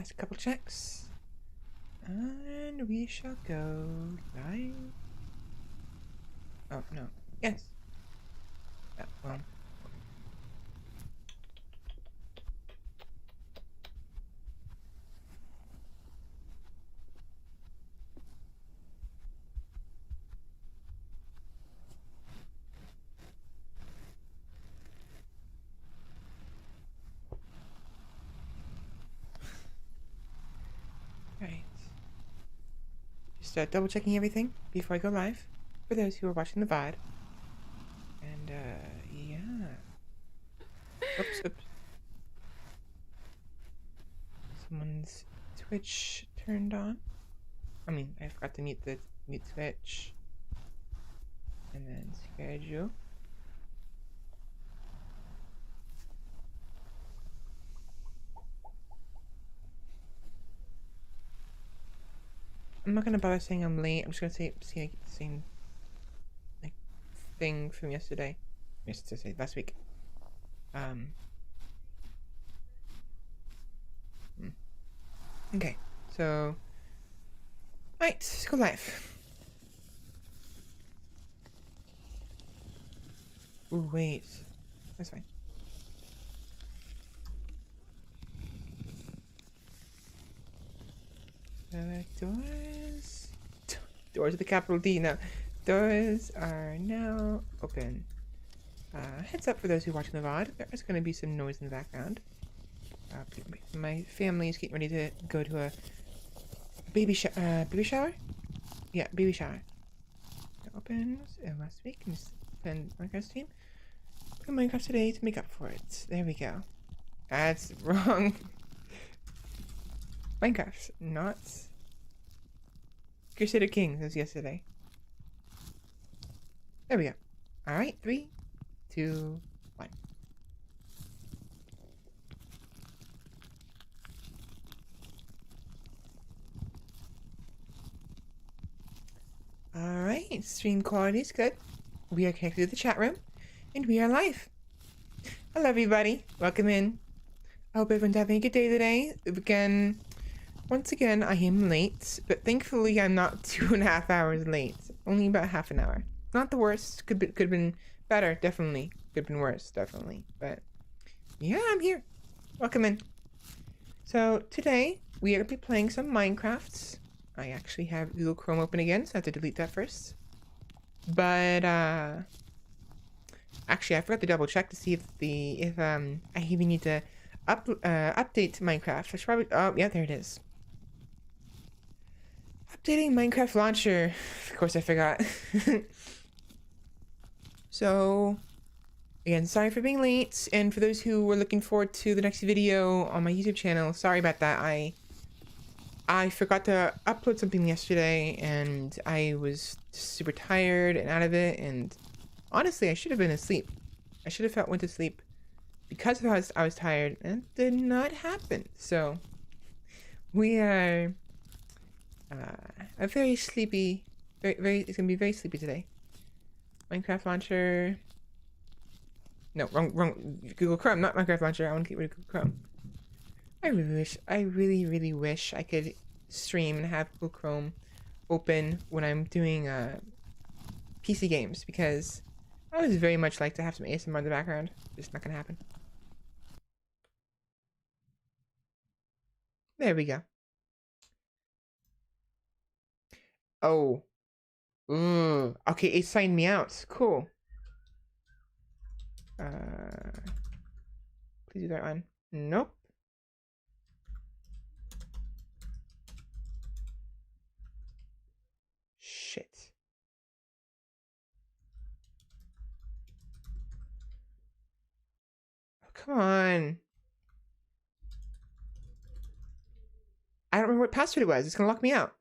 Last couple checks. And we shall go live. Oh, no. Yes. Well. Right. Just double checking everything before I go live. For those who are watching the VOD. And, yeah. Oops. Someone's Twitch turned on. I mean, I forgot to mute Twitch. And then schedule. I'm not gonna bother saying I'm late. I'm just gonna say the same like thing from yesterday. Last week. Okay, so right, let's go live. Ooh, wait. That's fine. Doors with the capital D now. Doors are now open. Heads up for those who are watching the VOD. There's going to be some noise in the background. My family is getting ready to go to a baby shower? Yeah, baby shower. Open last week and spend Minecraft's team. Look at Minecraft today to make up for it. There we go. That's wrong. Minecraft, not Crusader Kings as yesterday. There we go. Alright, 3, 2, 1. Alright, stream quality is good. We are connected to the chat room, and we are live. Hello everybody, welcome in. I hope everyone's having a good day today. Once again, I am late, but thankfully I'm not 2.5 hours late. Only about half an hour. Not the worst. Could have been better, definitely. Could have been worse, definitely. But yeah, I'm here. Welcome in. So today we are gonna be playing some Minecraft. I actually have Google Chrome open again, so I have to delete that first. But actually I forgot to double check to see if I even need to update Minecraft. I should probably, oh yeah, there it is. Updating Minecraft launcher. Of course I forgot. So, again, sorry for being late, and for those who were looking forward to the next video on my YouTube channel, sorry about that. I forgot to upload something yesterday, and I was super tired and out of it, and honestly, I should have been asleep. I should have went to sleep because of how I was tired, and it did not happen. So, we are a very sleepy, it's gonna be very sleepy today. Minecraft launcher. No, wrong. Google Chrome, not Minecraft launcher. I want to get rid of Google Chrome. I really wish I could stream and have Google Chrome open when I'm doing PC games, because I would very much like to have some ASMR in the background. Just not gonna happen. There we go. Oh. Ooh. Okay, it signed me out. Cool. Please do that one. Nope. Shit. Oh, come on. I don't remember what password it was. It's gonna lock me out.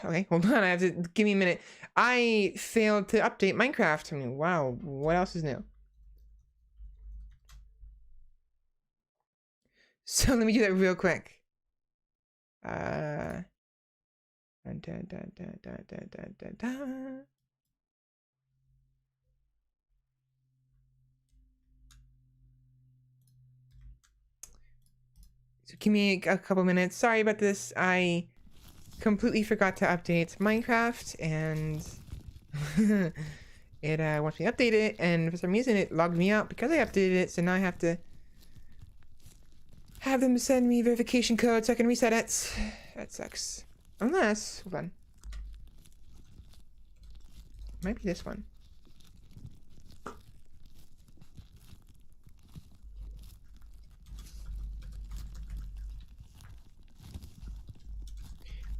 Okay, hold on. I have to give me a minute. I failed to update Minecraft. I mean, wow. What else is new? So let me do that real quick. give me a couple minutes. Sorry about this. I completely forgot to update Minecraft, and it wants me to update it, and for some reason it logged me out because I updated it, so now I have to have them send me verification code so I can reset it. That sucks. Unless, hold on. Might be this one.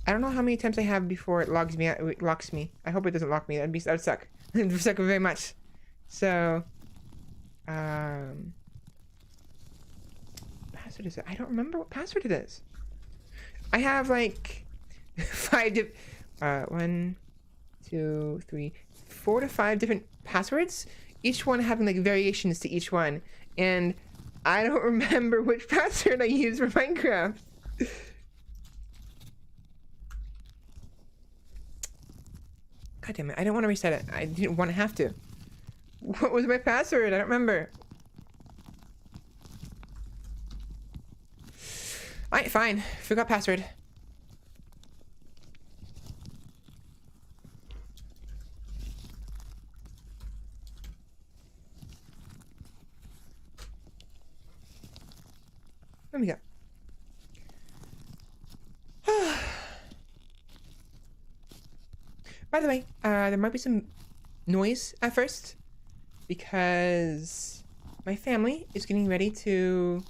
I don't know how many times I have before it logs me out. It locks me. I hope it doesn't lock me. That would suck. It would suck very much. So, password is it? I don't remember what password it is. I have like 1, 2, 3, 4 to 5 different passwords. Each one having like variations to each one, and I don't remember which password I use for Minecraft. God damn it, I don't want to reset it. I didn't want to have to. What was my password? I don't remember. Alright, fine. Forgot password. There we go. By the way, there might be some noise at first because my family is getting ready to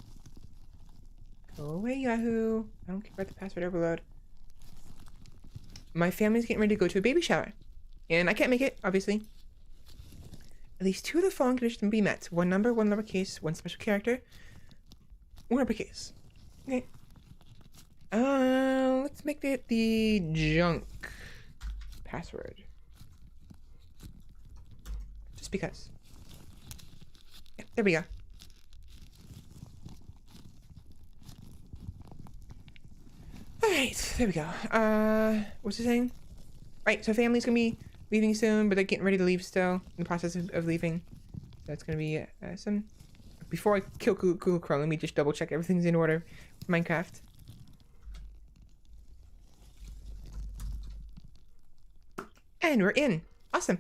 go away, Yahoo. I don't care about the password overload. My family's getting ready to go to a baby shower, and I can't make it, obviously. At least 2 of the following conditions can be met: 1 number, 1 lowercase, 1 special character, 1 uppercase. Okay. Let's make it the junk password. Just because. Yeah, there we go. Alright, there we go. What's it saying? Right, so family's gonna be leaving soon, but they're getting ready to leave still, in the process of leaving. So it's gonna be some... Before I kill Google Chrome, let me just double check everything's in order for Minecraft. And we're in. Awesome.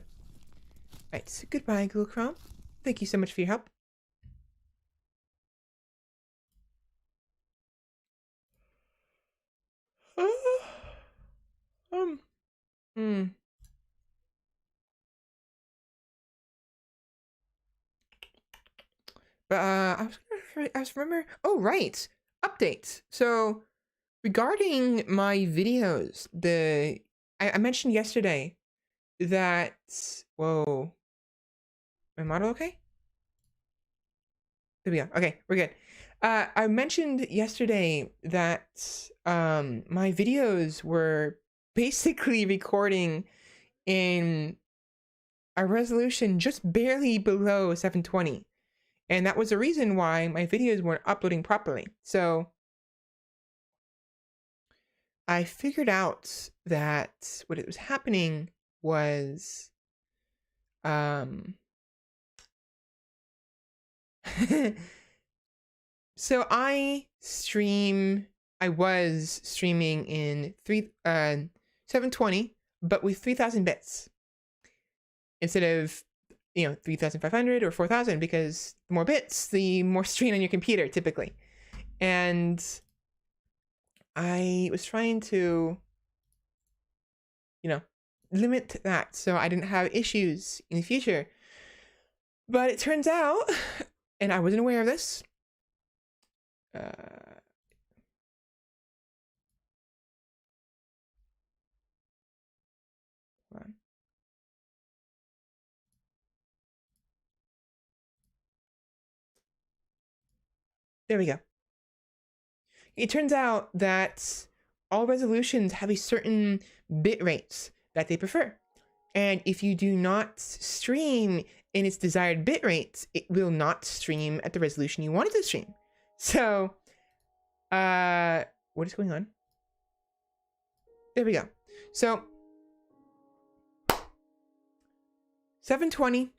Alright, so goodbye, Google Chrome. Thank you so much for your help. But I was remember. Oh, right. Update. So regarding my videos, I mentioned yesterday that, whoa, my model okay? There we go. Okay, we're good. I mentioned yesterday that my videos were basically recording in a resolution just barely below 720. And that was the reason why my videos weren't uploading properly. So I figured out that what it was happening was so I was streaming in 720, but with 3000 bits instead of 3,500 or 4,000, because the more bits, the more strain on your computer typically. And I was trying to, limit that so I didn't have issues in the future. But it turns out, and I wasn't aware of this, hold on. There we go. It turns out that all resolutions have a certain bit rates that they prefer. And if you do not stream in its desired bit rates, it will not stream at the resolution you want it to stream. So, what is going on? There we go. So, 720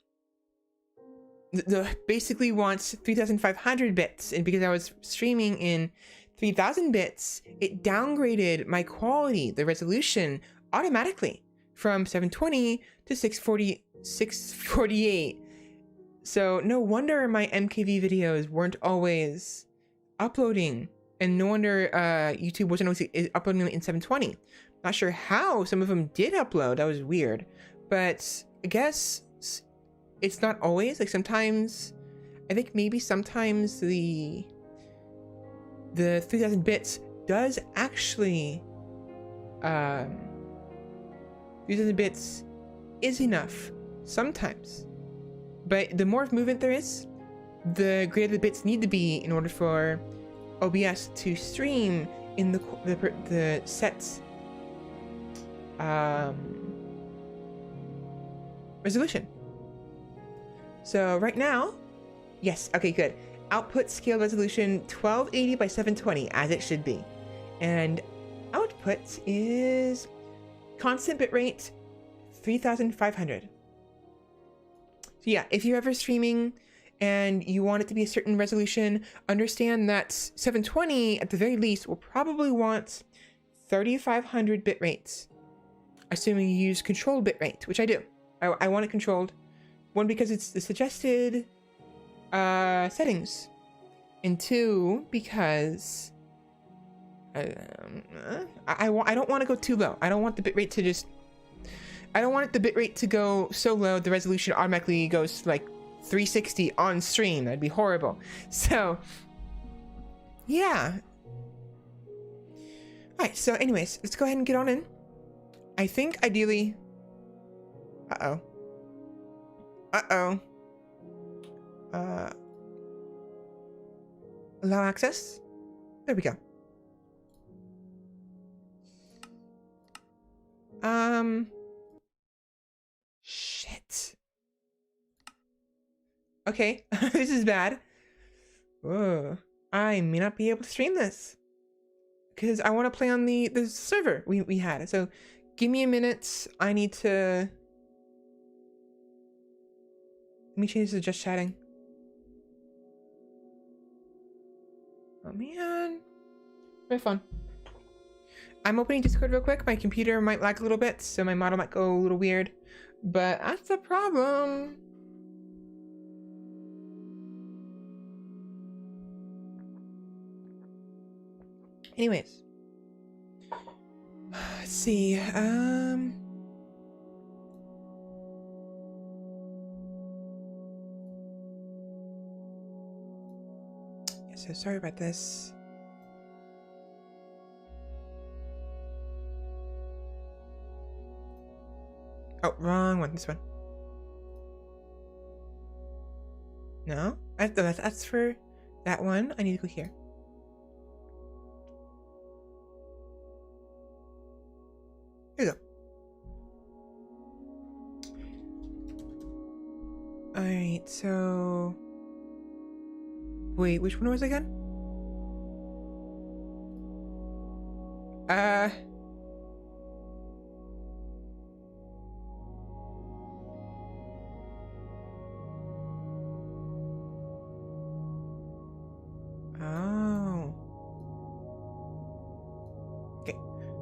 basically wants 3,500 bits, and because I was streaming in 3000 bits, it downgraded my quality, the resolution, automatically from 720 to 648. So no wonder my MKV videos weren't always uploading, and no wonder YouTube wasn't always uploading them in 720. Not sure how some of them did upload. That was weird, but I guess it's not always. Like sometimes, I think maybe sometimes the 3000 bits does actually 3000 bits is enough sometimes, but the more movement there is, the greater the bits need to be in order for OBS to stream in the set resolution. So right now, yes, okay, good. Output scale resolution 1280 by 720 as it should be, and output is constant bitrate 3500. So yeah, if you're ever streaming and you want it to be a certain resolution, understand that 720 at the very least will probably want 3500 bit rates, assuming you use controlled bit rate, which I do. I want it controlled. One, because it's the suggested settings, and two, because I don't want to go too low. I don't want the bitrate to I don't want the bitrate to go so low the resolution automatically goes to like 360 on stream. That'd be horrible. So yeah. All right, so anyways, let's go ahead and get on in. I think ideally, allow access. There we go. Shit. Okay, this is bad. Whoa. I may not be able to stream this because I want to play on the server we had. So give me a minute. I need to... Let me change this to just chatting. Oh man. Very fun. I'm opening Discord real quick. My computer might lag a little bit, so my model might go a little weird. But that's the problem. Anyways. Let's see. Yeah, so sorry about this. Oh, wrong one. This one. No, that's for that one. I need to go here. Here we go. All right. So, wait, which one was it again? Oh. Okay.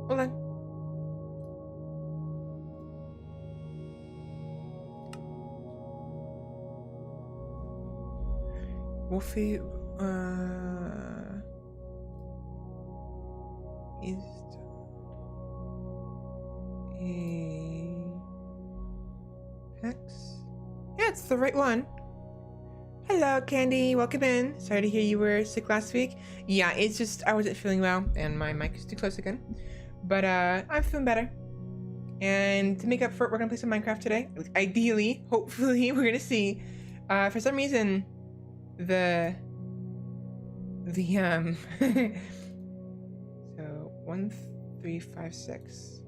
Hold on. Wolfie, is Apex? Yeah, it's the right one. Hello, Candy. Welcome in. Sorry to hear you were sick last week. Yeah, it's just I wasn't feeling well, and my mic is too close again. But I'm feeling better. And to make up for it, we're gonna play some Minecraft today. Ideally, hopefully, we're gonna see. For some reason, so 1356.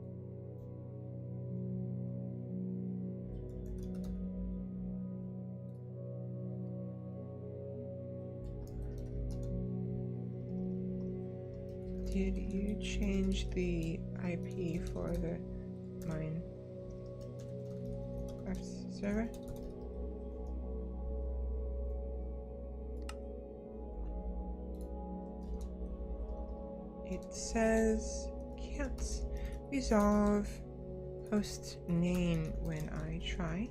Did you change the IP for the Minecraft server? it says can't resolve host name when I try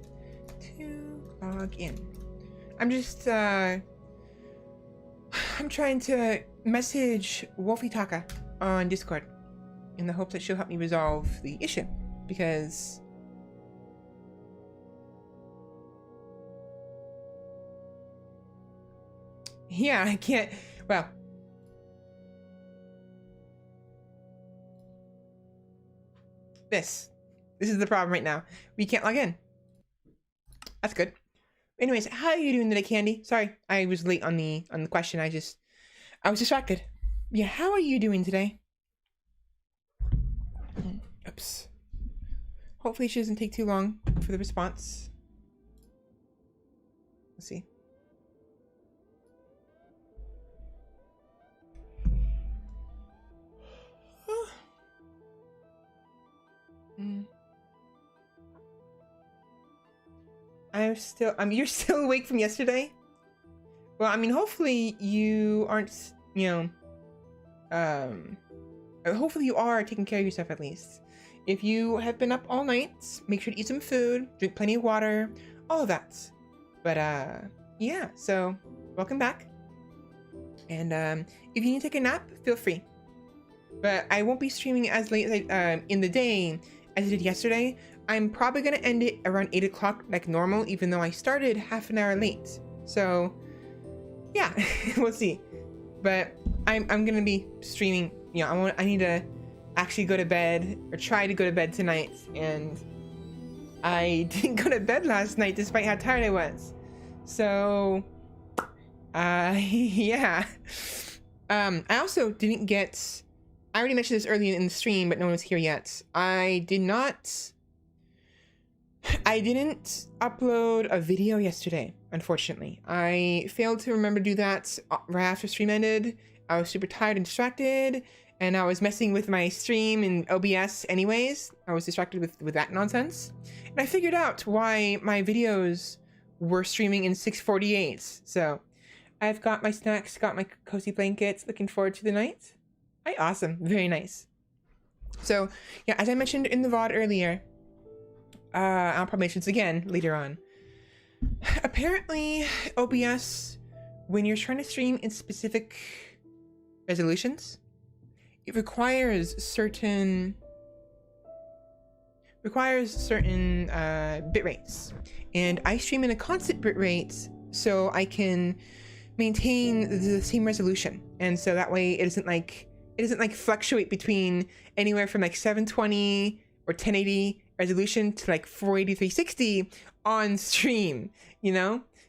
to log in. I'm just I'm trying to message Wolfie on Discord in the hope that she'll help me resolve the issue, because yeah, I can't. Well, this is the problem right now. We can't log in. That's good. Anyways, how are you doing today, Candy? Sorry, I was late on the question. I was distracted. Yeah, how are you doing today? Oops. Hopefully she doesn't take too long for the response. Let's see. You're still awake from yesterday? Well, I mean, hopefully you aren't, hopefully you are taking care of yourself at least. If you have been up all night, make sure to eat some food, drink plenty of water, all of that. But, yeah, so welcome back. And, if you need to take a nap, feel free. But I won't be streaming as late as in the day as I did yesterday. I'm probably going to end it around 8 o'clock like normal, even though I started half an hour late. So, yeah, we'll see. But I'm going to be streaming. I need to actually go to bed, or try to go to bed tonight. And I didn't go to bed last night despite how tired I was. So, yeah. I also didn't get... I already mentioned this earlier in the stream, but no one was here yet. I didn't upload a video yesterday, unfortunately. I failed to remember to do that right after stream ended. I was super tired and distracted, and I was messing with my stream in OBS anyways. I was distracted with that nonsense. And I figured out why my videos were streaming in 648. So I've got my snacks, got my cozy blankets, looking forward to the night. Hi, awesome. Very nice. So, yeah, as I mentioned in the VOD earlier, I'll probably mention this again later on. Apparently, OBS, when you're trying to stream in specific resolutions, it requires certain bit rates. And I stream in a constant bit rate so I can maintain the same resolution. And so that way it doesn't fluctuate between anywhere from like 720 or 1080 resolution to like 480, 360 on stream,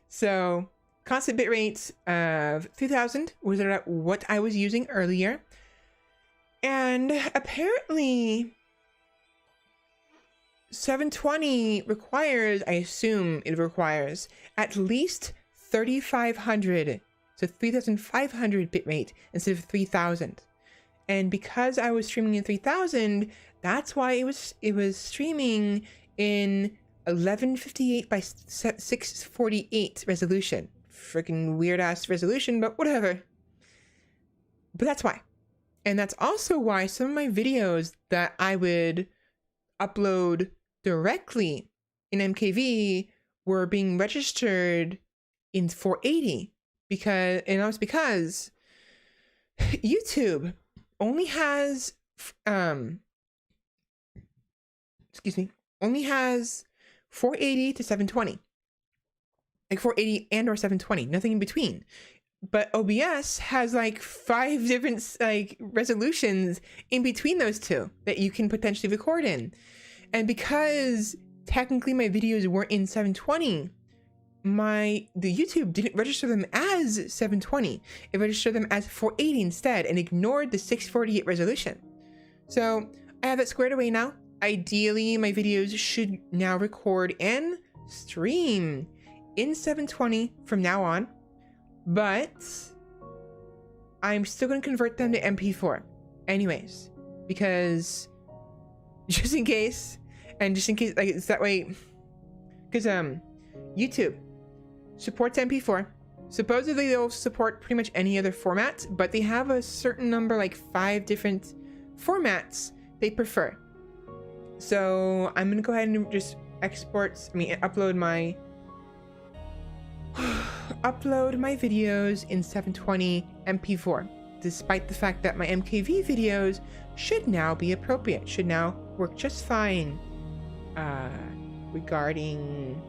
So constant bit rates of 3000 was what I was using earlier. And apparently 720 requires, I assume it requires at least 3500, so 3500 bitrate instead of 3000. And because I was streaming in 3000, that's why it was streaming in 1158 by 648 resolution. Freaking weird ass resolution, but whatever. But that's why. And that's also why some of my videos that I would upload directly in MKV were being registered in 480 because YouTube only has only has 480 to 720, like 480 and or 720, nothing in between. But OBS has like 5 different like resolutions in between those two that you can potentially record in. And because technically my videos weren't in 720, the YouTube didn't register them as 720. It registered them as 480 instead and ignored the 648 resolution. So I have that squared away now. Ideally, my videos should now record and stream in 720 from now on, but I'm still going to convert them to MP4 anyways, because just in case, like it's that way, because YouTube supports MP4, Supposedly they'll support pretty much any other format, but they have a certain number, like 5 different formats they prefer. So I'm gonna go ahead and just upload my videos in 720 MP4, despite the fact that my MKV videos should now be appropriate, should now work just fine regarding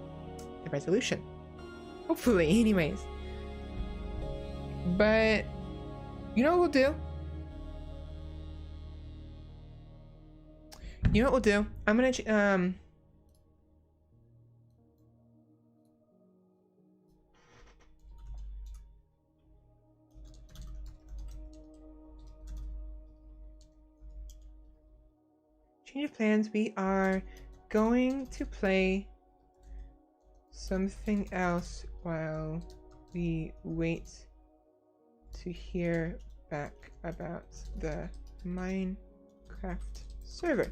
the resolution. Hopefully, anyways. But you know what we'll do? You know what we'll do? I'm gonna change of plans. We are going to play something else while we wait to hear back about the Minecraft server.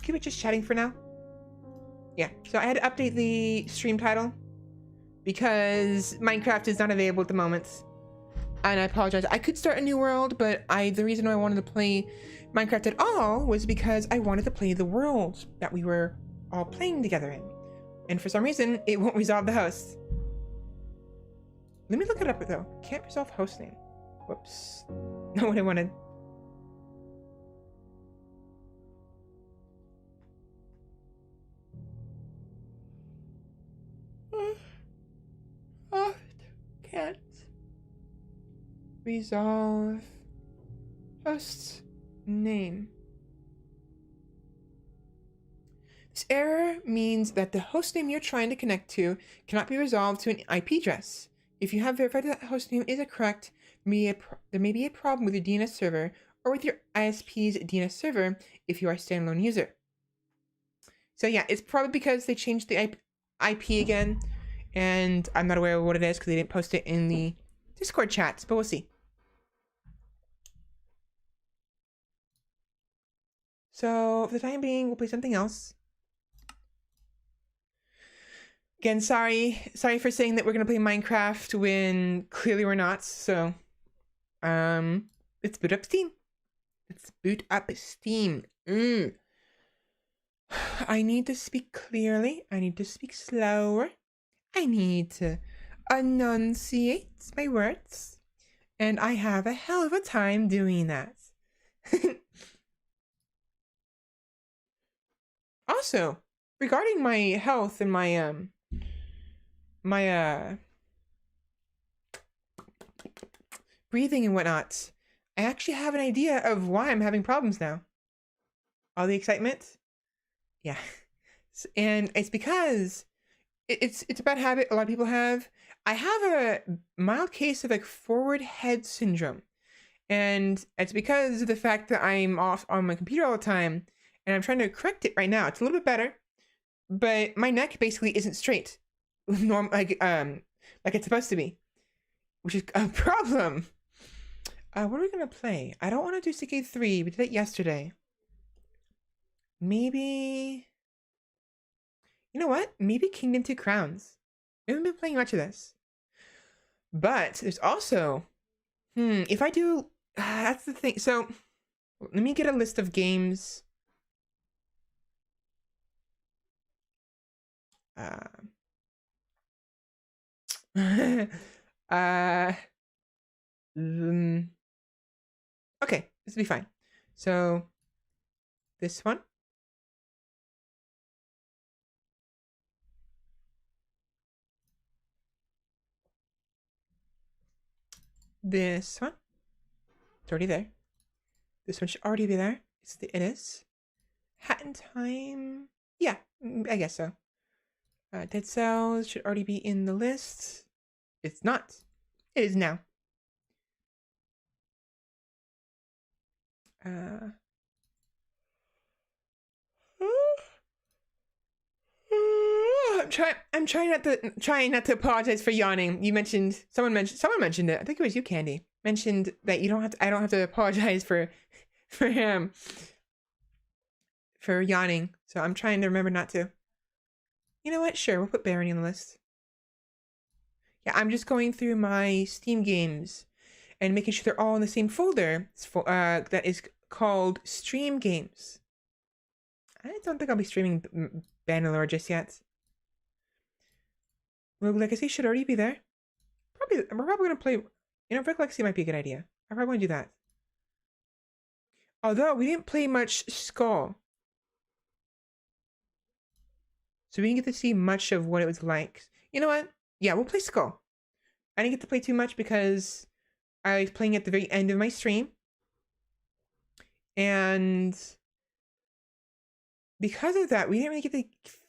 Keep it just chatting for now. Yeah, so I had to update the stream title because Minecraft is not available at the moment. And I apologize. I could start a new world, but the reason I wanted to play Minecraft at all was because I wanted to play the world that we were all playing together in. And for some reason, it won't resolve the host. Let me look it up though. Can't resolve host name. Whoops. Not what I wanted. Can't resolve host name. This error means that the hostname you're trying to connect to cannot be resolved to an IP address. If you have verified that hostname is correct, there may be a problem with your DNS server or with your ISP's DNS server if you are a standalone user. So yeah, it's probably because they changed the IP again, and I'm not aware of what it is because they didn't post it in the Discord chats, but we'll see. So for the time being, we'll play something else. Again, sorry for saying that we're gonna play Minecraft when clearly we're not. So, let's boot up Steam. Let's boot up Steam. I need to speak clearly. I need to speak slower. I need to enunciate my words, and I have a hell of a time doing that. Also, regarding my health and my breathing and whatnot, I actually have an idea of why I'm having problems now. All the excitement? Yeah. And it's because it's a bad habit a lot of people have. I have a mild case of like forward head syndrome. And it's because of the fact that I'm off on my computer all the time, and I'm trying to correct it right now. It's a little bit better, but my neck basically isn't straight. Like it's supposed to be, which is a problem. What are we gonna play? I don't want to do CK3. We did it yesterday. Maybe, you know what? Maybe Kingdom 2 Crowns. We haven't been playing much of this, but there's also, if I do, that's the thing. So let me get a list of games. Okay, this will be fine. So this one. This one. It's already there. This one should already be there. It is. Hat in Time. Yeah, I guess so. Dead Cells should already be in the list. It's not. It is now. I'm trying not to apologize for yawning. Someone mentioned it. I think it was you, Candy. Mentioned that I don't have to apologize for for him for yawning. So I'm trying to remember not to. You know what? Sure, we'll put Barony on the list. Yeah, I'm just going through my Steam games and making sure they're all in the same folder. That is called Stream Games. I don't think I'll be streaming Bannerlord just yet. Rogue Legacy should already be there. We're probably gonna play. Rogue Legacy might be a good idea. I probably want to do that. Although we didn't play much Skul, so we didn't get to see much of what it was like. You know what? Yeah, we'll play Skul. I didn't get to play too much because I was playing at the very end of my stream, and because of that, we didn't really get to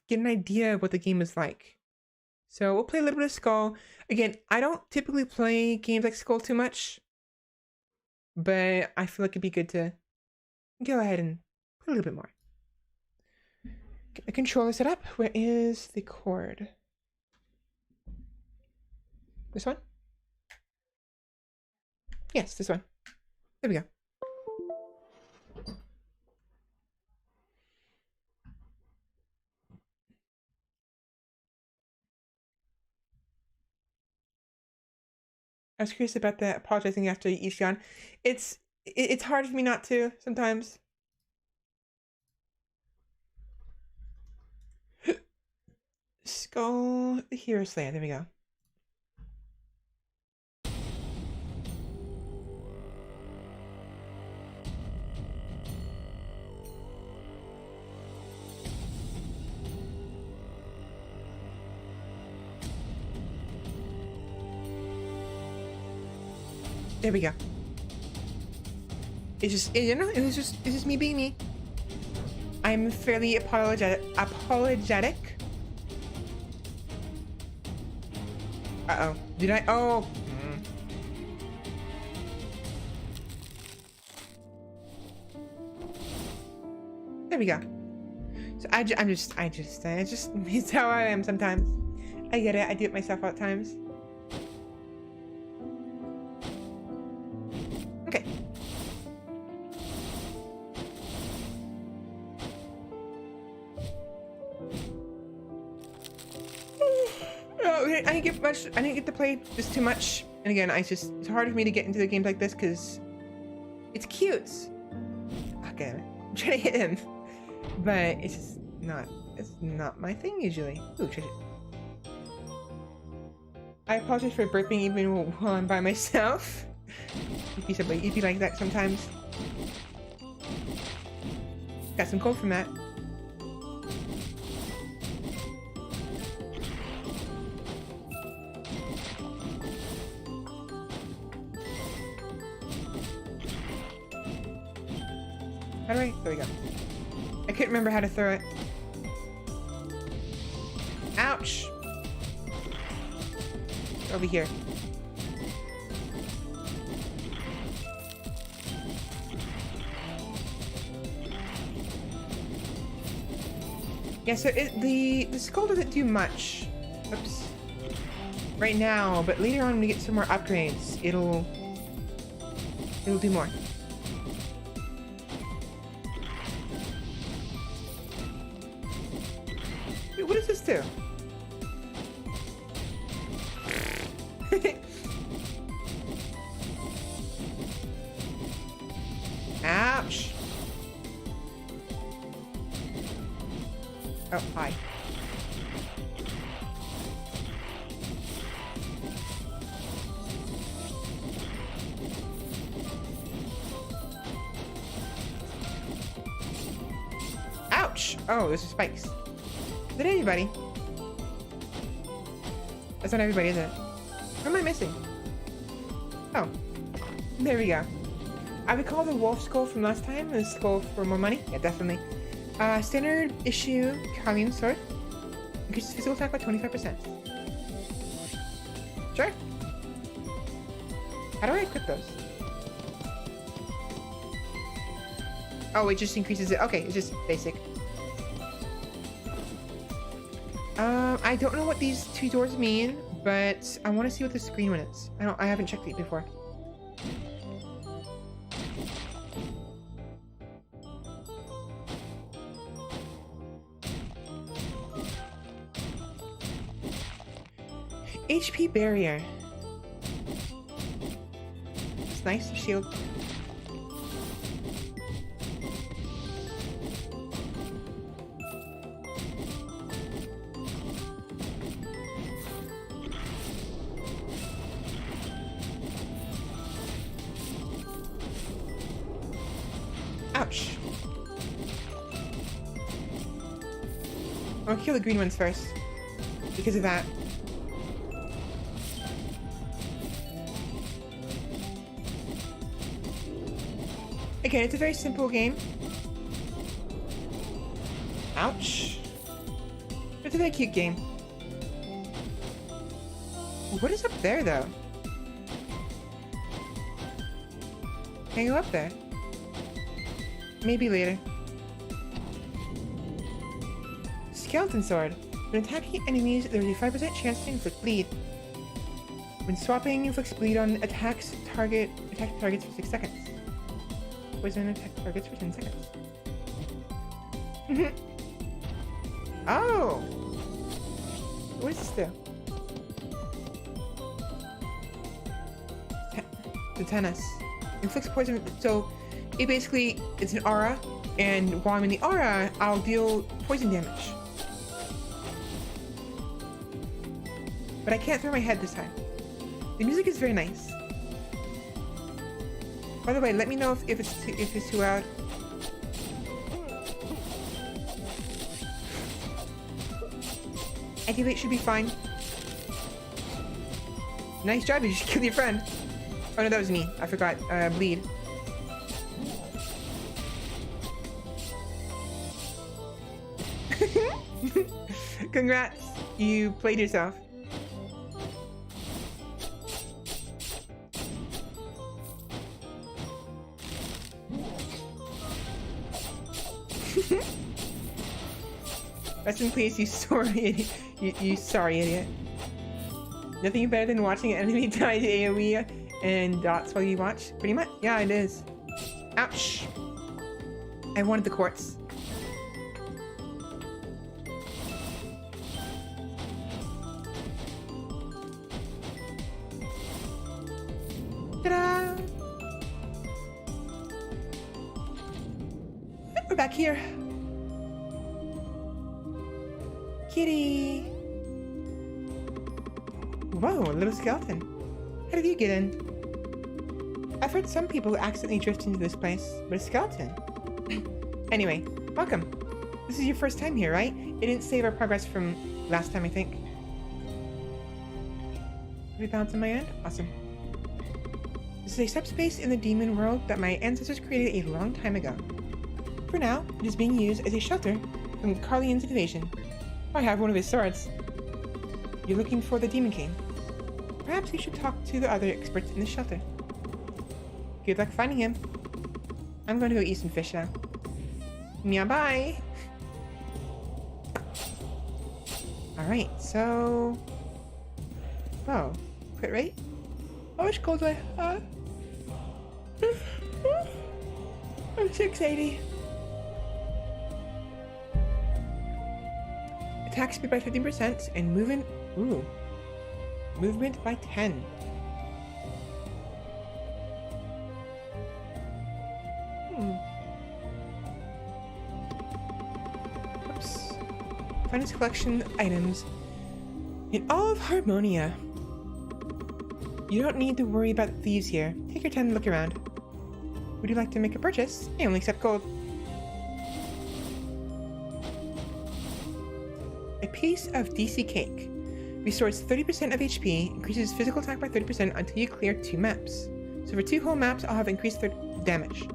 get an idea of what the game was like. So we'll play a little bit of Skul. Again, I don't typically play games like Skul too much, but I feel like it'd be good to go ahead and put a little bit more. Get the controller set up. Where is the cord? This one? Yes, this one. There we go. I was curious about that apologizing after each yawn. It's hard for me not to sometimes. Skul, the Hero Slayer. There we go. There we go. It's just, you know, it's just me being me. I'm fairly apologetic. Uh-oh. Did I? Oh. There we go. So I'm just, it's how I am sometimes. I get it. I do it myself at times. Okay. I didn't get to play this too much. And again, it's hard for me to get into the games like this because it's cute. Okay, I'm trying to hit him, but it's not my thing usually. Ooh, treasure. I apologize for burping even while I'm by myself. You'd be like that sometimes. Got some gold from that. How do I? There we go. I couldn't remember how to throw it. Ouch! Over here. Yeah, so the Skul doesn't do much. Oops. Right now, but later on when we get some more upgrades, it'll do more. Wait, what does this do? Ouch! Oh, hi. Ouch! Oh, those are spikes. Is that anybody? That's not everybody, is it? What am I missing? Oh. There we go. I recall the wolf skull from last time. The skull for more money. Yeah, definitely. Standard issue Kalian sword. Increases physical attack by 25%. Sure. How do I equip those? Oh, it just increases it. Okay, it's just basic. I don't know what these two doors mean, but I want to see what this green one is. I haven't checked it before. HP barrier. It's nice, the shield. Ouch. I'll kill the green ones first. Because of that. Again, it's a very simple game. Ouch. It's a very cute game. What is up there, though? Can I go up there? Maybe later. Skeleton sword. When attacking enemies, there is a 5% chance to inflict bleed. When swapping, inflicts bleed on attack targets for 6 seconds. Poison attack targets for 10 seconds. Oh! What does this do? Tetanus. Inflicts poison. So, it basically, it's an aura, and while I'm in the aura, I'll deal poison damage. But I can't throw my head this time. The music is very nice. By the way, let me know if it's too loud. Activate should be fine. Nice job, you just killed your friend. Oh no, that was me. I forgot. Bleed. Congrats, you played yourself. Rest in peace, you sorry, you sorry idiot. Nothing better than watching an enemy die to AoE and dots while you watch. Pretty much, yeah, it is. Ouch! I wanted the quartz. Ta-da! We're back here. Kitty! Whoa, a little skeleton. How did you get in? I've heard some people accidentally drift into this place, but a skeleton. Anyway, welcome. This is your first time here, right? It didn't save our progress from last time, I think. Rebalance on my end? Awesome. This is a subspace in the demon world that my ancestors created a long time ago. For now, it is being used as a shelter from Carlian's invasion. I have one of his swords. You're looking for the Demon King. Perhaps you should talk to the other experts in the shelter. Good luck finding him. I'm going to go eat some fish now. Yeah, bye! Alright, so... Oh, quit rate? How much gold do I have? I'm 680. Attack speed by 15% and movement. Ooh. Movement by 10. Oops. Finest collection of items in all of Harmonia. You don't need to worry about thieves here. Take your time and look around. Would you like to make a purchase? I only accept gold. A piece of DC cake. Restores 30% of HP, increases physical attack by 30% until you clear 2 maps. So for 2 whole maps, I'll have increased damage.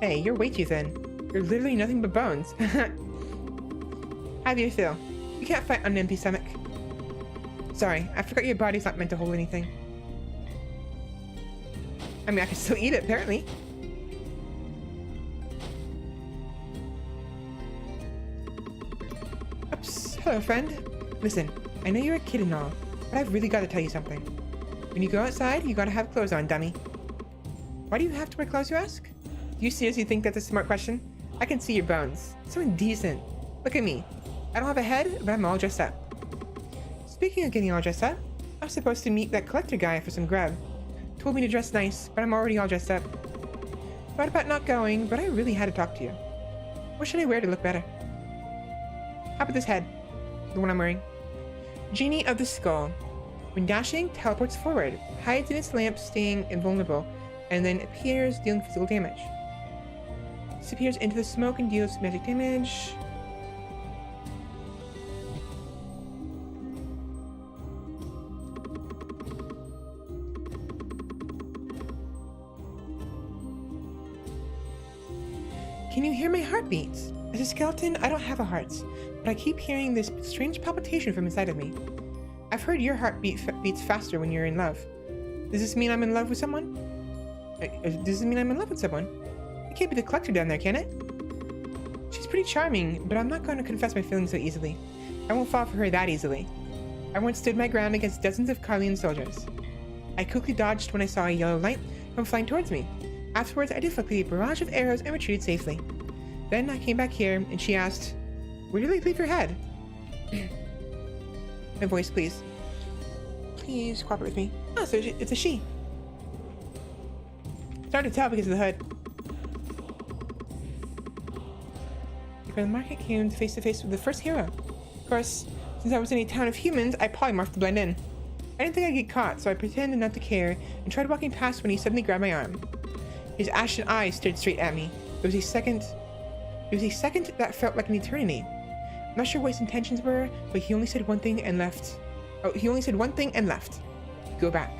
Hey, you're way too thin. You're literally nothing but bones. How do you feel? You can't fight on an empty stomach. Sorry, I forgot your body's not meant to hold anything. I mean, I can still eat it, apparently. Oops. Hello, friend. Listen, I know you're a kid and all, but I've really got to tell you something. When you go outside, you gotta have clothes on, dummy. Why do you have to wear clothes, you ask? Do you seriously think that's a smart question? I can see your bones. So indecent. Look at me. I don't have a head, but I'm all dressed up. Speaking of getting all dressed up, I was supposed to meet that collector guy for some grub. Told me to dress nice, but I'm already all dressed up. Thought about not going, but I really had to talk to you. What should I wear to look better? How about this head? The one I'm wearing. Genie of the Skul. When dashing, teleports forward, hides in its lamp, staying invulnerable, and then appears, dealing physical damage. Disappears into the smoke and deals magic damage. Can you hear my heartbeats? As a skeleton, I don't have a heart, but I keep hearing this strange palpitation from inside of me. I've heard your heart beats faster when you're in love. Does this mean I'm in love with someone? Does this mean I'm in love with someone? It can't be the collector down there, can it? She's pretty charming, but I'm not going to confess my feelings so easily. I won't fall for her that easily. I once stood my ground against dozens of Carlian soldiers. I quickly dodged when I saw a yellow light come flying towards me. Afterwards, I deflected a barrage of arrows and retreated safely. Then I came back here, and she asked, "Where did they leave your head?" My voice, please. Please cooperate with me. Oh, so it's a she. It's hard to tell because of the hood. Before the market came face to face with the first hero. Of course, since I was in a town of humans, I polymorphed to blend in. I didn't think I'd get caught, so I pretended not to care and tried walking past when he suddenly grabbed my arm. His ashen eyes stared straight at me. There was a second that felt like an eternity. I'm not sure what his intentions were, but he only said one thing and left. Oh, he only said one thing and left. Go back.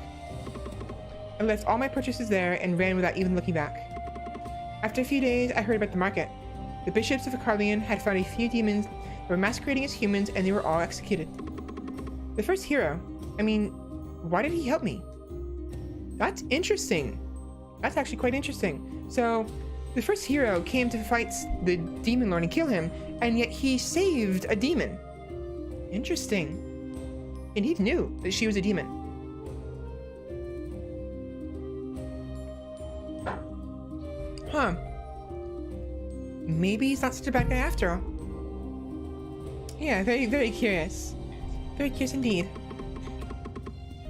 I left all my purchases there and ran without even looking back. After a few days, I heard about the market. The bishops of Carlian had found a few demons that were masquerading as humans, and they were all executed. The first hero. I mean, why did he help me? That's interesting. That's actually quite interesting. So, the first hero came to fight the demon lord and kill him, and yet he saved a demon. Interesting. And he knew that she was a demon. Huh. Maybe he's not such a bad guy after all. Yeah, very, very curious. Very curious indeed.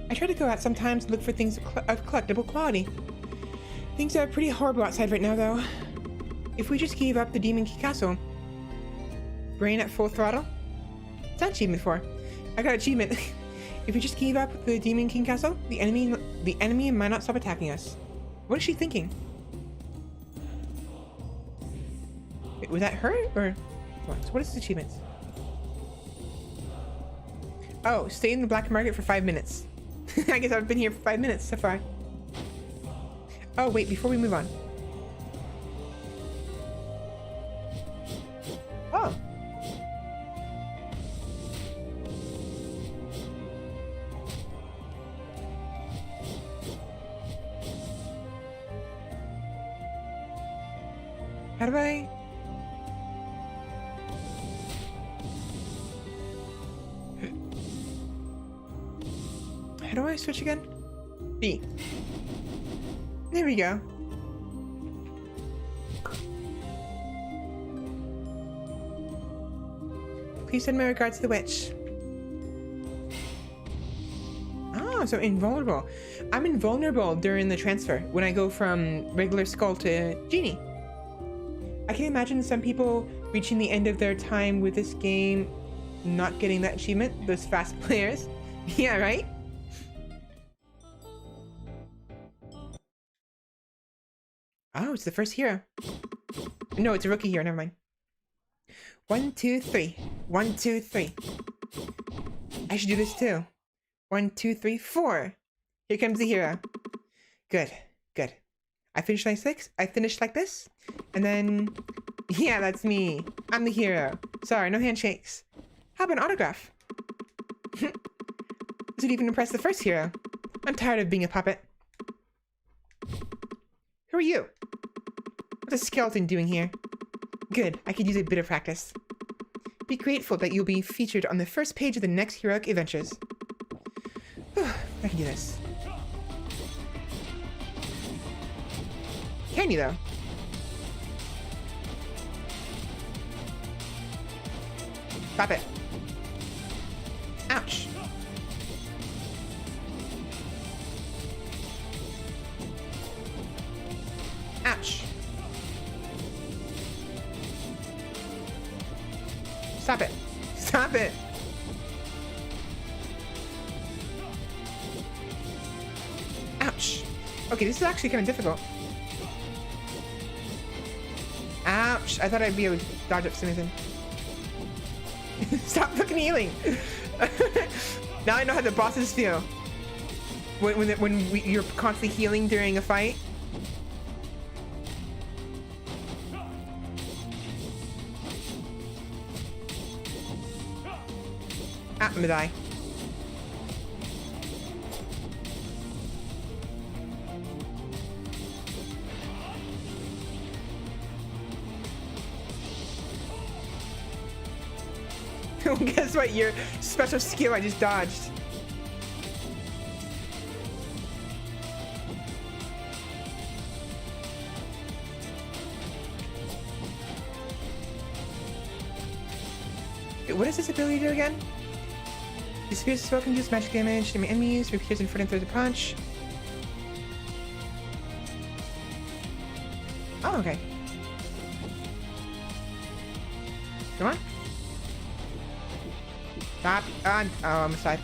I try to go out sometimes to look for things of collectible quality. Things are pretty horrible outside right now, though. If we just gave up the Demon King Castle. Brain at full throttle? What's that achievement for? I got achievement. If we just gave up the Demon King Castle, the enemy might not stop attacking us. What is she thinking? Wait, was that her or what? So what is this achievement? Oh, stay in the black market for 5 minutes. I guess I've been here for 5 minutes so far. Oh wait, before we move on. Oh. How do I... How do I switch again? B. There we go. Please send my regards to the witch. Oh, so invulnerable. I'm invulnerable during the transfer when I go from regular Skul to Genie. I can imagine some people reaching the end of their time with this game not getting that achievement, those fast players. Yeah, right? Oh, it's the first hero. No, it's a rookie hero, never mind. 1, 2, 3. 1, 2, 3. I should do this too. 1, 2, 3, 4. Here comes the hero. Good, good. I finished like 6. I finished like this. And then... Yeah, that's me. I'm the hero. Sorry, no handshakes. How about an autograph? This would even impress the first hero. I'm tired of being a puppet. Who are you? What's a skeleton doing here? Good, I could use a bit of practice. Be grateful that you'll be featured on the first page of the next heroic adventures. I can do this. Can you, though? Stop it. Ouch. Stop it. Stop it. Ouch. Okay, this is actually kind of difficult. Ouch. I thought I'd be able to dodge up something. Stop fucking healing. Now I know how the bosses feel. When you're constantly healing during a fight. I'm gonna die. Guess what? Your special skill I just dodged. What does this ability do again? Disappears spell can use magic damage to enemies, reappears in front and throws a punch. Oh, okay. Come on. Stop. Oh, I'm aside.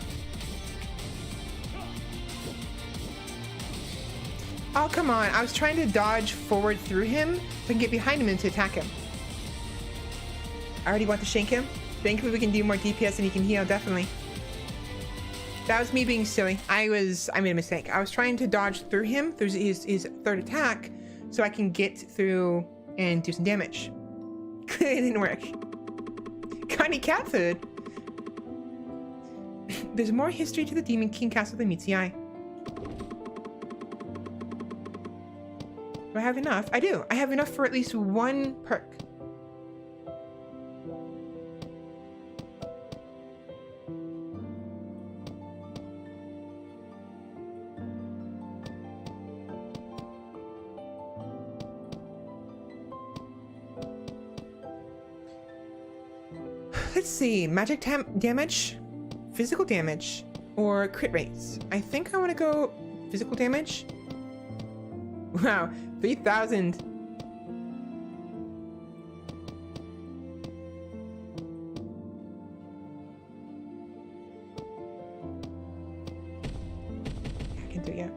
Oh, come on. I was trying to dodge forward through him so I can get behind him and to attack him. I already want to shank him. Thankfully, we can do more DPS and he can heal, definitely. That was me being silly. I made a mistake. I was trying to dodge through him, through his third attack, so I can get through and do some damage. It didn't work. Connie cat food. There's more history to the Demon King Castle than meets the eye. Do I have enough? I do. I have enough for at least one perk. Let's see. Magic damage, physical damage, or crit rates. I think I want to go physical damage. Wow, 3,000. I can do it, yeah.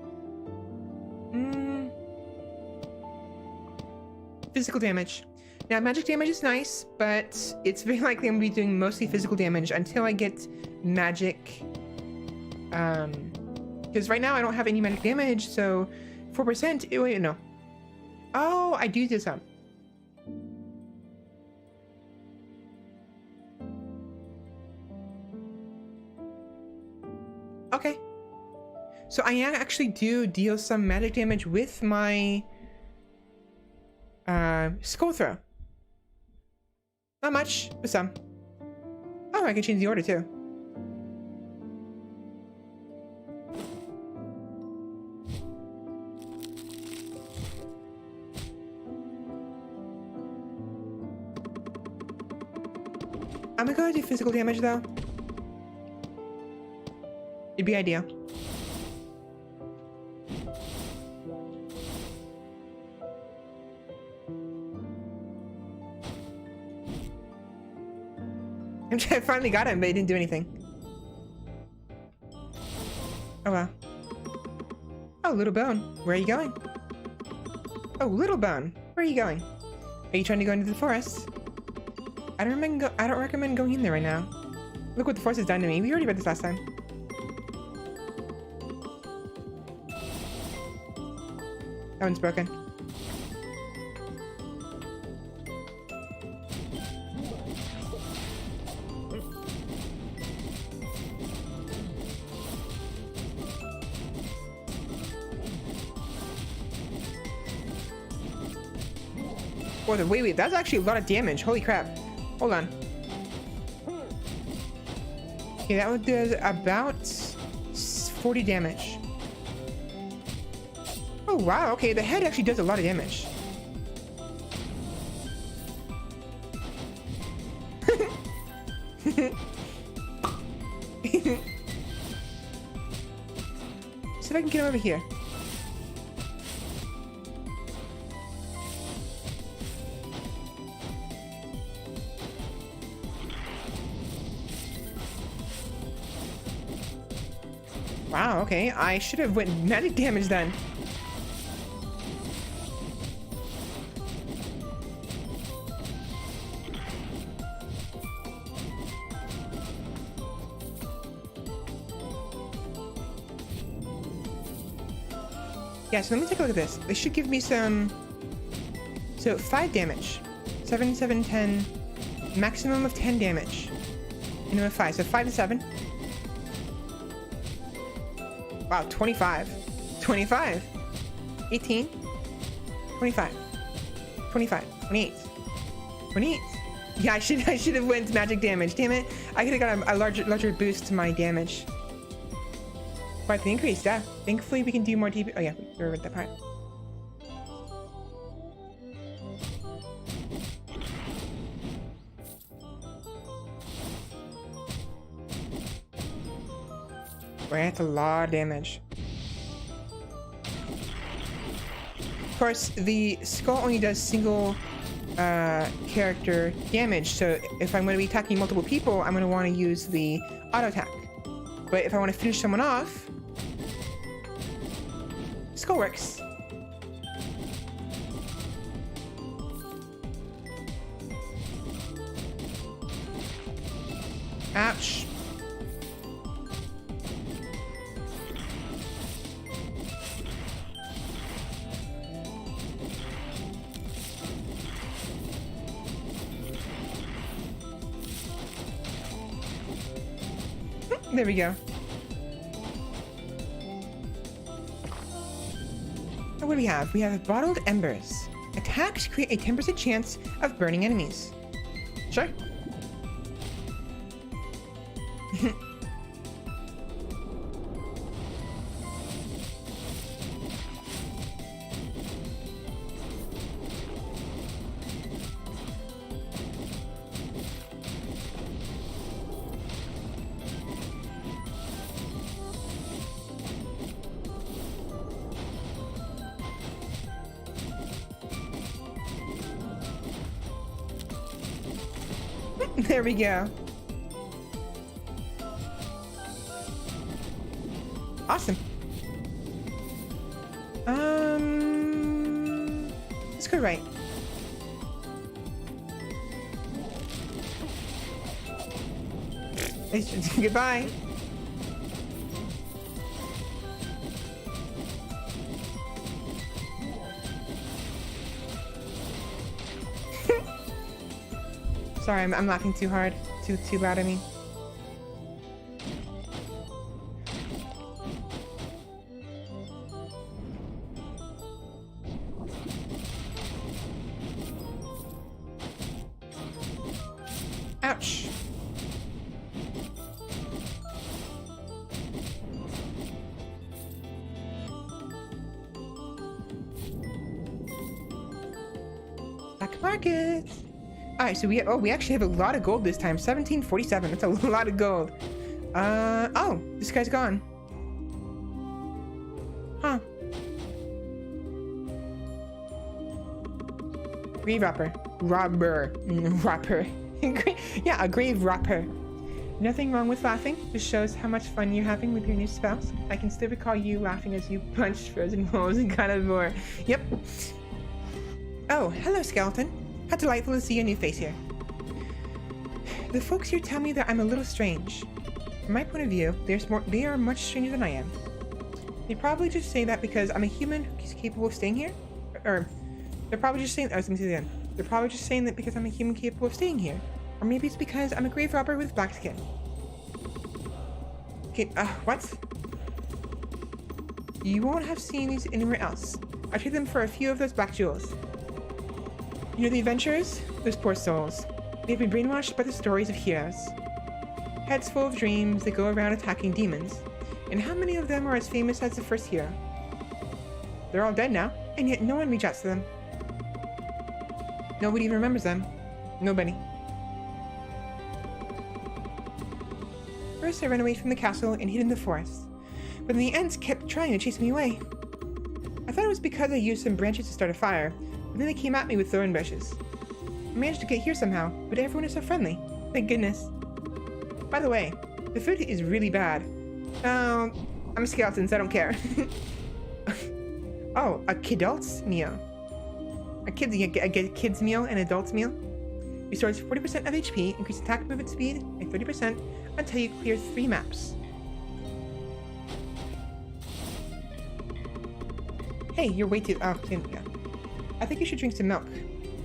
Physical damage. Now, magic damage is nice, but it's very likely I'm going to be doing mostly physical damage until I get magic. Because right now I don't have any magic damage, so 4%. Wait, no. Oh, I do some. Okay. So I actually do deal some magic damage with my Skull throw. Not much, but some. Oh, I can change the order too. I'm gonna go do physical damage though. It'd be ideal. I finally got him, but he didn't do anything. Oh wow. Oh, Little Bone, where are you going? Oh, Little Bone, where are you going? Are you trying to go into the forest? I don't recommend going in there right now. Look what the forest has done to me. We already read this last time. That one's broken. Oh, wait, that's actually a lot of damage. Holy crap. Hold on. Okay, that would do about 40 damage. Oh, wow. Okay, the head actually does a lot of damage. See if I can get him over here. Wow, okay. I should have went magic damage then. Yeah, so let me take a look at this. This should give me some... So, 5 damage. 7, 7, 10. Maximum of 10 damage. Minimum of 5. So, 5 to 7. Wow, 25. 25. 18. 25. 25. 28. 28. Yeah, I should have went magic damage. Damn it. I could have got a larger boost to my damage. Quite the increase, yeah. Thankfully, we can do more TP. Oh, yeah, we read that part. Right, that's a lot of damage. Of course, the Skul only does single character damage, so if I'm going to be attacking multiple people, I'm going to want to use the auto attack. But if I want to finish someone off, Skul works. Ouch. There we go. So what do we have? We have bottled embers. Attacks create a 10% chance of burning enemies. Sure. There we go. Awesome. Let's go right. Goodbye. Sorry, I'm laughing too hard. Too loud, I mean. Ouch. Black market. Alright, so we actually have a lot of gold this time. 1747. That's a lot of gold. Oh, this guy's gone. Huh. Grave robber. Robber. Yeah, a grave robber. Nothing wrong with laughing. This shows how much fun you're having with your new spouse. I can still recall you laughing as you punched frozen walls and got a more. Yep. Oh, hello, skeleton. How delightful to see a new face here. The folks here tell me that I'm a little strange. From my point of view, they are much stranger than I am. They probably just say that because I'm a human who's capable of staying here. Or, they're probably just saying, let me see again. They're probably just saying that because I'm a human capable of staying here. Or maybe it's because I'm a grave robber with black skin. Okay, what? You won't have seen these anywhere else. I trade them for a few of those black jewels. You know the adventurers? Those poor souls. They've been brainwashed by the stories of heroes. Heads full of dreams that go around attacking demons. And how many of them are as famous as the first hero? They're all dead now, and yet no one reaches out to them. Nobody even remembers them. Nobody. First I ran away from the castle and hid in the forest, but the ants kept trying to chase me away. I thought it was because I used some branches to start a fire, but then they came at me with thorn bushes. I managed to get here somehow, but everyone is so friendly. Thank goodness. By the way, the food is really bad. I'm I'm skeletons, I don't care. Oh, a kidult's meal. A kid's meal and adult's meal. Restores 40% of HP, increases attack movement speed by 30% until you clear 3 maps. Hey, you're way too... Oh, yeah. I think you should drink some milk.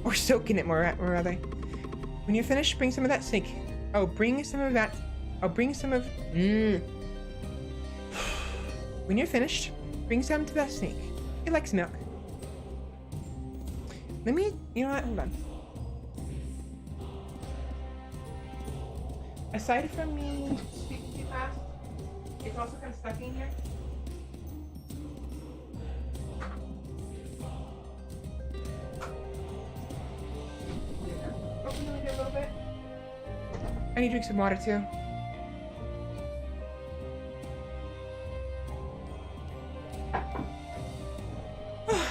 Or soak in it more rather. When you're finished, bring some of that snake. Oh, bring some of that... I'll bring some of... When you're finished, bring some to that snake. It likes milk. Let me... You know what? Hold on. Aside from me speaking too fast, it's also kind of stuck in here. Open the window a little bit. I need to drink some water too.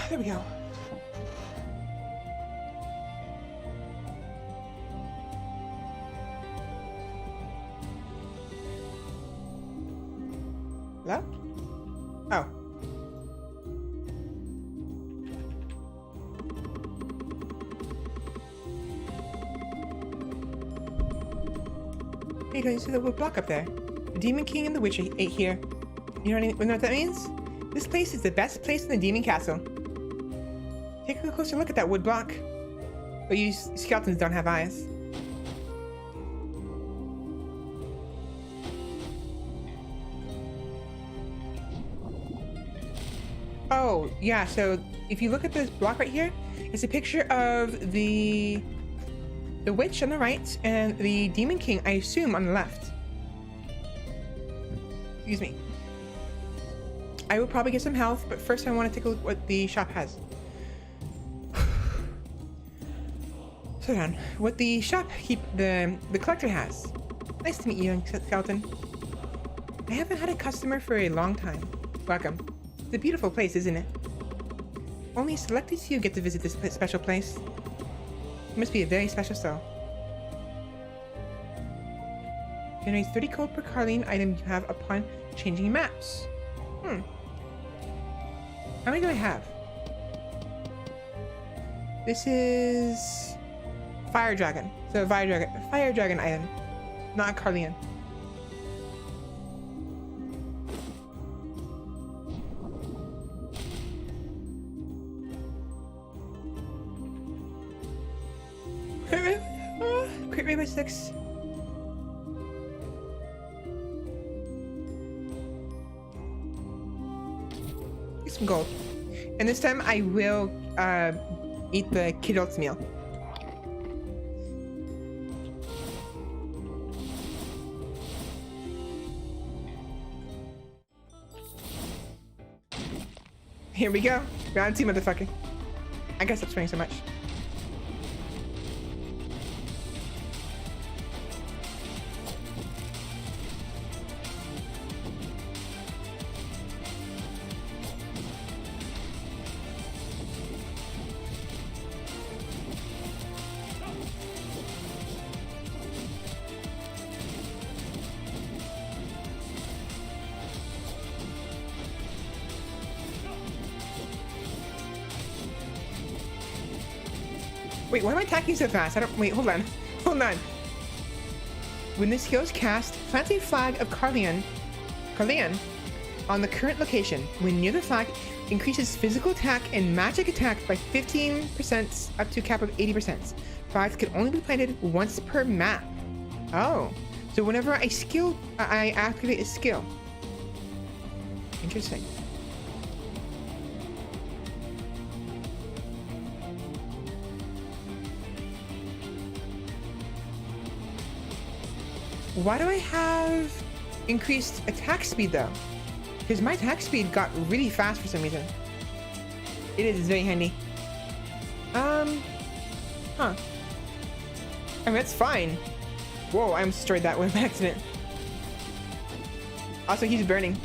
There we go. Hello? Oh. Hey, don't you see the wood block up there? The Demon King and the Witch ate here. You know what that means? This place is the best place in the Demon Castle. Take a closer look at that wood block. But you skeletons don't have eyes. Oh, yeah, so if you look at this block right here, it's a picture of the witch on the right and the Demon King, I assume, on the left. Excuse me. I will probably get some health, but first I want to take a look at what the shop has. So then, what the the collector has. Nice to meet you, young skeleton. I haven't had a customer for a long time. Welcome. It's a beautiful place, isn't it? Only a selected few get to visit this special place. You must be a very special soul. Generates 30 gold per Carline item you have upon changing maps. How many do I have? This is Fire Dragon. So Fire Dragon item, not a Carline. Crit rate by 6. Get some gold. And this time I will eat the kidult's meal. Here we go. Round 2, motherfucker. I guess that's playing so much. Wait, why am I attacking so fast? Wait, hold on. Hold on. When this skill is cast, plant a flag of Carline on the current location. When near the flag, increases physical attack and magic attack by 15% up to a cap of 80%. Flags can only be planted once per map. Oh, so whenever I activate a skill. Interesting. Why do I have increased attack speed though? Because my attack speed got really fast for some reason. It's very handy. Huh. I mean, that's fine. Whoa, I almost destroyed that with accident. Also, he's burning.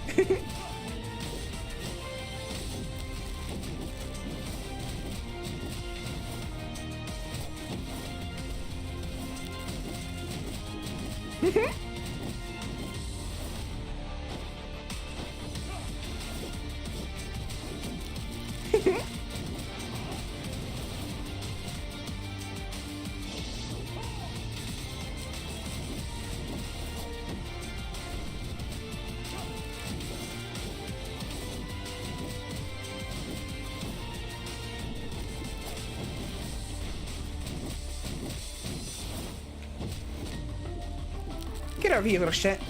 Get over here, little shit.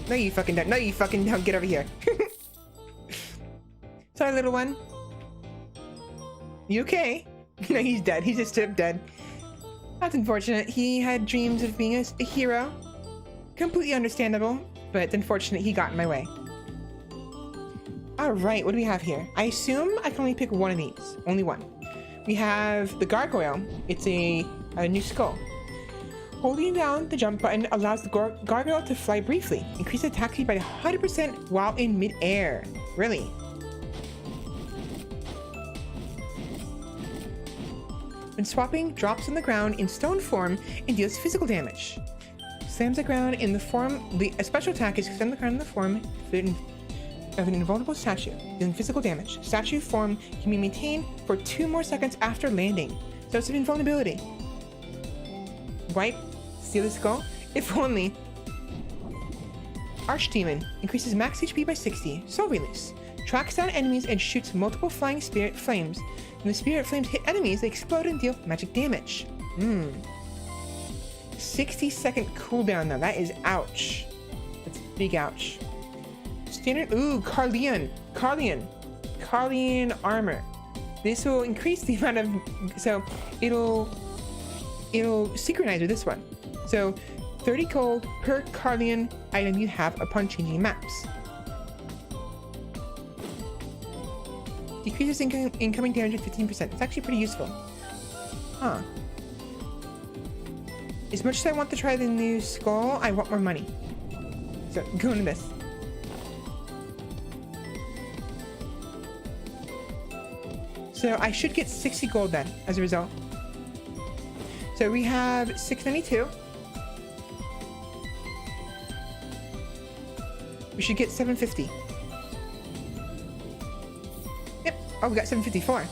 No, you fucking don't. No, you fucking don't. Get over here. Sorry, little one. You okay? No, he's dead. He's just straight up dead. That's unfortunate. He had dreams of being a hero. Completely understandable, but unfortunate he got in my way. Alright, what do we have here? I assume I can only pick one of these. Only one. We have the gargoyle. It's a new skull. Holding down the jump button allows the gargoyle to fly briefly. Increase attack speed by 100% while in mid-air. Really? When swapping, drops on the ground in stone form and deals physical damage. Slams the ground in the form. A special attack is slam the ground in the form of an invulnerable statue, dealing physical damage. Statue form can be maintained for 2 more seconds after landing, so it's an invulnerability. Wipe, steal the skull, if only. Archdemon increases max HP by 60. Soul release. Tracks down enemies and shoots multiple flying spirit flames. When the spirit flames hit enemies, they explode and deal magic damage. 60-second cooldown though. That is ouch. That's big ouch. Standard. Ooh, Carleon armor. This will increase the amount of. So it'll synchronize with this one. So 30 gold per Carleon item you have upon changing maps. Decreases incoming damage by 15%. It's actually pretty useful. Huh. As much as I want to try the new skull, I want more money. So, go into this. So, I should get 60 gold then, as a result. So, we have 692. We should get 750. Yep. Oh, we got 754.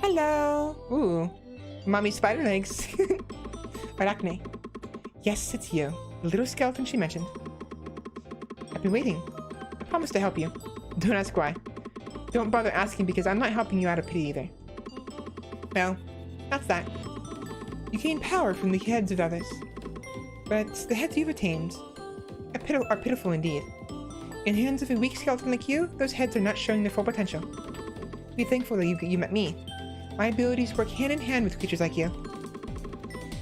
Hello. Ooh. Mommy spider legs. Arachne. Yes, it's you. The little skeleton she mentioned. I've been waiting. I promise to help you. Don't ask why. Don't bother asking because I'm not helping you out of pity either. Well, that's that. You gain power from the heads of others. But the heads you've attained are pitiful indeed. In the hands of a weak skeleton like you, those heads are not showing their full potential. Be thankful that you met me. My abilities work hand in hand with creatures like you.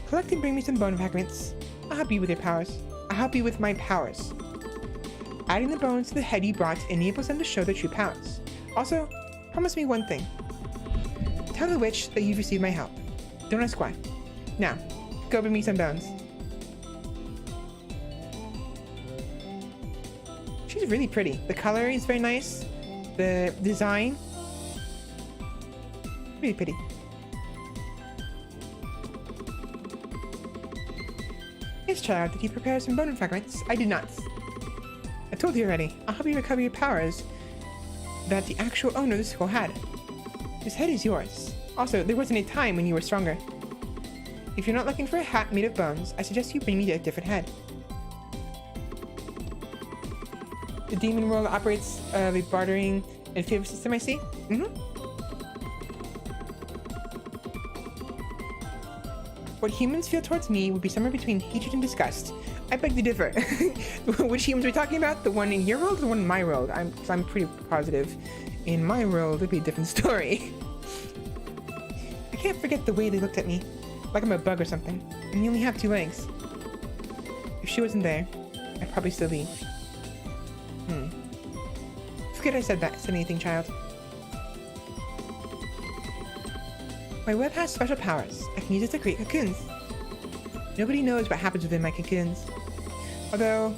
Collect and bring me some bone fragments. I'll help you with your powers. I'll help you with my powers. Adding the bones to the head you brought enables them to show their true powers. Also, promise me one thing. Tell the witch that you've received my help. Don't ask why. Now, go bring me some bones. She's really pretty. The color is very nice. The design. Really pretty. Yes, child, did you prepare some bone fragments? I did not. I told you already. I'll help you recover your powers that the actual owner of the skull had. This head is yours. Also, there wasn't a time when you were stronger. If you're not looking for a hat made of bones, I suggest you bring me a different head. The demon world operates a bartering and favor system, I see. What humans feel towards me would be somewhere between hatred and disgust. I beg to differ. Which humans are we talking about? The one in your world or the one in my world? I'm pretty positive. In my world, it'd be a different story. I can't forget the way they looked at me. Like I'm a bug or something. And you only have 2 legs. If she wasn't there, I'd probably still be. Forget I said anything, child. My web has special powers. I can use it to create cocoons. Nobody knows what happens within my cocoons. Although,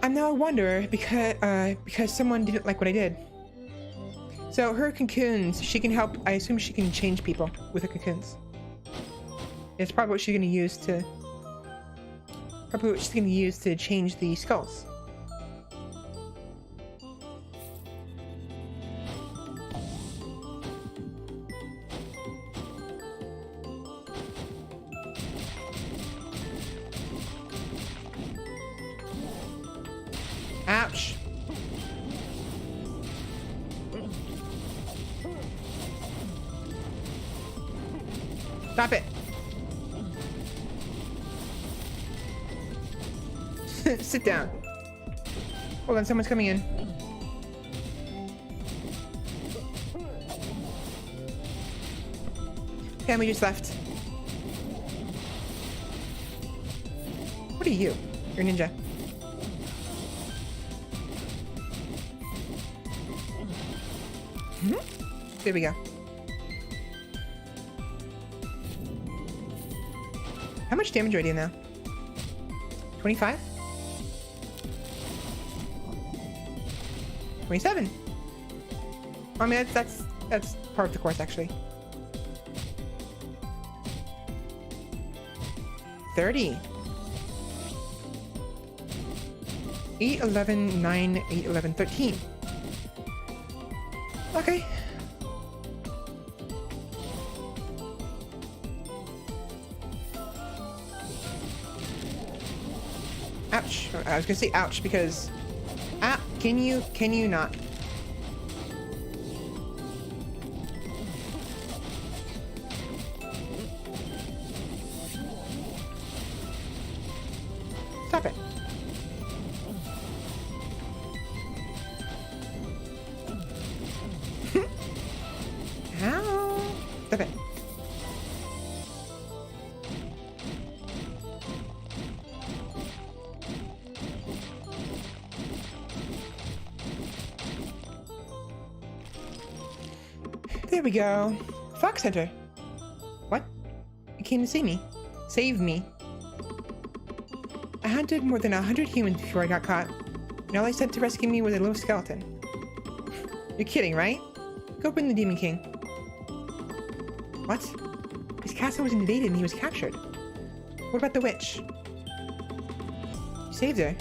I'm now a wanderer because someone didn't like what I did. So her cocoons, she can help. I assume she can change people with her cocoons. It's probably what she's going to use to. Probably what she's going to use to change the skulls. Ouch. Stop it. Sit down. Hold on, someone's coming in. Family just left. What are you? You're a ninja. There we go. How much damage are you doing now? 25? 27. I mean, that's part of the course, actually. 30. 8, 11, 9, 8, 11, 13. Okay. Ouch. I was gonna say ouch because... Ah, can you not? Stop it. Ow. Stop it. There we go. Fox Hunter. What? You came to see me. Save me. I hunted more than 100 humans before I got caught, and all I sent to rescue me was a little skeleton. You're kidding, right? Go bring the Demon King. What? His castle was invaded and he was captured. What about the witch? You saved her.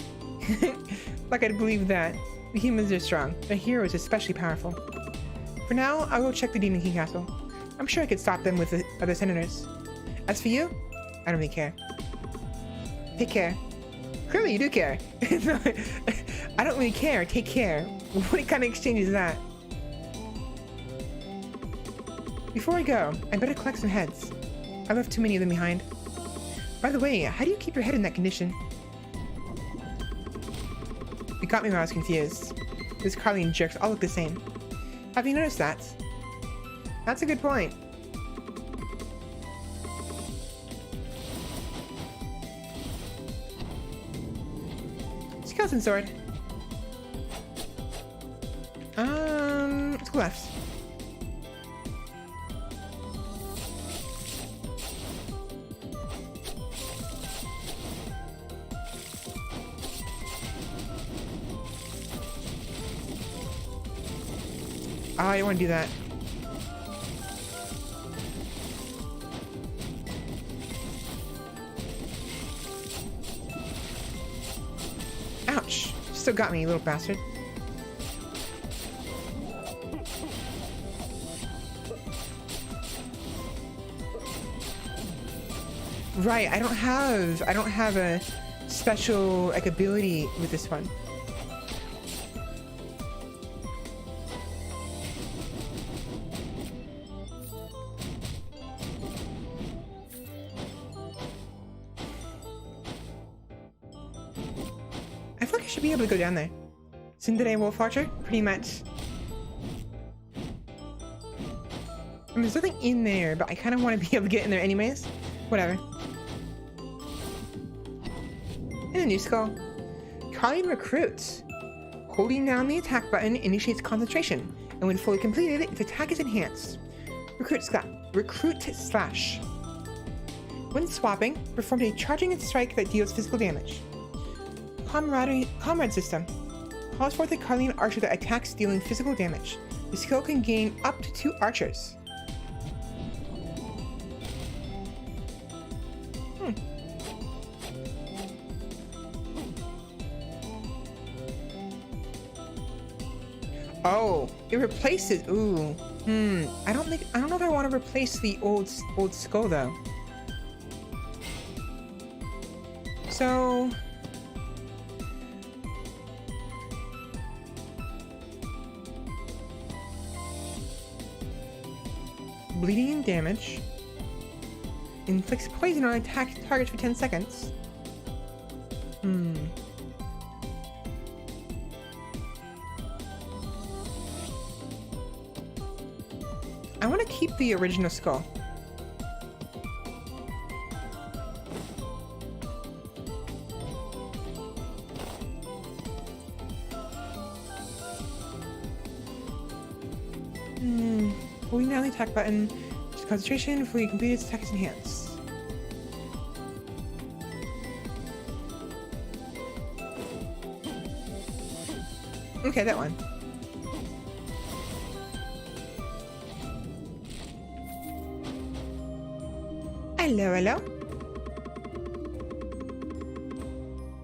Like I'd believe that. The humans are strong. The hero is especially powerful. For now, I'll go check the Demon King castle. I'm sure I could stop them with the other senators. As for you, I don't really care. Take care. Clearly you do care. I don't really care. Take care. What kind of exchange is that? Before I go, I better collect some heads. I left too many of them behind. By the way, how do you keep your head in that condition? You got me when I was confused. Those Carlene jerks all look the same. Have you noticed that? That's a good point. Skeleton sword. Let's go left. Oh, I don't want to do that. Ouch. Still got me, you little bastard. Right, I don't have a special like ability with this one. I feel like I should be able to go down there. Tsundere Wolf Archer? Pretty much. I mean, there's nothing in there, but I kind of want to be able to get in there anyways. Whatever. And a new skull. Carlene recruits. Holding down the attack button initiates concentration, and when fully completed, its attack is enhanced. Recruit slash. When swapping, perform a charging strike that deals physical damage. Comrade system. Calls forth a Carlene archer that attacks dealing physical damage. The skill can gain up to 2 archers. Oh, it replaces. Ooh. I don't know if I want to replace the old skull though. So bleeding and damage. inflicts poison on attack targets for 10 seconds. I want to keep the original skull. Holding down the attack button, just concentration, fully completed, attack is enhanced. Okay, that one. Hello, hello.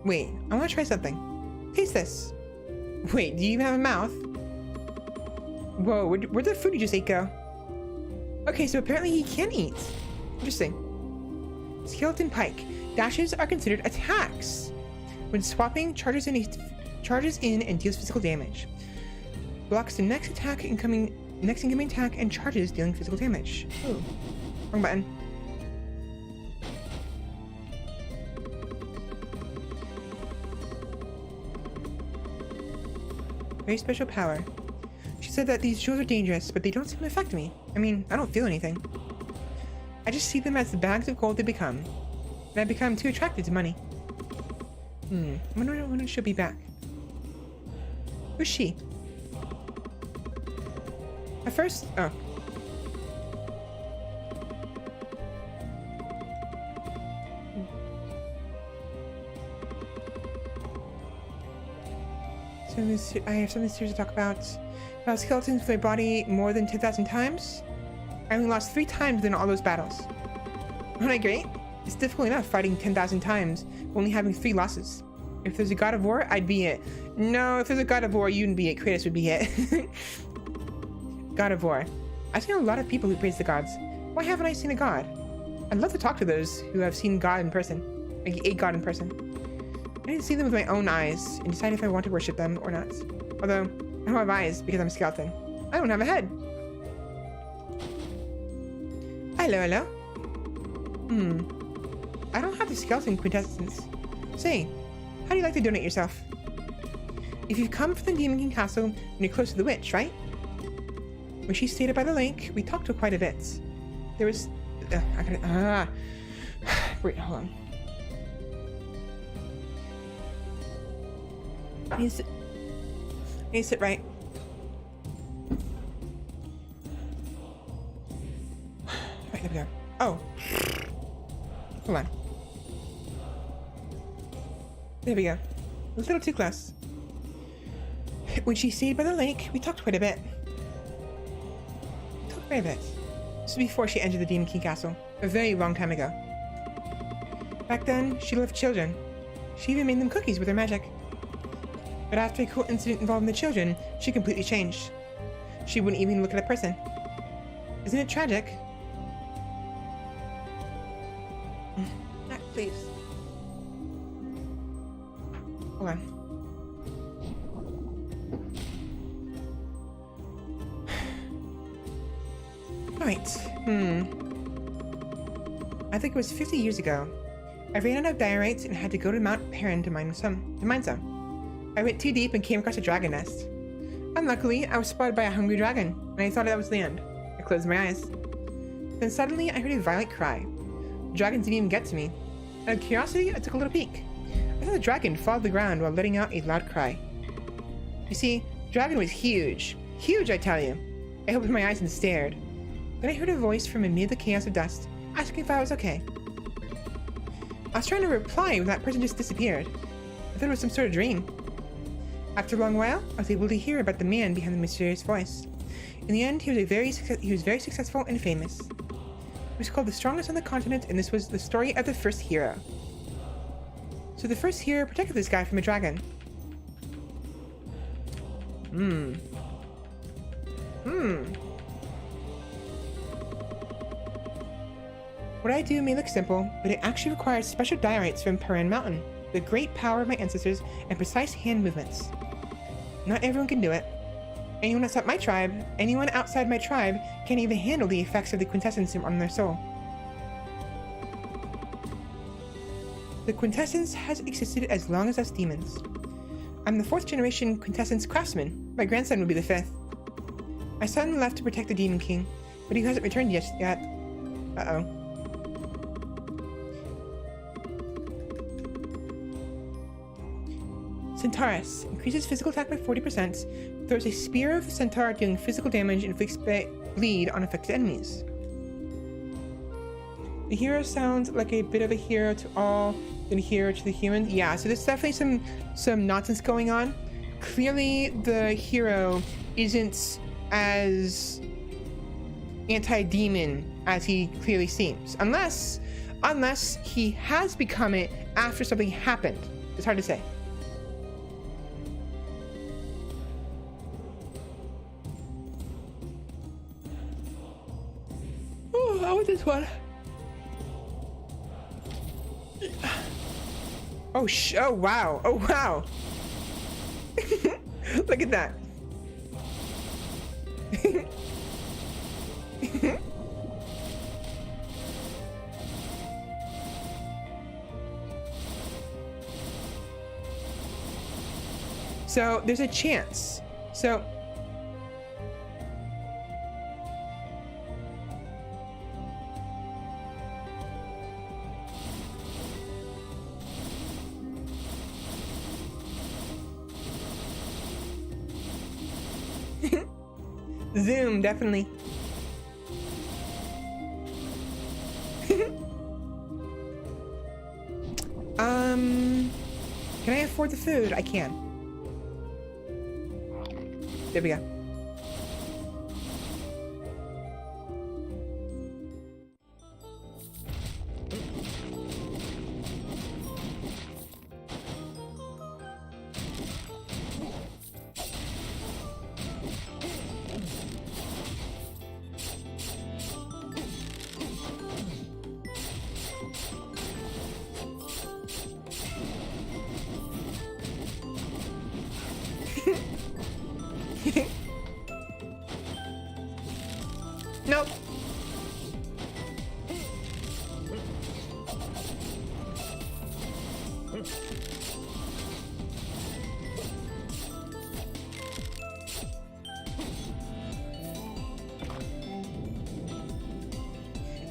Wait, I want to try something. Taste this. Wait, do you even have a mouth? Whoa, where'd the food you just ate go? Okay, so apparently he can eat. Interesting. Skeleton Pike. Dashes are considered attacks. When swapping, charges in and deals physical damage. Blocks the next incoming attack and charges, dealing physical damage. Ooh. Wrong button. Very special power. She said that these jewels are dangerous, but they don't seem to affect me. I mean, I don't feel anything. I just see them as the bags of gold they become. And I become too attracted to money. I wonder when she'll be back. Who's she? At first, oh. So I have something serious to talk about. About skeletons with my body more than 10,000 times. I only lost 3 times in all those battles. Aren't I great? It's difficult enough fighting 10,000 times, only having 3 losses. If there's a god of war, I'd be it. No, if there's a god of war, you wouldn't be it. Kratos would be it. God of war. I've seen a lot of people who praise the gods. Why haven't I seen a god? I'd love to talk to those who have seen God in person. Like a god in person. I need to see them with my own eyes and decide if I want to worship them or not. Although, I don't have eyes because I'm a skeleton. I don't have a head. Hello, hello. I don't have the skeleton quintessence. Say, how do you like to donate yourself? If you've come from the Demon King Castle, then you're close to the witch, right? When she stayed by the lake, we talked to her quite a bit. There was... Wait, hold on. I need to sit right. Right, there we go. Oh. Hold on. There we go. A little too close. When she stayed by the lake, we talked quite a bit. Quite a bit. This was before she entered the Demon King Castle. A very long time ago. Back then, she loved children. She even made them cookies with her magic. But after a cool incident involving the children, she completely changed. She wouldn't even look at a person. Isn't it tragic? Please. Hold on. Right. I think it was 50 years ago. I ran out of diorites and had to go to Mount Perrin to mine some. I went too deep and came across a dragon nest. Unluckily, I was spotted by a hungry dragon, and I thought that was the end. I closed my eyes. Then suddenly, I heard a violent cry. The dragon didn't even get to me. Out of curiosity, I took a little peek. I saw the dragon fall to the ground while letting out a loud cry. You see, the dragon was huge. Huge, I tell you. I opened my eyes and stared. Then I heard a voice from amid the chaos of dust, asking if I was okay. I was trying to reply when that person just disappeared. I thought it was some sort of dream. After a long while, I was able to hear about the man behind the mysterious voice. In the end, he was very successful and famous. He was called the strongest on the continent, and this was the story of the first hero. So the first hero protected this guy from a dragon. What I do may look simple, but it actually requires special diorites from Perrin Mountain, the great power of my ancestors and precise hand movements. Not everyone can do it. Anyone outside my tribe can't even handle the effects of the quintessence on their soul. The quintessence has existed as long as us demons. I'm the 4th generation quintessence craftsman. My grandson would be the 5th. My son left to protect the Demon King, but he hasn't returned yet. Uh-oh. Centaurus. Increases physical attack by 40%. Throws a spear of the centaur, dealing physical damage and inflicts bleed on affected enemies. The hero sounds like a bit of a hero to all, then a hero to the humans. Yeah, so there's definitely some nonsense going on. Clearly, the hero isn't as anti-demon as he clearly seems. Unless he has become it after something happened. It's hard to say. Oh, I want this one. Oh wow. Oh wow. Look at that. So there's a chance. So Zoom, definitely. Can I afford the food? I can. There we go. Nope.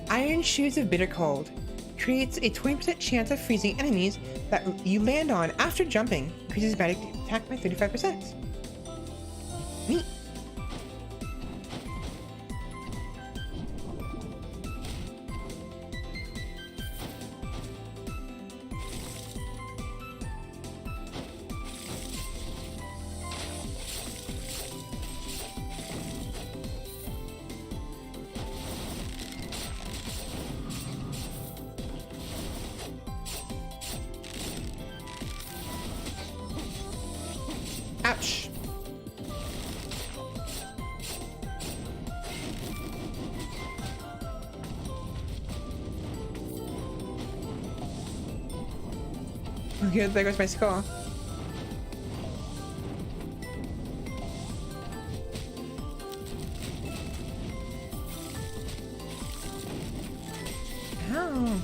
Iron Shoes of Bitter Cold creates a 20% chance of freezing enemies that you land on after jumping. Increases magic attack by 35%. Neat. Ouch. Okay, there goes my skull. Oh.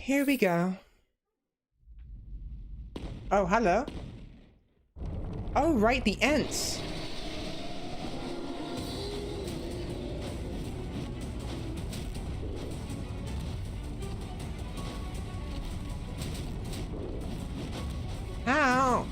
Here we go. Oh, hello. Oh, right, the Ents. Ow.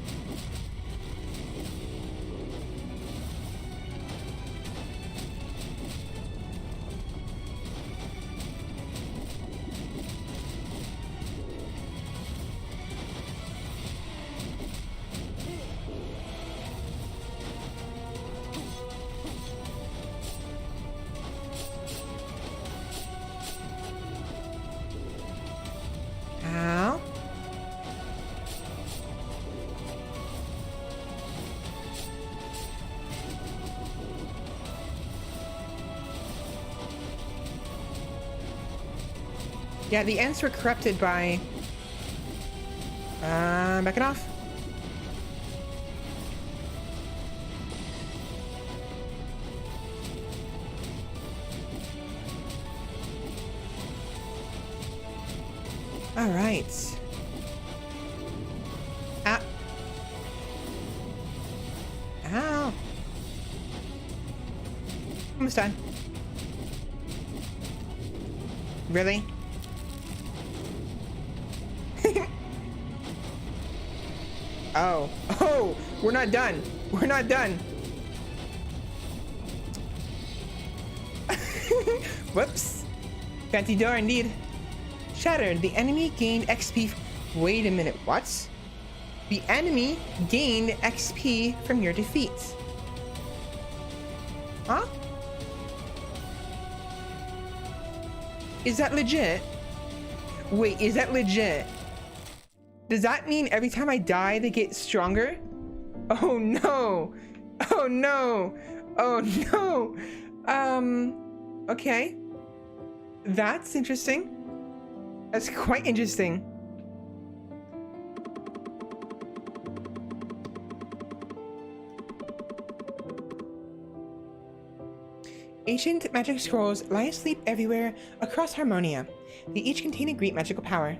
Yeah, the ants were corrupted by... back it off. All right. Ah. Ow. Almost done. Really? Oh. Oh! We're not done. We're not done. Whoops. Fancy door indeed. Shattered. The enemy gained XP. Wait a minute. What? The enemy gained XP from your defeat. Huh? Is that legit? Wait, is that legit? Does that mean every time I die, they get stronger? Oh no! Oh no! Oh no! Okay. That's interesting. That's quite interesting. Ancient magic scrolls lie asleep everywhere across Harmonia. They each contain a great magical power.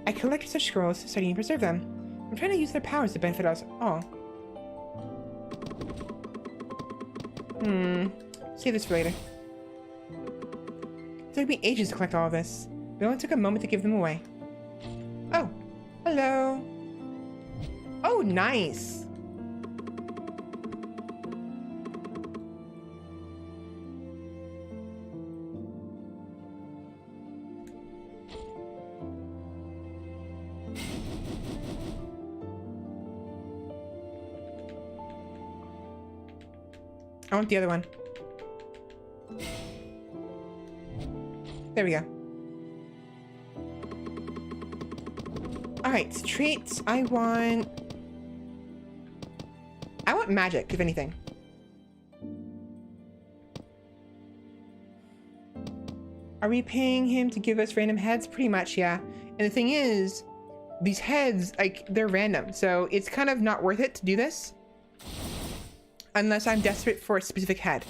I collected such scrolls, studying to preserve them. I'm trying to use their powers to benefit us all. Save this for later. It took me ages to collect all of this, but it only took a moment to give them away. Oh, hello. Oh, nice. I want the other one. There we go. Alright, traits. I want magic, if anything. Are we paying him to give us random heads? Pretty much, yeah. And the thing is, these heads, like, they're random. So it's kind of not worth it to do this. Unless I'm desperate for a specific head.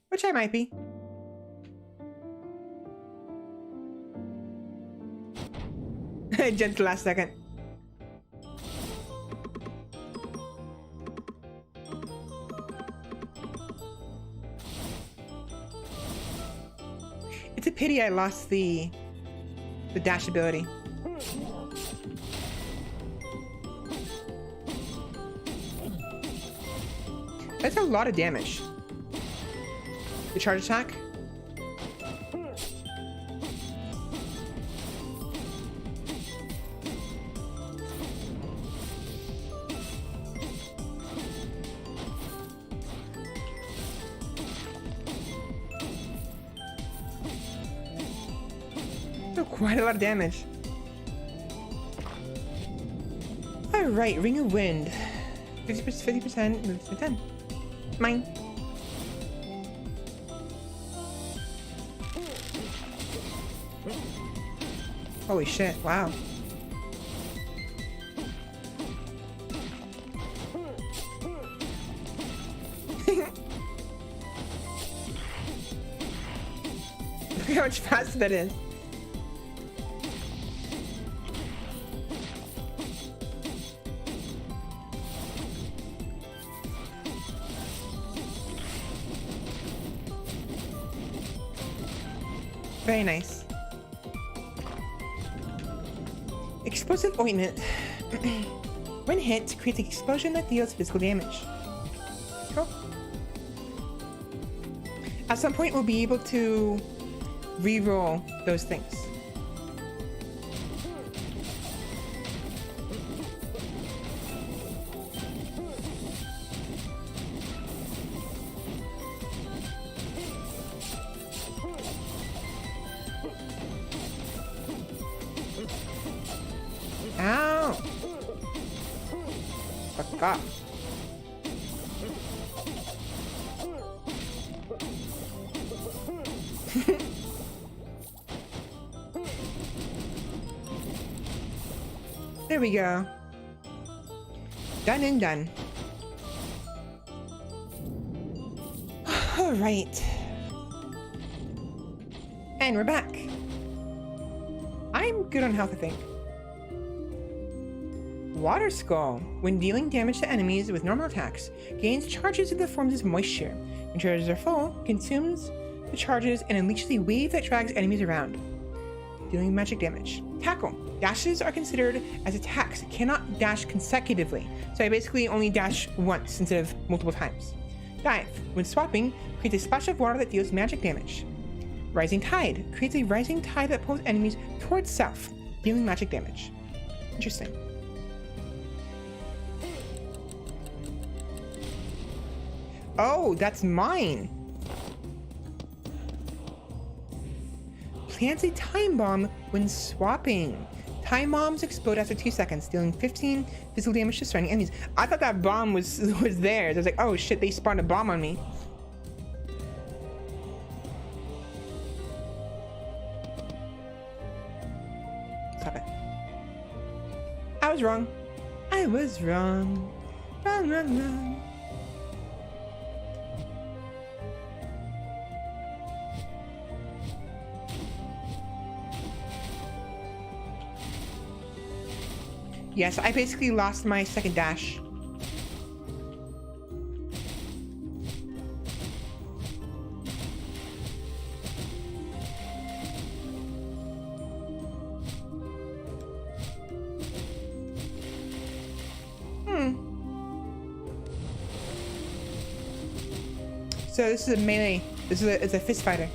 Which I might be. I jumped the last second. It's a pity I lost the dash ability. That's a lot of damage. The charge attack. Oh, quite a lot of damage. Alright, Ring of Wind. 50%, 10. Mine. Holy shit, wow. Look how much faster that is. Very nice. Explosive ointment. When hit, creates an explosion that deals physical damage. Cool. At some point, we'll be able to re-roll those things. Ow! Fuck off. There we go. Done and done. All right. And we're back. I'm good on health, I think. Water Skull. When dealing damage to enemies with normal attacks, gains charges in the forms of moisture. When charges are full, consumes the charges and unleashes a wave that drags enemies around, dealing magic damage. Tackle. Dashes are considered as attacks, cannot dash consecutively. So I basically only dash once instead of multiple times. Dive. When swapping, creates a splash of water that deals magic damage. Rising Tide. Creates a rising tide that pulls enemies towards south, dealing magic damage. Interesting. Oh, that's mine. Plants a time bomb when swapping. Time bombs explode after 2 seconds, dealing 15 physical damage to surrounding enemies. I thought that bomb was theirs. I was like, oh shit, they spawned a bomb on me. Stop it. I was wrong. I was wrong. Wrong, wrong, wrong. Yes, I basically lost my second dash. So this is a melee. It's a fist fighter.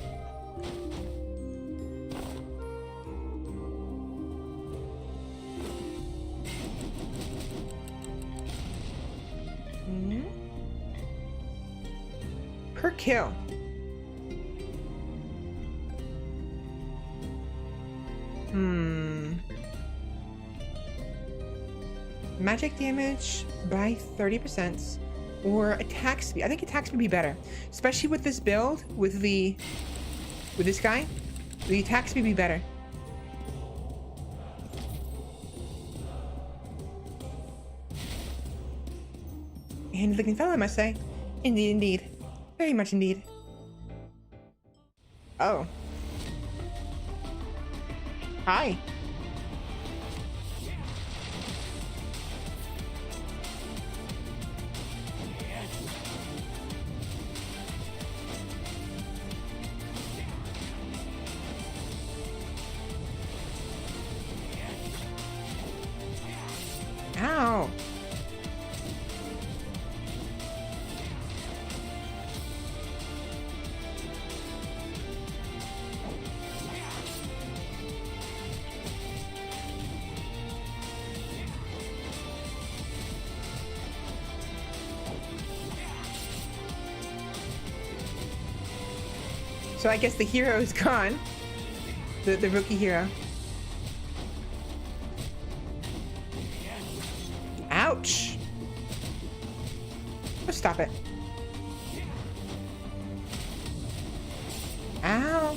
Per kill. Magic damage by 30%, or attack speed. I think attack speed would be better, especially with this build. With this guy, the attack speed would be better. And looking fellow, I must say. Indeed, indeed. Very much indeed. Oh. Hi. Ow. So I guess the hero is gone. The rookie hero. Ouch! Oh, stop it. Ow!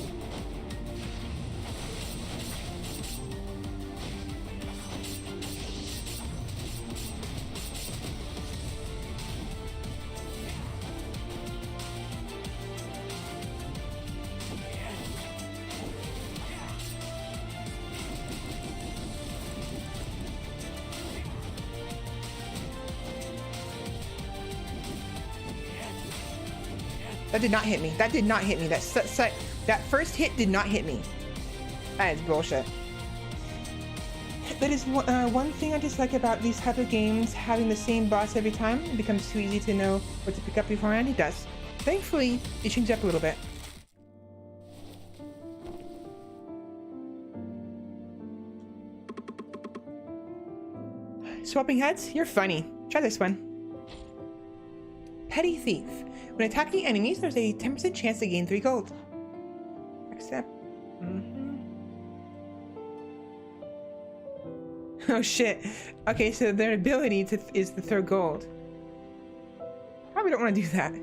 That did not hit me. That did not hit me. That first hit did not hit me. That is bullshit. That is one thing I dislike about these type of games, having the same boss every time. It becomes too easy to know what to pick up beforehand. It does. Thankfully, it changed up a little bit. Swapping heads? You're funny. Try this one. Petty Thief. When attacking enemies, there's a 10% chance to gain 3 gold. Accept. Oh shit. Okay, so their ability is to throw gold. Probably don't want to do that.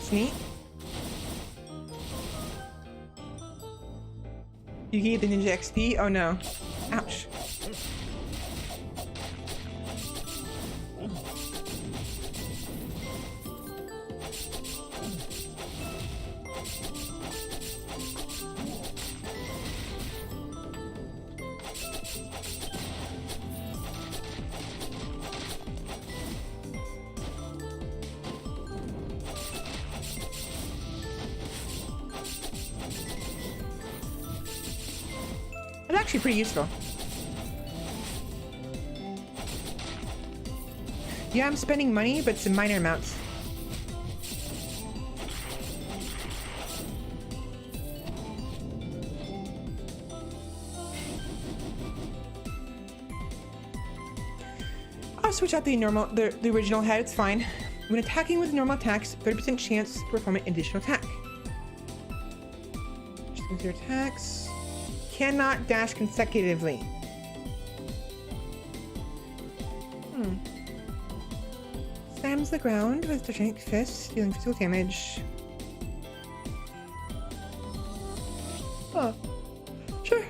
That's neat. You get the ninja XP? Oh no. Ouch. It's actually pretty useful. Yeah, I'm spending money, but it's in minor amounts. I'll switch out the original head, it's fine. When attacking with normal attacks, 30% chance to perform an additional attack. Just your attacks. Cannot dash consecutively. Slams the ground with the giant fist, dealing physical damage. Oh, sure.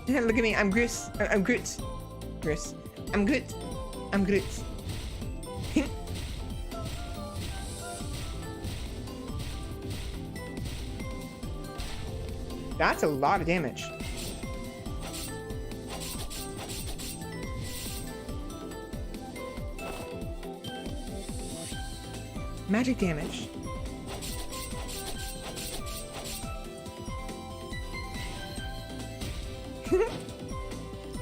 Look at me, I'm Gris. I'm Groot. Gris. I'm Groot. I'm Groot. That's a lot of damage. Magic damage.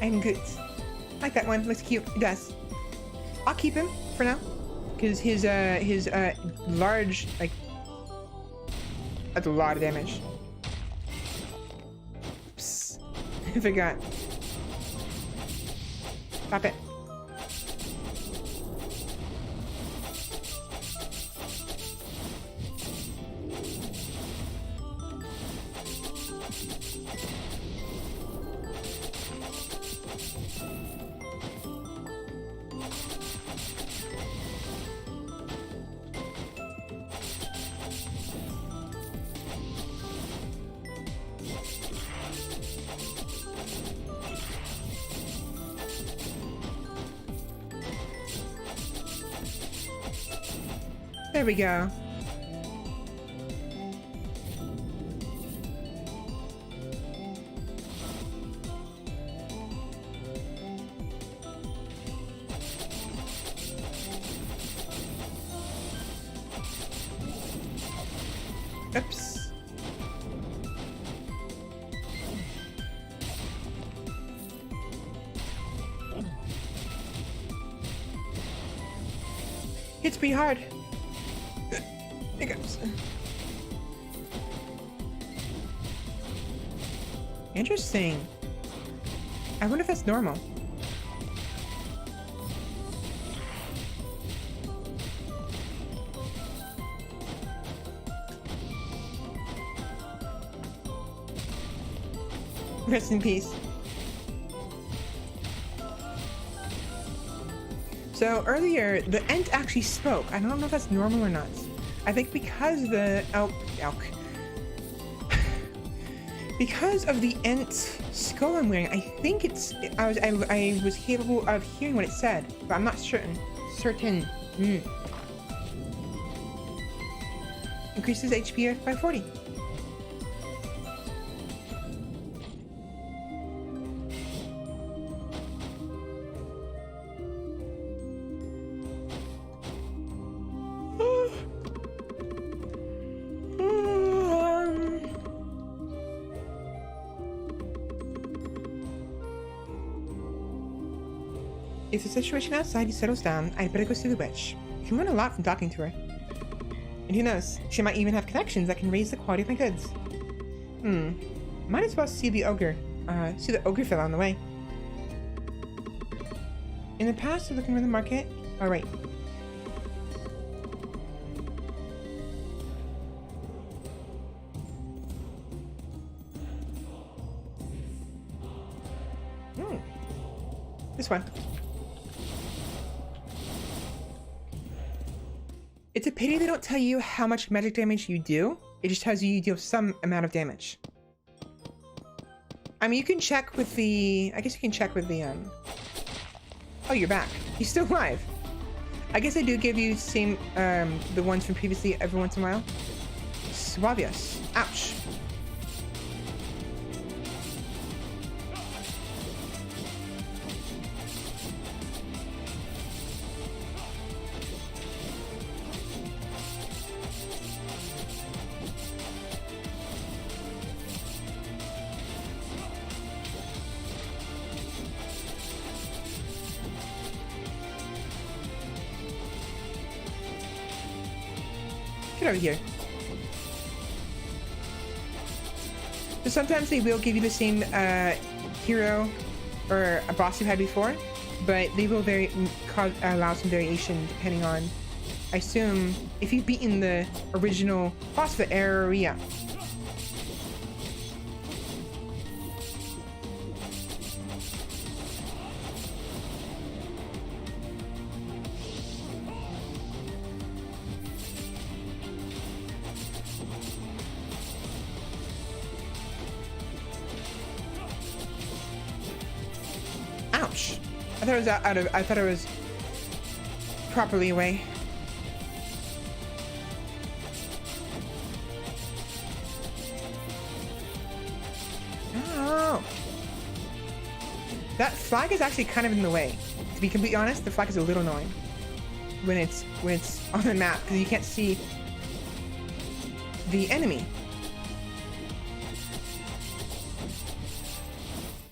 I'm good. I like that one. Looks cute. It does. I'll keep him for now, because his large, like, that's a lot of damage. Oops. I forgot. Stop it. There we go. Oops. Hits pretty hard. Hiccups. Interesting. I wonder if that's normal. Rest in peace. So earlier, the Ent actually spoke. I don't know if that's normal or not. I think because the elk, because of the Ent skull I'm wearing, I think it's I was capable of hearing what it said, but I'm not certain. Increases HP by 40. If the situation outside settles down, I'd better go see the witch. You can learn a lot from talking to her. And who knows, she might even have connections that can raise the quality of my goods. Might as well see the ogre fella on the way. In the past, looking around the market. Alright. This one. It's a pity they don't tell you how much magic damage you do. It just tells you deal some amount of damage. I mean, you can check with the... I guess you can check with the, Oh, you're back. He's still alive. I guess they do give you the same, the ones from previously every once in a while. Suavius. Ouch. Get over here. So sometimes they will give you the same hero or a boss you had before, but they will allow some variation depending on, I assume, if you've beaten the original boss of the area. Ouch. I thought it was I thought it was properly away. Oh. That flag is actually kind of in the way. To be completely honest, the flag is a little annoying when it's on the map because you can't see the enemy.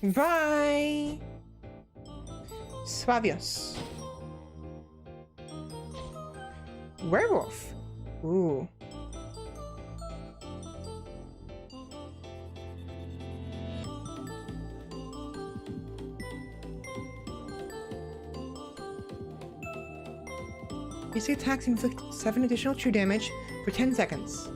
Bye. Suavius. Werewolf. Ooh. Basic attacks inflict 7 additional true damage for 10 seconds.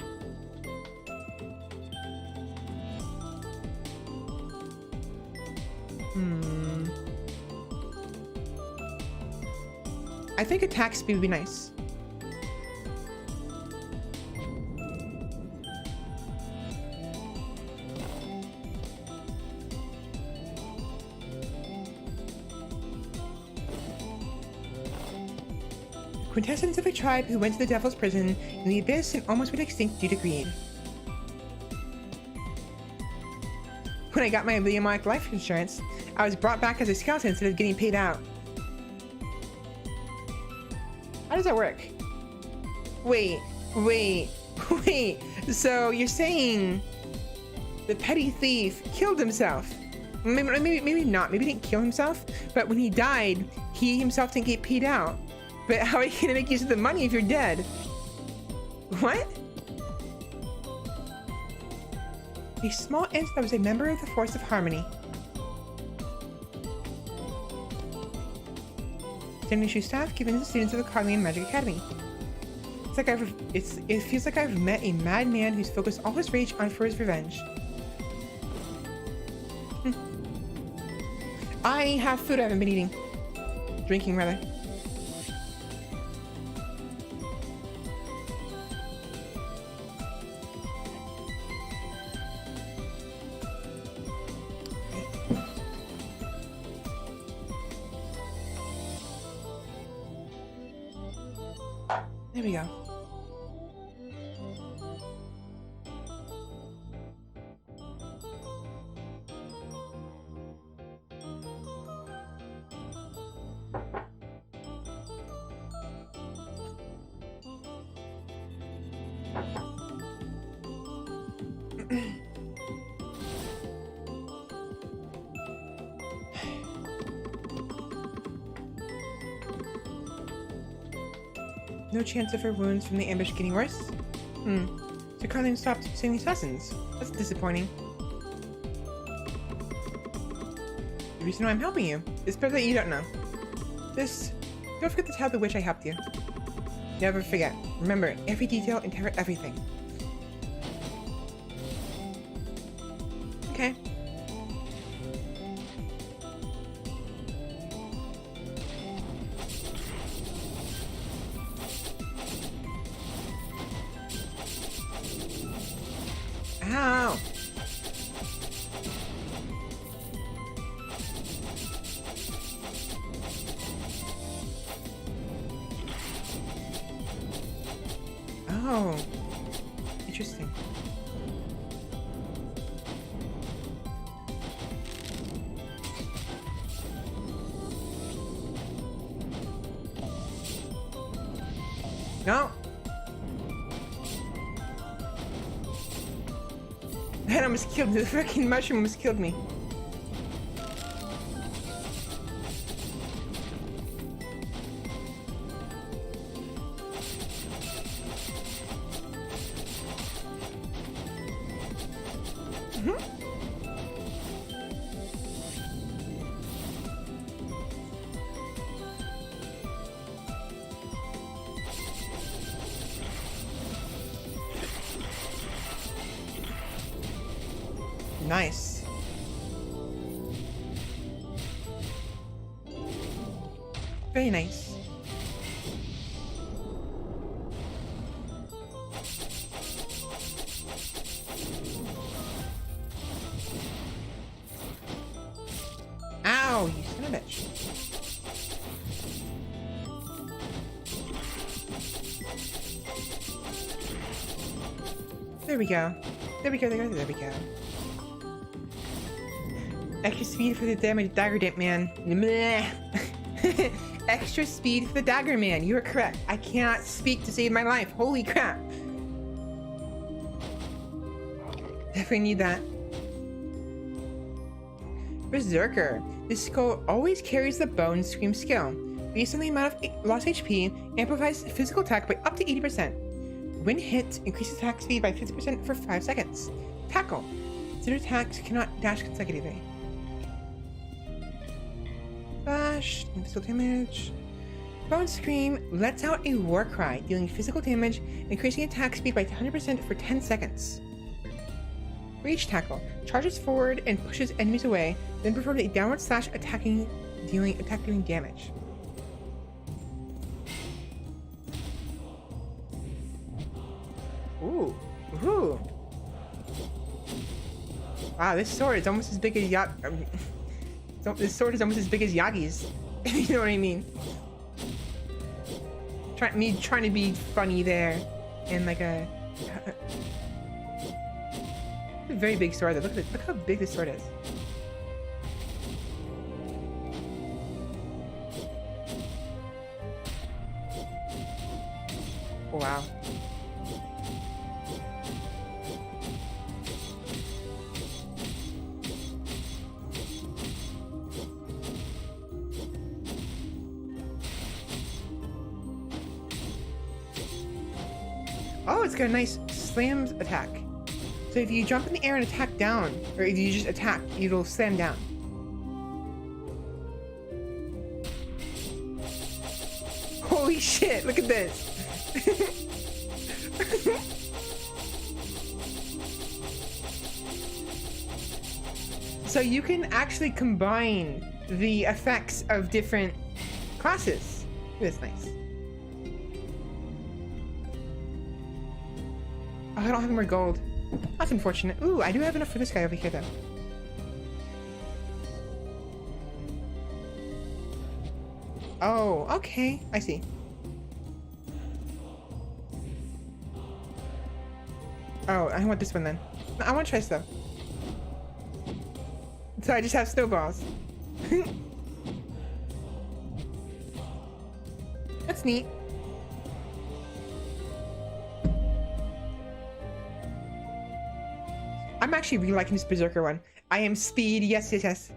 I think attack speed would be nice. Quintessence of a tribe who went to the Devil's Prison in the Abyss and almost went extinct due to greed. When I got my Leomonic life insurance, I was brought back as a skeleton instead of getting paid out. How does that work? Wait. So you're saying the petty thief killed himself? Maybe not. Maybe he didn't kill himself, but when he died, he himself didn't get paid out. But how are you gonna make use of the money if you're dead? What? A small ant that was a member of the Force of Harmony. Standing issue staff given to the students of the Carlian Magic Academy. It feels like I've met a madman who's focused all his rage on for his revenge. I have food I haven't been eating. Drinking, rather. There we go. No chance of her wounds from the ambush getting worse? So Carlin stopped sending assassins. That's disappointing. The reason why I'm helping you is better that you don't know. Don't forget to tell the witch I helped you. Never forget. Remember every detail and cover everything. Okay. Oh, interesting. No. That almost killed me. The freaking mushroom almost killed me. Nice. Very nice. Ow, you son of a bitch. There we go. There we go, there we go, there we go. Extra speed for the dagger man. Extra speed for the dagger man. You are correct. I cannot speak to save my life. Holy crap. Definitely need that. Berserker. This skull always carries the Bone Scream skill. Based on the amount of lost HP, amplifies physical attack by up to 80%. When hit, increases attack speed by 50% for 5 seconds. Tackle. Consider attacks cannot dash consecutively. Slash, physical damage. Bone Scream lets out a war cry, dealing physical damage, increasing attack speed by 100% for 10 seconds. Reach Tackle charges forward and pushes enemies away, then performs a downward slash dealing damage. Ooh, ooh. Wow, this sword is almost as big as this sword is almost as big as Yagi's. You know what I mean? Trying to be funny there, and like a very big sword. Look how big this sword is. Oh, wow. Oh, it's got a nice slam attack. So if you jump in the air and attack down, or if you just attack, it'll slam down. Holy shit, look at this. So you can actually combine the effects of different classes. That's nice. Oh, I don't have any more gold. That's unfortunate. Ooh, I do have enough for this guy over here, though. Oh, okay. I see. Oh, I want this one then. I want to try stuff. So I just have snowballs. That's neat. I'm actually really liking this Berserker one. I am speed. Yes, yes, yes.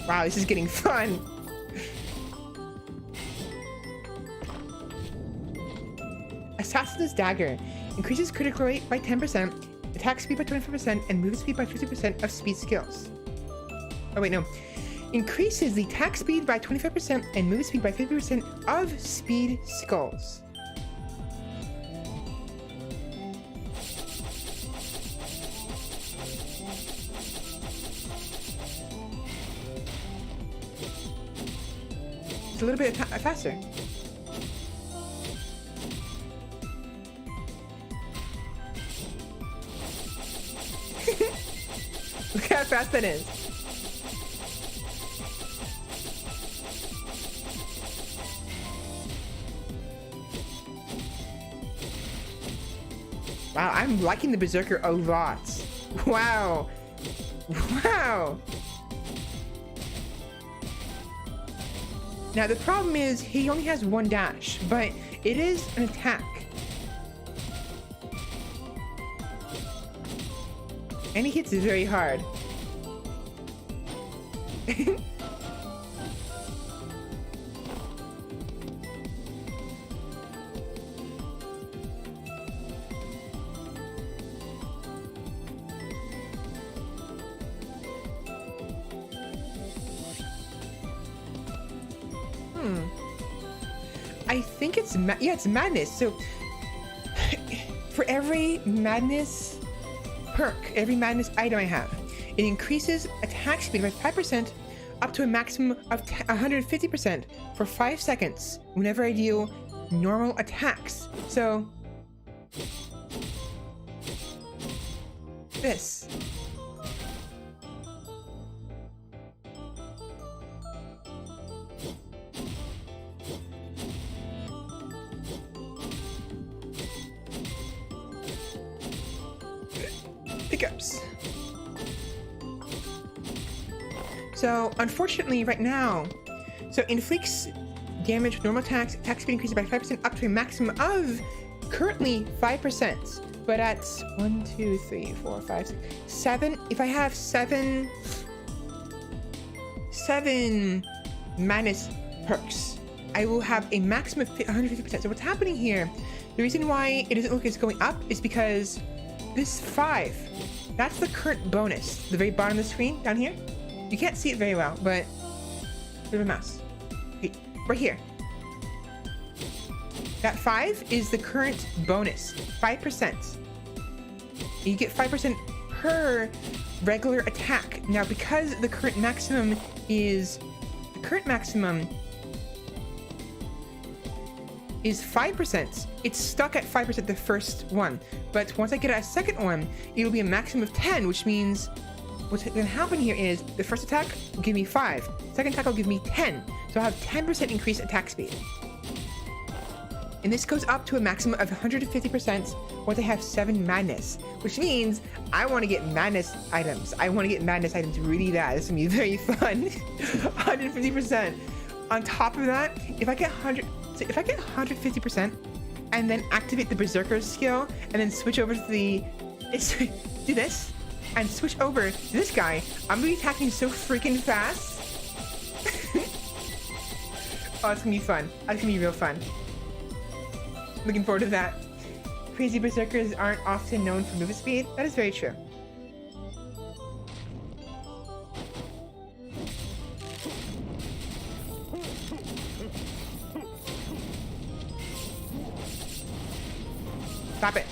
Wow, this is getting fun. Assassin's Dagger. Increases critical rate by 10%, attack speed by 25%, and move speed by 50% of speed skills. Oh wait, no. Increases the attack speed by 25% and move speed by 50% of speed skulls. It's a little bit faster. fast that is. Wow, I'm liking the Berserker a lot. Wow. Wow. Now the problem is he only has one dash, but it is an attack. And he hits it very hard. I think it's it's madness. So for every madness perk, every madness item I have, it increases attack speed by 5% up to a maximum of 150% for 5 seconds whenever I deal normal attacks. So this. Pickups. So unfortunately right now, so inflicts damage with normal attacks, attack speed increases by 5% up to a maximum of currently 5%. But at 1, 2, 3, 4, 5, 6, 7, if I have seven madness perks, I will have a maximum of 150%. So what's happening here, the reason why it doesn't look like it's going up is because this 5, that's the current bonus. The very bottom of the screen, down here. You can't see it very well, but there's a mouse. Right here. That 5 is the current bonus, 5%. You get 5% per regular attack. Now, because the current maximum is 5%, it's stuck at 5% the first one. But once I get a second one, it'll be a maximum of 10, which means what's gonna happen here is the first attack will give me 5, second attack will give me 10. So I'll have 10% increased attack speed. And this goes up to a maximum of 150% once I have 7 madness, which means I want to get madness items. I want to get madness items really bad. This is gonna be very fun. 150%. On top of that, if I get 150% and then activate the Berserker skill and then switch over to do this and switch over to this guy, I'm gonna be attacking so freaking fast. Oh, it's gonna be fun. That's gonna be real fun. Looking forward to that. Crazy Berserkers aren't often known for movement speed. That is very true. Stop it.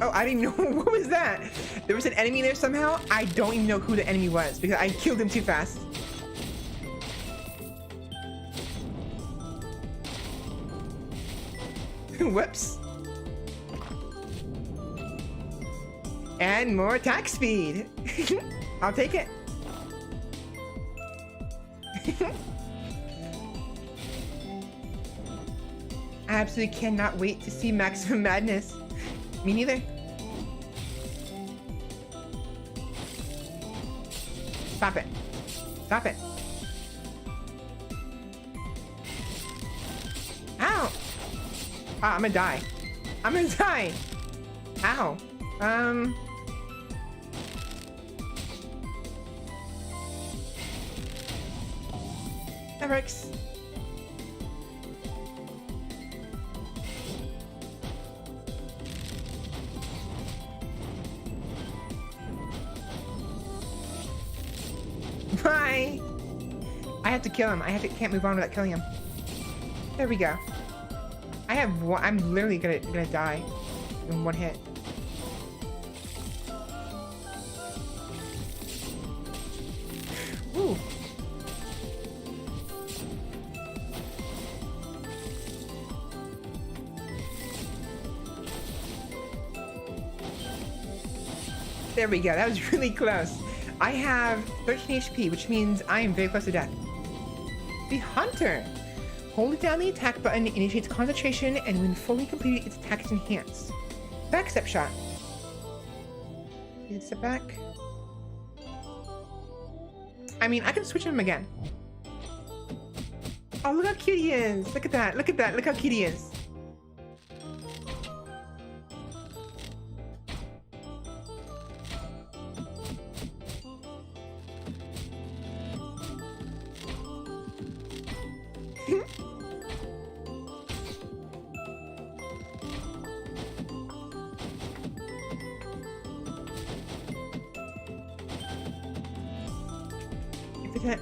Oh, I didn't know. What was that? There was an enemy there somehow. I don't even know who the enemy was because I killed him too fast. Whoops. And more attack speed. I'll take it. I absolutely cannot wait to see Maximum Madness. Me neither. Stop it. Stop it. Ow! Ah, I'm gonna die. I'm gonna die. Ow. That works. Bye. I have to kill him. Can't move on without killing him. There we go. I have one. I'm literally gonna die in one hit. Ooh. There we go. That was really close. I have 13 HP, which means I am very close to death. The Hunter. Holding down the attack button initiates concentration, and when fully completed, its attack is enhanced. Backstep shot. Step back. I mean, I can switch him again. Oh, look how cute he is. Look at that. Look at that. Look how cute he is.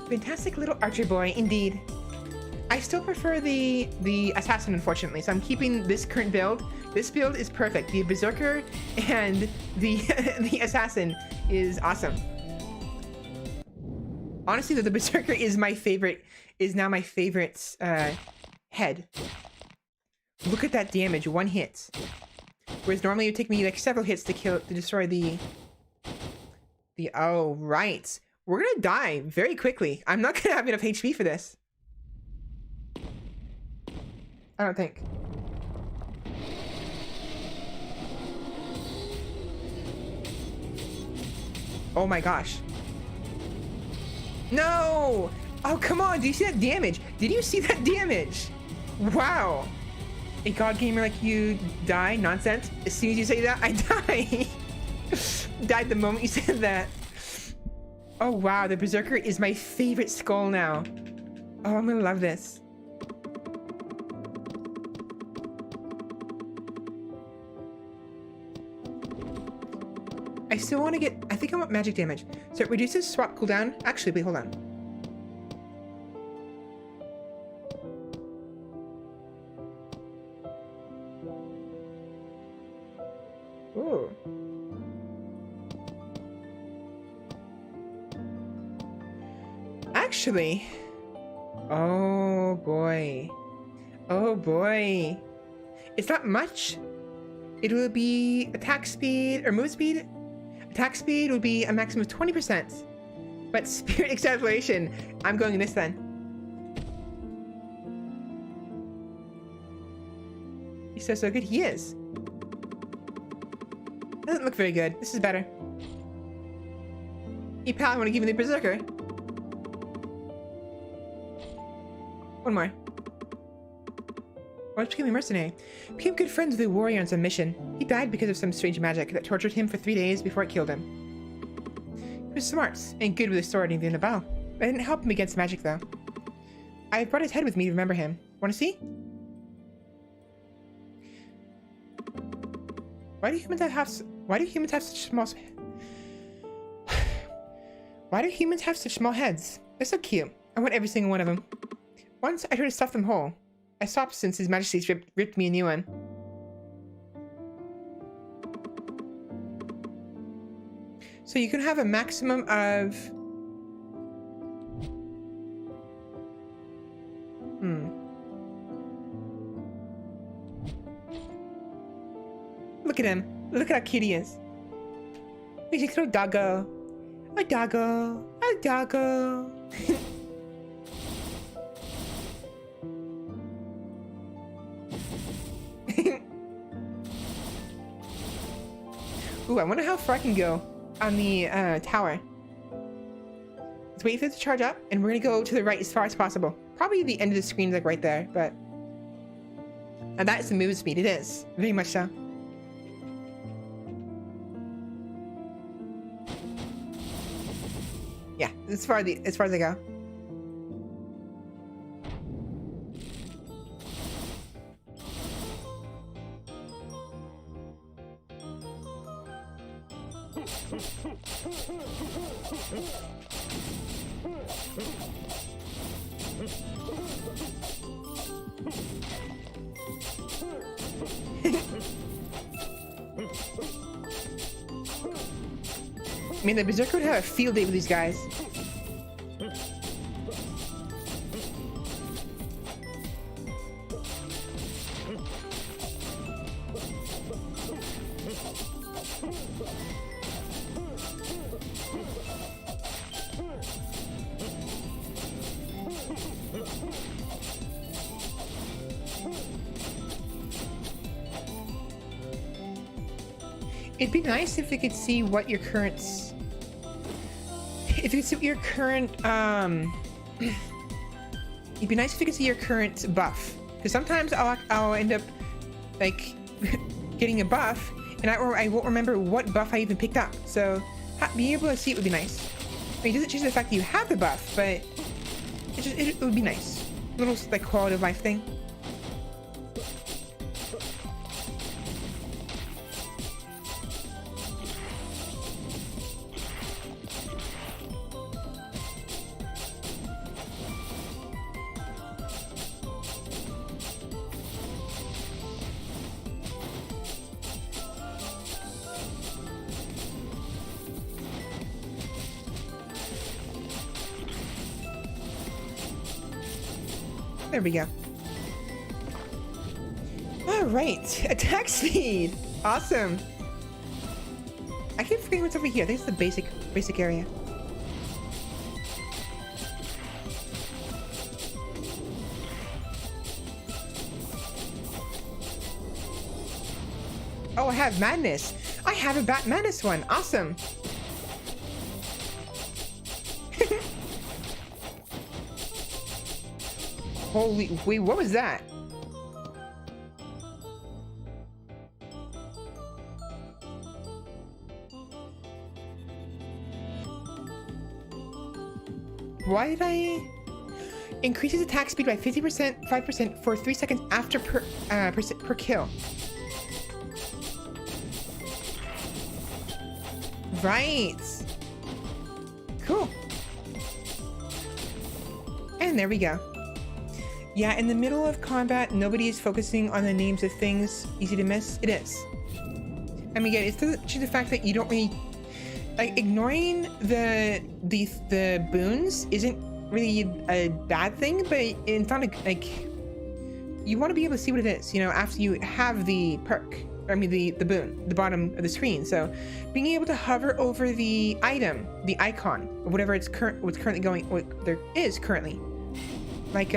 Fantastic little archer boy, indeed. I still prefer the assassin, unfortunately, so I'm keeping this current build. This build is perfect. The berserker and the the assassin is awesome. Honestly, the berserker is my favorite. Is now my favorite head. Look at that damage, one hit. Whereas normally it would take me like several hits to destroy the. Oh right. We're gonna die very quickly. I'm not gonna have enough HP for this. I don't think. Oh my gosh. No! Oh, come on. Do you see that damage? Did you see that damage? Wow. A god gamer like you die? Nonsense. As soon as you say that, I die. Died the moment you said that. Oh wow, the berserker is my favorite skull now. Oh, I'm gonna love this. I still want to get, I think I want magic damage. So it reduces swap cooldown. Actually, wait, hold on. Ooh. Actually, oh boy. Oh boy. It's not much. It will be attack speed or move speed. Attack speed would be a maximum of 20%. But spirit acceleration, I'm going in this then. He's so good. He is. Doesn't look very good. This is better. Hey pal, I want to give you the berserker. One more. Why became a mercenary? Became good friends with a warrior on some mission. He died because of some strange magic that tortured him for 3 days before it killed him. He was smart and good with his sword and even a bow. I didn't help him against magic though. I brought his head with me to remember him. Want to see? Why do humans have such small? Why do humans have such small heads? They're so cute. I want every single one of them. Once I tried to stuff them whole. I stopped since His Majesty's ripped me a new one. So you can have a maximum of... Look at him. Look at how cute he is. He's a little doggo. A doggo. A doggo. Ooh, I wonder how far I can go on the tower. Let's wait for it to charge up, and we're gonna go to the right as far as possible. Probably the end of the screen, like right there, but... And that is the move speed. It is. Very much so. Yeah, as far as I go. I mean, the Berserker would have a field day with these guys. It'd be nice if we could see what your current... If you could see what your current, it'd be nice if you could see your current buff. Because sometimes I'll end up, like, getting a buff, and I won't remember what buff I even picked up. So, being able to see it would be nice. I mean, it doesn't change the fact that you have the buff, but it would be nice. A little, like, quality of life thing. There we go. All right, attack speed. Awesome. I keep forgetting what's over here. I think it's the basic area. Oh, I have madness. I have a bat madness one. Awesome. Holy, wait, what was that? Why did I... Increases attack speed by 50%, 5% for 3 seconds after per kill. Right. Cool. And there we go. Yeah, in the middle of combat, nobody is focusing on the names of things easy to miss. It is. I mean, again, it's to the fact that you don't really... Like, ignoring the boons isn't really a bad thing, but it's not like... You want to be able to see what it is, you know, after you have the perk. I mean, the boon, the bottom of the screen. So, being able to hover over the item, the icon, or whatever what's currently going, what there is currently. Like,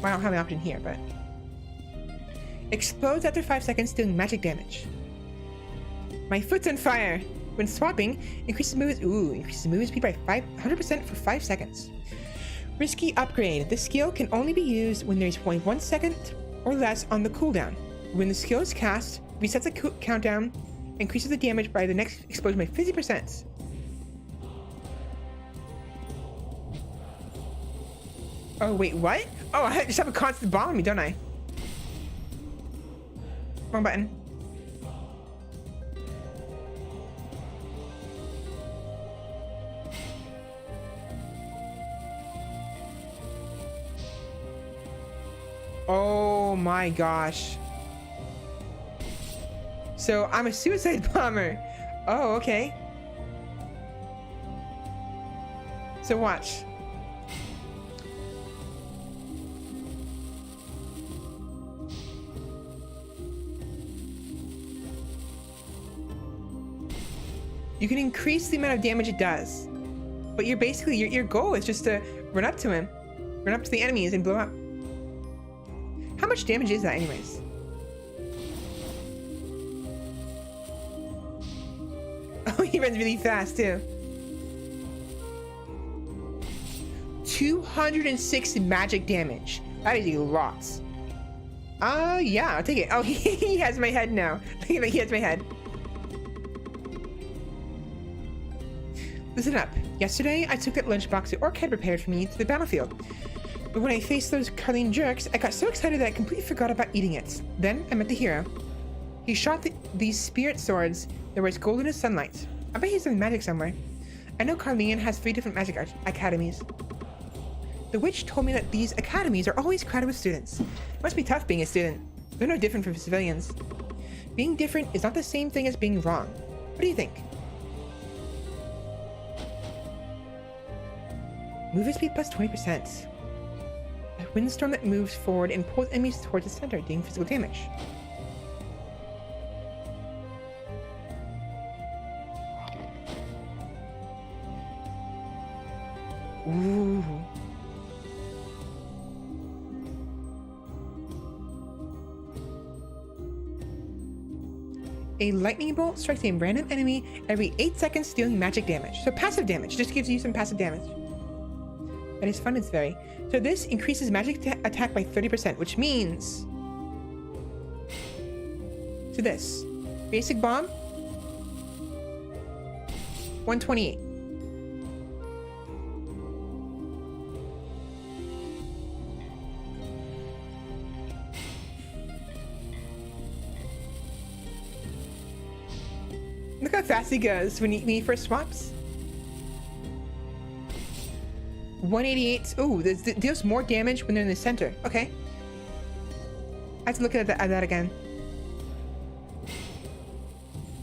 well, I don't have an option here, but... Explodes after 5 seconds, dealing magic damage. My foot's on fire. When swapping, increases movement speed by 100% for 5 seconds. Risky upgrade. This skill can only be used when there's 1 second or less on the cooldown. When the skill is cast, resets the countdown, increases the damage by the next explosion by 50%. Oh, wait, what? Oh, I just have a constant bomb on me, don't I? Wrong button. Oh my gosh. So I'm a suicide bomber. Oh, okay. So watch. You can increase the amount of damage it does, but you're basically your goal is just to run up to him, run up to the enemies and blow up. How much damage is that, anyways? Oh, he runs really fast too. 206 magic damage. That is a lot. Yeah, I'll take it. Oh, he has my head now. He has my head. Listen up. Yesterday, I took that lunchbox the orc had prepared for me to the battlefield. But when I faced those Carlene jerks, I got so excited that I completely forgot about eating it. Then I met the hero. He shot these spirit swords that were as golden as sunlight. I bet he's doing magic somewhere. I know Carlene has 3 different magic academies. The witch told me that these academies are always crowded with students. It must be tough being a student. They're no different from civilians. Being different is not the same thing as being wrong. What do you think? Movement speed plus 20%. A windstorm that moves forward and pulls enemies towards the center, dealing physical damage. Ooh. A lightning bolt strikes a random enemy every 8 seconds, dealing magic damage. So passive damage, just gives you some passive damage. That is fun, it's very. So this increases magic attack by 30%, which means... So this. Basic bomb. 128. Look how fast he goes when he first swaps. 188. Ooh, this deals more damage when they're in the center. Okay. I have to look at that again.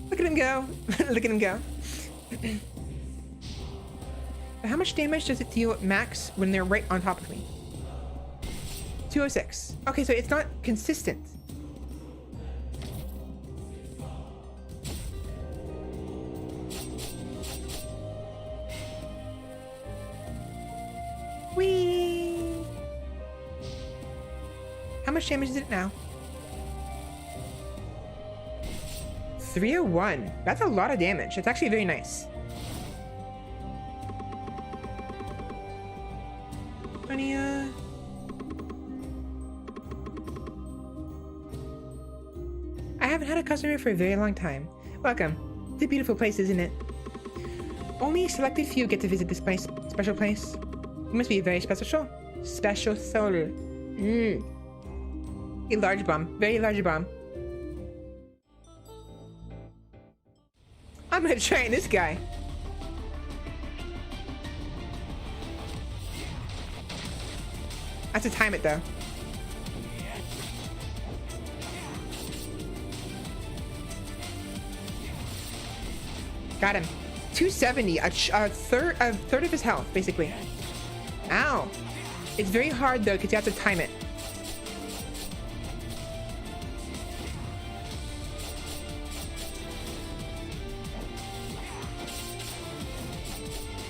Look at him go. Look at him go. How much damage does it deal at max when they're right on top of me? 206. Okay, so it's not consistent. Whee! How much damage is it now? 301. That's a lot of damage. It's actually very nice. 20, I haven't had a customer for a very long time. Welcome. It's a beautiful place, isn't it? Only a selected few get to visit this place, special place. You must be a very special soul. Special soul. A large bomb. Very large bomb. I'm gonna train this guy. I have to time it though. Got him. 270, a third of his health, basically. Ow. It's very hard though, because you have to time it.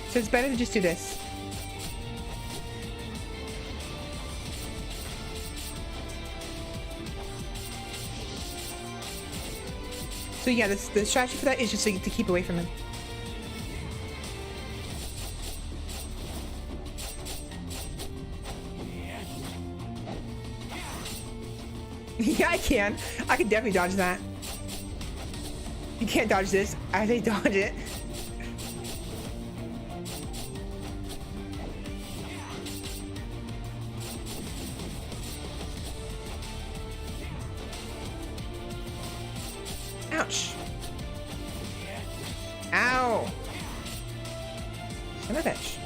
So it's better to just do this. So yeah, the strategy for that is just to keep away from him. Yeah, I can. I can definitely dodge that. You can't dodge this. I say dodge it. Ouch. Ow. Son of a bitch.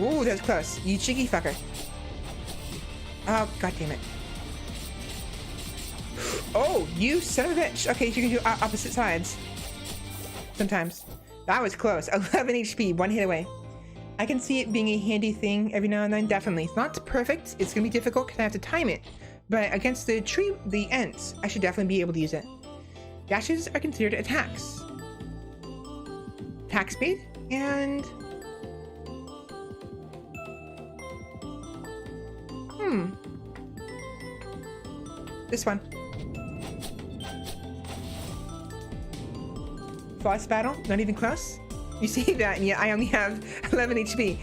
Ooh, that was close. You cheeky fucker. Oh, god damn it. Oh, you son of a bitch. Okay, so you can do opposite sides. Sometimes. That was close. 11 HP, one hit away. I can see it being a handy thing every now and then, definitely. It's not perfect. It's gonna be difficult because I have to time it. But against the ents, I should definitely be able to use it. Dashes are considered attacks. Attack speed and... This one. Boss battle, not even close. You see that? And yeah, I only have 11 HP.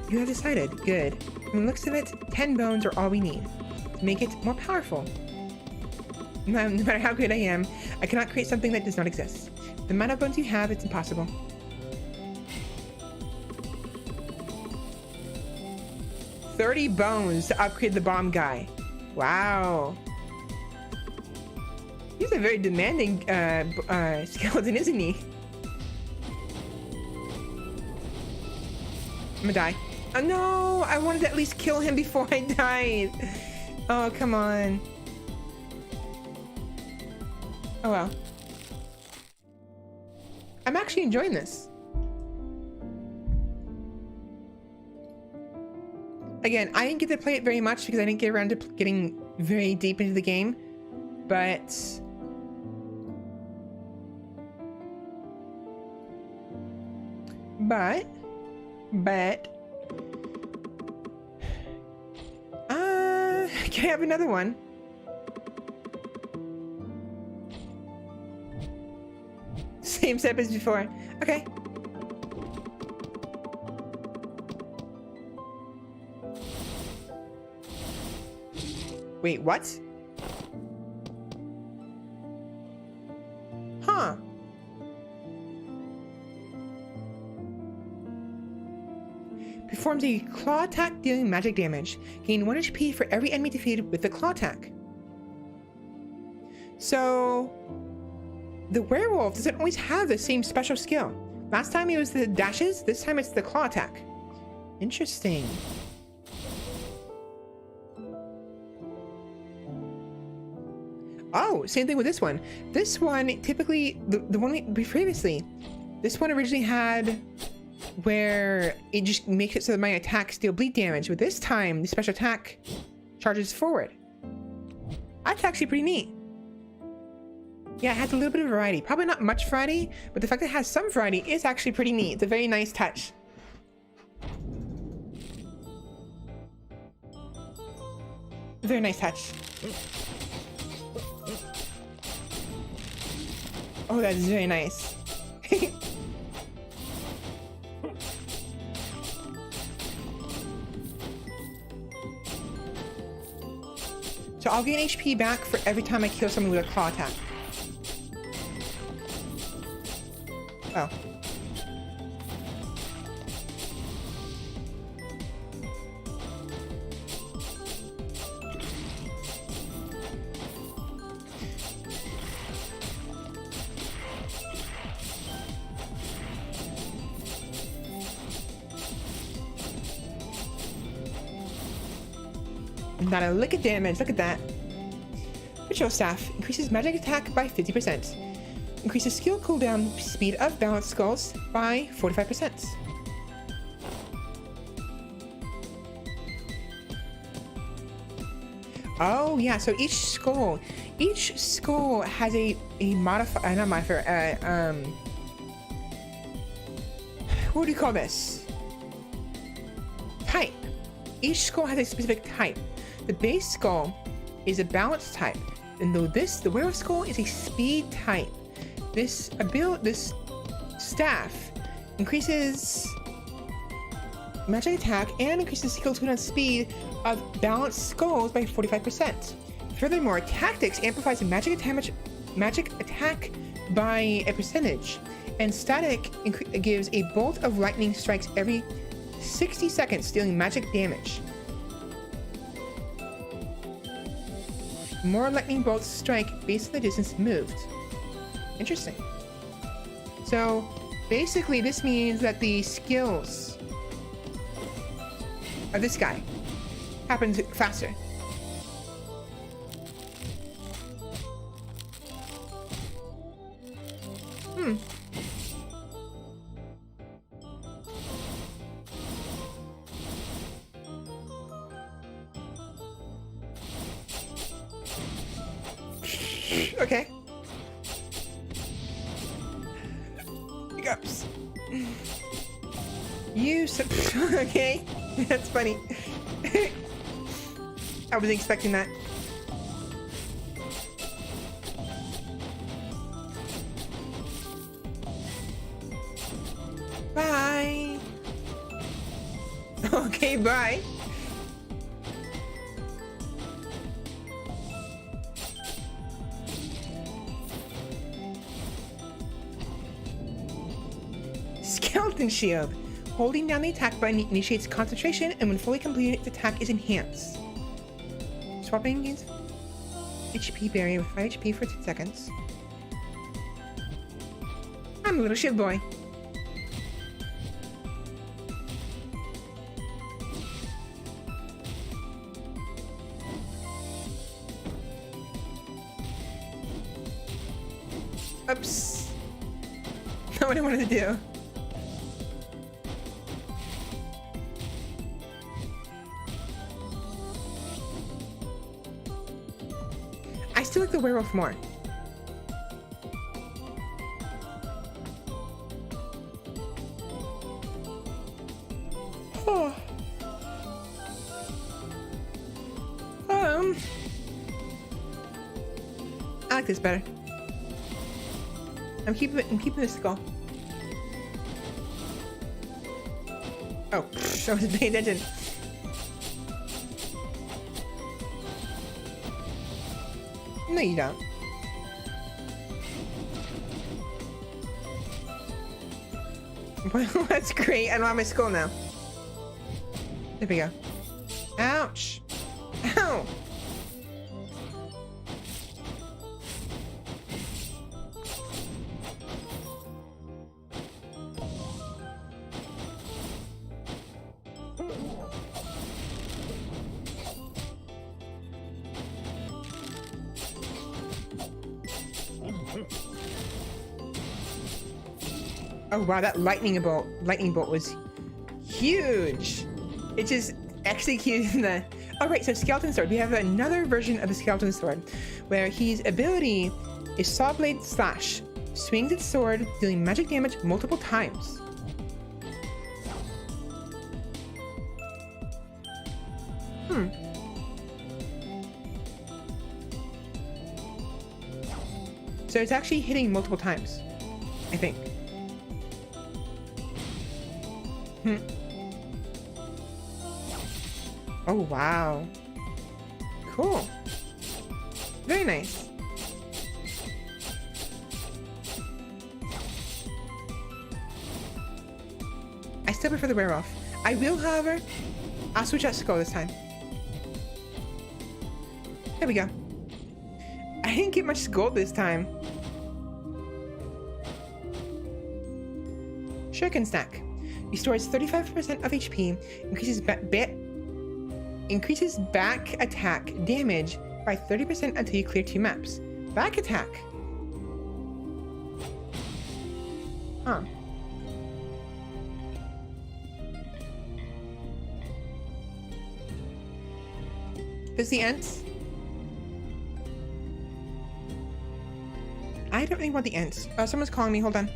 You have decided. Good. From the looks of it, 10 bones are all we need to make it more powerful. No matter how good I am, I cannot create something that does not exist. The amount of bones you have, it's impossible. $30 bones to upgrade the bomb guy. Wow. He's a very demanding skeleton, isn't he? I'm gonna die. Oh no! I wanted to at least kill him before I died. Oh, come on. Oh well. I'm actually enjoying this. Again, I didn't get to play it very much because I didn't get around to getting very deep into the game, but can I have another one? Same step as before. Okay. Wait, what? Huh. Performs a claw attack dealing magic damage. Gain 1 HP for every enemy defeated with the claw attack. So the werewolf doesn't always have the same special skill. Last time it was the dashes, this time it's the claw attack. Interesting. Oh, same thing with this one. This one, typically, the one we previously, this one originally had where it just makes it so that my attacks deal bleed damage, but this time the special attack charges forward. That's actually pretty neat. Yeah, it has a little bit of variety. Probably not much variety, but the fact that it has some variety is actually pretty neat. It's a very nice touch. Very nice touch. Oh, that's very nice. So I'll gain HP back for every time I kill someone with a claw attack. Oh. Not a lick of damage, look at that. Ritual Staff increases magic attack by 50%. Increases skill cooldown speed of balanced skulls by 45%. Oh yeah, so each skull has a modifier, not modifier, what do you call this? Type. Each skull has a specific type. The base skull is a balance type, and though the werewolf skull is a speed type. This staff increases magic attack and increases skill cooldown speed of balanced skulls by 45%. Furthermore, tactics amplifies magic attack by a percentage, and static gives a bolt of lightning strikes every 60 seconds, dealing magic damage. More lightning bolts strike based on the distance moved. Interesting. So basically this means that the skills of this guy happens faster. Okay. Hiccups. Okay. That's funny. I wasn't expecting that. Bye. Okay, bye. Skeleton Shield. Holding down the attack button initiates concentration, and when fully completed, its attack is enhanced. Swapping gains HP barrier with 5 HP for 10 seconds. I'm a little shield boy. Oops. Not what I wanted to do. I still like the werewolf more. Oh. I like this better. I'm keeping the skull. Oh, I wasn't paying attention. No, you don't. Well, that's great. I don't have my skull now. There we go. Ouch. Ow. Oh wow, that lightning bolt was huge. It just executed the... Oh right, so skeleton sword. We have another version of the skeleton sword where his ability is saw blade slash. Swings its sword, dealing magic damage multiple times. So it's actually hitting multiple times, I think. Oh, wow. Cool. Very nice. I still prefer the werewolf. I will, however, I'll switch out Skul this time. There we go. I didn't get much gold this time. Shuriken Snack. Restores 35% of HP, increases back attack damage by 30% until you clear 2 maps. Back attack. Huh. Does the ants? I don't really want the ants. Oh, someone's calling me. Hold on.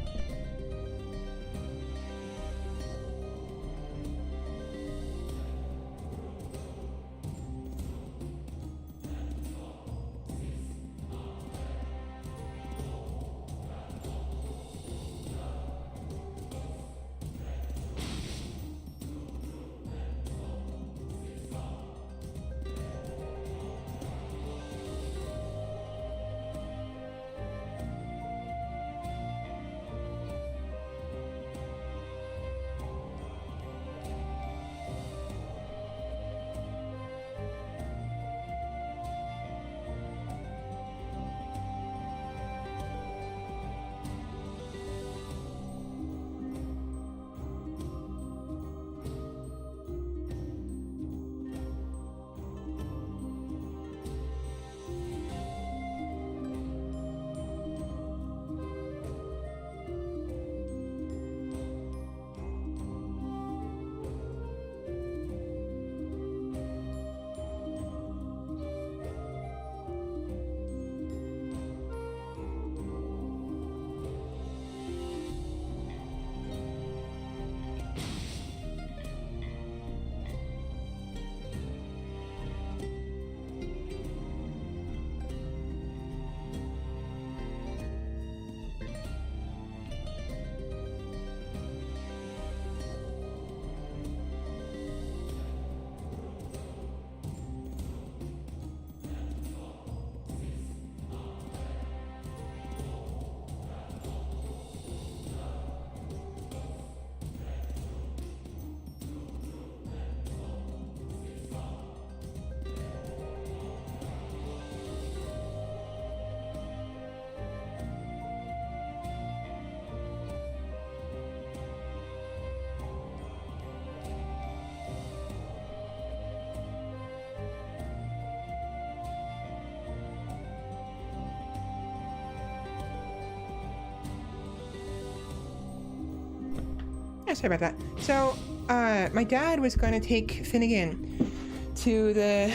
Yeah, sorry about that. So, my dad was going to take Finnegan to the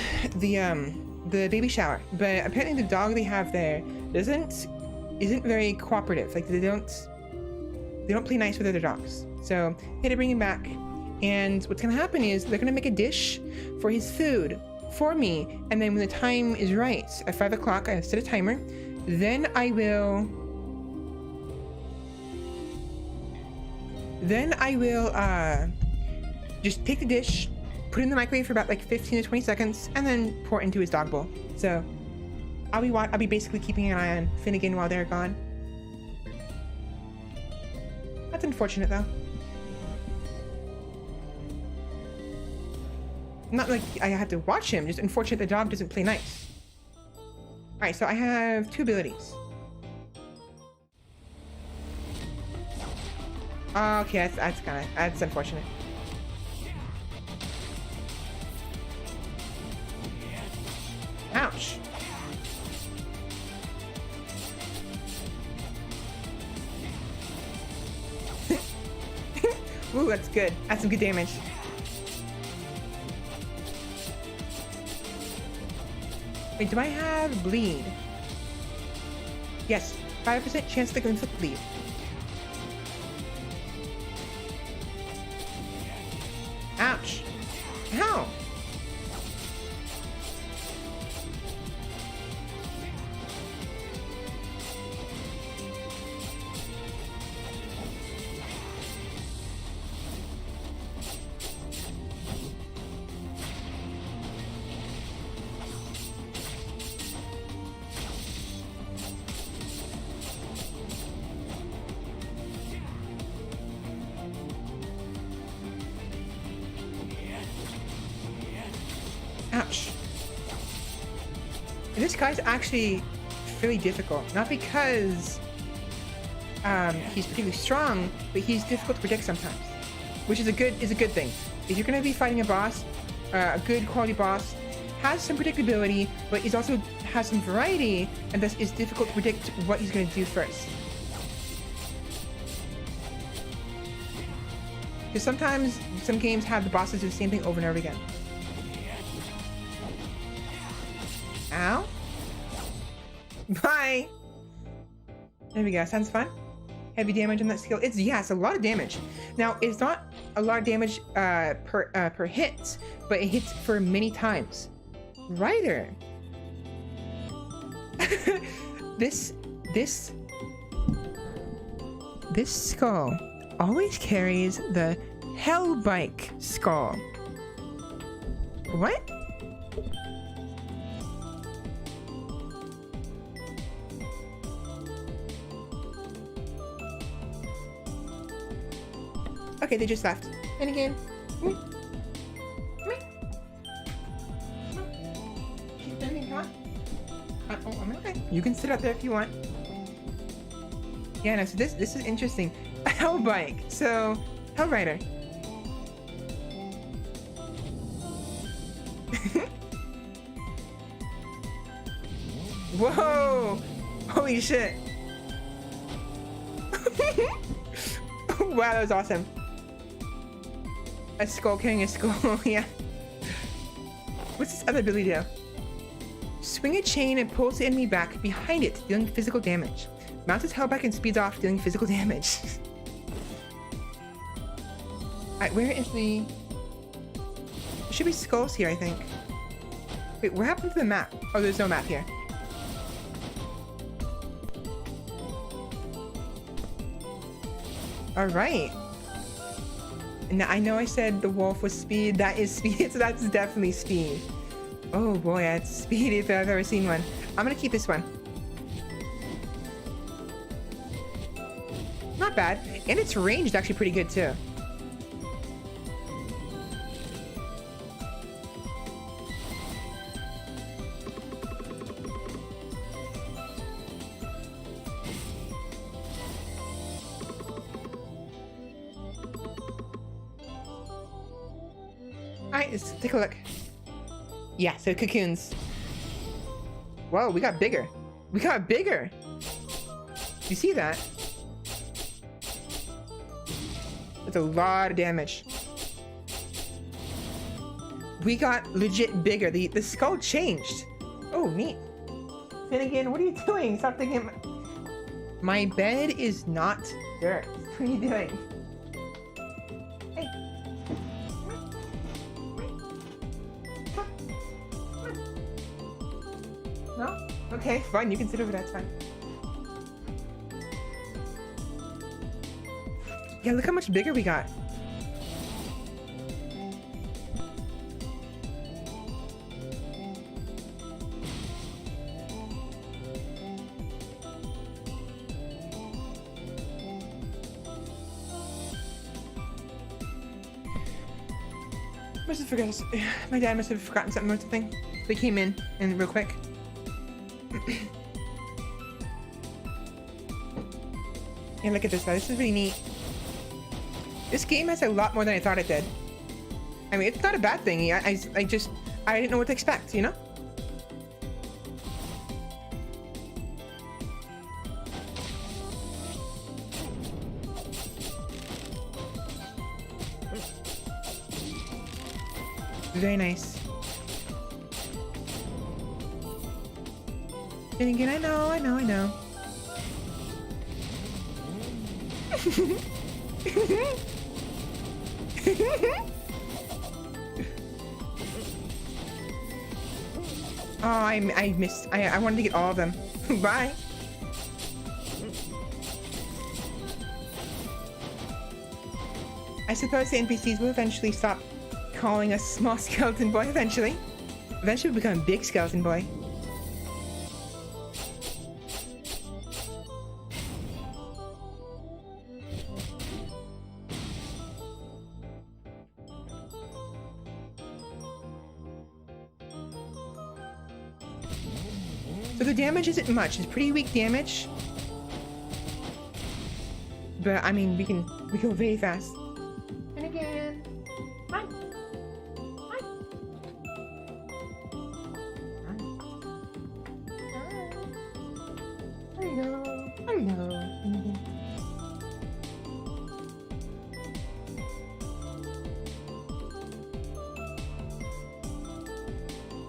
the baby shower, but apparently the dog they have there isn't very cooperative. Like they don't play nice with other dogs. So I had to bring him back. And what's gonna happen is they're gonna make a dish for his food for me. And then when the time is right, at 5 o'clock, I set a timer. Then I will just take the dish, put it in the microwave for about like 15 to 20 seconds, and then pour it into his dog bowl. So I'll be basically keeping an eye on Finnegan while they're gone. That's unfortunate though. Not like I have to watch him, just unfortunate the dog doesn't play nice. Alright, so I have 2 abilities. Okay, that's unfortunate. Ouch. Ooh, that's good. That's some good damage. Wait, do I have bleed? Yes, 5% chance to inflict bleed. Ouch. How? Ouch. And this guy's actually fairly difficult. Not because he's particularly strong, but he's difficult to predict sometimes. Which is a good thing. If you're gonna be fighting a boss, a good quality boss, has some predictability, but he also has some variety, and thus is difficult to predict what he's gonna do first. Because sometimes some games have the bosses do the same thing over and over again. Ow. Bye. There we go. Sounds fun. Heavy damage on that skill. It's a lot of damage. Now, it's not a lot of damage per hit, but it hits for many times. Ryder. This skull always carries the Hellbike skull. What? Okay, they just left. And again. Okay. You can sit up there if you want. Yeah, no, so this is interesting. Hellbike. So, Hellrider. Whoa! Holy shit. Wow, that was awesome. A skull carrying a skull, yeah. What's this other ability do? Swing a chain and pulls the enemy back behind it, dealing physical damage. Mounts its held back and speeds off, dealing physical damage. Alright, where is the... There should be skulls here, I think. Wait, what happened to the map? Oh, there's no map here. Alright. And I know I said the wolf was speed. That is speed, so that's definitely speed. Oh boy, that's speed if I've ever seen one. I'm gonna keep this one. Not bad. And its range is actually pretty good too. Alright, let's take a look. Yeah, so cocoons. Whoa, we got bigger. We got bigger. You see that? That's a lot of damage. We got legit bigger. The skull changed. Oh, neat. Finnegan, what are you doing? Stop thinking. My bed is not dirt. What are you doing? Hey. No? Okay, fine. You can sit over there. It's fine. Yeah, look how much bigger we got. Must have forgotten. My dad must have forgotten something or something. They came in and real quick. Yeah, look at this though. This is really neat. This game has a lot more than I thought it did. I mean, it's not a bad thing. I didn't know what to expect, you know? Very nice. And again, I know. Oh, I missed. I wanted to get all of them. Bye. I suppose the NPCs will eventually stop calling us small skeleton boy eventually. Eventually we'll become big skeleton boy. So the damage isn't much. It's pretty weak damage. But I mean, we go very fast. And again. Hi. Hi. Hi. There you go. There you go.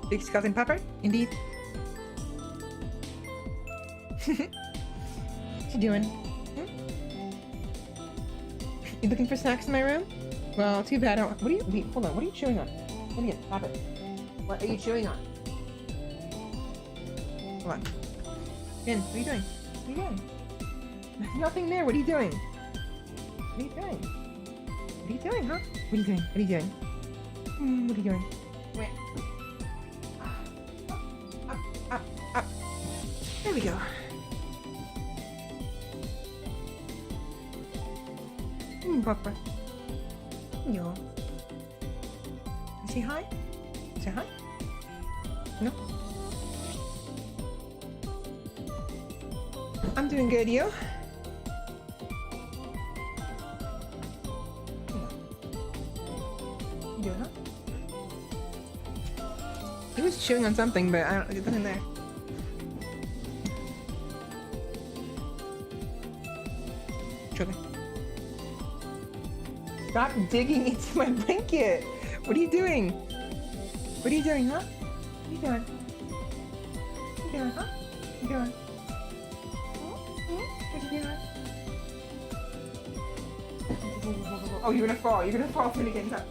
Big skeleton pepper, indeed. What you doing? You looking for snacks in my room? Well, too bad. What are you? Wait, hold on. What are you chewing on? Idiot, stop it. What are you chewing on? Hold on. Finn, what are you doing? What are you doing? There's nothing there. What are you doing? What are you doing? What are you doing, huh? What are you doing? What are you doing? What are you doing? Wait. Up. There we go. Papa. Yo. Say hi? Say hi? No? I'm doing good, you? You doing, huh? He was chewing on something, but I don't, there's nothing there. Chewing. Stop digging into my blanket. What are you doing? What are you doing, huh? What are you doing? What are you doing, huh? What are you doing? What are you doing? Oh, you're gonna fall. You're gonna fall, Finnegan. Stop.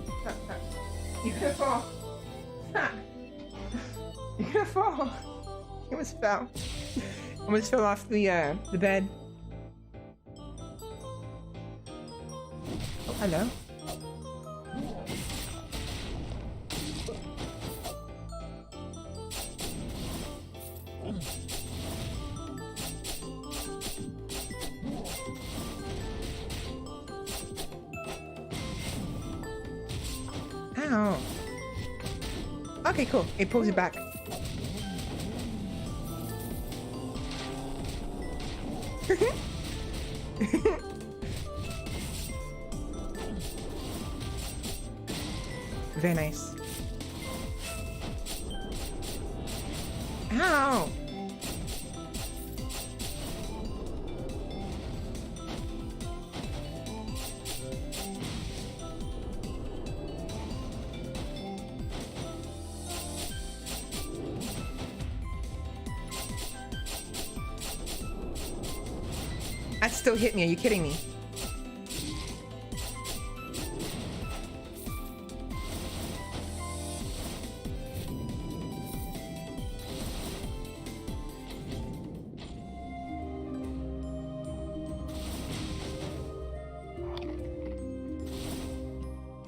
You're gonna fall. Stop. You're gonna fall. You almost fell. Almost fell off the bed. Oh, hello. Ow. Okay, cool. It pulls it back. Very nice. Ow! still hit me. Are you kidding me?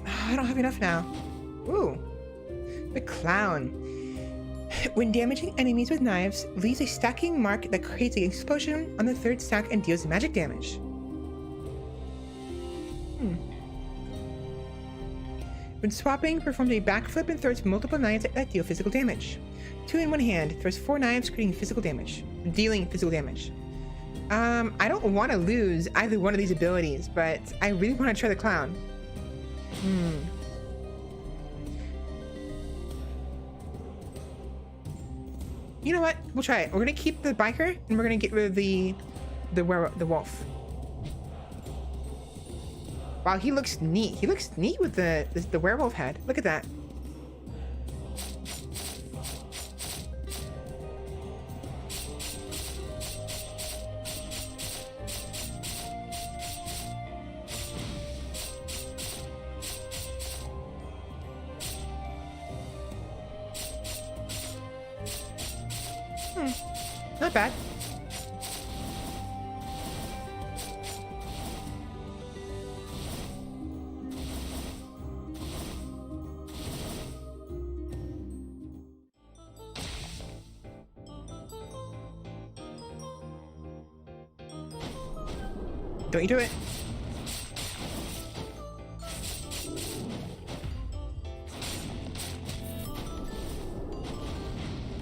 I don't have enough now. Ooh. The clown. When damaging enemies with knives, leaves a stacking mark that creates an explosion on the third stack and deals magic damage. When swapping, performs a backflip and throws multiple knives that deal physical damage. 2 in one hand, throws 4 knives, creating physical damage. Dealing physical damage. I don't want to lose either one of these abilities, but I really want to try the clown. You know what? We'll try it. We're gonna keep the biker, and we're gonna get rid of the wolf. Wow, he looks neat. He looks neat with the werewolf head. Look at that. Not bad. Don't you do it.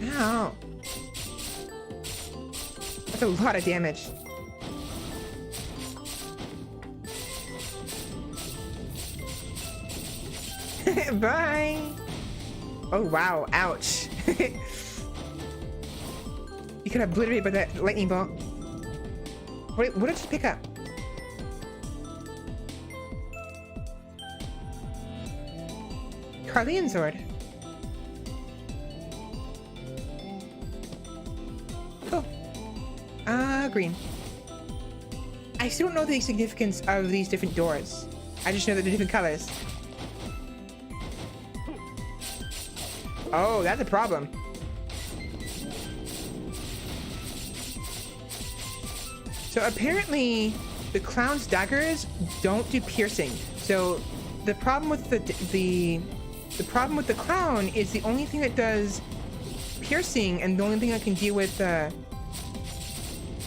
Ow. That's a lot of damage. Bye. Oh, wow. Ouch. You could obliterate by that lightning bolt. What did you pick up? Carlian sword. Cool. Green. I still don't know the significance of these different doors. I just know that they're different colors. Oh, that's a problem. So apparently the clown's daggers don't do piercing. So the problem with the problem with the clown is the only thing that does piercing, and the only thing that can deal with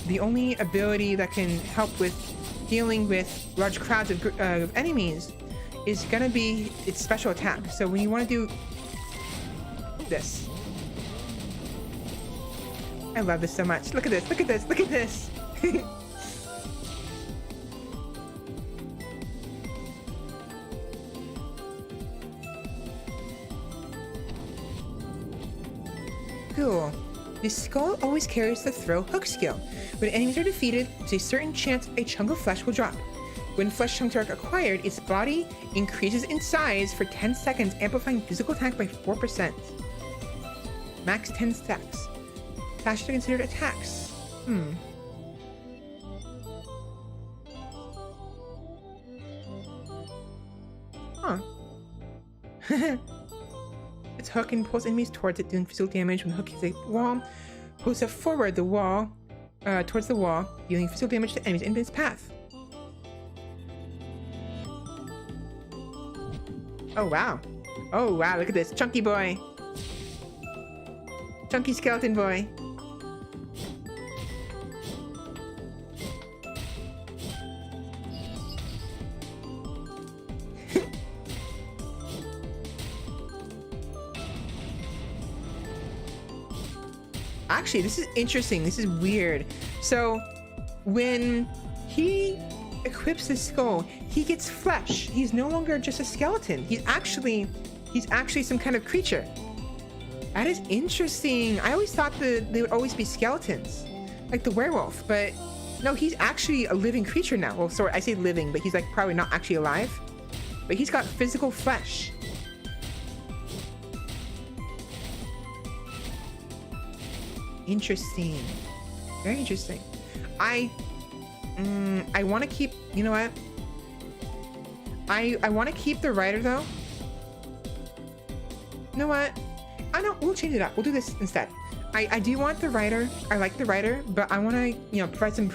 the only ability that can help with dealing with large crowds of enemies is gonna be its special attack. So when you want to do this, I love this so much. Look at this, look at this, look at this. Cool. The skull always carries the throw hook skill. When enemies are defeated, there's a certain chance a chunk of flesh will drop. When flesh chunks are acquired, its body increases in size for 10 seconds, amplifying physical attack by 4%. Max 10 stacks. Flashes are considered attacks. Huh. Its hook and pulls enemies towards it, doing physical damage. When the hook hits a wall, pulls it forward the wall, towards the wall, dealing physical damage to enemies in its path. Oh wow. Oh wow, look at this. Chunky boy. Chunky skeleton boy. Actually, this is interesting. This is weird. So when he equips his skull, he gets flesh. He's no longer just a skeleton. He's actually some kind of creature. That is interesting. I always thought that they would always be skeletons, like the werewolf, but no, he's actually a living creature now. Well, sorry, I say living, but he's like probably not actually alive, but he's got physical flesh. Interesting. Very interesting. I want to keep, you know what? I want to keep the rider though. You know what? I know, we'll change it up. We'll do this instead. I do want the rider. I like the rider, but I want to, you know, provide some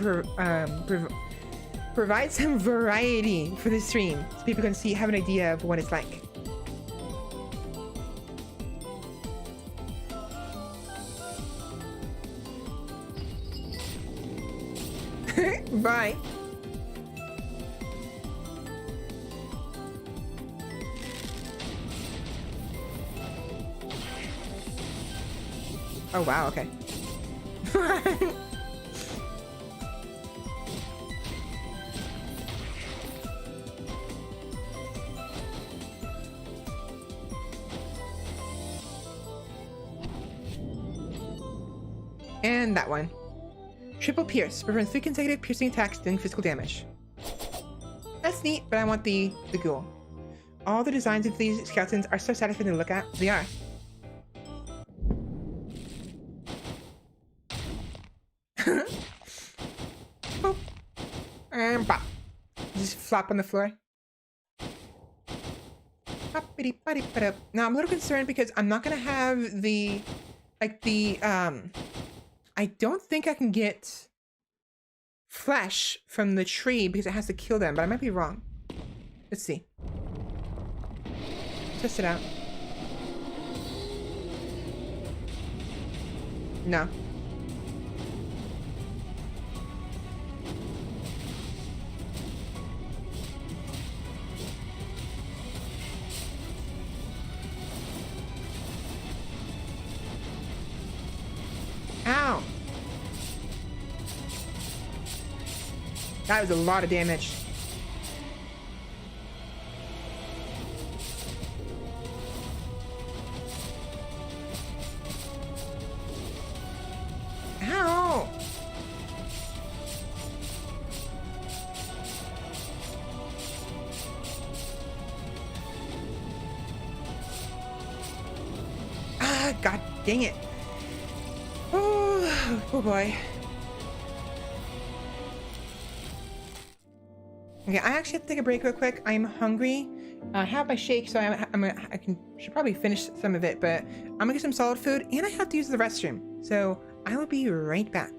variety for the stream so people can have an idea of what it's like. Bye. Oh wow, okay. And that one. Triple pierce. Prevents 3 consecutive piercing attacks doing physical damage. That's neat, but I want the ghoul. All the designs of these skeletons are so satisfying to look at. They are. Boop. And bop. Just flop on the floor. Now I'm a little concerned because I'm not gonna have the I don't think I can get flesh from the tree because it has to kill them, but I might be wrong. Let's see. Test it out. No. Ow! That was a lot of damage. Ow! Ah, god dang it. Oh boy. Okay, I actually have to take a break real quick. I'm hungry. I have my shake, so should probably finish some of it, but I'm gonna get some solid food, and I have to use the restroom. So I will be right back.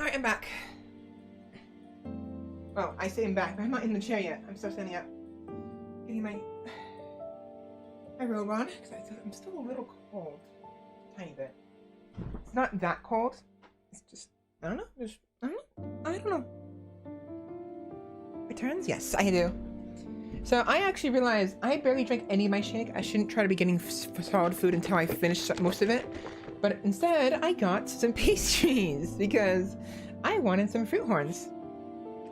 Alright, I'm back. Well, I say I'm back, but I'm not in the chair yet. I'm still standing up. Getting my robe on, because I'm still a little cold. Tiny bit. It's not that cold. It's just, I don't know. I don't know. Returns? Yes, I do. So I actually realized I barely drank any of my shake. I shouldn't try to be getting solid food until I finish most of it. But instead, I got some pastries because I wanted some fruit horns.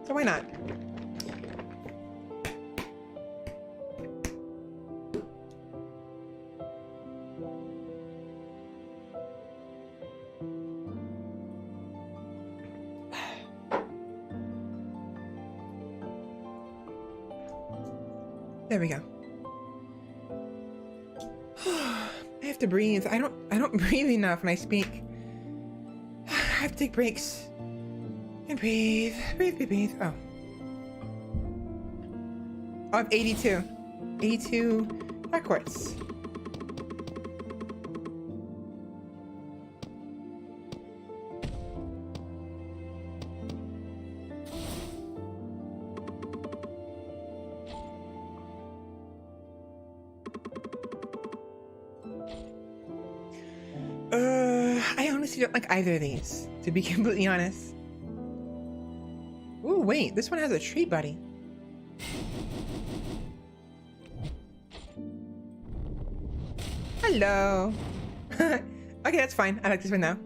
So why not? There we go. I have to breathe. I don't breathe enough when I speak. I have to take breaks. And breathe. Breathe. Oh. I have 82. 82 black quartz. I honestly don't like either of these, to be completely honest. Ooh, wait, this one has a tree buddy. Hello. Okay, that's fine. I like this one now.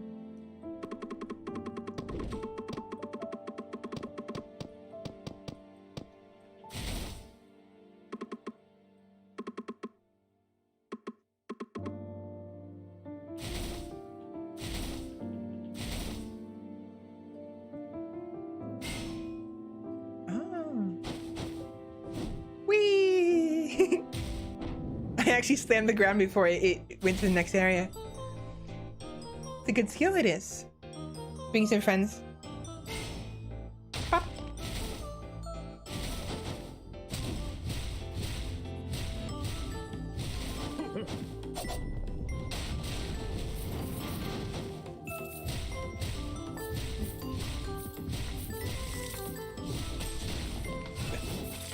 I actually slammed the ground before it went to the next area. It's a good skill it is. Bring some friends. Pop.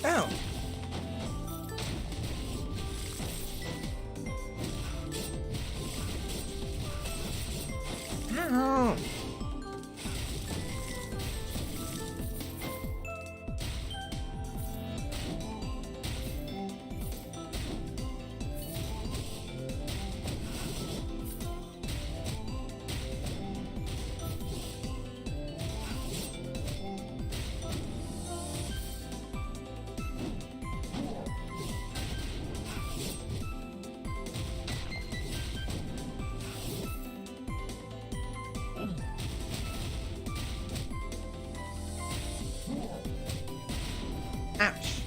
Oh. Ow. Ouch.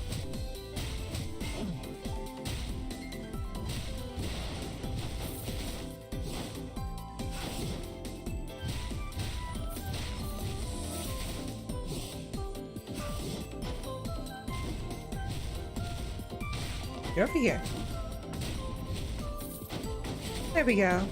Get over here. There we go.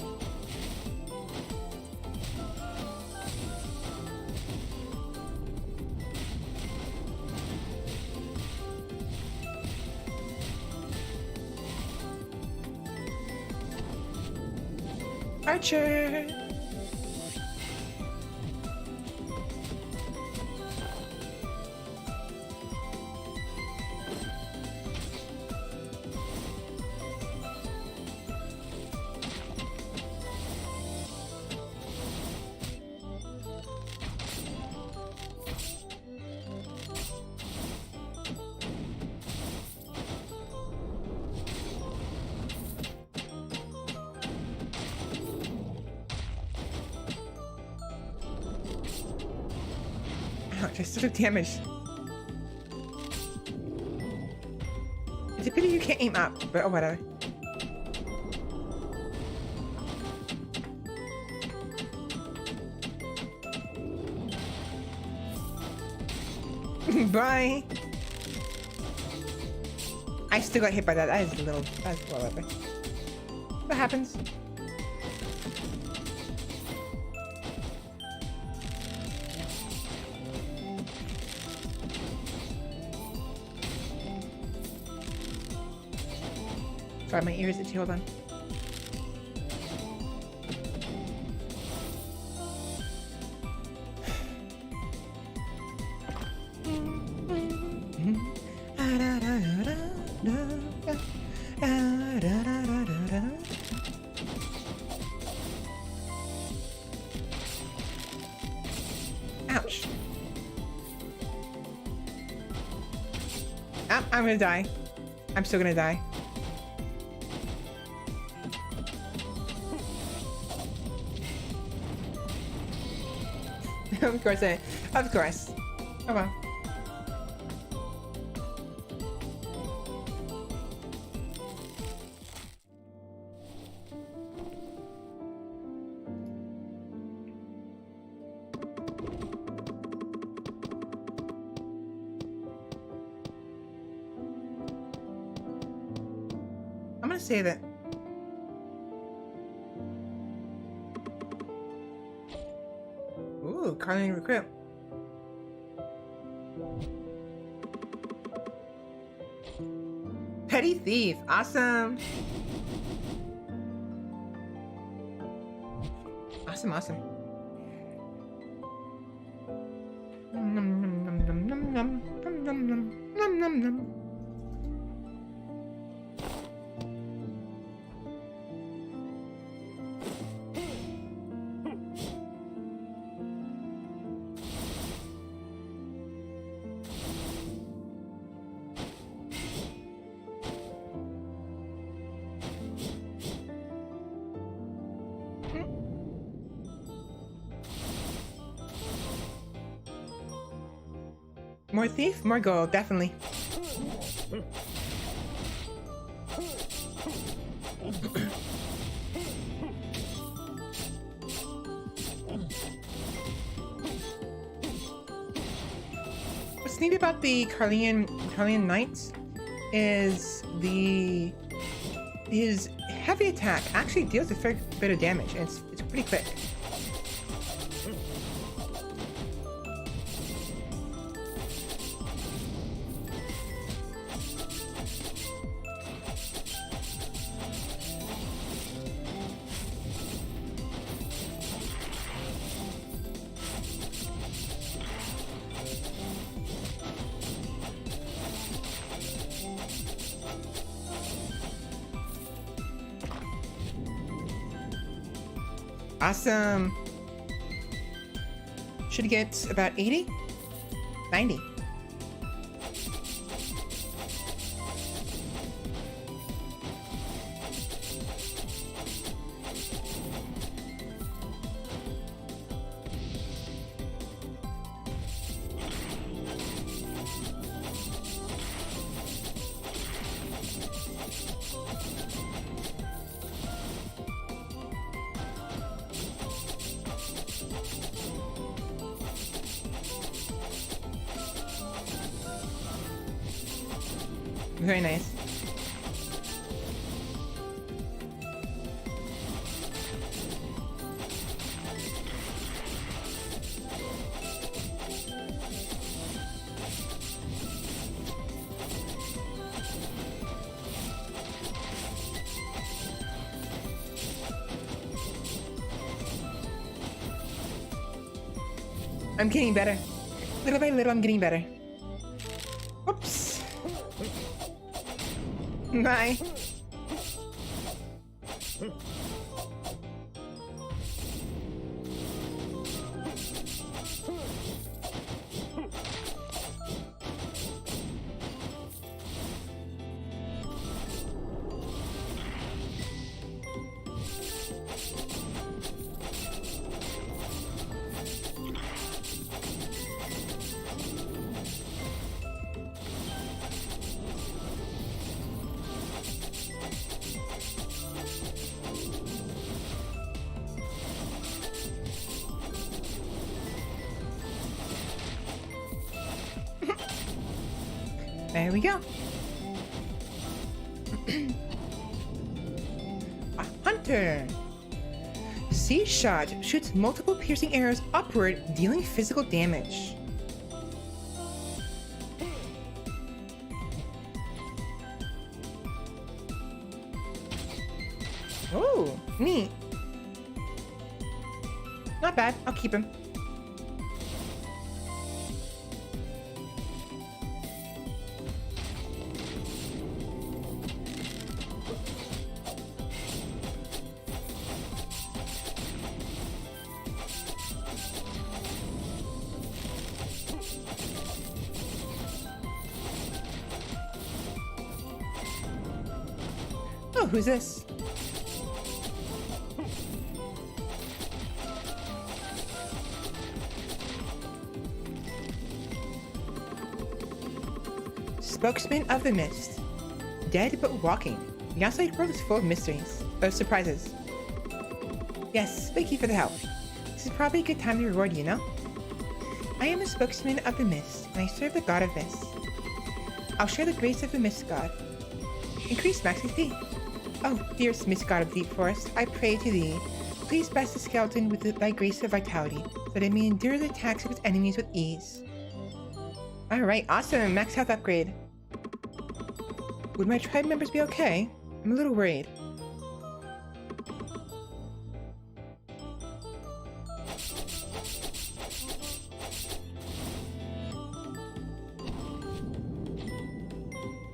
Archer! Ouch, I still took damage. It's a pity you can't aim up, but oh, whatever. Bye! I still got hit by that. That is a little... That's whatever. What happens? Sorry, my ears itchy. Hold on. Ouch. I'm gonna die. I'm still gonna die. Of course, of course. Oh well. I'm gonna save it. Ooh, Carlin recruit. Petty thief, awesome. Awesome, awesome. Nom nom nom nom nom nom nom nom nom nom nom. More thief, more gold, definitely. What's neat about the Carlian Knights is his heavy attack actually deals a fair bit of damage, and it's pretty quick. Awesome. Should get about 80? 90. Very nice. I'm getting better. Little by little, I'm getting better. Oops. Bye. There we go. A hunter. Siege shot shoots multiple piercing arrows upward, dealing physical damage. Neat. Not bad. I'll keep him. Oh, who's this? Spokesman of the Mist. Dead but walking. The outside world is full of mysteries. Surprises. Yes, thank you for the help. This is probably a good time to reward you, no? I am a spokesman of the Mist, and I serve the god of Mist. I'll share the grace of the Mist god. Increase max XP. Oh, dearest Mist god of deep forest, I pray to thee. Please bless the skeleton with thy grace of vitality, so that it may endure the attacks of its enemies with ease. Alright, awesome! Max health upgrade. Would my tribe members be okay? I'm a little worried.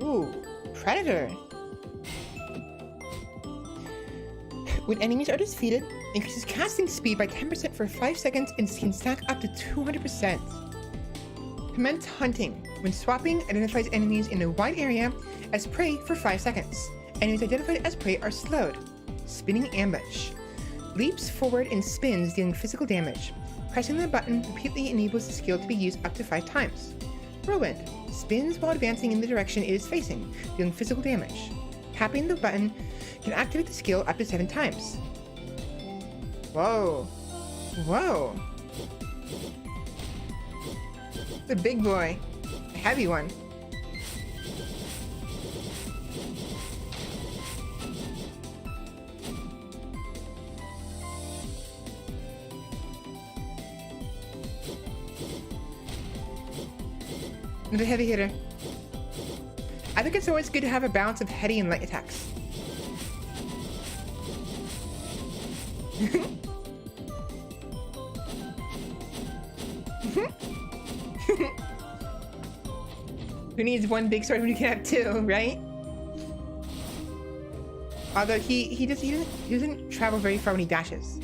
Ooh, Predator! When enemies are defeated, increases casting speed by 10% for 5 seconds and can stack up to 200%. Commence hunting. When swapping, identifies enemies in a wide area as prey for 5 seconds. Enemies identified as prey are slowed. Spinning ambush. Leaps forward and spins, dealing physical damage. Pressing the button repeatedly enables the skill to be used up to 5 times. Whirlwind. Spins while advancing in the direction it is facing, dealing physical damage. Tapping the button can activate the skill up to 7 times. Whoa. Whoa. The big boy. A heavy one. Another heavy hitter. I think it's always good to have a balance of heavy and light attacks. Who needs one big sword when you can have 2, right? Although he doesn't travel very far when he dashes.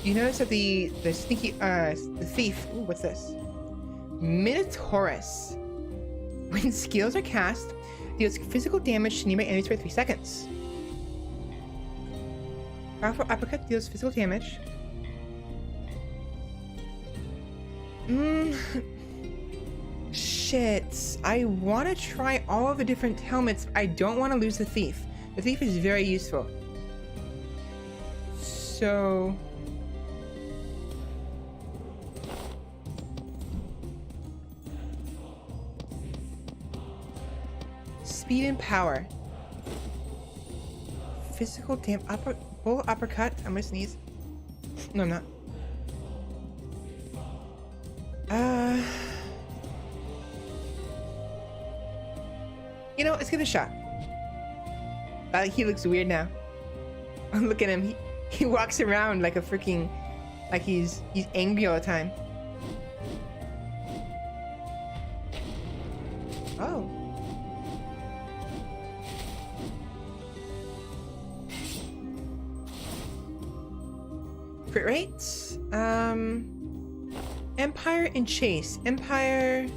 You notice that the sneaky the thief. Ooh, what's this? Minotaurus. When skills are cast, deals physical damage to nearby enemies for 3 seconds. Powerful uppercut deals physical damage. Shit. I want to try all of the different helmets. I don't want to lose the thief. The thief is very useful. So... Speed and power. Physical full uppercut. I'm gonna sneeze. No, I'm not. You know, let's give it a shot. He looks weird now. Look at him. He walks around like a freaking, like he's angry all the time. Oh. Crit rates. Empire and Chase. Empire.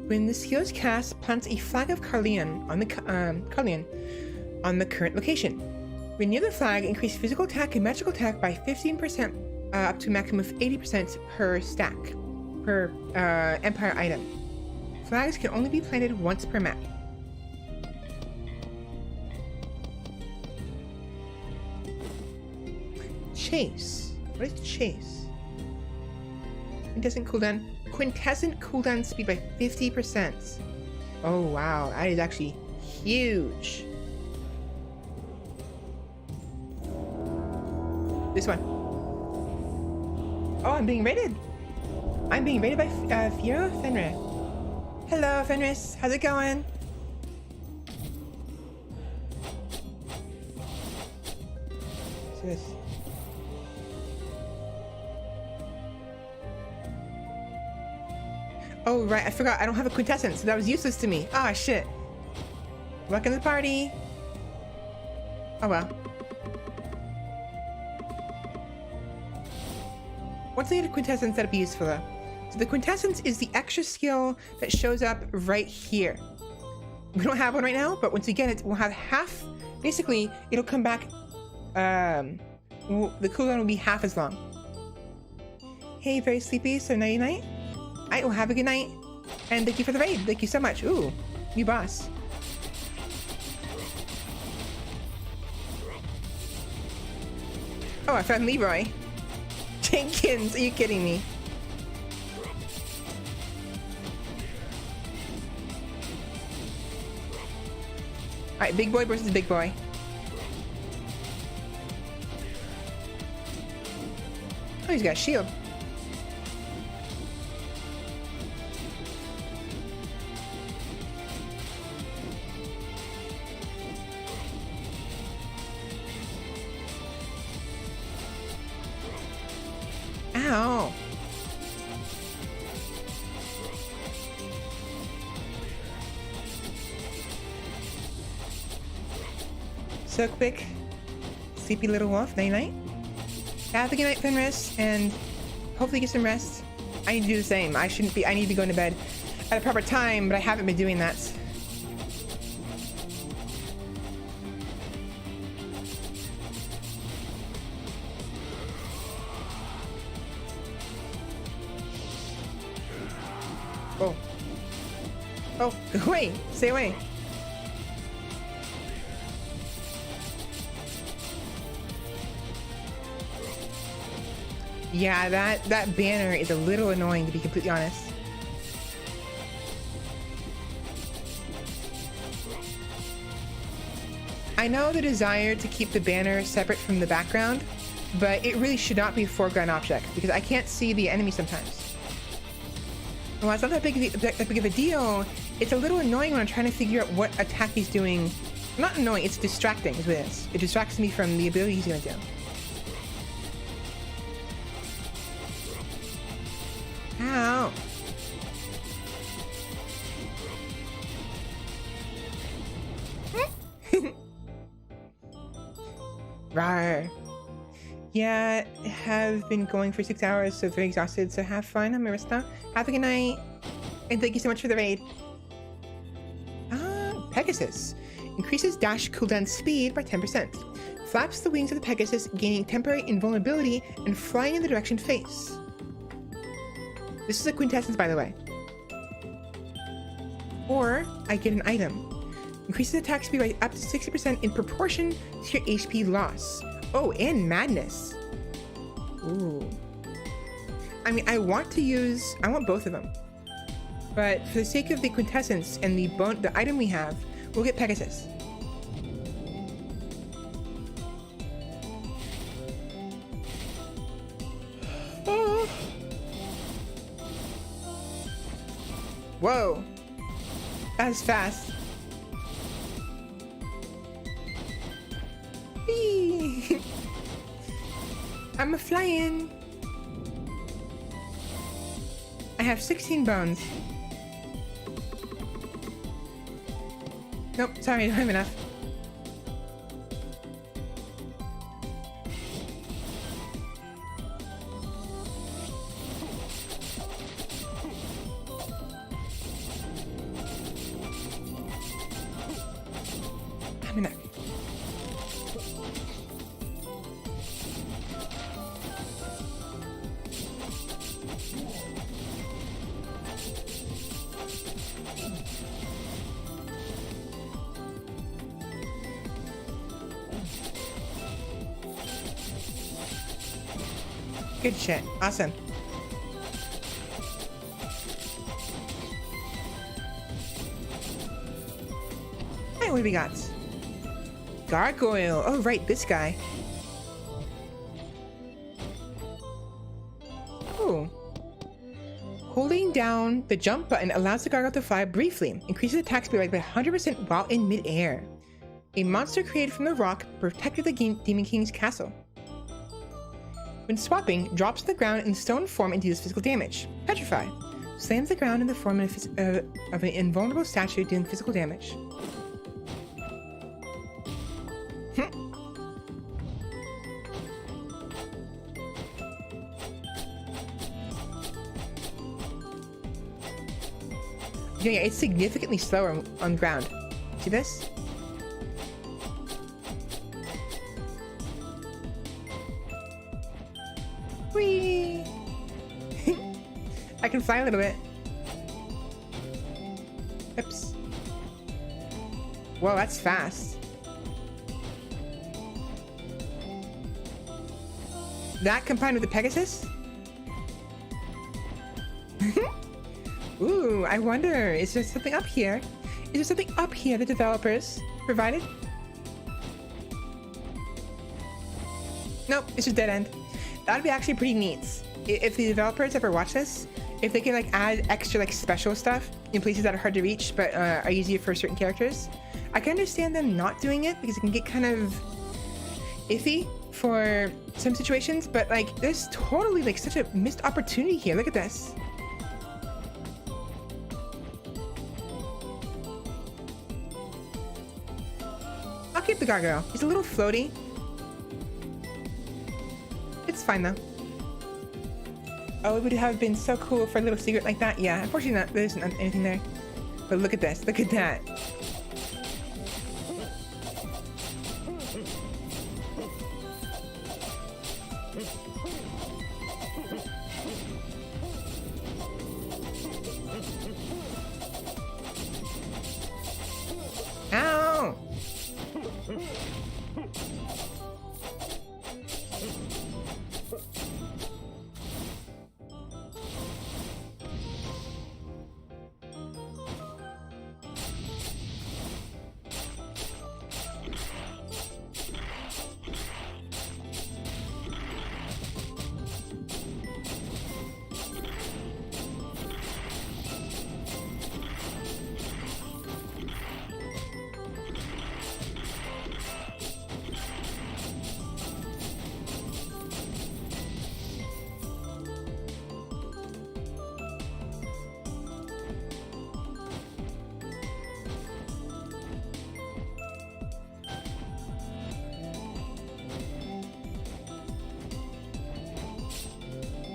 When the skill is cast, plants a flag of Carleon on the current location. When near the flag, increase physical attack and magical attack by 15%, up to a maximum of 80% per stack, per Empire item. Flags can only be planted once per map. Chase. What is Chase? It doesn't cool down. Quintessent cooldown speed by 50%. Oh wow, that is actually huge. This one. Oh, I'm being raided. I'm being raided by Fiora Fenrir. Hello, Fenris. How's it going? What's this? Oh, right. I forgot. I don't have a quintessence, so that was useless to me. Ah, shit. Welcome to the party. Oh, well. What's the quintessence that'd be useful, though? So the quintessence is the extra skill that shows up right here. We don't have one right now, but once we get it, we'll have half. Basically, it'll come back. The cooldown will be half as long. Hey, very sleepy, so nighty night. Alright, well, have a good night. And thank you for the raid. Thank you so much. Ooh, new boss. Oh, I found Leroy. Jenkins, are you kidding me? Alright, big boy versus big boy. Oh, he's got a shield. Ow. So quick. Sleepy little wolf. Night night. Have a good night, Fenris, and hopefully get some rest. I need to do the same. I need to be going to bed at a proper time, but I haven't been doing that. Oh. Oh, go away. Stay away. Yeah, that banner is a little annoying, to be completely honest. I know the desire to keep the banner separate from the background, but it really should not be a foreground object because I can't see the enemy sometimes. Well, it's not that big of a deal. It's a little annoying when I'm trying to figure out what attack he's doing. Not annoying, it's distracting is what it is. It distracts me from the ability he's gonna do. Ow. Rawr. Yeah, I have been going for 6 hours, so very exhausted, so have fun. I'm Marista. Have a good night. And thank you so much for the raid. Pegasus. Increases dash cooldown speed by 10%. Flaps the wings of the Pegasus, gaining temporary invulnerability and flying in the direction face. This is a quintessence, by the way. Or I get an item. Increases attack speed by up to 60% in proportion to your HP loss. Oh, and madness. Ooh. I mean, I want both of them. But for the sake of the quintessence and the item we have, we'll get Pegasus. Oh. Whoa. That's fast. Whee. I'm a flying. I have 16 bones. Nope, sorry, I don't have enough. I'm enough. Good shit. Awesome. Hey, what do we got? Gargoyle. Oh, right, this guy. Ooh. Holding down the jump button allows the gargoyle to fly briefly, increases attack speed by 100% while in mid-air. A monster created from the rock protected the Demon King's castle. When swapping, drops to the ground in stone form and deals physical damage. Petrify. Slams the ground in the form of an invulnerable statue dealing physical damage. Yeah, it's significantly slower on ground. See this? Whee! I can fly a little bit. Oops. Whoa, that's fast. That combined with the Pegasus? Ooh, I wonder, is there something up here? Is there something up here the developers provided? Nope, it's just dead end. That'd be actually pretty neat. If the developers ever watch this, if they can like add extra like special stuff in places that are hard to reach but are easier for certain characters. I can understand them not doing it because it can get kind of iffy for some situations, but like there's totally like such a missed opportunity here. Look at this. I'll keep the gargoyle. He's a little floaty. It's fine though. Oh, it would have been so cool for a little secret like that. Yeah, unfortunately there isn't anything there. But look at this. Look at that. Ow!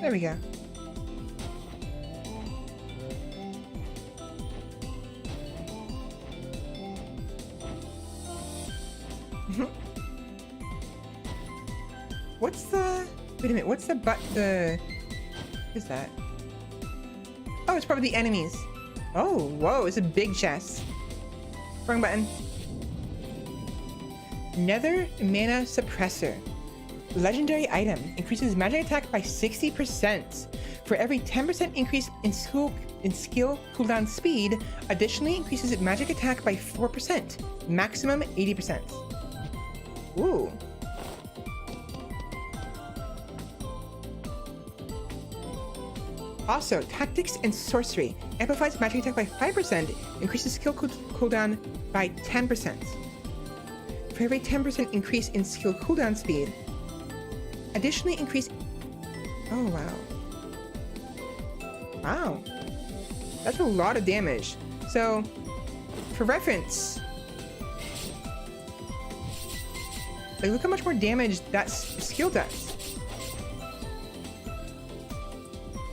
There we go. What's the... Wait a minute, what's the what is that? Oh, it's probably the enemies. Oh, whoa, it's a big chest. Wrong button. Nether Mana Suppressor. Legendary item. Increases magic attack by 60%. For every 10% increase in skill cooldown speed, additionally increases magic attack by 4%. Maximum 80%. Ooh. Also, Tactics and Sorcery. Amplifies magic attack by 5%. Increases skill cooldown by 10%. For every 10% increase in skill cooldown speed, additionally increase... Oh, wow. Wow. That's a lot of damage. So, for reference... Like, look how much more damage that skill does.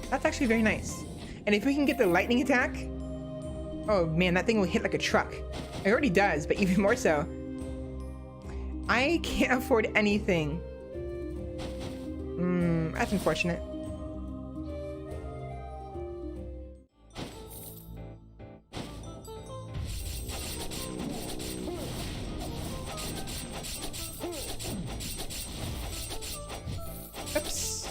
That's actually very nice. And if we can get the lightning attack... Oh, man, that thing will hit like a truck. It already does, but even more so. I can't afford anything. That's unfortunate. Oops.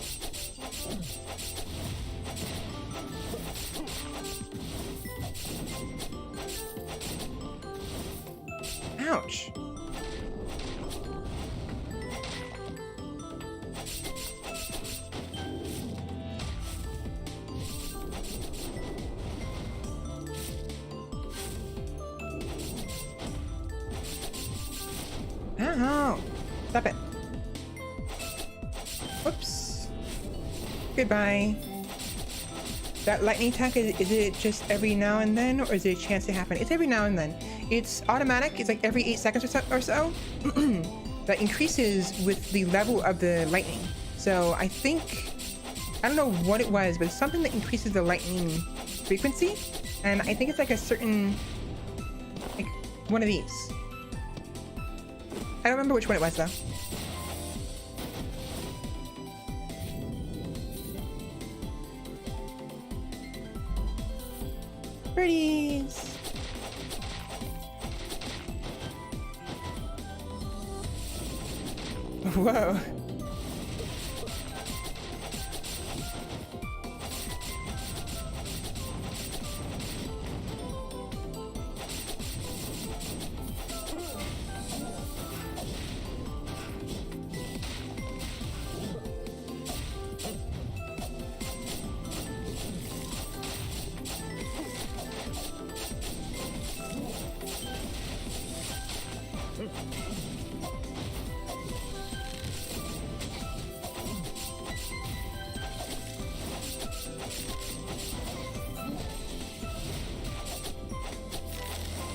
Ouch. Ow! Stop it. Whoops. Goodbye. That lightning attack, is it just every now and then, or is it a chance to happen? It's every now and then. It's automatic. It's like every 8 seconds or so. That increases with the level of the lightning. So I think, I don't know what it was, but it's something that increases the lightning frequency. And I think it's like a certain, like one of these. I don't remember which one it was though. Birdies. Whoa.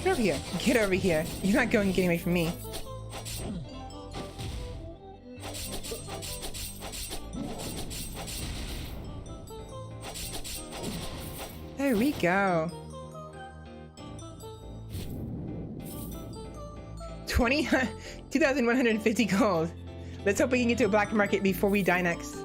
Get over here. Get over here. You're not going to get away from me. There we go. 2,150 gold. Let's hope we can get to a black market before we die next.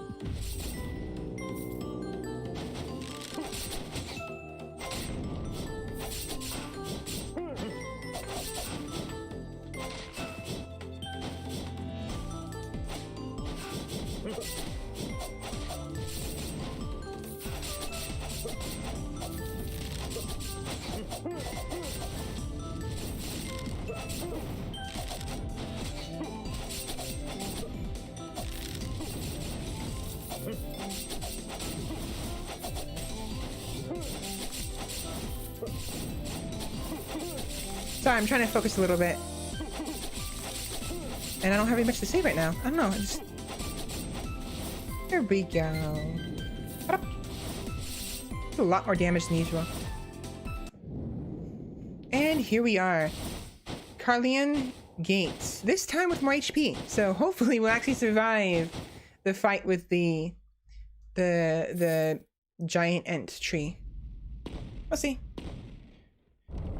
Sorry, I'm trying to focus a little bit. And I don't have very much to say right now. I don't know, just... There we go. It's a lot more damage than usual. And here we are. Carlian Gates. This time with more HP. So hopefully we'll actually survive the fight with the giant ant tree. We'll see.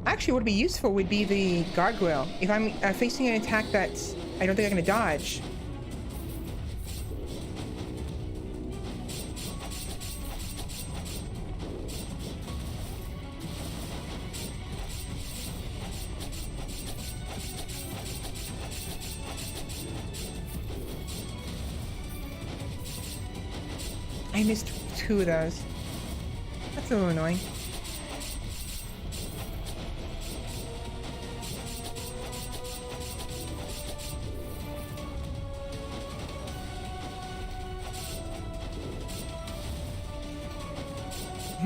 Actually, what would be useful would be the gargoyle. If I'm facing an attack that I don't think I'm gonna dodge. I missed 2 of those. That's a little annoying.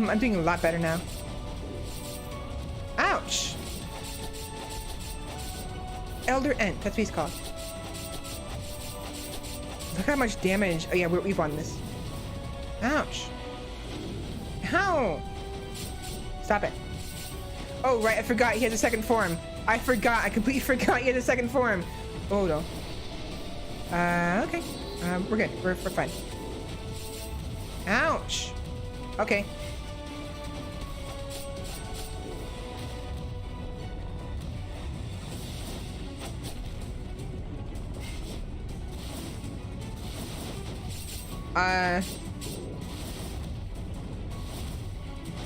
I'm doing a lot better now. Ouch! Elder Ent, that's what he's called. Look how much damage. Oh yeah, we've won this. Ouch. Ow! Stop it. Oh right, I forgot he has a second form. I completely forgot he has a second form. Oh no. Okay. We're good. We're fine. Ouch. Okay.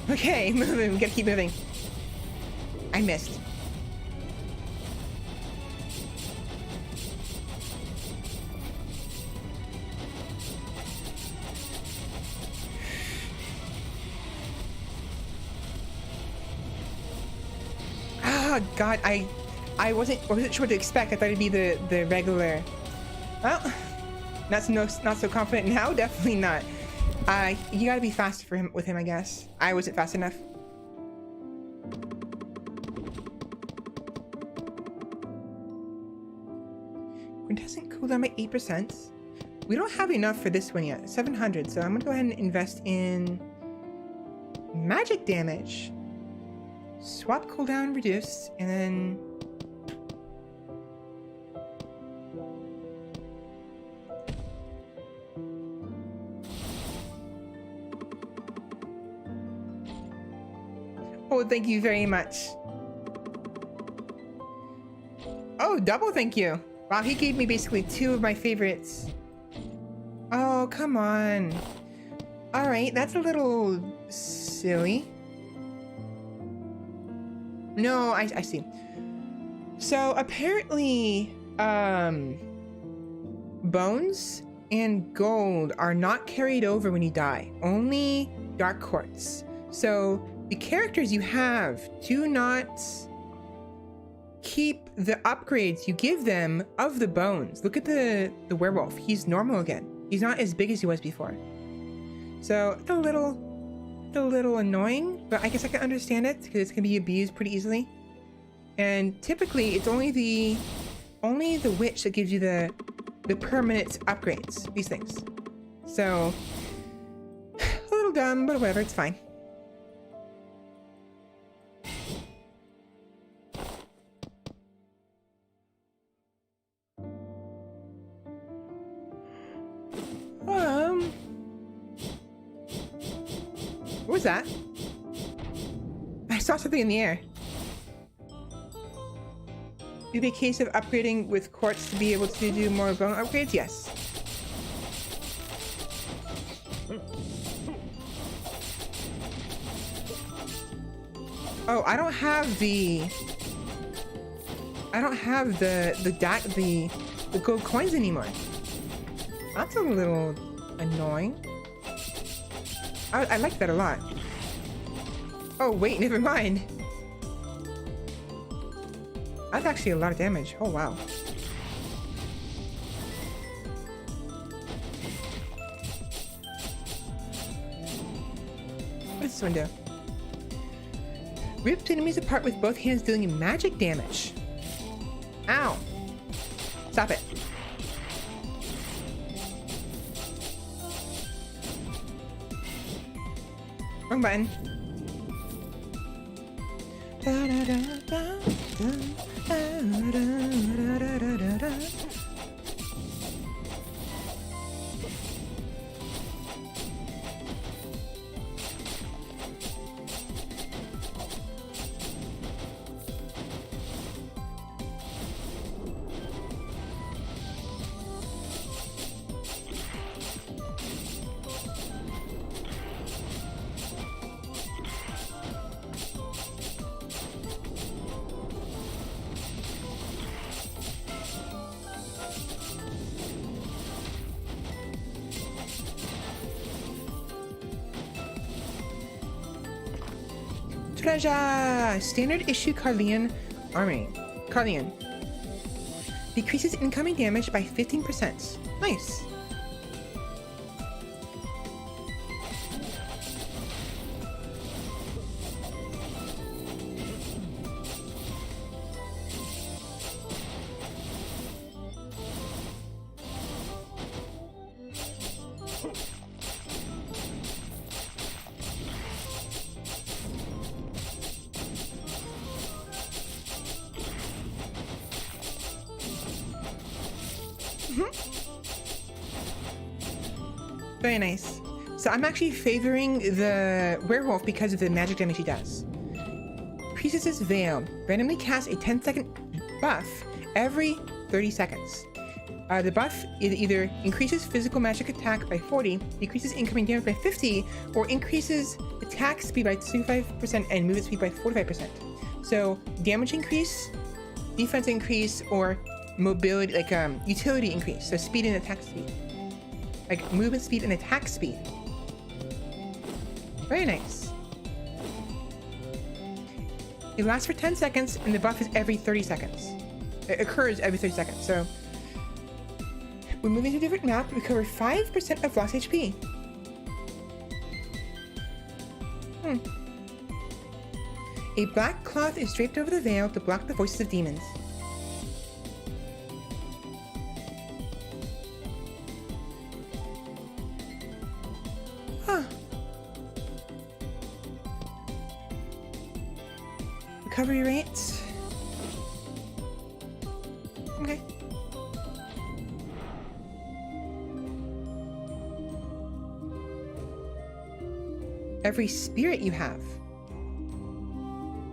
Okay, moving. We gotta keep moving. I missed. Oh God, I wasn't sure what to expect. I thought it'd be the regular. Well, not so confident now. Definitely not. You gotta be faster with him, I guess. I wasn't fast enough. cooldown by 8%. We don't have enough for this one yet, 700. So I'm gonna go ahead and invest in magic damage. Swap cooldown reduced, and then oh, thank you very much. Oh, double thank you. Wow, he gave me basically 2 of my favorites. Oh, come on. All right, that's a little silly. No, I see. So apparently, bones and gold are not carried over when you die. Only dark quartz. So the characters you have do not keep the upgrades you give them of the bones. Look at the werewolf. He's normal again. He's not as big as he was before. So it's a little annoying, but I guess I can understand it because it's gonna be abused pretty easily. And typically it's only the witch that gives you the permanent upgrades, these things. So a little dumb, but whatever, it's fine. What was that? I saw something in the air. It'd be a case of upgrading with quartz to be able to do more bone upgrades? Yes. Oh, I don't have the gold coins anymore. That's a little annoying. I like that a lot. Oh, wait, never mind. That's actually a lot of damage. Oh, wow. What does this one do? Ripped enemies apart with both hands, dealing magic damage. Ow. Stop it. Wrong button. Treasure! Standard issue Carleon armory. Carleon. Decreases incoming damage by 15%. Nice. Very nice. So I'm actually favoring the werewolf because of the magic damage he does. Priestess's Veil. Randomly casts a 10-second buff every 30 seconds. The buff either increases physical magic attack by 40, decreases incoming damage by 50, or increases attack speed by 25% and movement speed by 45%. So damage increase, defense increase, or mobility, like utility increase. So speed and attack speed. Like movement speed and attack speed. Very nice. It lasts for 10 seconds and the buff is every 30 seconds. It occurs every 30 seconds. So when moving to a different map, recover 5% of lost HP. A black cloth is draped over the veil to block the voices of demons. Huh. Recovery rates. Okay. Every spirit you have.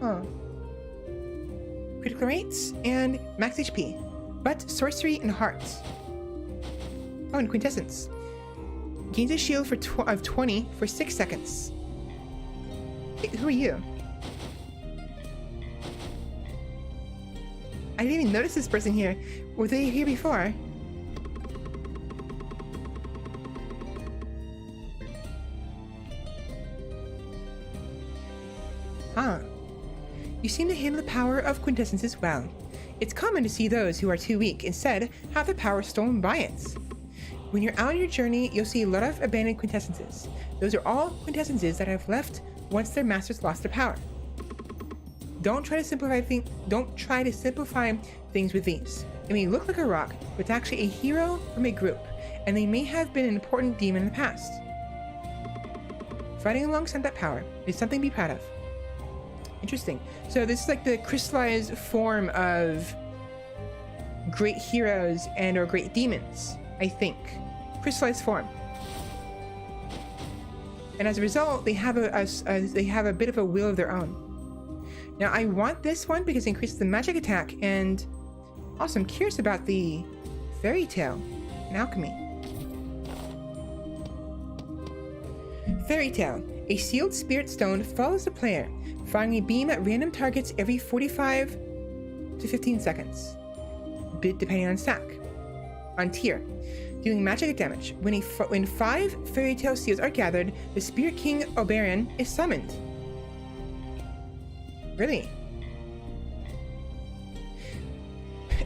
Huh. Critical rates and max HP. But sorcery and hearts. Oh, and quintessence. Gains a shield of 20 for 6 seconds. Hey, who are you? I didn't even notice this person here. Were they here before? Huh. You seem to handle the power of quintessences well. It's common to see those who are too weak instead have their power stolen by it. When you're out on your journey, you'll see a lot of abandoned quintessences. Those are all quintessences that have left once their masters lost their power. Don't try to simplify things with these. It may look like a rock, but it's actually a hero from a group, and they may have been an important demon in the past. Fighting alongside that power is something to be proud of. Interesting. So this is like the crystallized form of great heroes and or great demons, I think. Crystallized form. And as a result, they have a bit of a will of their own. Now I want this one because it increases the magic attack, and also I'm curious about the fairy tale and alchemy. Fairy tale. A sealed spirit stone follows the player, firing a beam at random targets every 45 to 15 seconds, depending on stack. On tier, dealing magic damage. When 5 fairy tale seals are gathered, the Spirit King Oberon is summoned. Really?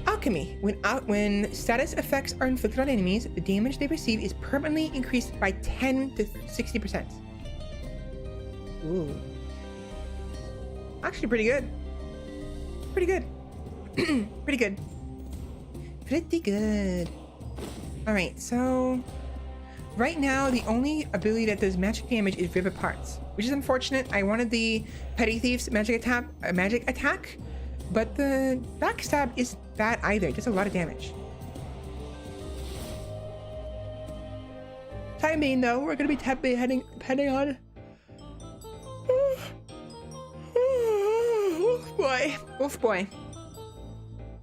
Alchemy. When status effects are inflicted on enemies, the damage they receive is permanently increased by 10 to 60%. Ooh. Actually pretty good. Pretty good. Pretty good. Pretty good. Alright, so right now the only ability that does magic damage is Rip Apart, which is unfortunate. I wanted the Petty Thief's magic attack, but the backstab isn't bad either. It does a lot of damage. Time being though, we're gonna be heading on Wolf boy.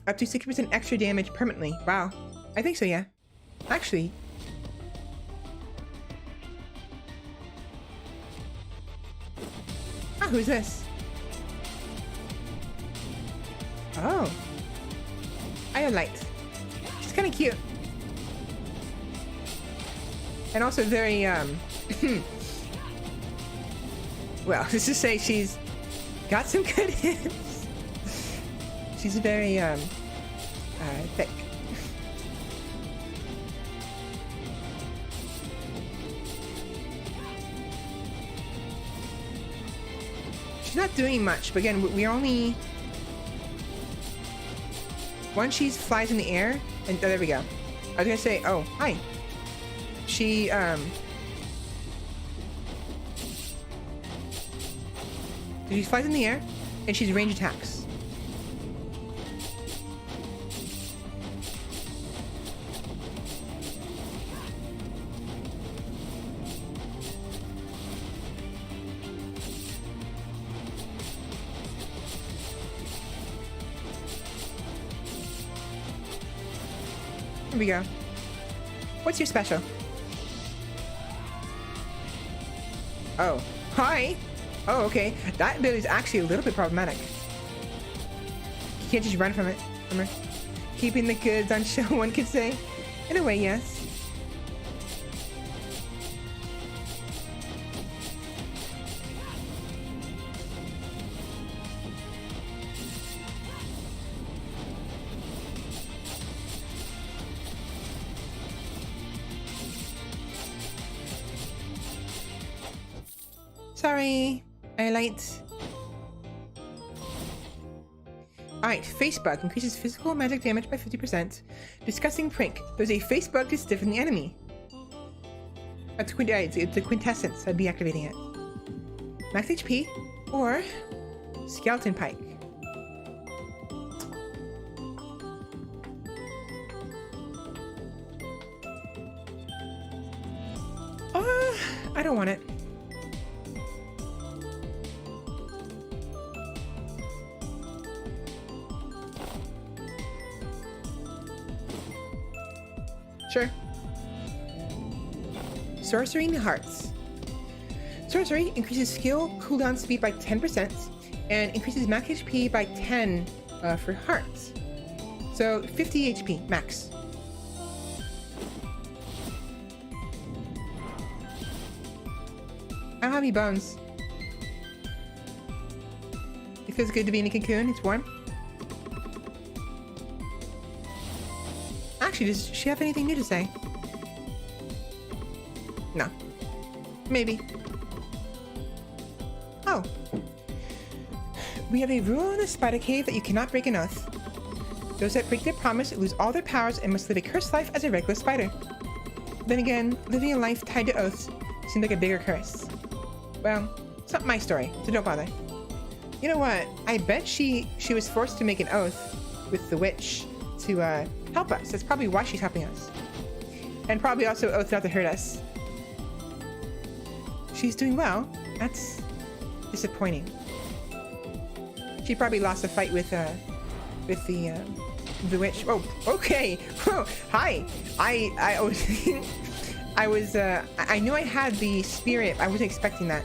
Up to 60% extra damage permanently. Wow. I think so, yeah. Actually. Ah, who's this? Oh. Iolite. She's kind of cute. And also very, well, let's just say she's got some good hits. She's very, thick. She's not doing much, but again, we're only... Once she flies in the air, and oh, there we go. I was gonna say, oh, hi. She flies in the air, and she's range attacks. Here we go. What's your special? Oh, hi. Oh, okay. That ability is actually a little bit problematic. You can't just run from it. From her. Keeping the goods on show, one could say. In a way, yes. Sorry, Iolite. Alright, Face Bug increases physical magic damage by 50%. Disgusting Prank. There's a Face Bug to stiffen the enemy. It's the quintessence. I'd be activating it. Max HP or skeleton pike. I don't want it. Sure. Sorcery in the Hearts. Sorcery increases skill cooldown speed by 10% and increases max HP by 10 for hearts. So 50 HP max. I don't have any bones. It feels good to be in a cocoon. It's warm. Actually, does she have anything new to say? No. Maybe. Oh. We have a rule in the spider cave that you cannot break an oath. Those that break their promise lose all their powers and must live a cursed life as a regular spider. Then again, living a life tied to oaths seems like a bigger curse. Well, it's not my story, so don't bother. You know what? I bet she was forced to make an oath with the witch to help us. That's probably why she's helping us. And probably also oath not to hurt us. She's doing well. That's disappointing. She probably lost a fight with the witch. Oh, okay. Whoa, hi. I was I knew I had the spirit. I wasn't expecting that.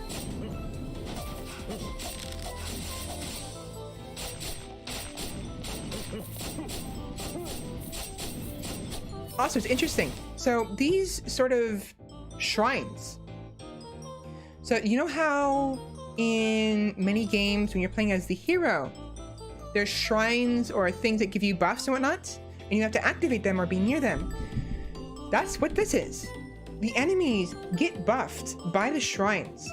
Also, it's interesting. So these sort of shrines. So you know how in many games when you're playing as the hero, there's shrines or things that give you buffs and whatnot, and you have to activate them or be near them. That's what this is. The enemies get buffed by the shrines,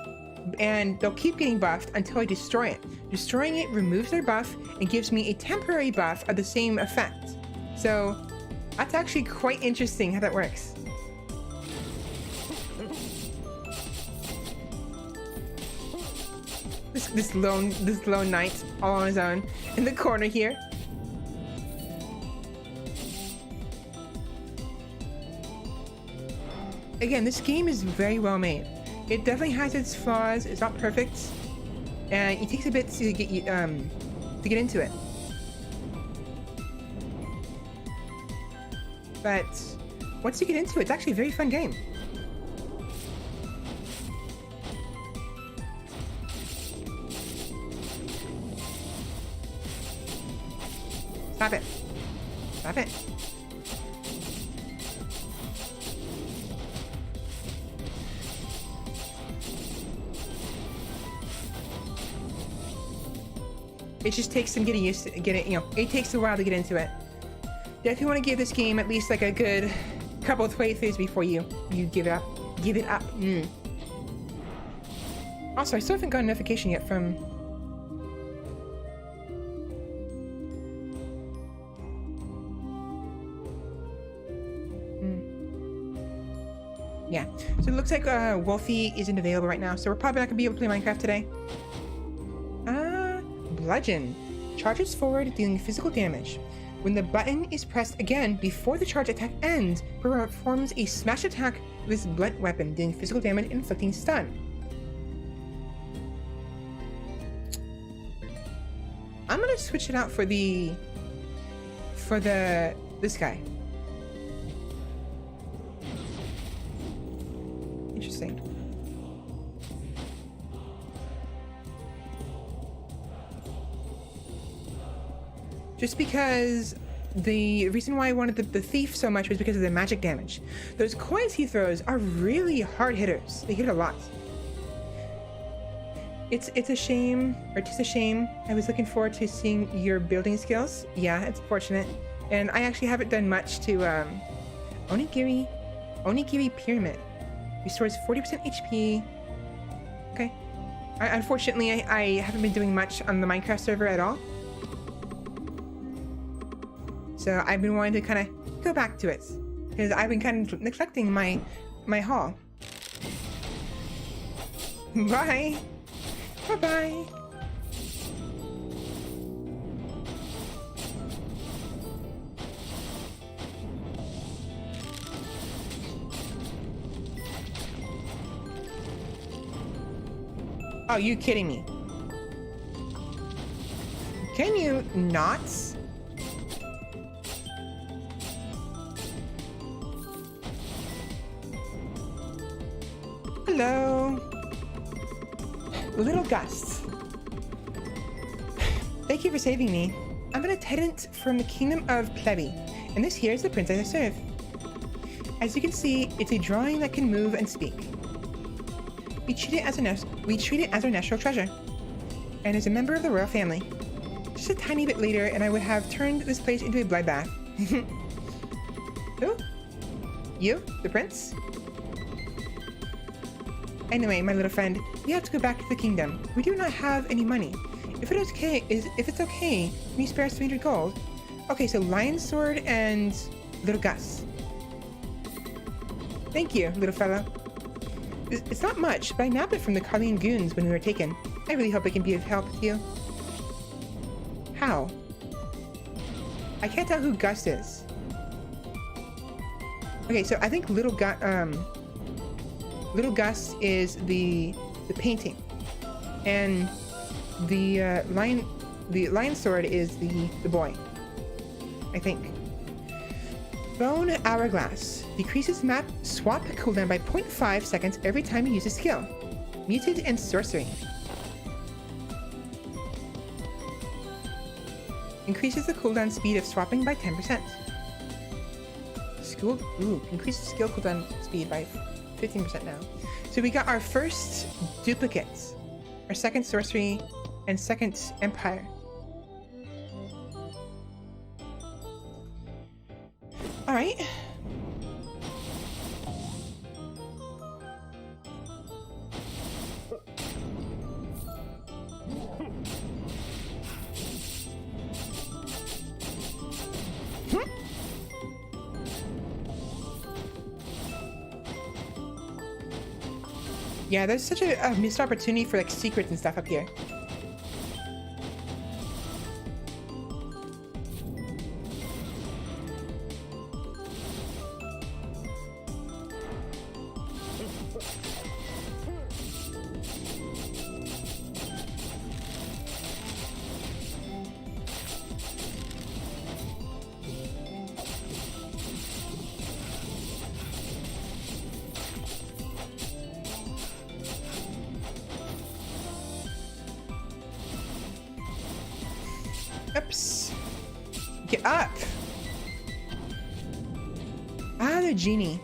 and they'll keep getting buffed until I destroy it. Destroying it removes their buff and gives me a temporary buff of the same effect. So that's actually quite interesting how that works. This lone knight all on his own in the corner here. Again, this game is very well made. It definitely has its flaws. It's not perfect, and it takes a bit to get you to get into it. But once you get into it, it's actually a very fun game. Stop it. Stop it. It just takes some getting used to it takes a while to get into it. Definitely want to give this game at least like a good couple of playthroughs before you give it up. Give it up. Also, I still haven't got a notification yet from yeah. So it looks like Wolfie isn't available right now, so we're probably not gonna be able to play Minecraft today. Bludgeon. Charges forward, dealing physical damage. When the button is pressed again before the charge attack ends, performs a smash attack with this blunt weapon, dealing physical damage and inflicting stun. I'm gonna switch it out for this guy. Interesting. Just because the reason why I wanted the thief so much was because of the magic damage. Those coins he throws are really hard hitters. They hit a lot. It's a shame, or just a shame. I was looking forward to seeing your building skills. Yeah, it's fortunate. And I actually haven't done much to Onigiri Pyramid. Restores 40% HP. Okay. Unfortunately, I haven't been doing much on the Minecraft server at all. So I've been wanting to kind of go back to it because I've been kind of neglecting my haul. Bye. Bye-bye. Oh, you kidding me? Can you not? Hello. Little Gus. Thank you for saving me. I'm an attendant from the kingdom of Plebby, and this here is the princess I serve. As you can see, it's a drawing that can move and speak. We treat it as our national treasure, and as a member of the royal family. Just a tiny bit later, and I would have turned this place into a bloodbath. Who? You? The prince? Anyway, my little friend, we have to go back to the kingdom. We do not have any money. If it's okay, can you spare us 300 gold? Okay, so lion sword and little Gus. Thank you, little fella. It's not much, but I nabbed it from the Carlian goons when we were taken. I really hope I can be of help to you. How? I can't tell who Gus is. Okay, so I think little Gus is the painting, and the lion sword is the boy, I think. Bone Hourglass. Decreases map swap cooldown by 0.5 seconds every time you use a skill. Muted and sorcery. Increases the cooldown speed of swapping by 10%. Skul, increases skill cooldown speed by 15% now. So we got our first duplicates, our second sorcery, and second empire. All right. Yeah, there's such a missed opportunity for like secrets and stuff up here. Oops. Get up. Ah, the genie.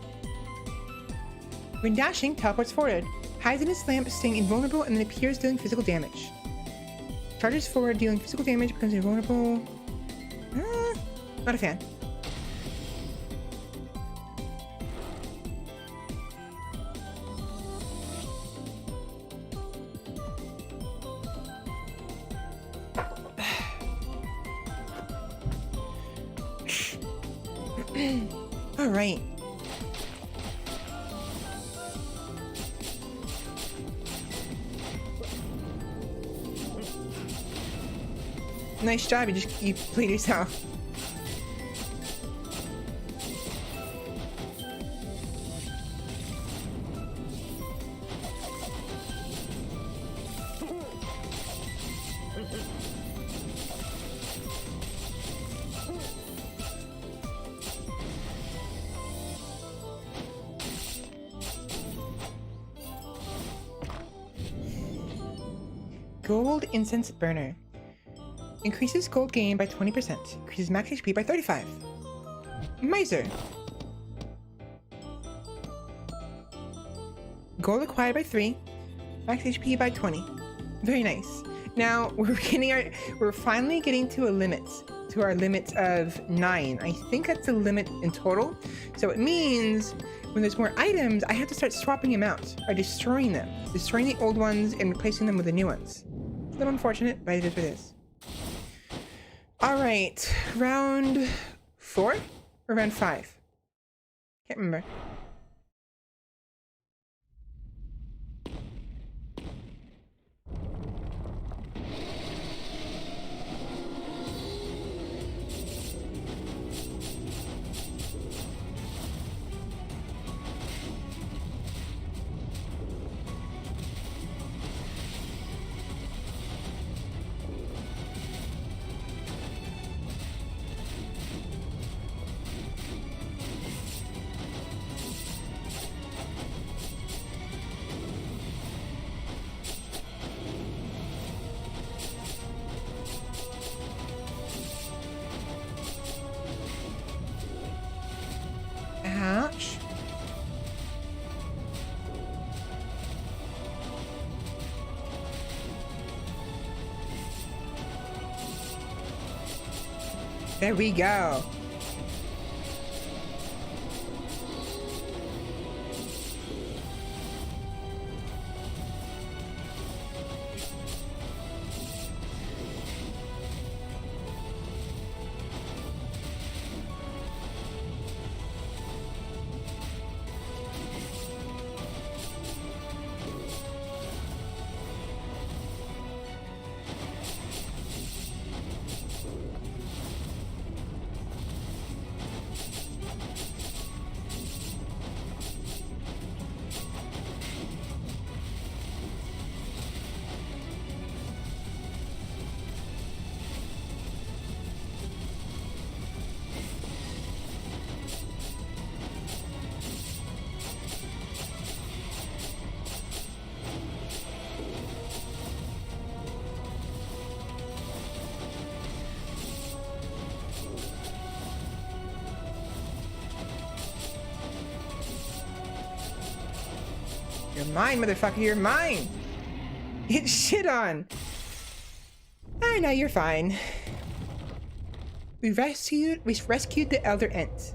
When dashing, teleports forward. Hides in its lamp, staying invulnerable, and then appears dealing physical damage. Charges forward, dealing physical damage, becomes invulnerable. Not a fan. All right. Nice job. You played yourself. Gold Incense Burner. Increases gold gain by 20%. Increases max HP by 35. Miser. Gold acquired by 3. Max HP by 20. Very nice. Now we're finally getting to our limit of 9. I think that's the limit in total. So it means when there's more items, I have to start swapping them out or destroying them. Destroying the old ones and replacing them with the new ones. A little unfortunate, but it is what it is. All right, round 4 or round 5? Can't remember. There we go. You're mine, motherfucker, you're mine! Get shit on! Ah, now you're fine. We rescued the Elder Ent.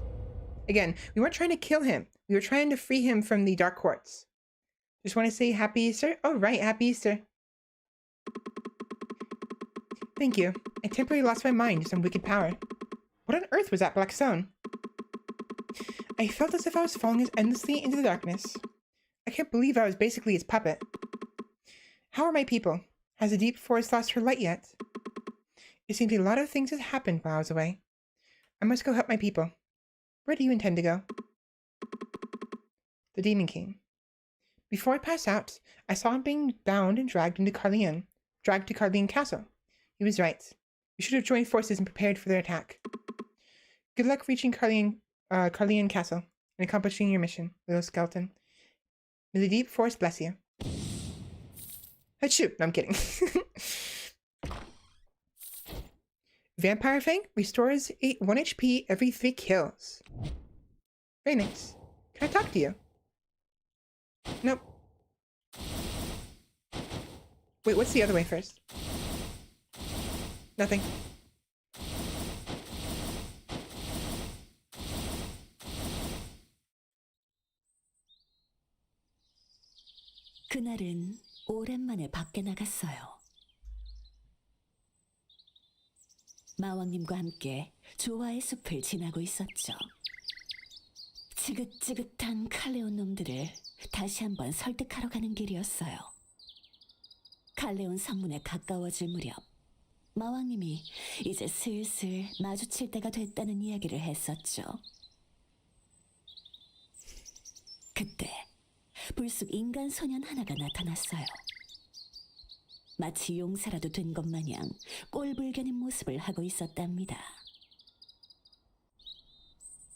Again, we weren't trying to kill him. We were trying to free him from the Dark Courts. Just want to say Happy Easter? Oh, right, Happy Easter. Thank you. I temporarily lost my mind to some wicked power. What on earth was that black stone? I felt as if I was falling endlessly into the darkness. I can't believe I was basically its puppet. How are my people? Has the deep forest lost her light yet? It seems a lot of things have happened while I was away. I must go help my people. Where do you intend to go? The Demon King. Before I passed out, I saw him being bound and dragged to Carlian Castle. He was right. We should have joined forces and prepared for their attack. Good luck reaching Carlian Castle and accomplishing your mission, little skeleton. May the deep forest bless you. Shoot, no, I'm kidding. Vampire Fang restores 1 HP every 3 kills. Very nice. Can I talk to you? Nope. Wait, what's the other way first? Nothing. 그날은 오랜만에 밖에 나갔어요. 마왕님과 함께 조화의 숲을 지나고 있었죠. 지긋지긋한 칼레온 놈들을 다시 한번 설득하러 가는 길이었어요. 칼레온 성문에 가까워질 무렵 마왕님이 이제 슬슬 마주칠 때가 됐다는 이야기를 했었죠. 그때 불쑥 인간 소년 하나가 나타났어요. 마치 용사라도 된 것 마냥 꼴불견인 모습을 하고 있었답니다.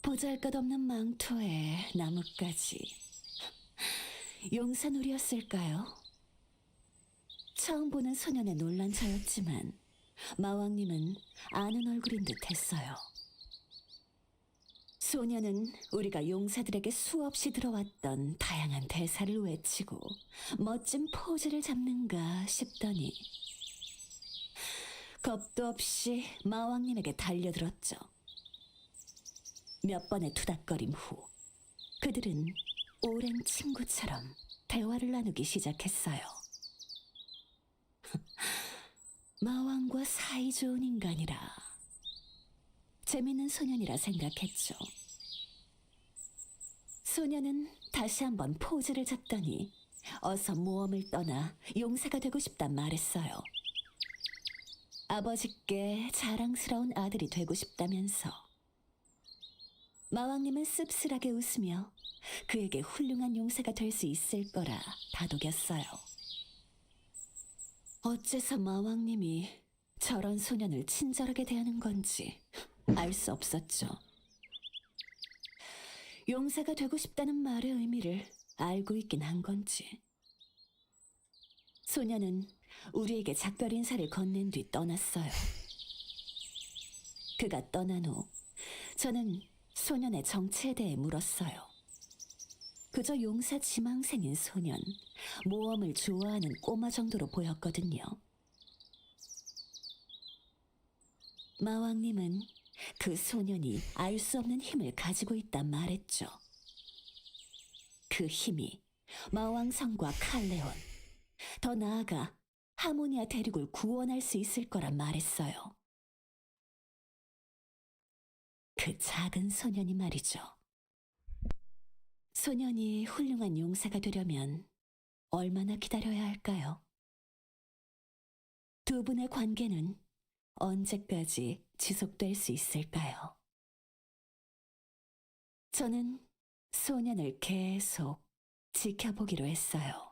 보잘것없는 망토에 나뭇가지. 용사놀이였을까요? 처음 보는 소년의 놀란 저였지만 마왕님은 아는 얼굴인 듯 했어요. 소년은 우리가 용사들에게 수없이 들어왔던 다양한 대사를 외치고 멋진 포즈를 잡는가 싶더니 겁도 없이 마왕님에게 달려들었죠. 몇 번의 투닥거림 후 그들은 오랜 친구처럼 대화를 나누기 시작했어요. 마왕과 사이좋은 인간이라 재밌는 소년이라 생각했죠. 소년은 다시 한번 포즈를 잡더니 어서 모험을 떠나 용사가 되고 싶단 말했어요. 아버지께 자랑스러운 아들이 되고 싶다면서. 마왕님은 씁쓸하게 웃으며 그에게 훌륭한 용사가 될 수 있을 거라 다독였어요. 어째서 마왕님이 저런 소년을 친절하게 대하는 건지 알 수 없었죠. 용사가 되고 싶다는 말의 의미를 알고 있긴 한 건지. 소년은 우리에게 작별 인사를 건넨 뒤 떠났어요. 그가 떠난 후 저는 소년의 정체에 대해 물었어요. 그저 용사 지망생인 소년, 모험을 좋아하는 꼬마 정도로 보였거든요. 마왕님은 그 소년이 알 수 없는 힘을 가지고 있단 말했죠. 그 힘이 마왕성과 칼레온, 더 나아가 하모니아 대륙을 구원할 수 있을 거란 말했어요. 그 작은 소년이 말이죠. 소년이 훌륭한 용사가 되려면 얼마나 기다려야 할까요? 두 분의 관계는 언제까지 지속될 수 있을까요? 저는 소년을 계속 지켜보기로 했어요.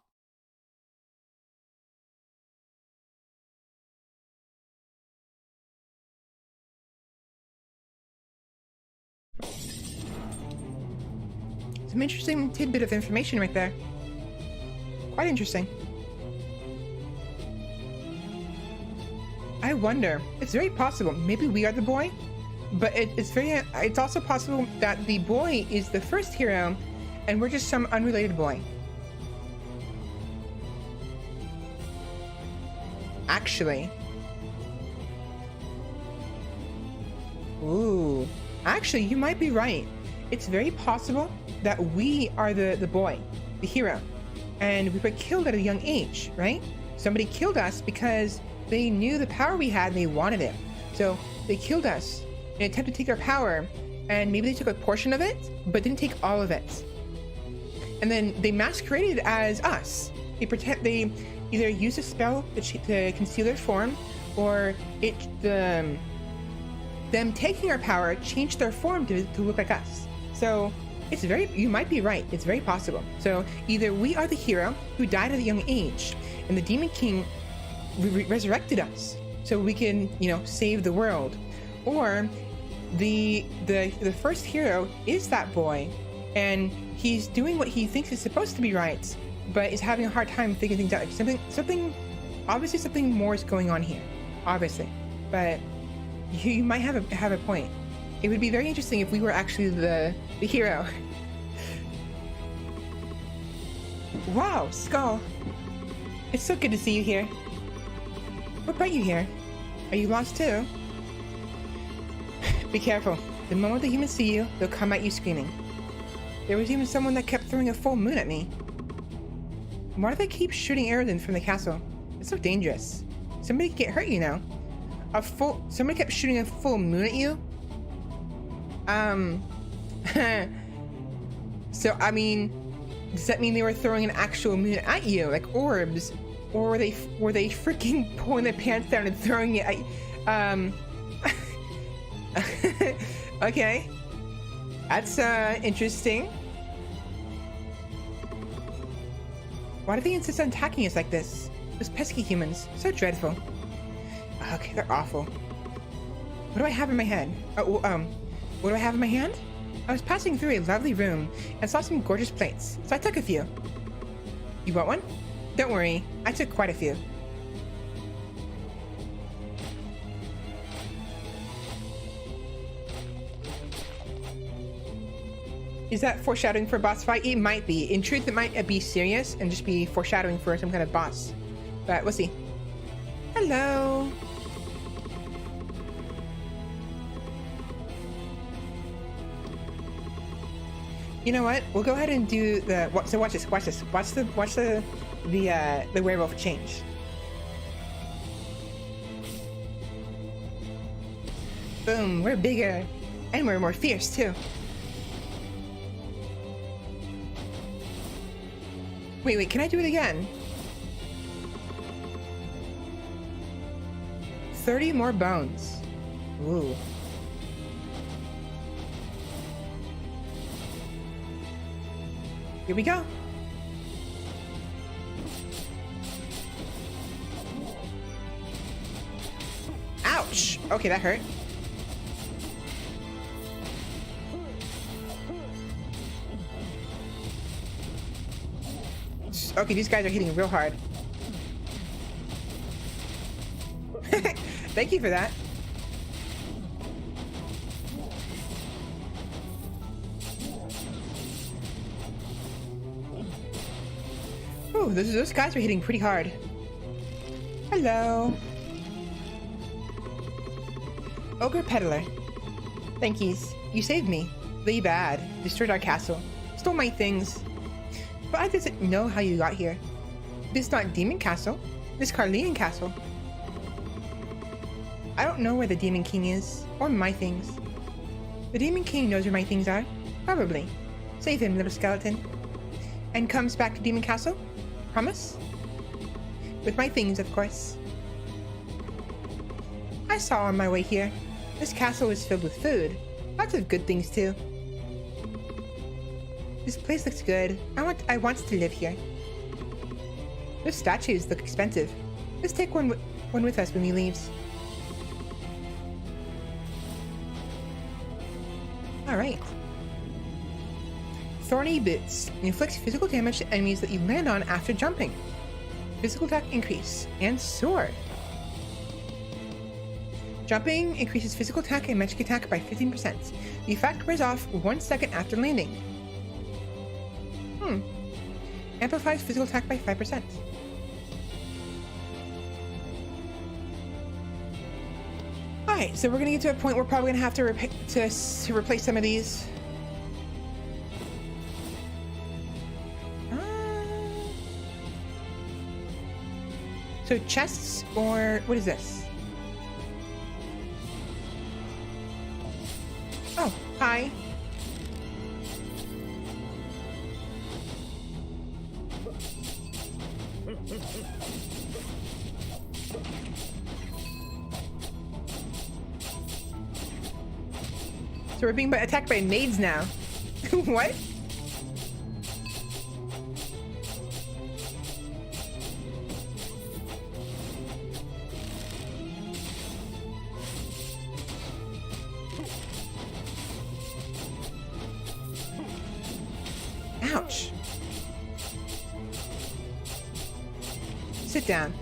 Some interesting tidbit of information right there. Quite interesting. I wonder, it's very possible, maybe we are the boy, but it's also possible that the boy is the first hero and we're just some unrelated boy. Actually. Ooh. Actually, you might be right. It's very possible that we are the boy, the hero. And we were killed at a young age, right? Somebody killed us because they knew the power we had and they wanted it. So they killed us in an attempt to take our power, and maybe they took a portion of it, but didn't take all of it. And then they masqueraded as us. They either used a spell to conceal their form, or them taking our power changed their form to look like us. So you might be right. It's very possible. So either we are the hero who died at a young age, and the Demon King resurrected us so we can, save the world, or the first hero is that boy, and he's doing what he thinks is supposed to be right, but is having a hard time figuring things out. Obviously something more is going on here, obviously, but you might have a point. It would be very interesting if we were actually the hero. Wow, Skul. It's so good to see you here. What brought you here? Are you lost too? Be careful. The moment the humans see you, they'll come at you screaming. There was even someone that kept throwing a full moon at me. Why do they keep shooting arrows in from the castle? It's so dangerous. Somebody could get hurt, Somebody kept shooting a full moon at you? So, I mean, does that mean they were throwing an actual moon at you, like orbs? Or were they freaking pulling their pants down and throwing it at Okay. That's, interesting. Why do they insist on attacking us like this? Those pesky humans. So dreadful. Okay, they're awful. What do I have in my head? What do I have in my hand? I was passing through a lovely room and saw some gorgeous plates, so I took a few. You want one? Don't worry, I took quite a few. Is that foreshadowing for a boss fight? It might be. In truth, it might be serious and just be foreshadowing for some kind of boss. But we'll see. Hello. You know what? We'll go ahead and do the. So watch this. Watch this. Watch the werewolf change. Boom. We're bigger, and we're more fierce too. Wait. Can I do it again? 30 more bones. Ooh. Here we go. Ouch! Okay, that hurt. Okay, these guys are hitting real hard. Thank you for that. Ooh, those guys are hitting pretty hard. Hello. Ogre Peddler. Thank yous. You saved me. Really bad. Destroyed our castle. Stole my things. But I doesn't know how you got here. This is not Demon Castle. This is Carleon Castle. I don't know where the Demon King is, or my things. The Demon King knows where my things are. Probably. Save him, little skeleton. And comes back to Demon Castle? Promise? With my things, of course. I saw on my way here. This castle is filled with food. Lots of good things, too. This place looks good. I want to live here. Those statues look expensive. Let's take one with us when we leave. Alright. Thorny Boots. Inflicts physical damage to enemies that you land on after jumping. Physical attack increase. And sword. Jumping increases physical attack and magic attack by 15%. The effect wears off 1 second after landing. Amplifies physical attack by 5%. Alright, so we're gonna get to a point where we're probably gonna have to replace some of these. So chests, or what is this? Oh, hi. So we're being attacked by maids now. What? Ouch. Sit down.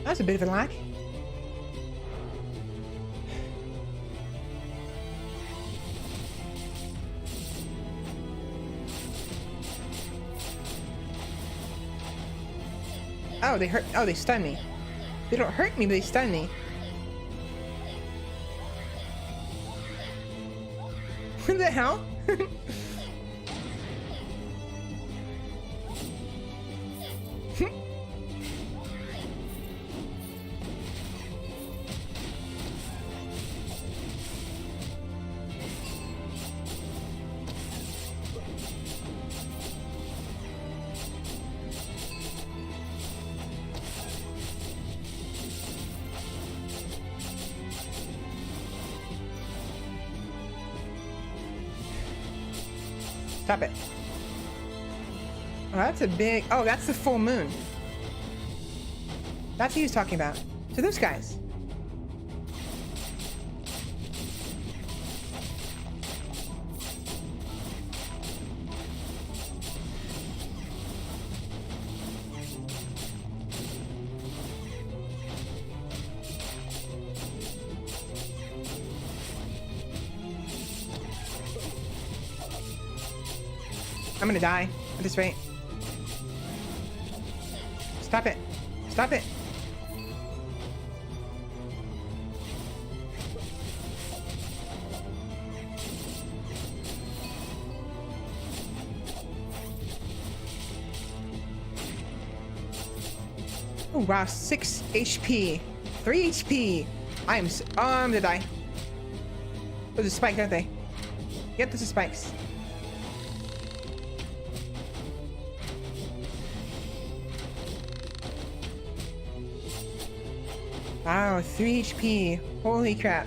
That was a bit of a lag. Oh, they hurt. Oh, they stun me. They don't hurt me, but they stun me. What the hell? Stop it. Oh, that's a big... Oh, that's the full moon. That's what he was talking about. So those guys. I'm gonna die at this rate. Stop it. Stop it. Oh wow, 6 HP. 3 HP. I'm gonna die. Those are spikes, aren't they? Yep, those are spikes. Wow, 3 HP. Holy crap.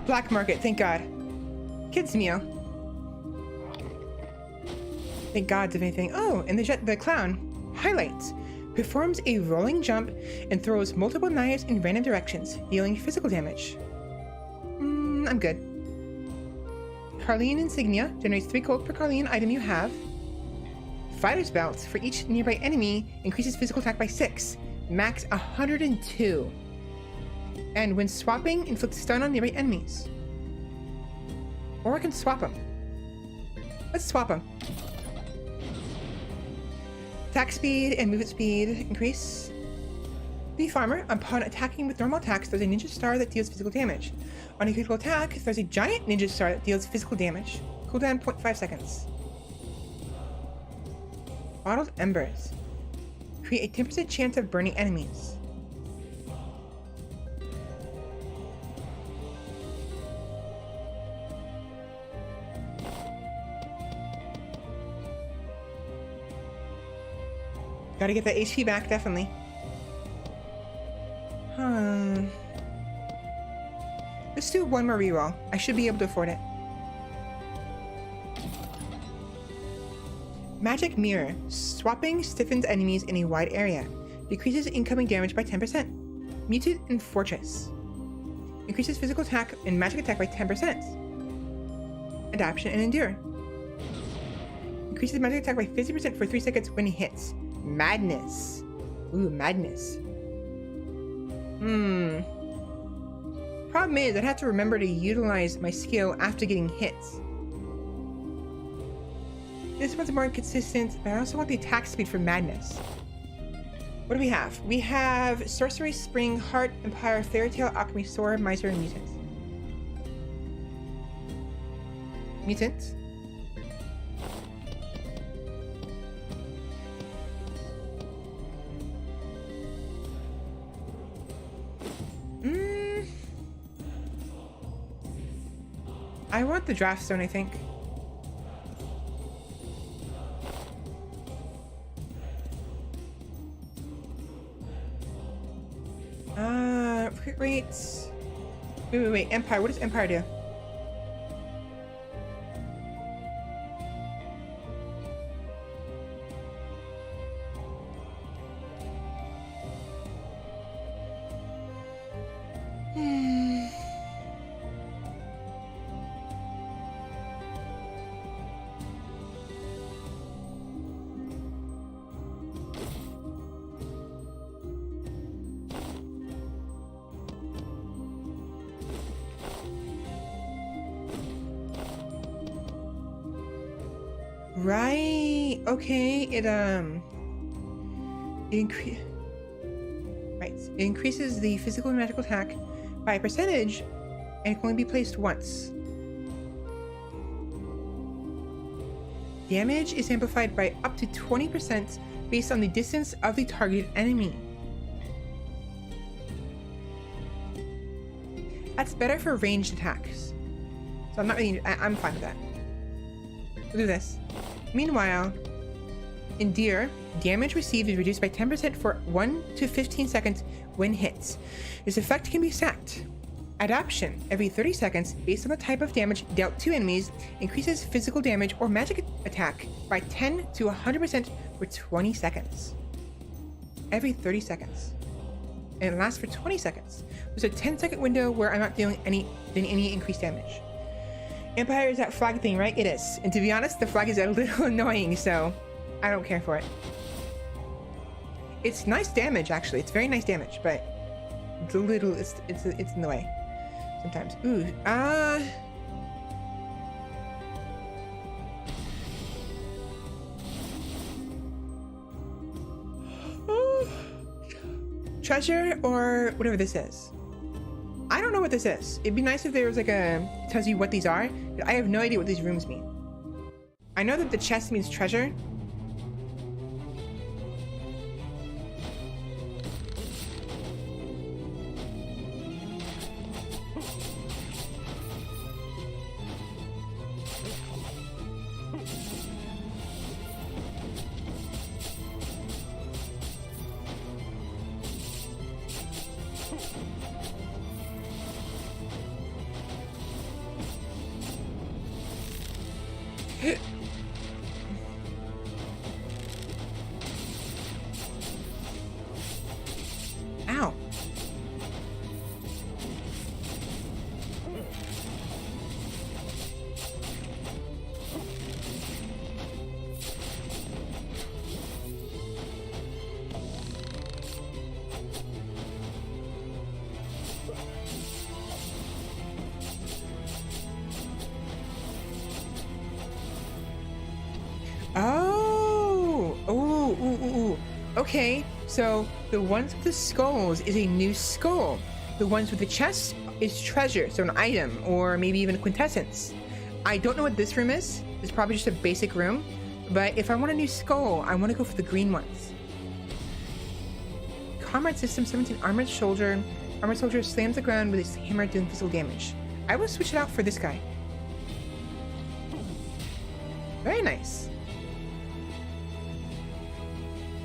Black market, thank God. Kids meal. Thank God, if anything. Oh, and the clown. Highlights. Performs a rolling jump and throws multiple knives in random directions, dealing physical damage. I'm good. Carleen Insignia generates 3 gold per Carleen item you have. Fighter's Belt for each nearby enemy increases physical attack by 6, max 102. And when swapping, inflicts stun on nearby enemies. Or I can swap them. Let's swap them. Attack speed and movement speed increase. The farmer, upon attacking with normal attacks, throws a ninja star that deals physical damage. On a critical attack, throws a giant ninja star that deals physical damage. Cooldown 0.5 seconds. Bottled Embers. Create a 10% chance of burning enemies. Gotta get that HP back, definitely. Let's do one more reroll. I should be able to afford it. Magic Mirror. Swapping stiffens enemies in a wide area. Decreases incoming damage by 10%. Mutant and Fortress. Increases physical attack and magic attack by 10%. Adaption and Endure. Increases magic attack by 50% for 3 seconds when he hits. Madness. Ooh, madness. Problem is, I'd have to remember to utilize my skill after getting hit. This one's more inconsistent, but I also want the attack speed for madness. What do we have? We have Sorcery, Spring, Heart, Empire, Fairytale, Alchemy, Sword, Miser, and Mutant. Mutant. I want the draft stone, I think. Crit rates. Wait. Empire. What does Empire do? Right. Okay. It increases the physical and magical attack by a percentage, and it can only be placed once. Damage is amplified by up to 20% based on the distance of the targeted enemy. That's better for ranged attacks. So I'm fine with that. We'll do this. Meanwhile, Endure, damage received is reduced by 10% for 1 to 15 seconds when hit. This effect can be stacked. Adaption, every 30 seconds, based on the type of damage dealt to enemies, increases physical damage or magic attack by 10 to 100% for 20 seconds. Every 30 seconds. And it lasts for 20 seconds. There's a 10-second window where I'm not dealing any increased damage. Empire is that flag thing, right? It is. And to be honest, the flag is a little annoying, so I don't care for it. It's nice damage, actually. It's very nice damage, but it's a little, it's in the way sometimes. Ooh, treasure or whatever this is. I don't know what this is. It'd be nice if there was like tells you what these are. I have no idea what these rooms mean. I know that the chest means treasure. Okay, so the ones with the skulls is a new skull. The ones with the chest is treasure, so an item, or maybe even a quintessence. I don't know what this room is. It's probably just a basic room. But if I want a new skull, I want to go for the green ones. Comrade system, 17 armored soldier. Armored soldier slams the ground with his hammer doing physical damage. I will switch it out for this guy. Very nice.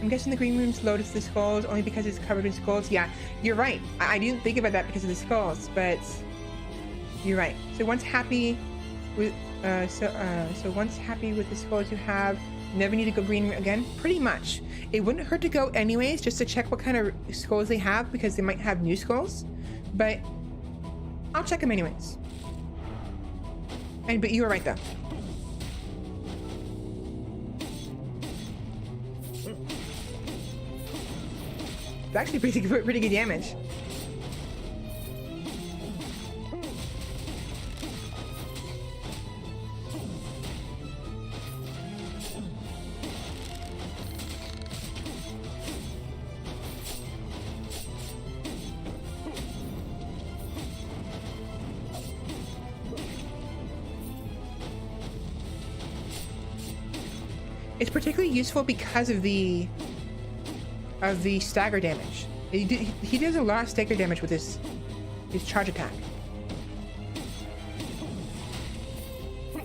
I'm guessing the green room's loaded to the skulls only because it's covered in skulls. Yeah, you're right. I didn't think about that because of the skulls, but you're right. So once happy with once happy with the skulls you have, never need to go green again. Pretty much. It wouldn't hurt to go anyways, just to check what kind of skulls they have, because they might have new skulls. But I'll check them anyways. But you were right though. It's actually pretty good damage. It's particularly useful because of the stagger damage. He does a lot of stagger damage with his charge attack.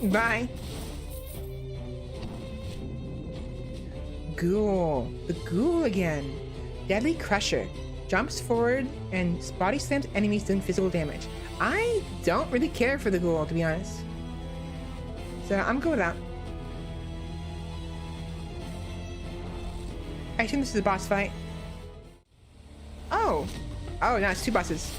Bye. Ghoul. The ghoul again. Deadly Crusher. Jumps forward and body slams enemies doing physical damage. I don't really care for the ghoul, to be honest. So I'm good with that. I assume this is a boss fight. Oh! Oh, now it's two bosses.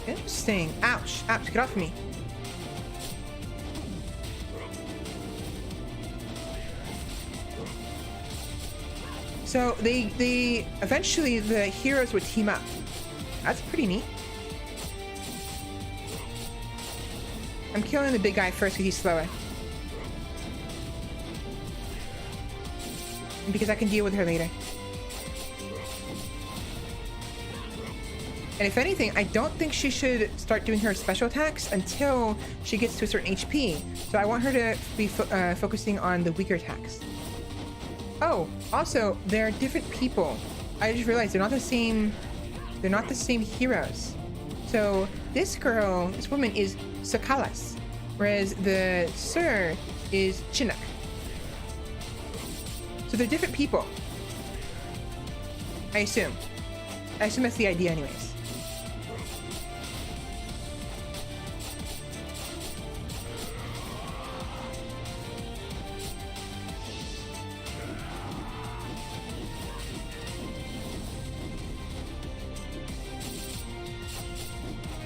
Interesting. Ouch. Ouch. Get off me. So they eventually the heroes would team up. That's pretty neat. I'm killing the big guy first because he's slower. And because I can deal with her later. And if anything, I don't think she should start doing her special attacks until she gets to a certain HP. So I want her to be focusing on the weaker attacks. Oh, also, they're different people. I just realized they're not the same heroes. So this woman is Sakalas, whereas the Sir is Chinook. So they're different people. I assume that's the idea anyways.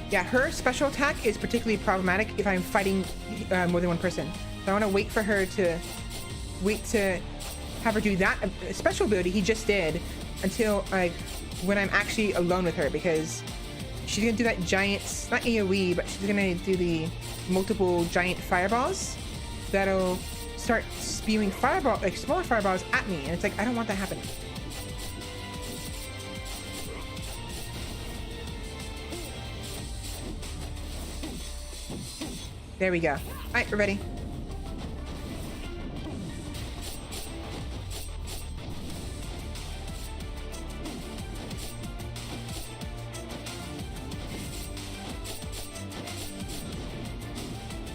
Yeah, her special attack is particularly problematic if I'm fighting more than one person. So I want to wait for her to have her do that special ability he just did until when I'm actually alone with her, because she's gonna do that giant, not AoE, but she's gonna do the multiple giant fireballs that'll start spewing smaller fireballs at me, and it's like I don't want that happening. There we go. Alright, we're ready.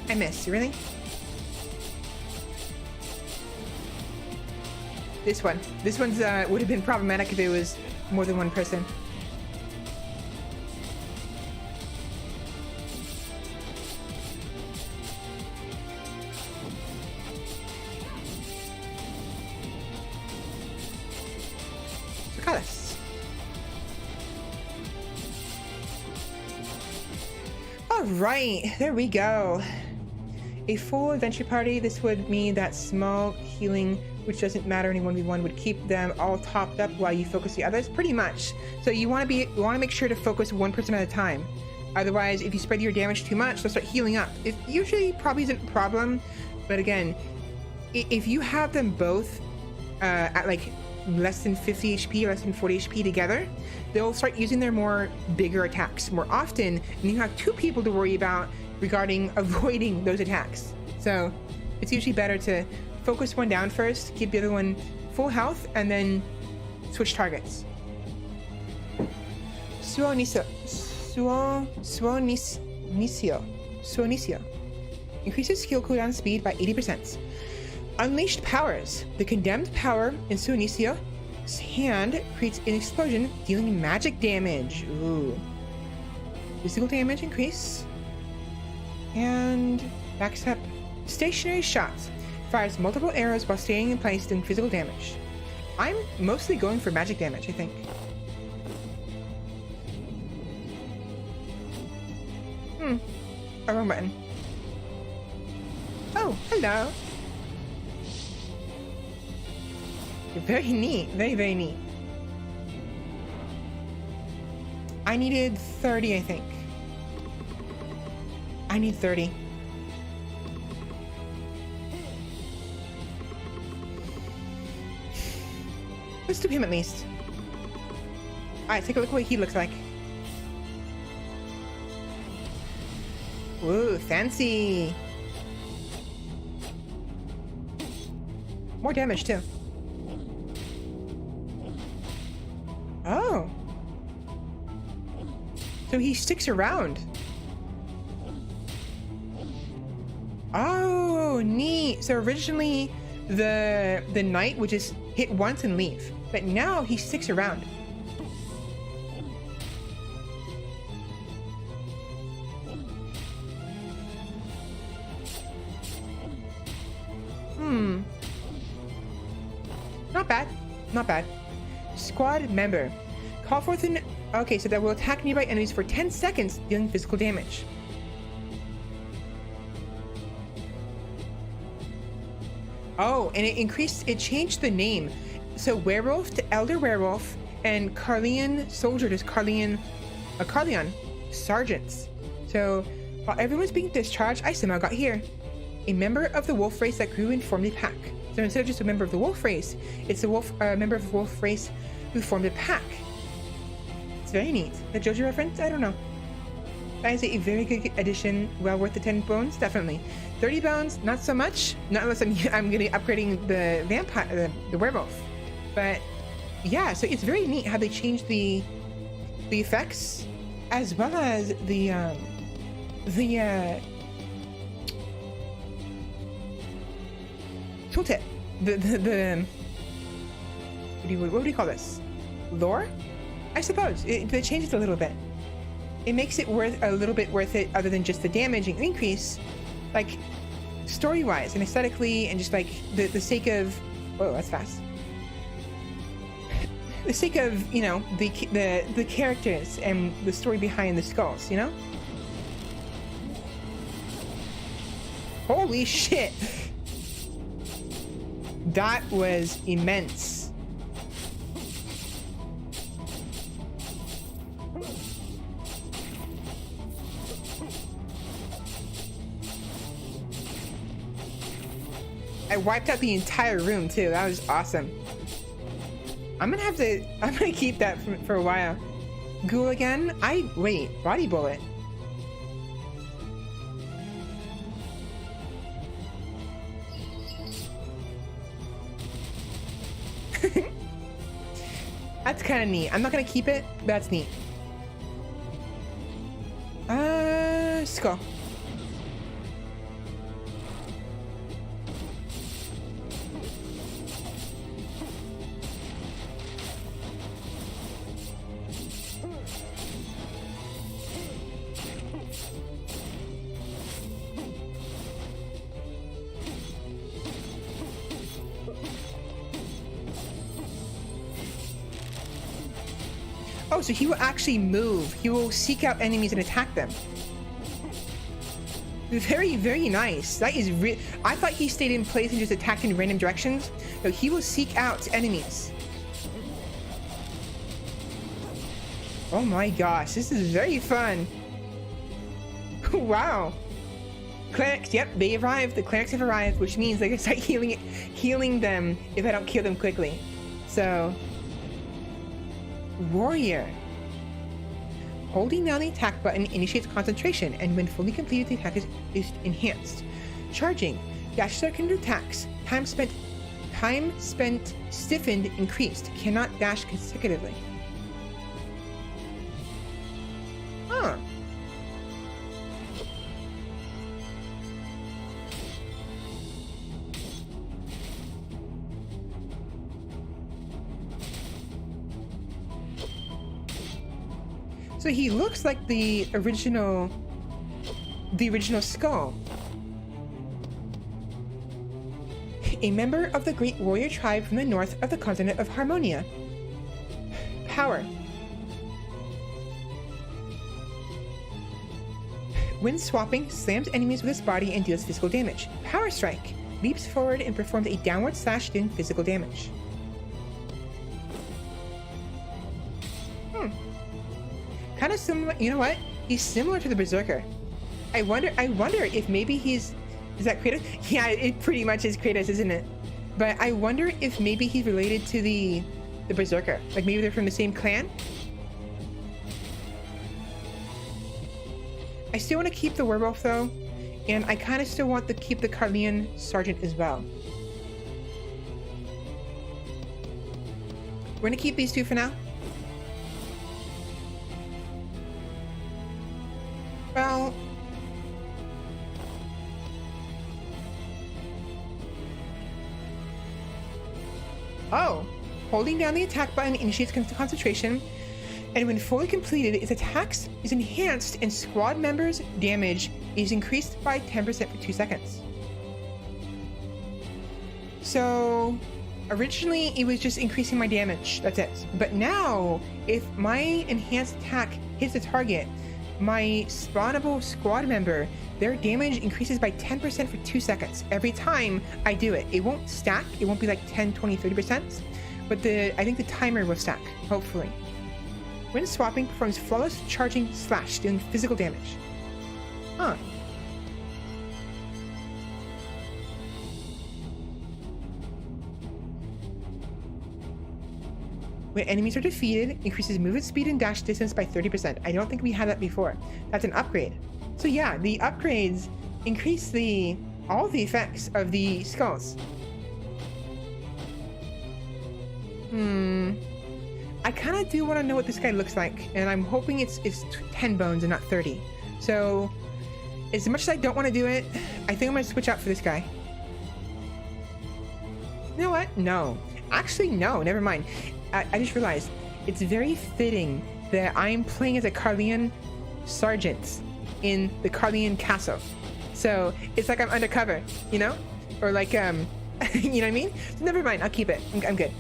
I missed. Really? This one's would have been problematic if it was more than one person. All right, there we go. A full adventure party, this would mean that small healing, which doesn't matter in a 1v1, would keep them all topped up while you focus the others, pretty much. So you want to make sure to focus one person at a time. Otherwise, if you spread your damage too much, they'll start healing up. It usually probably isn't a problem, but again, if you have them both at like less than 50 HP, less than 40 HP together, they'll start using their more bigger attacks more often, and you have two people to worry about regarding avoiding those attacks. So it's usually better to focus one down first, keep the other one full health, and then switch targets. Suonicio. Increases skill cooldown speed by 80%. Unleashed powers. The condemned power in Suonicio's hand creates an explosion, dealing magic damage. Ooh. Physical damage increase. And backstep. Stationary shots. Fires multiple arrows while staying in place, doing physical damage. I'm mostly going for magic damage, I think. A wrong button. Oh, hello. You're very neat. Very, very neat. I needed 30, I think. I need 30. Let's do him at least. Alright, take a look at what he looks like. Whoa, fancy. More damage too. Oh. So he sticks around. Oh, neat. So originally the knight would just hit once and leave, but now he sticks around. Not bad. Not bad. Squad member. Call forth an... Okay, so that will attack nearby enemies for 10 seconds, dealing physical damage. Oh, and it changed the name. So werewolf to elder werewolf, and Carleon soldier to Carleon sergeants. So while everyone's being discharged, I somehow got here. A member of the wolf race that grew and formed a pack. So instead of just a member of the wolf race, it's a member of the wolf race who formed a pack. It's very neat. The JoJo reference? I don't know. That is a very good addition. Well worth the 10 bones, definitely. 30 bones, not so much. Not unless I'm gonna be upgrading the vampire, the werewolf. But yeah, so it's very neat how they changed the effects as well as the tooltip. What do you call this? Lore? I suppose they changed it a little bit. It makes it a little bit worth it, other than just the damage and increase, like story-wise and aesthetically, and just like the sake of... Whoa, that's fast. The sake of, you know, the characters and the story behind the skulls, you know? Holy shit! That was immense. I wiped out the entire room too. That was awesome. I'm gonna keep that for a while. Ghoul again? Wait, body bullet. That's kind of neat. I'm not gonna keep it, but that's neat. Skull. Oh, so he will actually move. He will seek out enemies and attack them. Very, very nice. That is I thought he stayed in place and just attacked in random directions. No, he will seek out enemies. Oh my gosh, this is very fun. Wow. Clerics, yep, they arrived. The clerics have arrived, which means they can start healing them if I don't kill them quickly. So, warrior. Holding down the attack button initiates concentration, and when fully completed, the attack is enhanced. Charging. Dash second attacks. Time spent stiffened increased. Cannot dash consecutively. Huh. So he looks like the original Skul. A member of the great warrior tribe from the north of the continent of Harmonia. Power. When swapping, slams enemies with his body and deals physical damage. Power Strike. Leaps forward and performs a downward slash doing physical damage. Kind of similar, you know what? He's similar to the Berserker. I wonder if maybe is that Kratos? Yeah, it pretty much is Kratos, isn't it? But I wonder if maybe he's related to the Berserker. Like maybe they're from the same clan? I still want to keep the werewolf though, and I kind of still want to keep the Carleon sergeant as well. We're gonna keep these two for now. Well, oh, holding down the attack button initiates concentration, and when fully completed, its attacks is enhanced and squad members' damage is increased by 10% for 2 seconds. So, originally it was just increasing my damage, that's it. But now, if my enhanced attack hits the target, my spawnable squad member, their damage increases by 10% for 2 seconds every time I do it. It won't stack, it won't be like 10, 20, 30%, but I think the timer will stack, hopefully. When swapping, performs flawless charging slash, dealing physical damage. Huh. When enemies are defeated, increases movement speed and dash distance by 30%. I don't think we had that before. That's an upgrade. So yeah, the upgrades increase all the effects of the skulls. I kind of do want to know what this guy looks like, and I'm hoping it's 10 bones and not 30. So, as much as I don't want to do it, I think I'm going to switch out for this guy. You know what? No. Actually, no. Never mind. I just realized it's very fitting that I'm playing as a Carleon sergeant in the Carleon castle. So it's like I'm undercover, you know? Or like, you know what I mean? So never mind. I'll keep it. I'm good.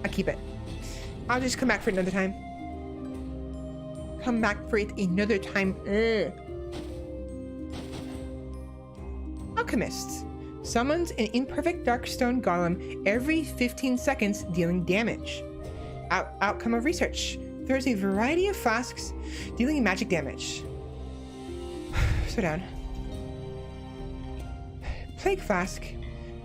I'll keep it. I'll just come back for it another time. Come back for it another time. Alchemist. Summons an imperfect darkstone golem every 15 seconds, dealing damage. Outcome of research. Throws a variety of flasks, dealing magic damage. Slow down. Plague flask.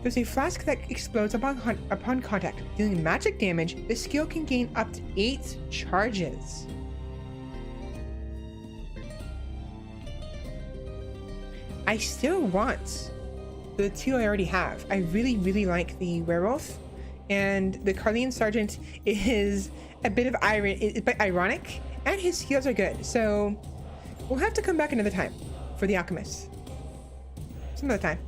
There's a flask that explodes upon contact, dealing magic damage. The skill can gain up to 8 charges. I still want the 2 I already have. I really, really like the werewolf, and the Carleon sergeant is a bit ironic, and his skills are good. So we'll have to come back another time for the alchemist. Some other time.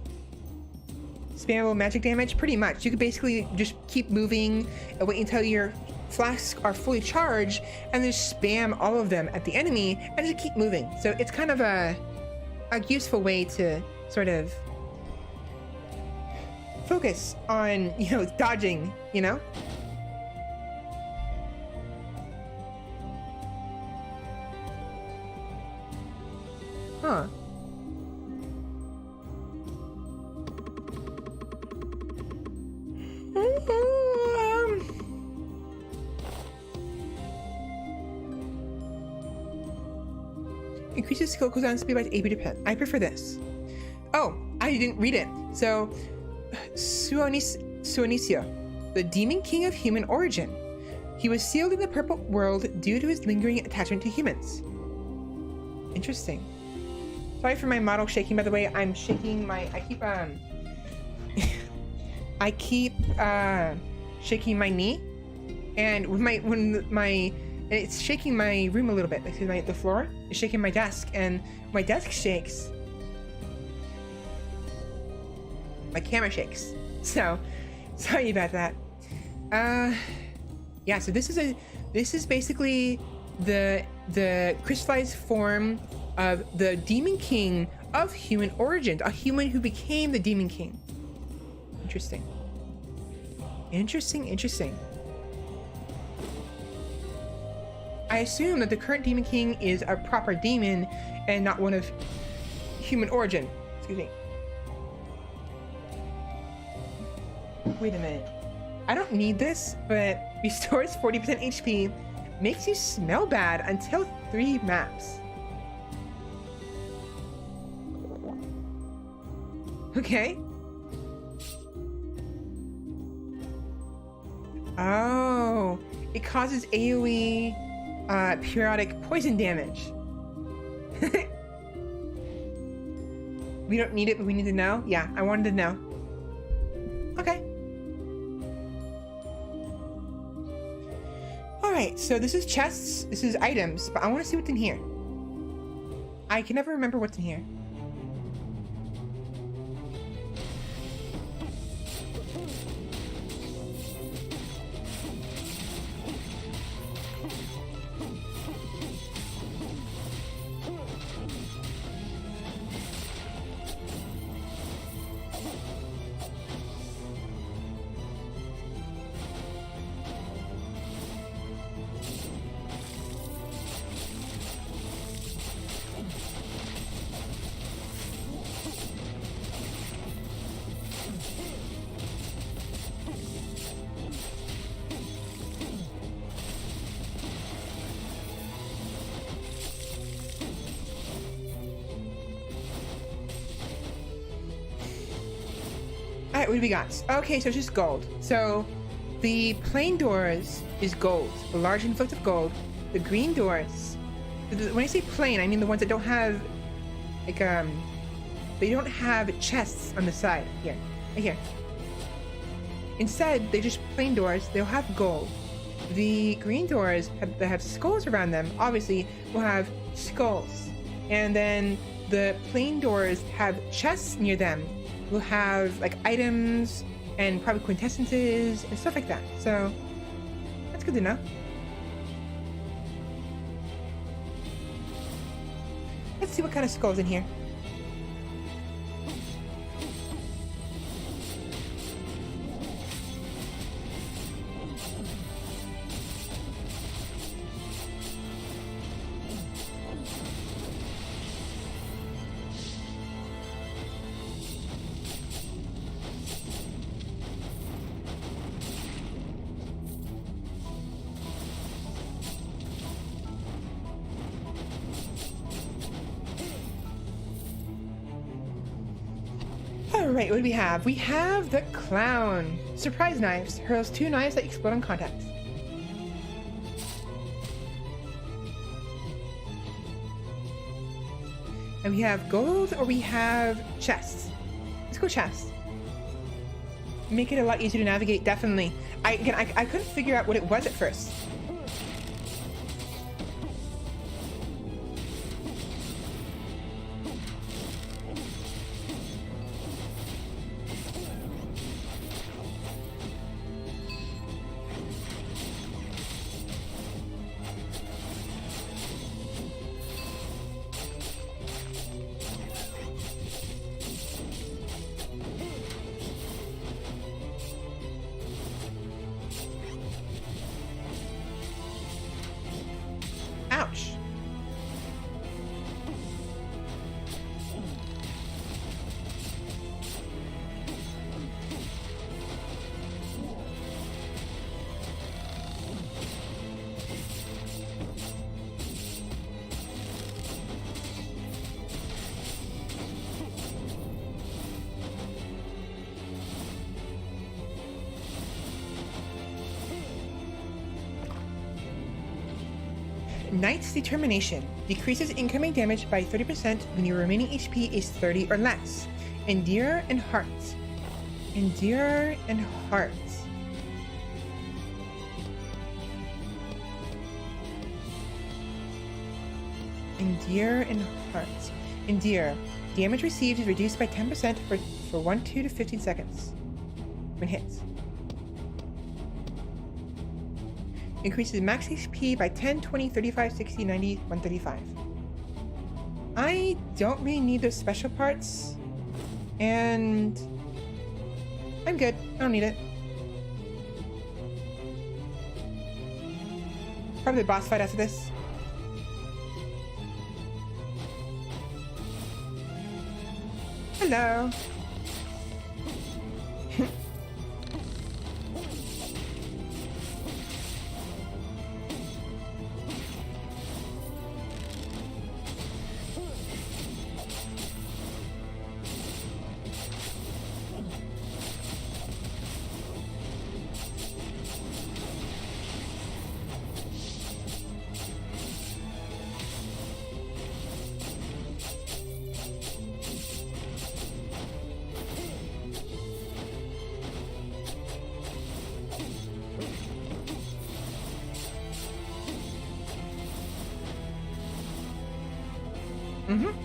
Spammable magic damage, pretty much. You could basically just keep moving and wait until your flasks are fully charged, and then just spam all of them at the enemy, and just keep moving. So it's kind of a useful way to sort of focus on, you know, dodging, you know? Huh. Increases skill cooldown speed by 80%. I prefer this. Oh, I didn't read it. So, Suonicio, the demon king of human origin. He was sealed in the purple world due to his lingering attachment to humans. Interesting. Sorry for my model shaking, by the way. I'm shaking my... I keep shaking my knee, and it's shaking my room a little bit because the floor is shaking my desk, and my desk shakes. My camera shakes. So, sorry about that. Yeah. So this is basically the crystallized form of the demon king of human origin, a human who became the demon king. Interesting. I assume that the current demon king is a proper demon and not one of human origin. Excuse me. Wait a minute. I don't need this, but restores 40% HP, makes you smell bad until 3 maps. Okay. Oh, it causes AoE periodic poison damage. We don't need it, but we need to know. Yeah, I wanted to know. Okay. Alright, so this is chests, this is items, but I want to see what's in here. I can never remember what's in here. Alright, what do we got? Okay, so it's just gold. So the plain doors is gold, the large influx of gold. The green doors, when I say plain, I mean the ones that don't have like they don't have chests on the side. Here, right here. Instead, they're just plain doors. They'll have gold. The green doors that have skulls around them, obviously, will have skulls. And then the plain doors have chests near them. Will have like items and probably quintessences and stuff like that. So that's good to know. Let's see what kind of skulls in here. Alright, what do we have? We have the clown. Surprise knives. Hurls 2 knives that explode on contact. And we have gold or we have chests. Let's go chests. Make it a lot easier to navigate, definitely. I couldn't figure out what it was at first. Knight's Determination decreases incoming damage by 30% when your remaining HP is 30 or less. Endure and Heart. Endure and Heart. Endure and Heart. Endure. Damage received is reduced by 10% for 1, 2 to 15 seconds when hit. Increases max HP by 10, 20, 35, 60, 90, 135. I don't really need those special parts. And I'm good. I don't need it. Probably the boss fight after this. Hello.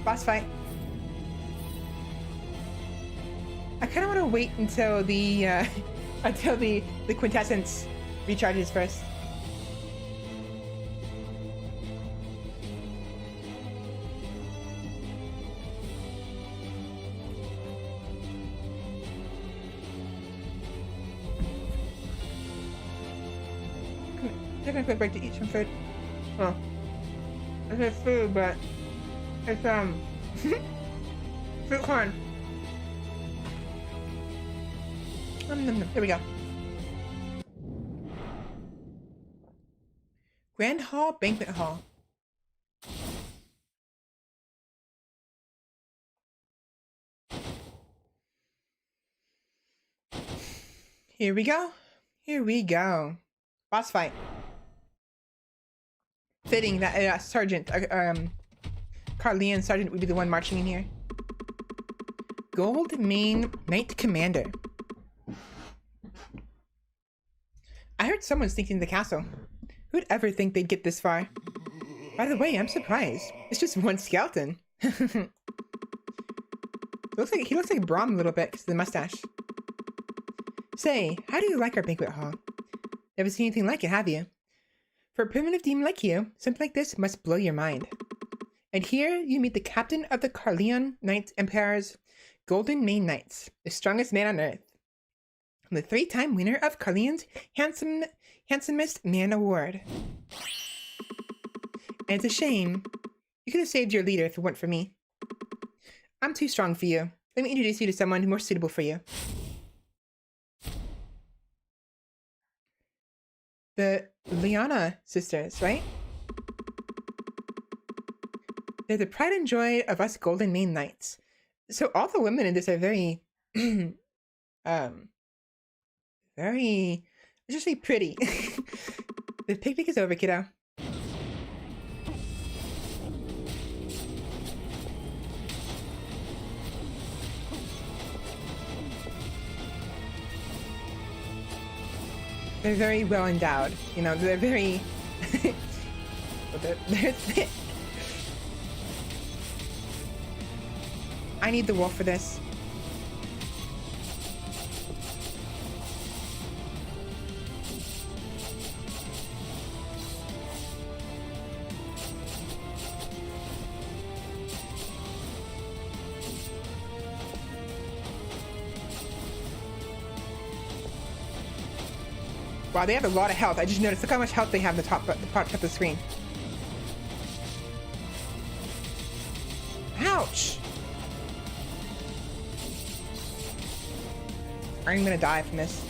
Boss fight. I kind of want to wait until the quintessence recharges first. Taking a quick break to eat some food. Well, I said food, but it's fruit corn. Here we go. Grand Hall, Banquet Hall. Here we go. Here we go. Boss fight. Fitting that Sergeant, Carleon Sergeant would be the one marching in here. Gold Main Knight Commander. I heard someone sneaked into the castle. Who'd ever think they'd get this far? By the way, I'm surprised. It's just one skeleton. He looks like Braum a little bit because of the mustache. Say, how do you like our banquet hall? Never seen anything like it, have you? For a primitive demon like you, something like this must blow your mind. And here you meet the captain of the Carleon Knights Empire's Golden Mane Knights, the strongest man on earth. The 3-time winner of Carleon's Handsomest Man Award. And it's a shame. You could have saved your leader if it weren't for me. I'm too strong for you. Let me introduce you to someone more suitable for you. The Liana sisters, right? They're the pride and joy of us Golden Mane Knights. So all the women in this are very, very, let's just say pretty. The picnic is over, kiddo. They're very well endowed. You know, they're very... they're thick. I need the wolf for this. Wow, they have a lot of health. I just noticed. Look how much health they have in the top of the screen. Ouch! I'm gonna die from this.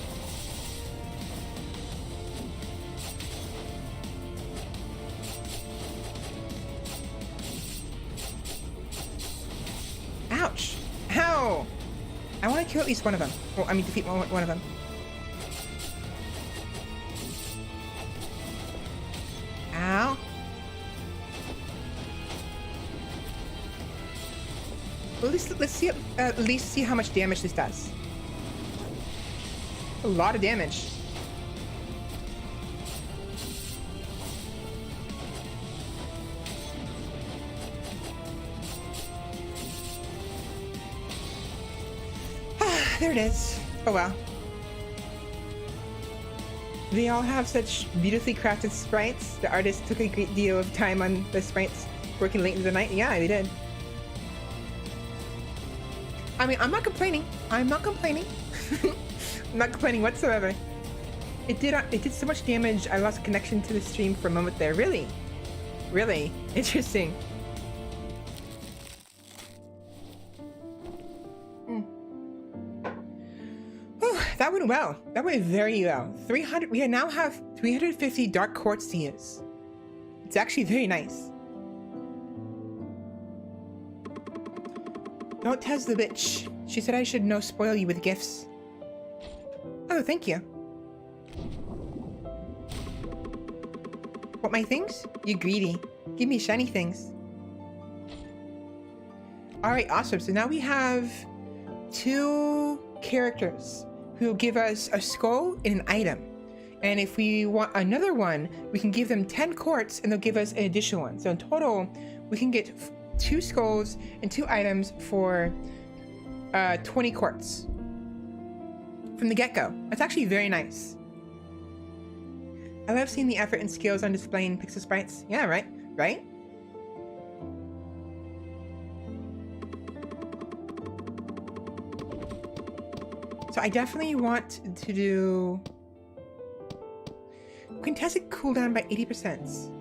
Ouch! Ow! I want to kill at least one of them. Well, I mean, defeat one of them. Ow. Well, let's see at least see how much damage this does. A lot of damage. There it is. Oh wow. They all have such beautifully crafted sprites. The artist took a great deal of time on the sprites, working late into the night. Yeah, they did. I mean, I'm not complaining. I'm not complaining. I'm not complaining whatsoever. It did so much damage. I lost connection to the stream for a moment there. Really? Really? Interesting. That went well. That went very well. 300. We now have 350 dark quartz to use. It's actually very nice. Don't test the bitch. She said I should no spoil you with gifts. Oh, thank you. What, my things? You greedy. Give me shiny things. Alright, awesome. So now we have 2 characters who give us a skull and an item. And if we want another one, we can give them 10 quartz and they'll give us an additional one. So in total, we can get 2 skulls and 2 items for 20 quartz from the get-go. That's actually very nice. I love seeing the effort and skills on display in pixel sprites. Yeah, right? Right? So I definitely want to do contested cooldown by 80%.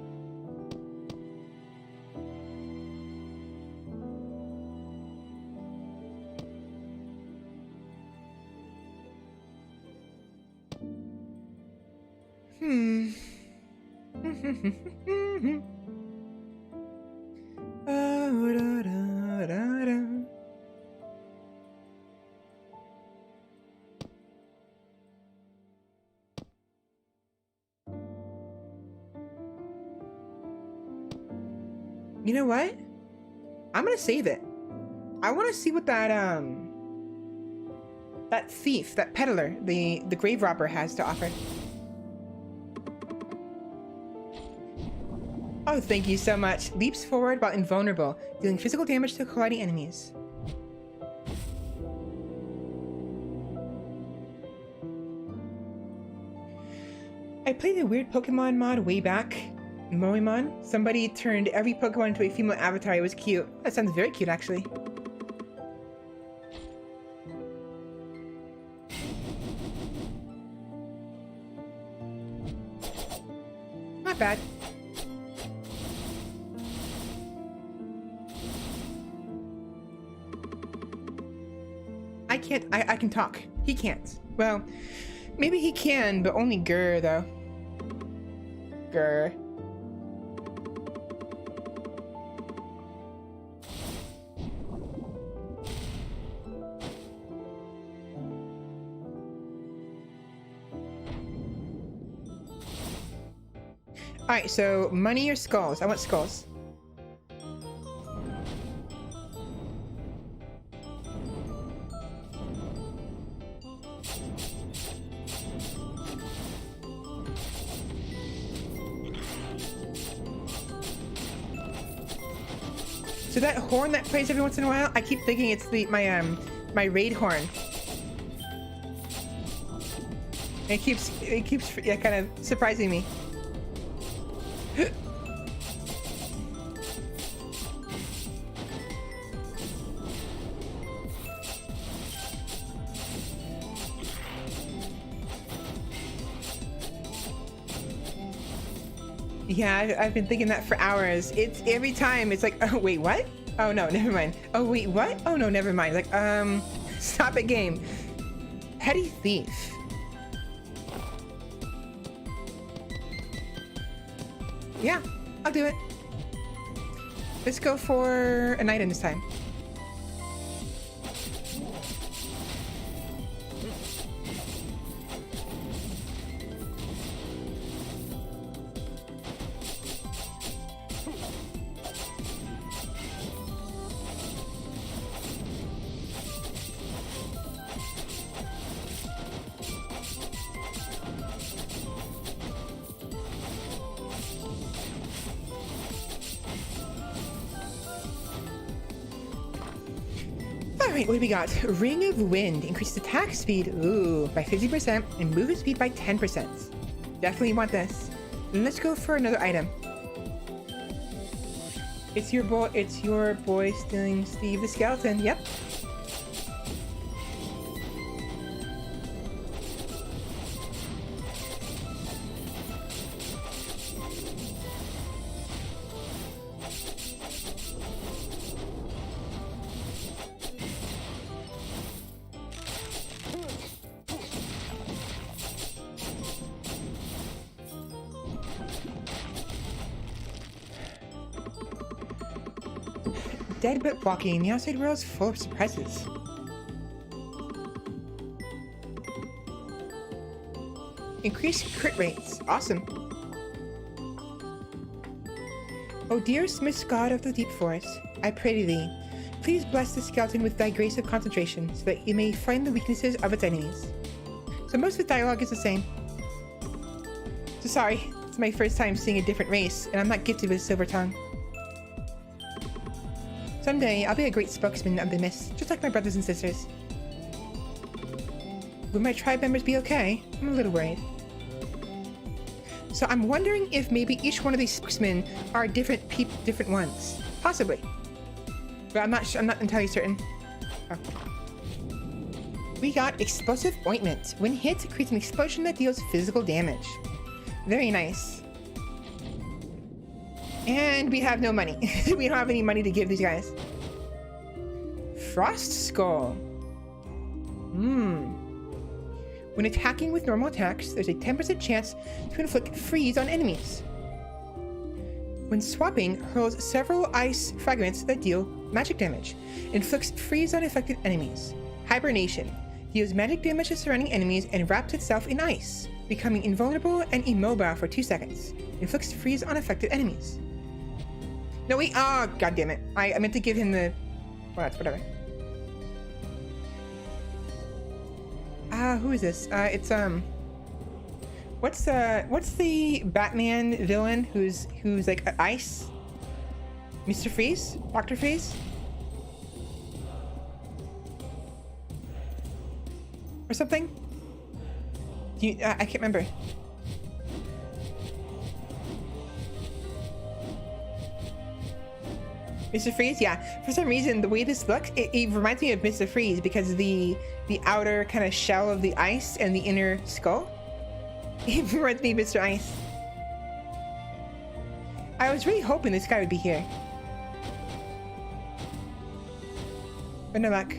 Oh, da, da, da, da. You know what? I'm gonna save it. I want to see what that thief, that peddler, the grave robber has to offer. Oh, thank you so much. Leaps forward while invulnerable, dealing physical damage to colliding enemies. I played a weird Pokemon mod way back. Moemon. Somebody turned every Pokemon into a female avatar. It was cute. That sounds very cute, actually. Not bad. I can talk. He can't. Well, maybe he can, but only Grr, though. Grr. Alright, so money or skulls? I want skulls. So that horn that plays every once in a while, I keep thinking it's my raid horn. It keeps yeah, kind of surprising me. Yeah, I've been thinking that for hours. It's every time. It's like, oh, wait, what? Oh, no, never mind. Oh, wait, what? Oh, no, never mind. Like, stop it, game. Petty thief. Yeah, I'll do it. Let's go for an item this time. Alright, what do we got? Ring of Wind. Increases attack speed, ooh, by 50% and movement speed by 10%. Definitely want this. Let's go for another item. It's your boy stealing Steve the Skeleton. Yep. Dead but walking. The outside world is full of surprises. Increased crit rates. Awesome. O dearest Miss God of the deep forest, I pray to thee, please bless the skeleton with thy grace of concentration, so that it may find the weaknesses of its enemies. So most of the dialogue is the same. So sorry, it's my first time seeing a different race, and I'm not gifted with a silver tongue. Someday, I'll be a great spokesman of the mist, just like my brothers and sisters. Will my tribe members be okay? I'm a little worried. So I'm wondering if maybe each one of these spokesmen are different ones. Possibly. But I'm not entirely certain. Oh. We got Explosive Ointment. When hit, creates an explosion that deals physical damage. Very nice. And we have no money. We don't have any money to give these guys. Frost Skull. When attacking with normal attacks, there's a 10% chance to inflict freeze on enemies. When swapping, hurls several ice fragments that deal magic damage. Inflicts freeze on affected enemies. Hibernation. Deals magic damage to surrounding enemies and wraps itself in ice, becoming invulnerable and immobile for 2 seconds. Inflicts freeze on affected enemies. No, wait. Oh, god damn it. I meant to give him the... Well, that's whatever. Who is this? It's, what's the Batman villain who's like ice? Mr. Freeze? Dr. Freeze? Or something? I can't remember. Mr. Freeze? Yeah. For some reason, the way this looks, it reminds me of Mr. Freeze because the outer kind of shell of the ice and the inner skull. It reminds me of Mr. Ice. I was really hoping this guy would be here. But no luck.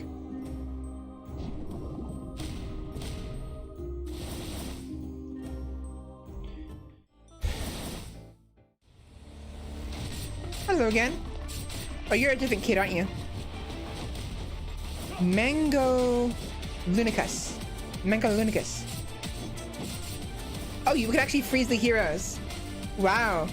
Hello again. Oh, you're a different kid, aren't you? Mango Lunicus. Oh, you can actually freeze the heroes. Wow.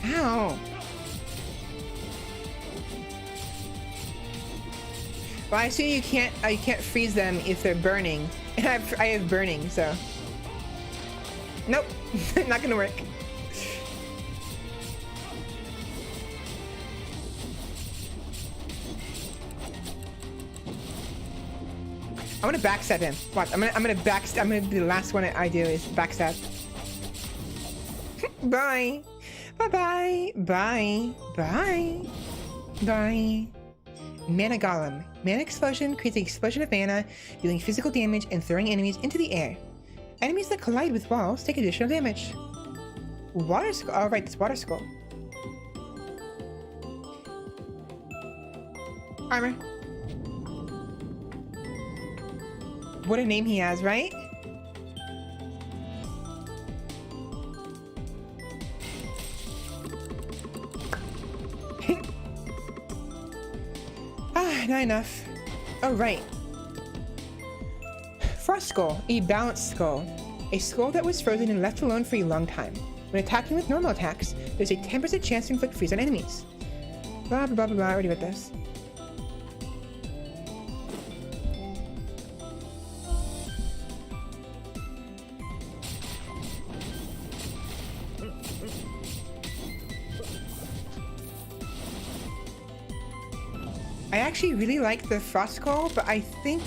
Ow. Well, I assume you can't freeze them if they're burning. And I have burning, so. Nope. Not gonna work. I'm gonna backstab him. Watch, I'm gonna be the last one I do is backstab. Bye. Bye-bye. Bye. Bye. Bye. Mana Golem. Mana Explosion creates an explosion of mana, dealing physical damage and throwing enemies into the air. Enemies that collide with walls take additional damage. Water Skull. Oh, right, this Water Skull. Armor. What a name he has, right? Not enough. Oh, right. Frost Skull, a balanced skull. A skull that was frozen and left alone for a long time. When attacking with normal attacks, there's a 10% chance to inflict freeze on enemies. Blah, blah, blah, blah, blah. I already read this. I actually really like the frost skull, but I think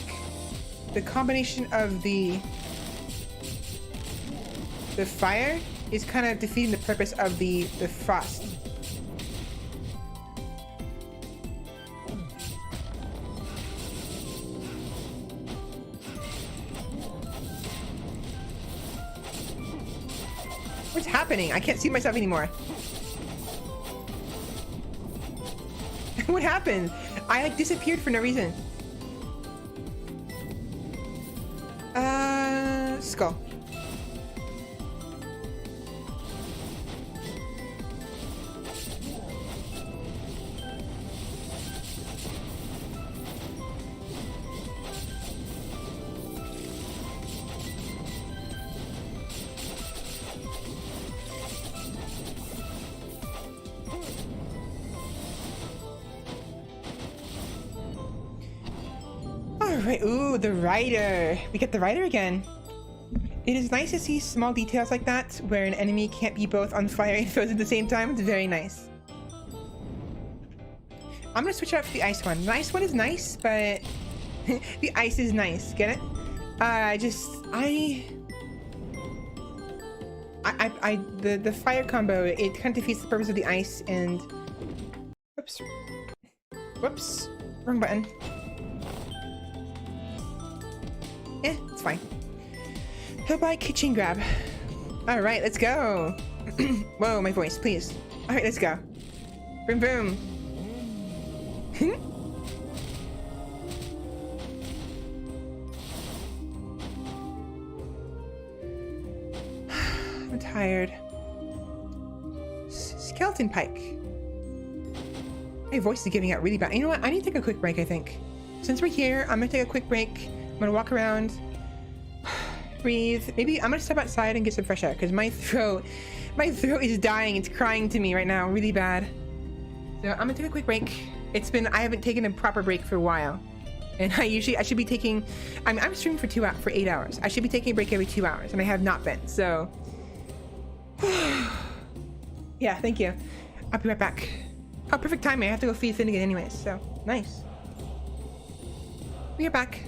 the combination of the fire is kind of defeating the purpose of the frost. What's happening? I can't see myself anymore. What happened? I like disappeared for no reason. Skull. Alright, ooh, the rider. We get the rider again. It is nice to see small details like that, where an enemy can't be both on fire and frozen at the same time. It's very nice. I'm gonna switch out for the ice one. The ice one is nice, but the ice is nice. Get it? The fire combo, it kind of defeats the purpose of the ice and... Whoops. Wrong button. It's fine. He'll buy kitchen grab. All right, let's go. Whoa, my voice, please. All right, let's go. Boom, boom. I'm tired. Skeleton pike. My voice is giving out really bad. You know what? I need to take a quick break, I think. Since we're here, I'm gonna take a quick break. I'm gonna walk around, breathe. Maybe I'm gonna step outside and get some fresh air because my throat is dying. It's crying to me right now, really bad. So I'm gonna take a quick break. I haven't taken a proper break for a while, and I should be taking. I'm streaming for 8 hours. I should be taking a break every 2 hours, and I have not been. So yeah, thank you. I'll be right back. Oh, perfect timing. I have to go feed Finnegan anyways. So nice. Be right back.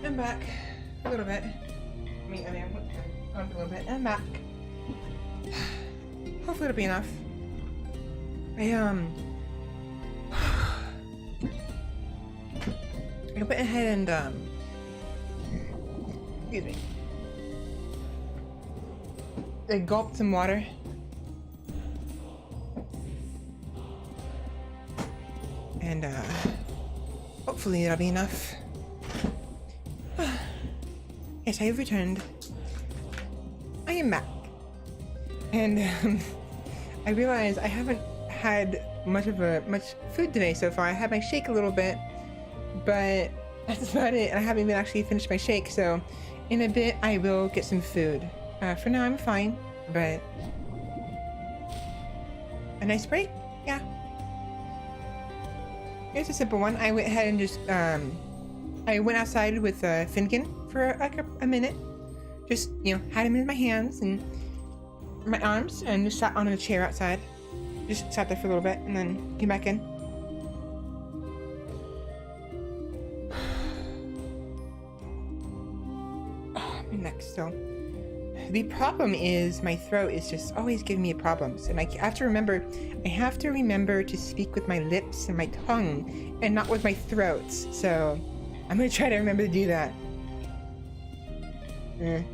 I'm back a little bit. I mean, I'm gone for a little bit. I'm back. Hopefully it'll be enough. I went ahead and excuse me. I gulped some water. And hopefully that'll be enough. Yes, I have returned. I am back. And I realized I haven't had much food today so far. I had my shake a little bit, but that's about it. And I haven't even actually finished my shake, so in a bit I will get some food. For now I'm fine, but a nice break? Yeah. Here's a simple one. I went ahead and just I went outside with Finnegan for like a minute. Just, you know, had him in my hands and my arms and just sat on a chair outside. Just sat there for a little bit and then came back in. My neck still. The problem is my throat is just always giving me problems, and I have to remember to speak with my lips and my tongue and not with my throat. So I'm gonna try to remember to do that. I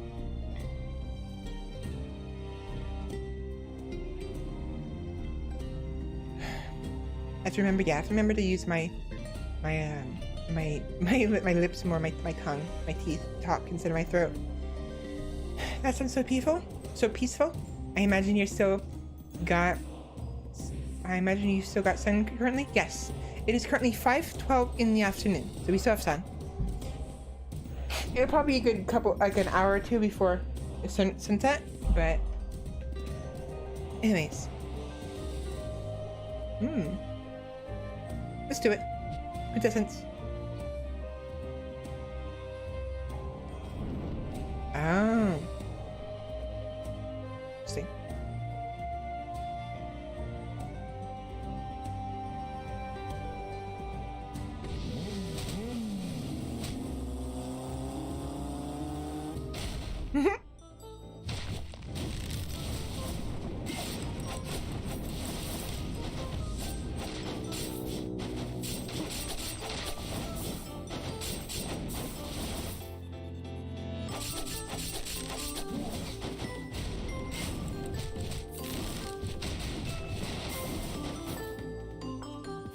have to remember to use my lips more, my tongue, my teeth talk instead of my throat. That sounds so peaceful. So peaceful. I imagine you still got sun currently? Yes. It is currently 5:12 in the afternoon, so we still have sun. It'll probably be a good an hour or two before the sunset, but anyways. Let's do it. Quintessence. Oh. Interesting.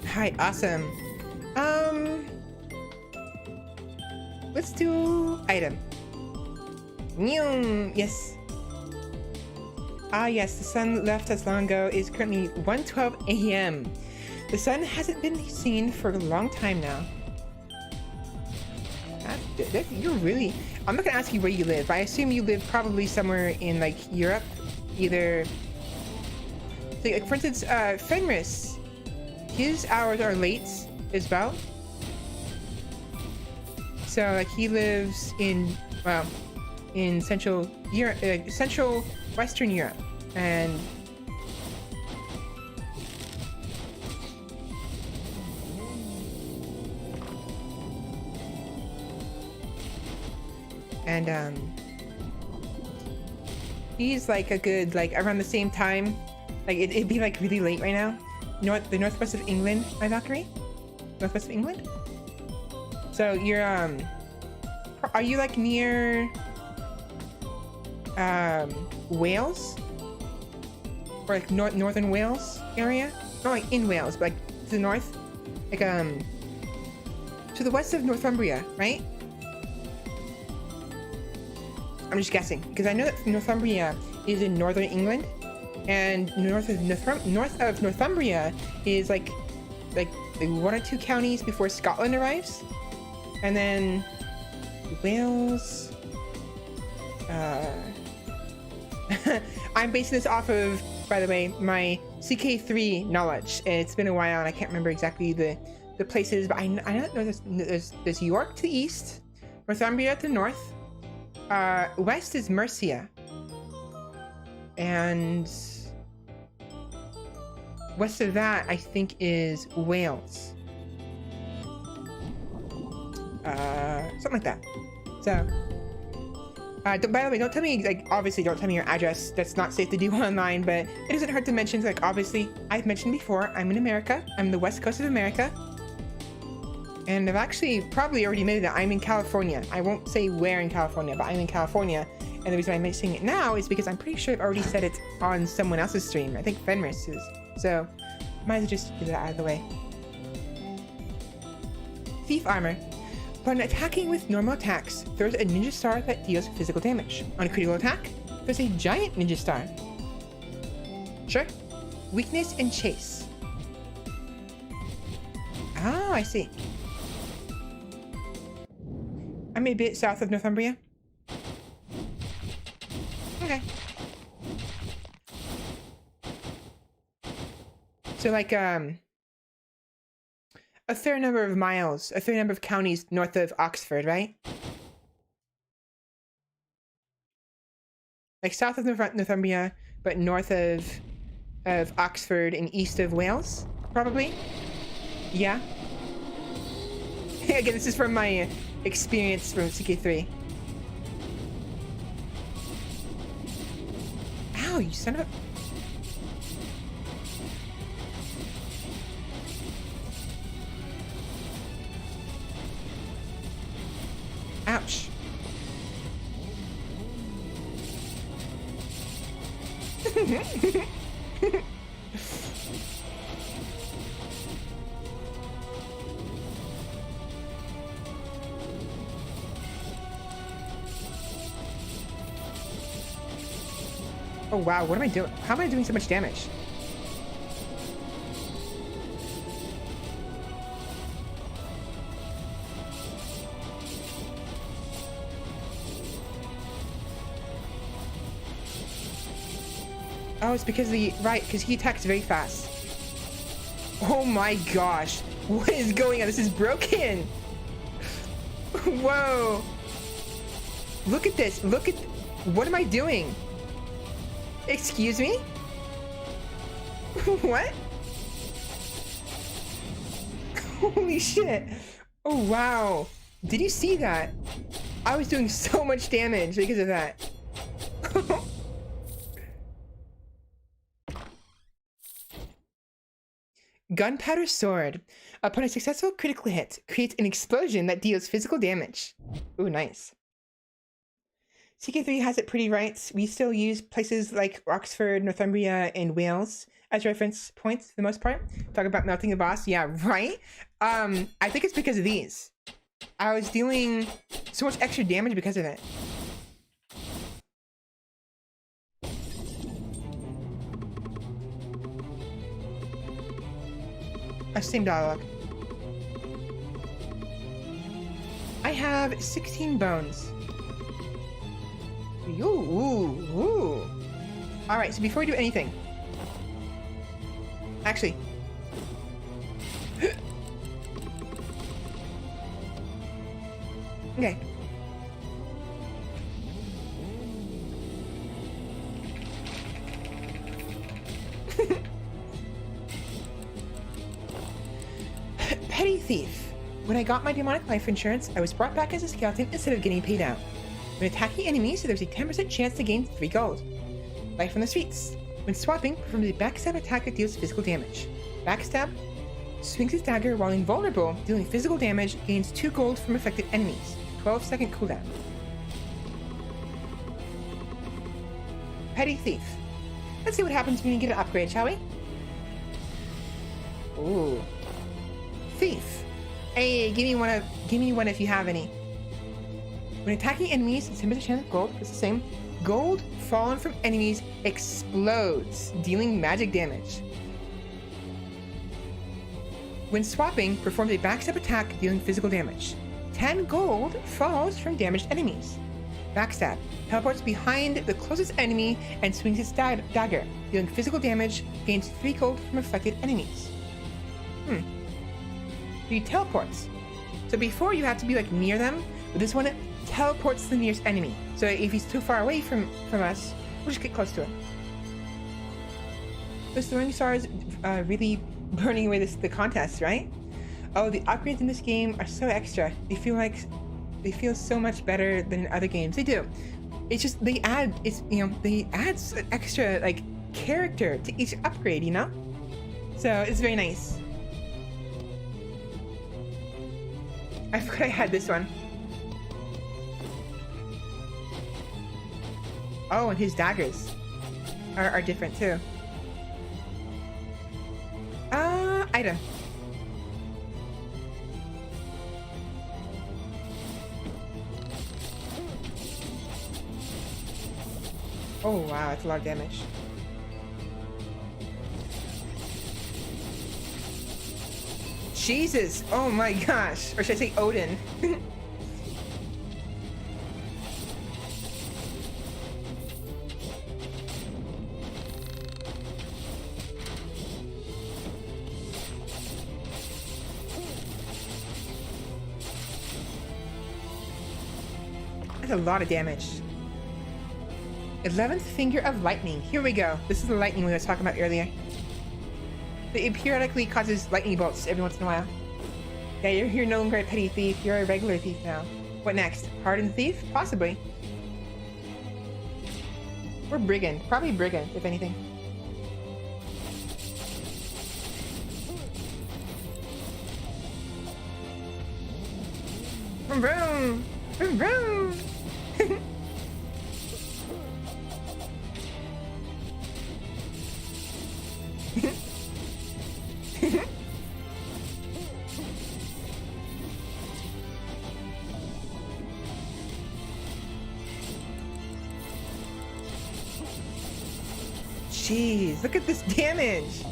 Hi, awesome. Let's do item. Yes. Ah, yes, the sun left us long ago. It is currently 1:12 a.m. The sun hasn't been seen for a long time now. You're really... I'm not gonna ask you where you live, but I assume you live probably somewhere in, like, Europe. Either... So, like, for instance, Fenris. His hours are late as well. So, like, he lives in, well, in Central Europe, Central Western Europe, and he's like a good, like, around the same time. Like, it'd be like really late right now. The northwest of England, my Valkyrie? Northwest of England? So you're, are you like near, Wales? Or like northern Wales area? Not like in Wales, but like to the north? Like, to the west of Northumbria, right? I'm just guessing, because I know that Northumbria is in northern England. And north of Northumbria is like 1 or 2 counties before Scotland arrives, and then Wales. I'm basing this off of, by the way, my CK3 knowledge, and it's been a while, and I can't remember exactly the places, but I know there's York to the east, Northumbria to the north, west is Mercia, and west of that, I think, is Wales. Something like that. So, by the way, don't tell me, like, obviously don't tell me your address. That's not safe to do online, but it doesn't hurt to mention, like, obviously, I've mentioned before, I'm in America. I'm in the west coast of America. And I've actually probably already admitted that I'm in California. I won't say where in California, but I'm in California. And the reason I'm mentioning it now is because I'm pretty sure I've already said it on someone else's stream. I think Fenris is. So, might as well just get that out of the way. Thief armor. When attacking with normal attacks, there's a ninja star that deals physical damage. On a critical attack, there's a giant ninja star. Sure. Weakness and chase. Ah, I see. I'm a bit south of Northumbria. Okay. So like a fair number of miles, a fair number of counties north of Oxford, right? Like south of Northumbria, but north of Oxford and east of Wales, probably. Yeah. Again, this is from my experience from CK3. Ow, you son of a... Ouch. Oh wow, what am I doing? How am I doing so much damage? Oh, it's because because he attacks very fast. Oh my gosh. What is going on? This is broken. Whoa. Look at this. What am I doing? Excuse me? What? Holy shit. Oh, wow. Did you see that? I was doing so much damage because of that. Gunpowder sword. Upon a successful critical hit, creates an explosion that deals physical damage. Ooh, nice. CK3 has it pretty right. We still use places like Oxford, Northumbria, and Wales as reference points for the most part. Talk about melting the boss. Yeah, right? I think it's because of these. I was dealing so much extra damage because of it. Same dialogue. I have 16 bones. Ooh. Alright, so before we do anything... Actually... Okay. Petty thief. When I got my demonic life insurance, I was brought back as a skeleton instead of getting paid out. When attacking enemies, there's a 10% chance to gain 3 gold. Life on the streets. When swapping, performs a backstab attack that deals physical damage. Backstab swings his dagger while invulnerable, dealing physical damage, gains 2 gold from affected enemies. 12-second cooldown. Petty thief. Let's see what happens when you get an upgrade, shall we? Ooh. Thief. Hey, give me one if you have any. When attacking enemies, it's 10% of gold. It's the same. Gold fallen from enemies explodes, dealing magic damage. When swapping, performs a backstab attack, dealing physical damage. 10 gold falls from damaged enemies. Backstab. Teleports behind the closest enemy and swings its dagger, dealing physical damage, gains 3 gold from affected enemies. He teleports. So before you have to be like near them, but this one teleports to the nearest enemy. So if he's too far away from us, we'll just get close to him. This throwing star is really burning away the contest, right? Oh, the upgrades in this game are so extra. They feel like They feel so much better than other games. They do. It's just they add they add an extra like character to each upgrade, you know? So it's very nice. I forgot I had this one. Oh, and his daggers are different too. Item. Oh wow, that's a lot of damage. Jesus! Oh my gosh! Or should I say Odin? That's a lot of damage. 11th Finger of Lightning. Here we go. This is the lightning we were talking about earlier. It periodically causes lightning bolts every once in a while. Yeah, you're no longer a petty thief. You're a regular thief now. What next? Hardened thief? Possibly. Or brigand. Probably brigand, if anything. Vroom vroom! Vroom vroom! Jeez, look at this damage!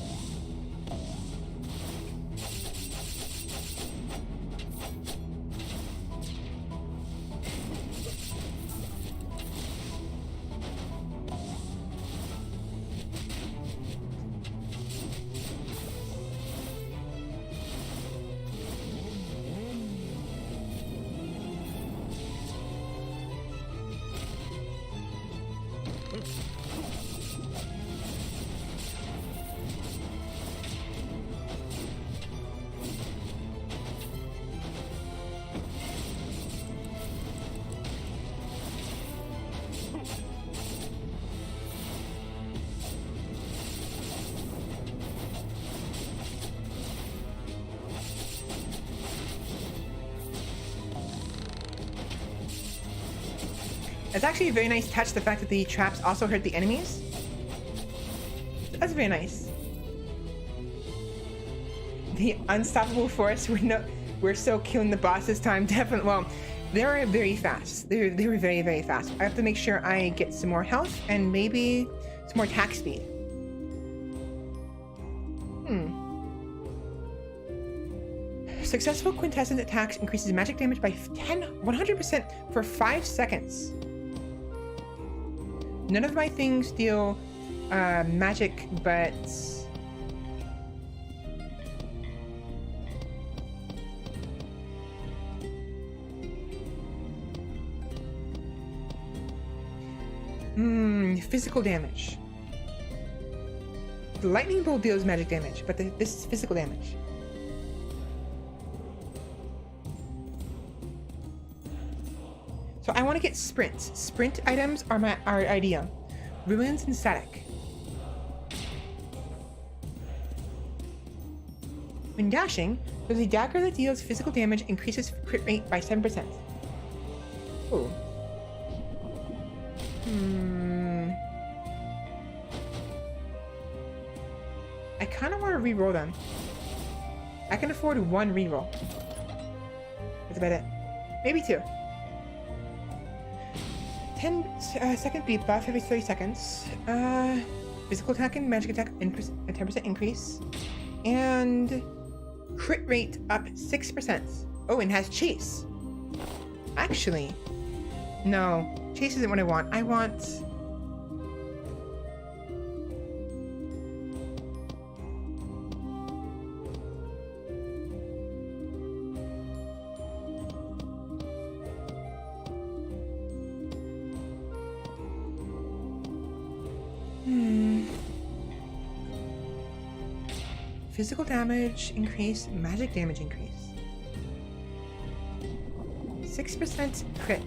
It's actually a very nice touch, the fact that the traps also hurt the enemies. That's very nice. The unstoppable force, we're so killing the boss this time, definitely. Well, they were very fast. They were very, very fast. I have to make sure I get some more health and maybe some more attack speed. Successful quintessence attacks increases magic damage by 100% for 5 seconds. None of my things deal magic, but physical damage. The lightning bolt deals magic damage, but this is physical damage. So I want to get sprints. Sprint items are our idea. Ruins and static. When dashing, there's a dagger that deals physical damage, increases crit rate by 7%. Ooh. I kind of want to re-roll them. I can afford 1 re-roll. That's about it. Maybe 2. 10-second beat buff every 30 seconds. Physical attack and magic attack a 10% increase. And crit rate up 6%. Oh, and has chase. Actually, no. Chase isn't what I want. I want... Physical damage increase, magic damage increase. 6% crit.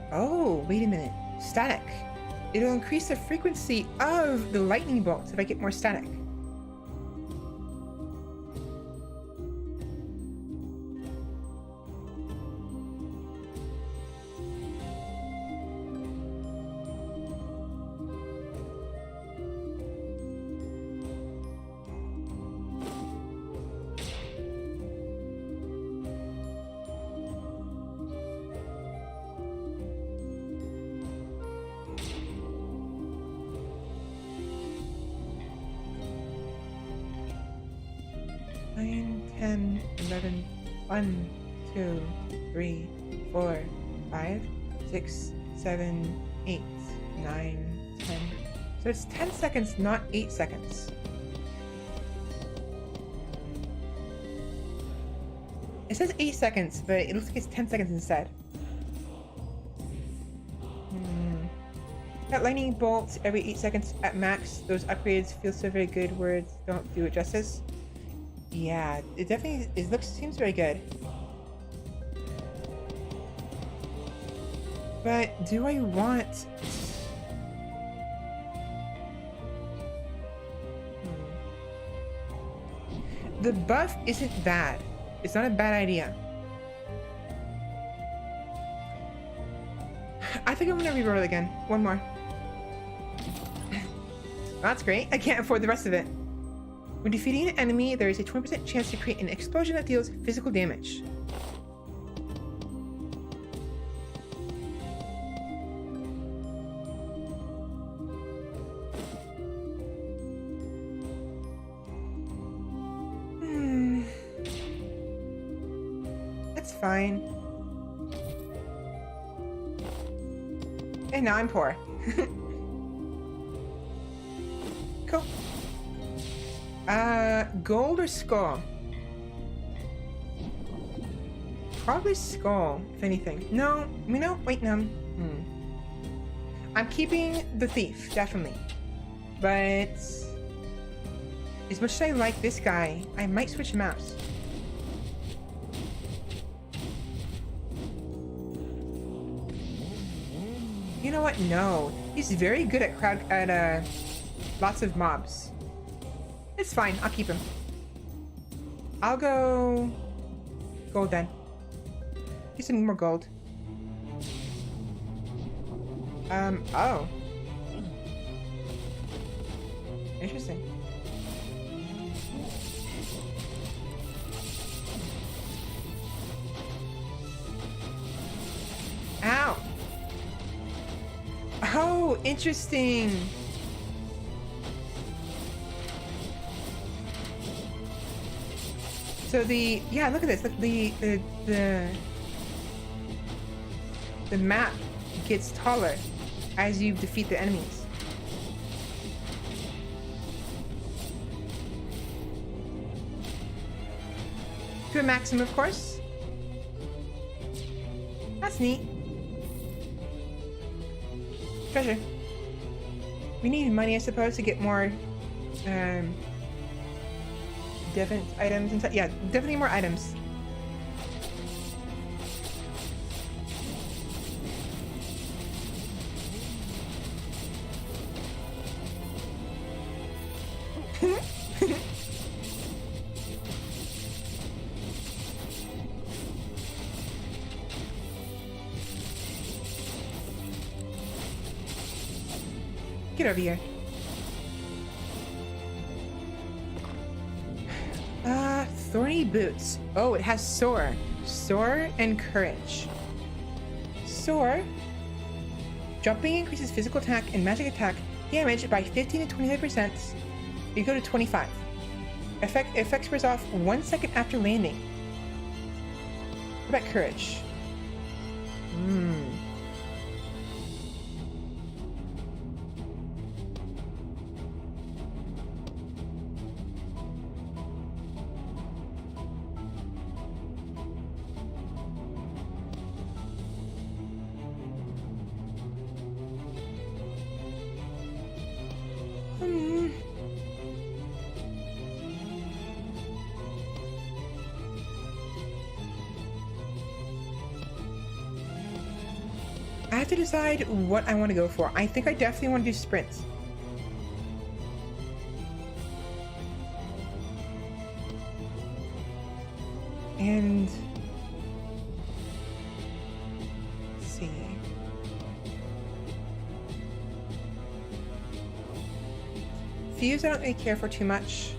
Oh, wait a minute. Static. It'll increase the frequency of the lightning bolts if I get more static. Nine, 10, 11, 1, 2, 3, 4, 5, 6, 7, 8, 9, 10. So it's 10 seconds, not 8 seconds. It says 8 seconds, but it looks like it's 10 seconds instead. That lightning bolt every 8 seconds at max. Those upgrades feel so very good. Words don't do it justice. Yeah, it definitely seems very good. But do I want The buff isn't bad. It's not a bad idea. I think I'm gonna reroll it again. One more. That's great. I can't afford the rest of it. When defeating an enemy, there is a 20% chance to create an explosion that deals physical damage. That's fine. And now I'm poor. Cool. Gold or skull? Probably skull, if anything. No, wait, no. I'm keeping the thief, definitely. But as much as I like this guy, I might switch maps. You know what? No. He's very good at lots of mobs. It's fine. I'll keep him. I'll go gold then. Get some more gold. Oh. Interesting. Ow. Oh, interesting. So yeah, look at this. Look, the map gets taller as you defeat the enemies. To a maximum, of course. That's neat. Treasure. We need money, I suppose, to get more different items and stuff. Yeah, definitely more items. Get over here. Thorny boots. Oh, it has soar and courage. Soar. Jumping increases physical attack and magic attack damage by 15 to 25%. You go to 25. Effect wears off 1 second after landing. What about courage? I have to decide what I want to go for. I think I definitely want to do sprints. And let's see. Fuse I don't really care for too much.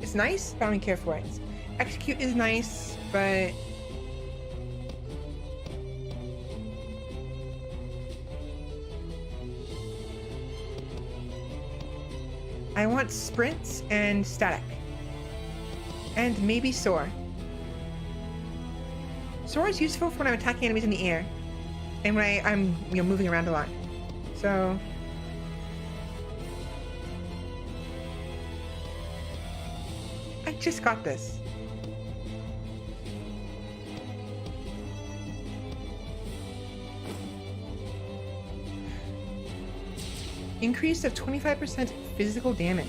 It's nice, but I don't really care for it. Execute is nice, but I want sprint and static. And maybe soar. Soar is useful for when I'm attacking enemies in the air. And when I'm moving around a lot. So I just got this. Increase of 25% physical damage.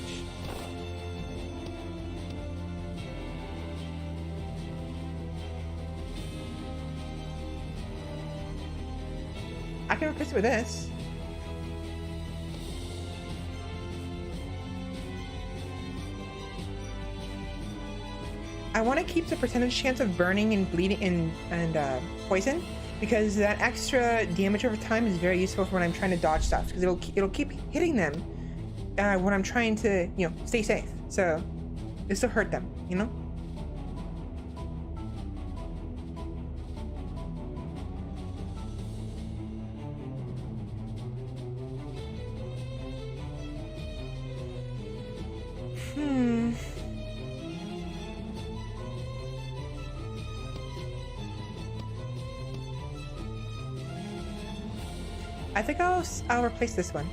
I can replace it with this. I want to keep the percentage chance of burning and bleeding and poison, because that extra damage over time is very useful for when I'm trying to dodge stuff, because it'll keep hitting them when I'm trying to stay safe. So this will hurt them, I think I'll replace this one.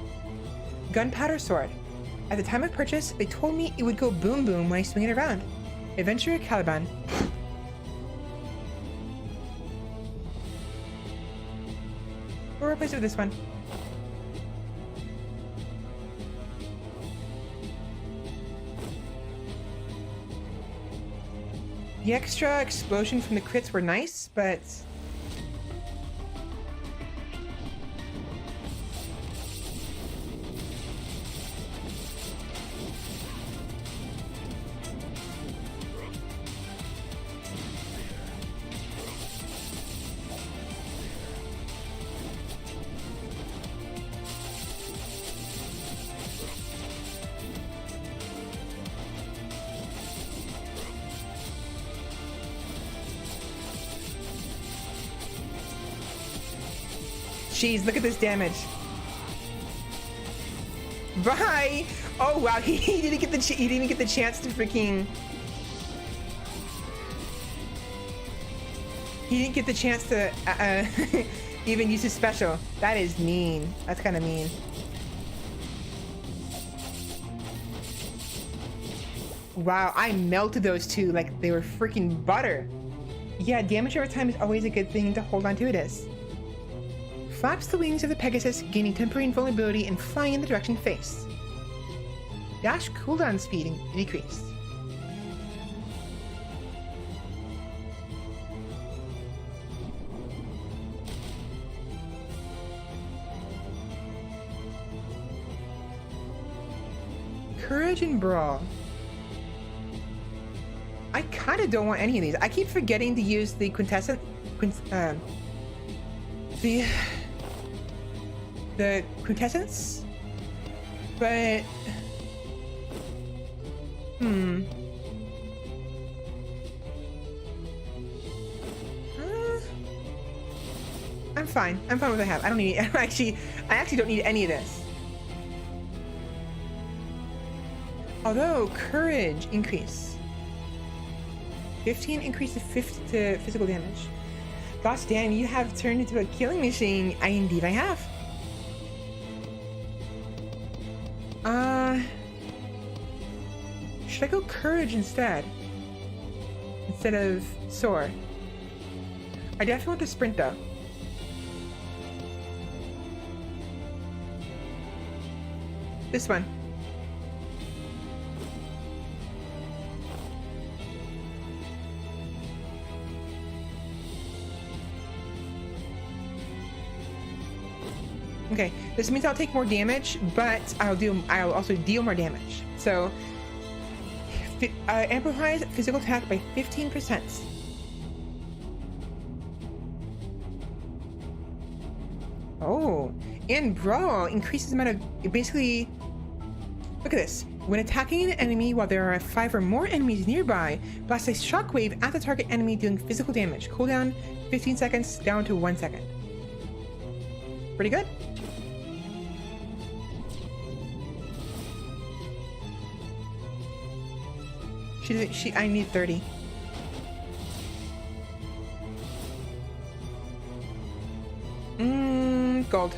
Gunpowder sword. At the time of purchase, they told me it would go boom boom when I swing it around. Adventure Caliban. We'll replace it with this one. The extra explosion from the crits were nice, but jeez, look at this damage. Bye. Oh wow, he didn't get the chance to freaking. He didn't get the chance to even use his special. That is mean. That's kind of mean. Wow, I melted those two like they were freaking butter. Yeah, damage over time is always a good thing to hold on to. It is. Flaps the wings of the Pegasus, gaining temporary invulnerability and flying in the direction faced. Dash cooldown speed decreased. Courage and Brawl. I kind of don't want any of these. I keep forgetting to use the the quintessence, but I'm fine. I'm fine with what I have. I don't need I actually don't need any of this. Although courage increase. 15 increase to physical damage. Gosh damn, you have turned into a killing machine. Indeed I have. Should I go courage instead of sword? I definitely want to sprint though. This one. Okay, this means I'll take more damage, but I'll also deal more damage. So, amplifies physical attack by 15%. Oh, and brawl increases the amount of basically. Look at this. When attacking an enemy while there are 5 or more enemies nearby, blast a shockwave at the target enemy dealing physical damage. Cooldown 15 seconds down to 1 second. Pretty good. I need 30. Gold.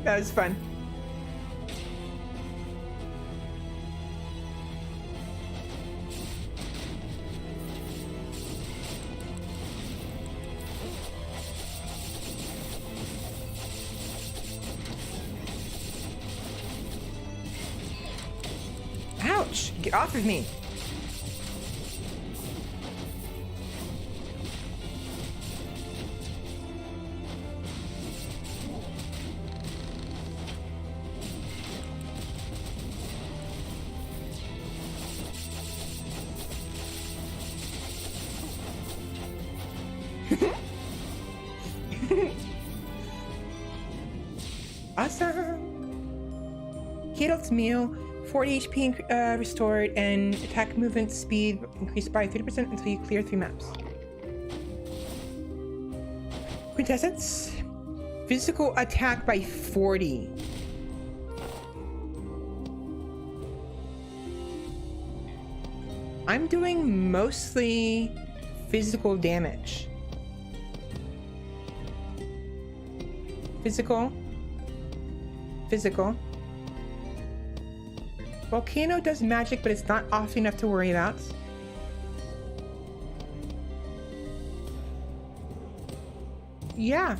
That was fun. Ouch! Get off of me! Awesome! Healed meal, 40 HP restored, and attack movement speed increased by 30% until you clear 3 maps. Quintessence, physical attack by 40. I'm doing mostly physical damage. Physical. Volcano does magic, but it's not often enough to worry about. Yeah.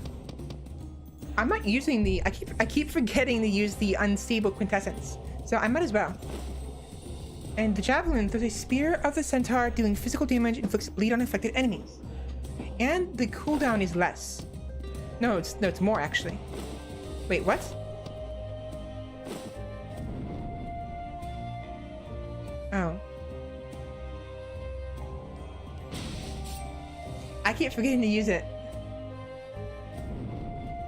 I'm not using the... I keep forgetting to use the unstable quintessence. So I might as well. And the javelin, there's a spear of the centaur dealing physical damage, inflicts bleed on infected enemies. And the cooldown is less. No, it's more actually. Wait, what? Oh. I keep forgetting to use it.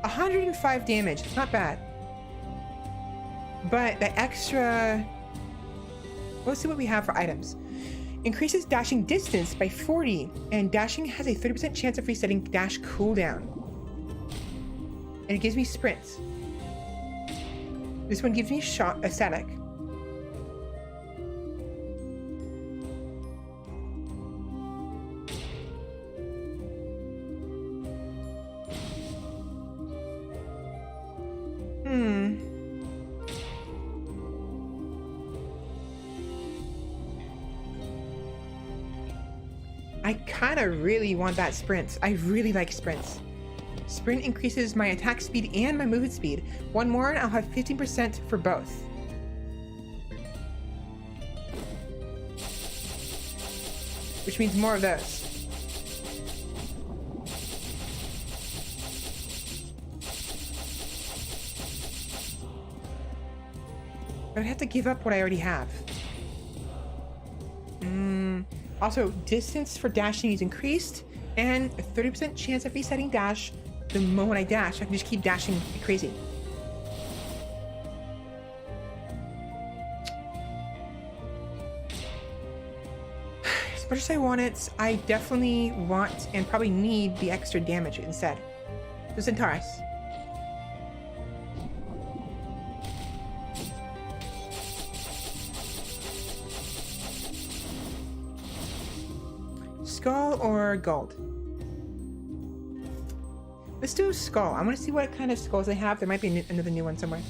105 damage, it's not bad. But the extra... Let's see what we have for items. Increases dashing distance by 40, and dashing has a 30% chance of resetting dash cooldown. And it gives me sprint. This one gives me static. I kind of really want that sprint. I really like sprints. Sprint increases my attack speed and my movement speed. One more and I'll have 15% for both. Which means more of those. But I'd have to give up what I already have. Also, distance for dashing is increased, and a 30% chance of resetting dash the moment I dash. I can just keep dashing like crazy. As much as I want it, I definitely want and probably need the extra damage instead. The Centaurus. Skull or gold? Let's do skull. I want to see what kind of skulls they have. There might be another new one somewhere.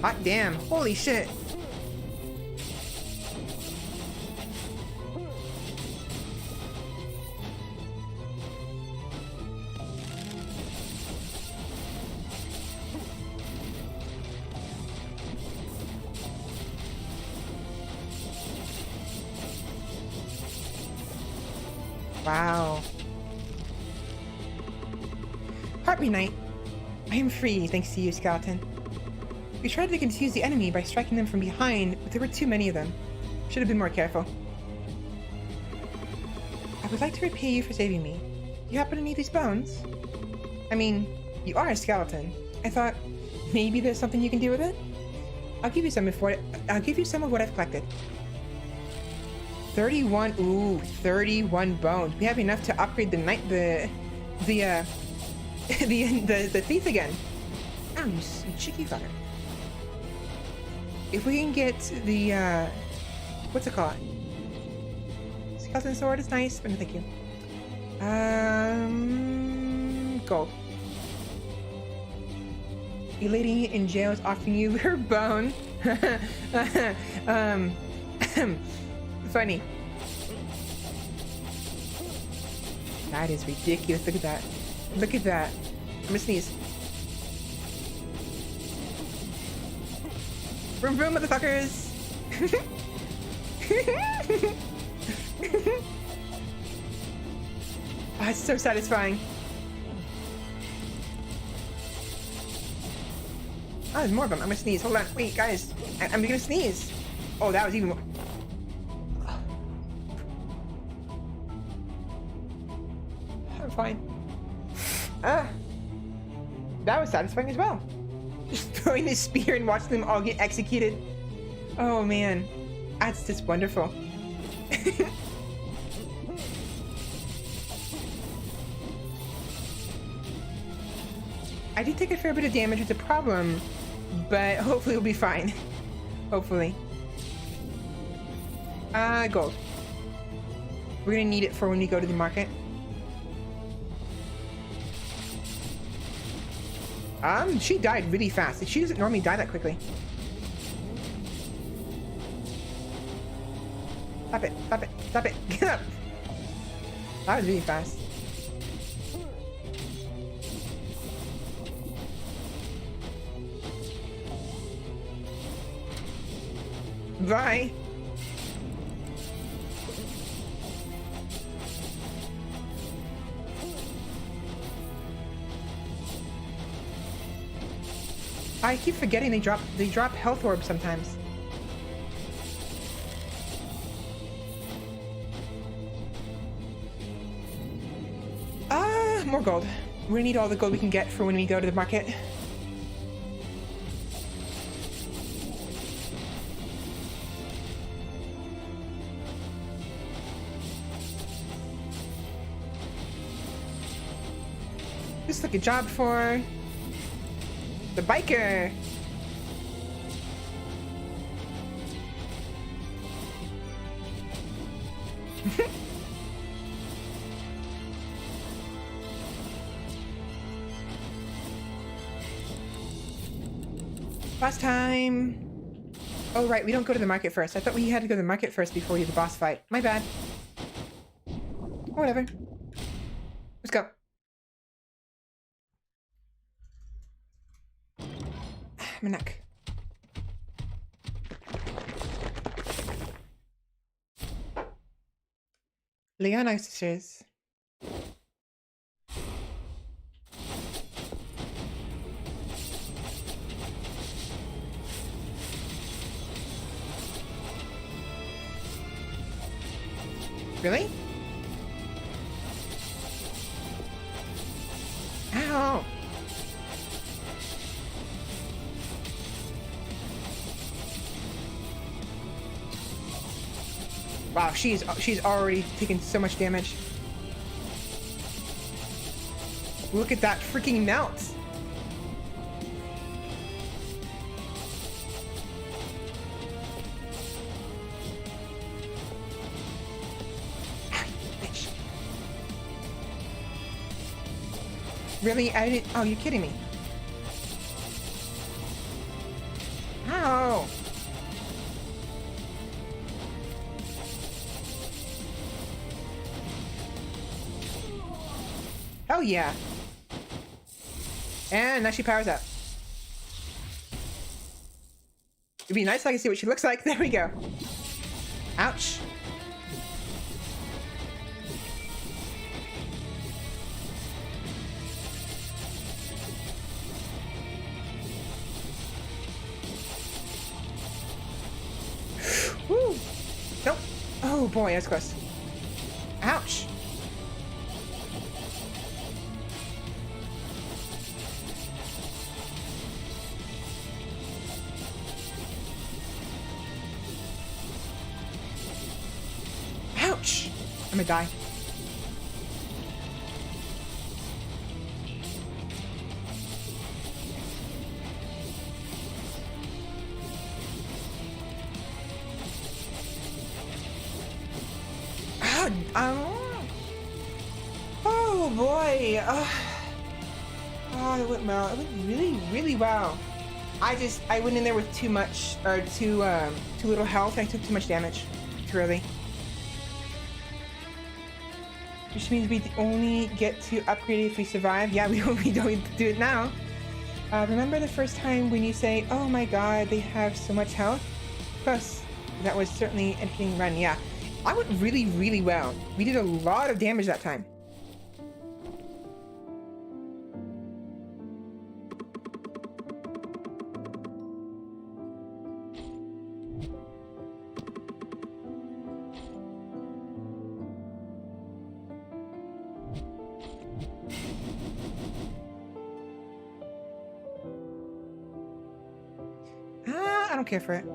Hot damn. Holy shit. Wow. Heartbeat Knight. I am free thanks to you, Skeleton. We tried to confuse the enemy by striking them from behind, but there were too many of them. Should have been more careful. I would like to repay you for saving me. You happen to need these bones? I mean, you are a skeleton. I thought maybe there's something you can do with it? I'll give you some of what I've collected. 31. Ooh, 31 bones. We have enough to upgrade the thief again. Oh, you cheeky fucker. If we can get the what's it called? Skeleton sword is nice, but no thank you. Gold. A lady in jail is offering you her bone. Funny. That is ridiculous. Look at that. Look at that. I'm gonna sneeze. Vroom vroom, motherfuckers! Oh, it's so satisfying. Oh, there's more of them. I'm gonna sneeze. Hold on. Wait, guys. I'm gonna sneeze. Oh, that was even more. I'm fine. That was satisfying as well. Just throwing this spear and watching them all get executed. Oh man, that's just wonderful. I did take a fair bit of damage, it's a problem, but hopefully we'll be fine. Hopefully. Gold. We're gonna need it for when we go to the market. She died really fast. She doesn't normally die that quickly. Stop it, stop it, stop it. Get up. That was really fast. Bye. I keep forgetting they drop health orbs sometimes. More gold. We're gonna need all the gold we can get for when we go to the market. Just like a job for the biker. Last time. Oh right, we don't go to the market first. I thought we had to go to the market first before we do the boss fight. My bad. Whatever. Let's go. My neck. Leona sisters. Really? Ow! Wow, she's already taken so much damage. Look at that freaking melt. Really? I didn't. Oh, you're kidding me. Ow. Oh, yeah. And now she powers up. It'd be nice if I could see what she looks like. There we go. Ouch. Woo. Nope. Oh boy, that's close. Ouch. Ouch. I'm gonna die. Oh boy. Oh, it went well. It went really, really well. I went in there with too much, or too little health. I took too much damage. Too early. Which means we only get to upgrade it if we survive. Yeah, we don't do it now. Remember the first time when you say, oh my god, they have so much health? Plus, that was certainly an interesting run, yeah. I went really, really well. We did a lot of damage that time. I don't care for it.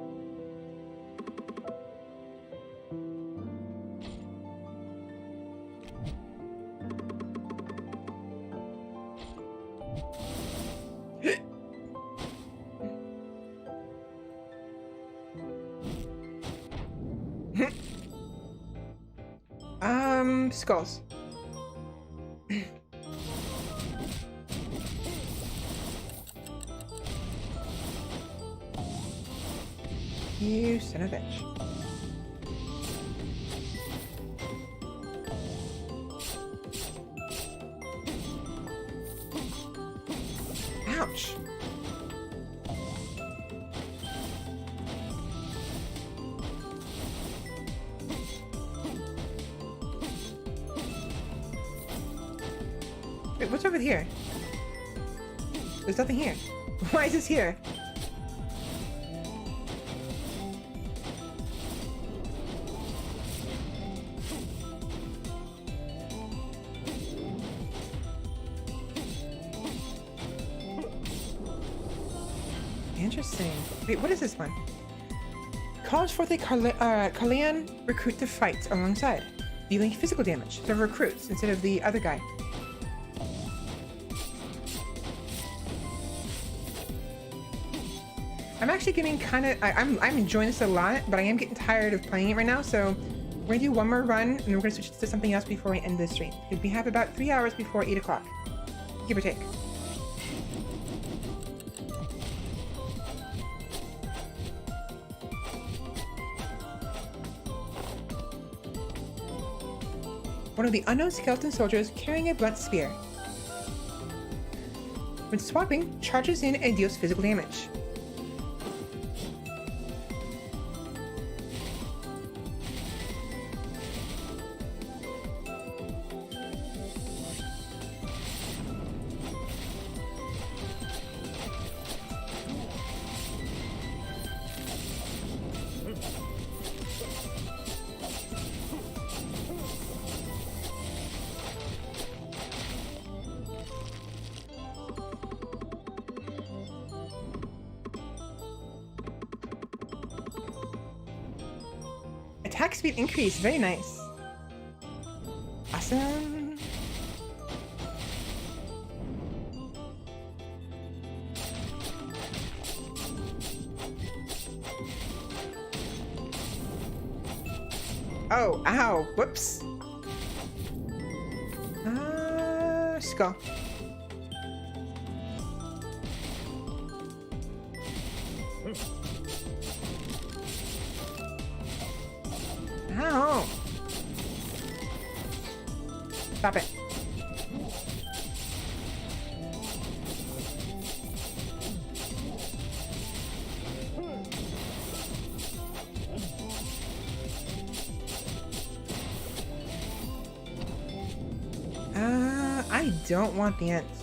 Skulls. You son of a bitch. Ouch. Wait, what's over here? There's nothing here. Why is this here? Interesting. Wait, what is this one? Calls forth a Kalian recruit to fight alongside, dealing physical damage to recruits instead of the other guy. I'm actually getting kind of, I'm enjoying this a lot, but I am getting tired of playing it right now, so we're gonna do one more run, and then we're gonna switch to something else before we end the stream, because we have about 3 hours before 8 o'clock, give or take. One of the unknown skeleton soldiers carrying a blunt spear. When swapping, charges in and deals physical damage. attack speed increase. Very nice. Awesome. Oh, ow. Whoops. Skull. Ow. Stop it. I don't want the ants.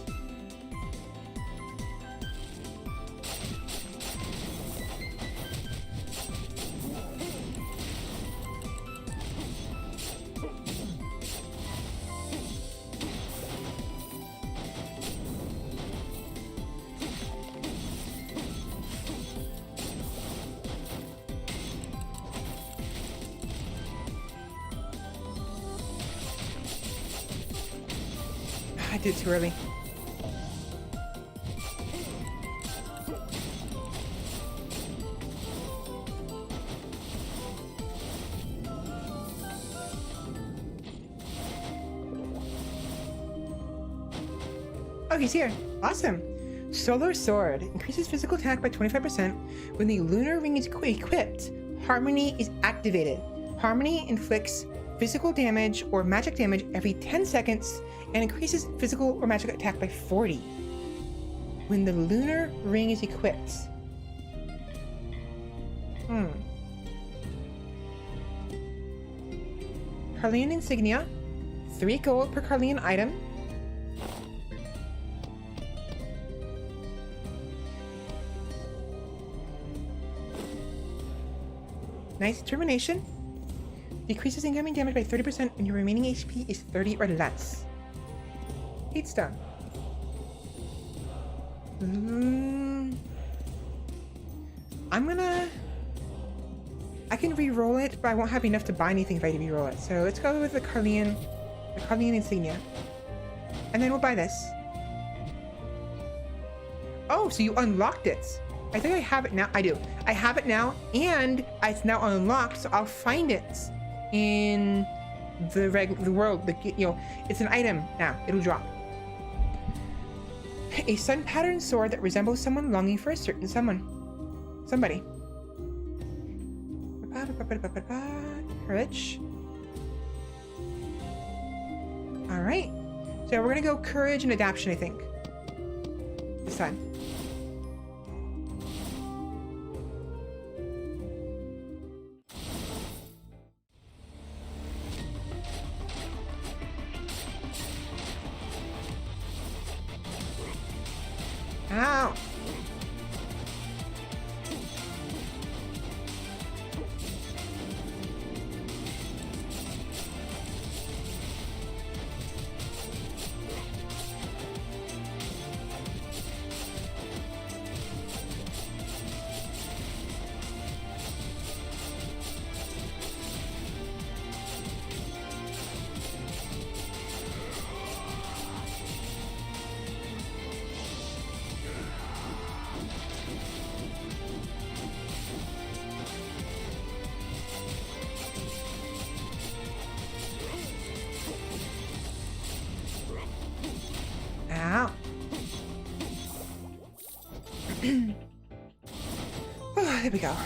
I did too early. Oh, he's here. Awesome. Solar Sword increases physical attack by 25% when the lunar ring is equipped. Harmony is activated. Harmony inflicts physical damage or magic damage every 10 seconds and increases physical or magic attack by 40 when the lunar ring is equipped. Carlian insignia, 3 gold per Carlian item. Nice determination. Decreases incoming damage by 30% and your remaining HP is 30 or less. Heat stone. I can re-roll it, but I won't have enough to buy anything if I re-roll it. So let's go with the Carlian insignia. And then we'll buy this. Oh, so you unlocked it. I think I have it now. I do. I have it now, and it's now unlocked, so I'll find it in the world. It's an item now. It'll drop. A sun patterned sword that resembles someone longing for a certain somebody. Courage. All right. So we're gonna go courage and adaptation, I think, this time. Ow! Oh, there we go.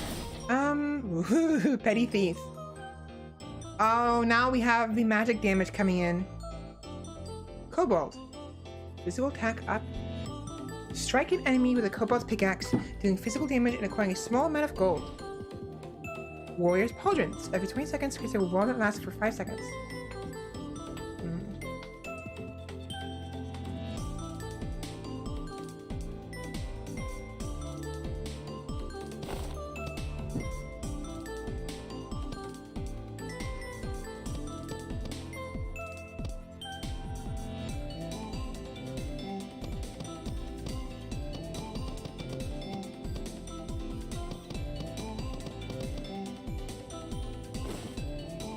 Woohoo, petty thief. Oh, now we have the magic damage coming in. Kobold. Physical attack up. Strike an enemy with a kobold's pickaxe, dealing physical damage and acquiring a small amount of gold. Warrior's Pauldrons. Every 20 seconds, creates a wall that lasts for 5 seconds.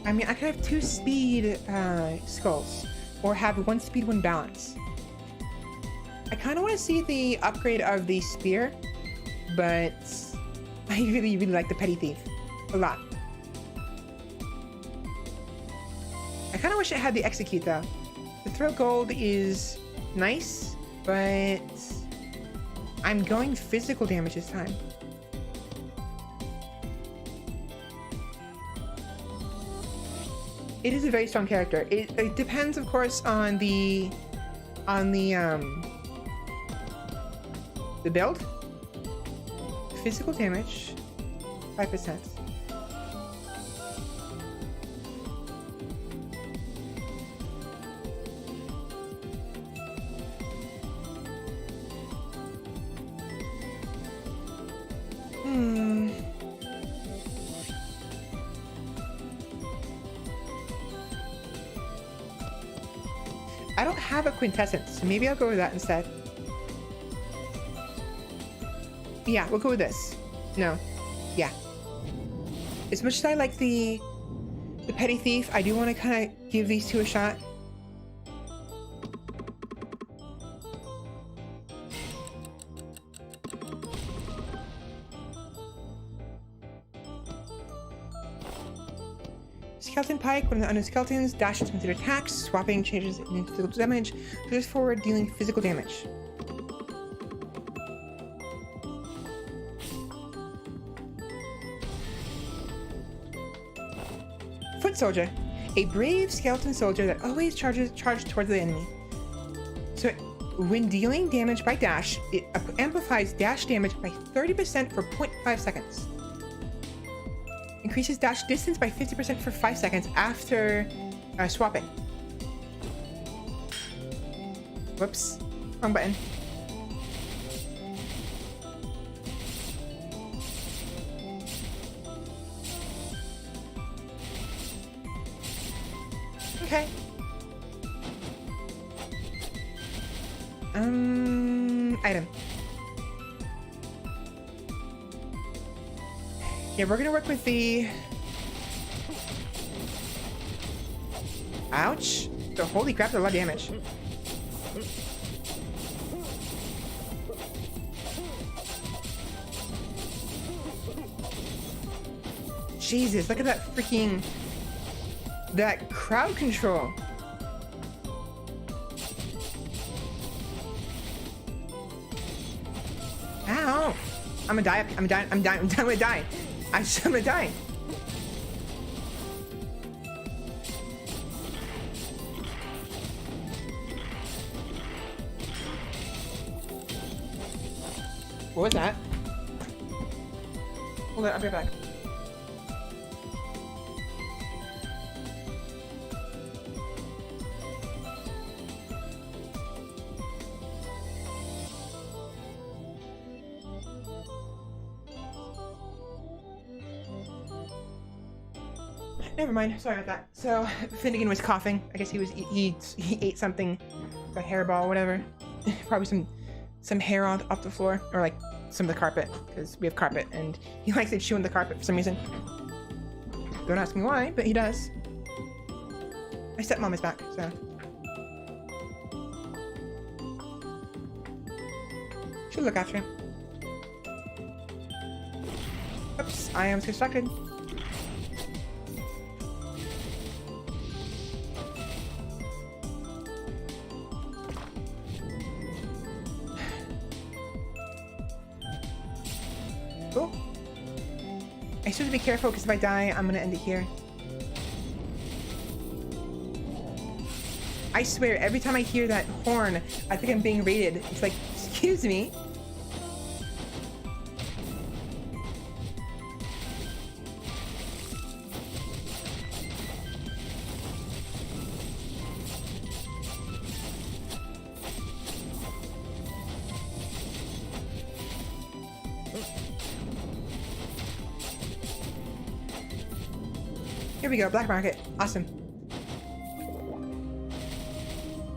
I mean, I could have 2 speed skulls, or have 1 speed, 1 balance. I kind of want to see the upgrade of the spear, but I really like the petty thief a lot. I kind of wish it had the execute though. The throw gold is nice, but I'm going physical damage this time. It is a very strong character. It depends, of course, on the build. Physical damage, 5%. I don't have a quintessence, so maybe I'll go with that instead. Yeah, we'll go with this. No. Yeah. As much as I like the petty thief, I do want to kind of give these two a shot. Skeleton Pike, when the unknown skeletons dashes into their attacks, swapping changes into physical damage, pushes forward, dealing physical damage. Foot Soldier, a brave skeleton soldier that always charges towards the enemy. So when dealing damage by dash, it amplifies dash damage by 30% for 0.5 seconds. Increases dash distance by 50% for 5 seconds after swapping. Whoops, wrong button. Okay. Item. Yeah, we're gonna work with the... Ouch. So, holy crap, that's a lot of damage. Jesus, look at that freaking... That crowd control. Ow. I'm gonna die. I'm gonna die. I'm gonna die. What was that? Hold on, I'll be right back. Never mind. Sorry about that. So Finnegan was coughing. I guess he ate something, a hairball, whatever. Probably some hair off the floor, or like some of the carpet, because we have carpet, and he likes to chew on the carpet for some reason. Don't ask me why, but he does. My stepmom is back, so she'll look after him. Oops, I am distracted. Cool. I still have to be careful because if I die, I'm gonna end it here. I swear, every time I hear that horn, I think I'm being raided. It's like, excuse me. Here we go, black market. Awesome.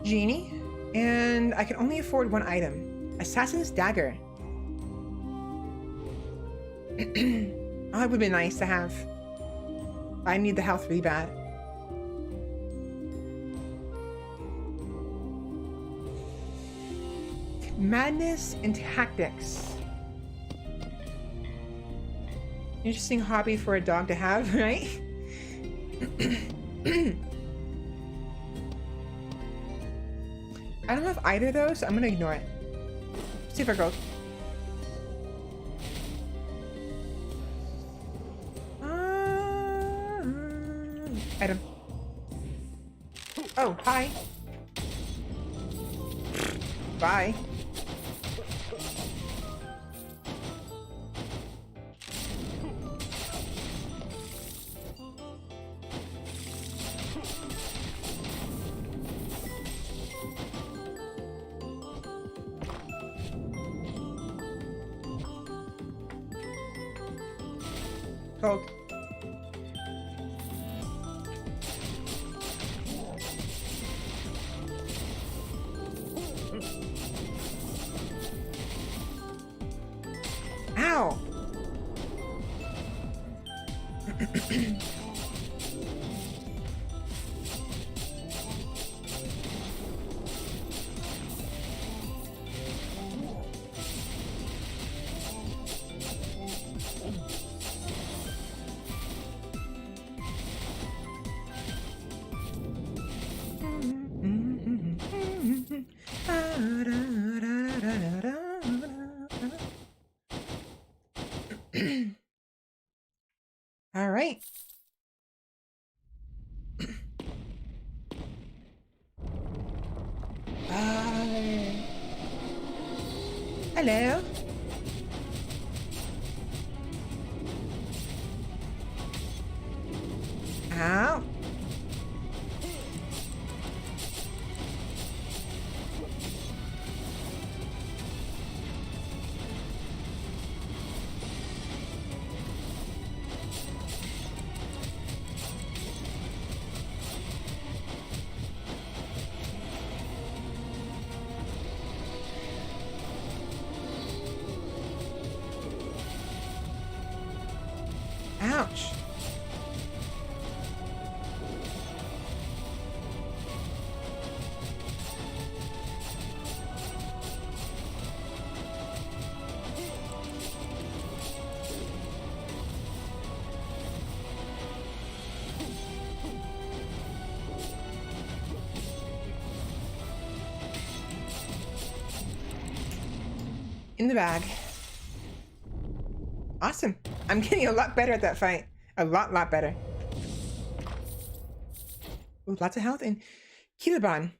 Genie. And I can only afford one item. Assassin's Dagger. Oh, it would be nice to have. I need the health really bad. Madness and tactics. Interesting hobby for a dog to have, right? I don't have either of those, so I'm gonna ignore it. See if it goes. Item. Oh, hi. Bye. Cold. Ow! All right. Hello. Ow. Ouch. In the bag. Awesome. I'm getting a lot better at that fight. A lot better. Ooh, lots of health and Kiloban.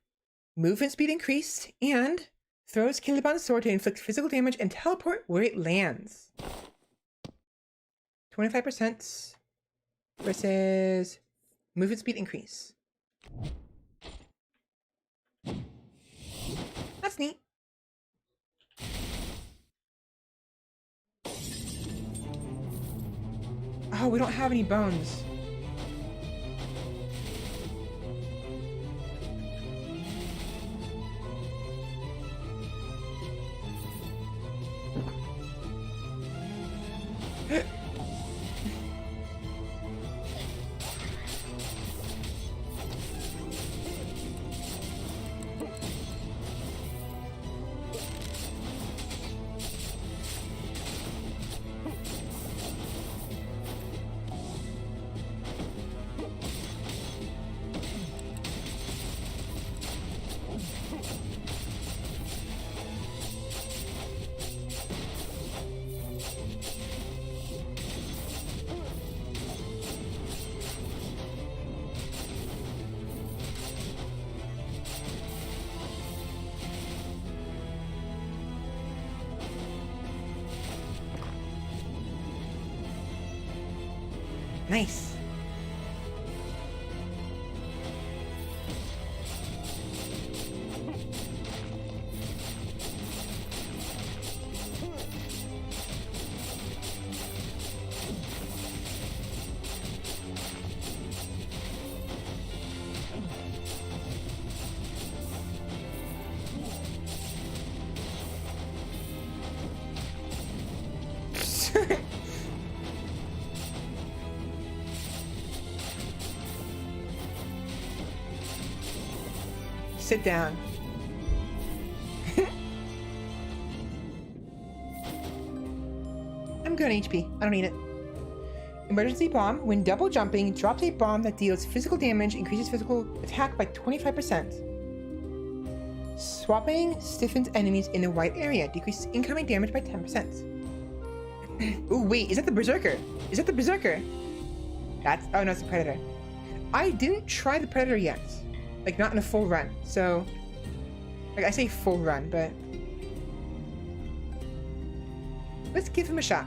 Movement speed increased and throws Kiloban's sword to inflict physical damage and teleport where it lands. 25% versus movement speed increase. That's neat. Oh, we don't have any bones. Nice. Sit down. I'm good on HP. I don't need it. Emergency bomb. When double jumping, drops a bomb that deals physical damage, increases physical attack by 25%. Swapping stiffens enemies in the white area, decreases incoming damage by 10%. Ooh, wait, is that the Berserker? Is that the Berserker? That's, oh no, it's the Predator. I didn't try the Predator yet. Like, not in a full run, so... Like, I say full run, but... Let's give him a shot.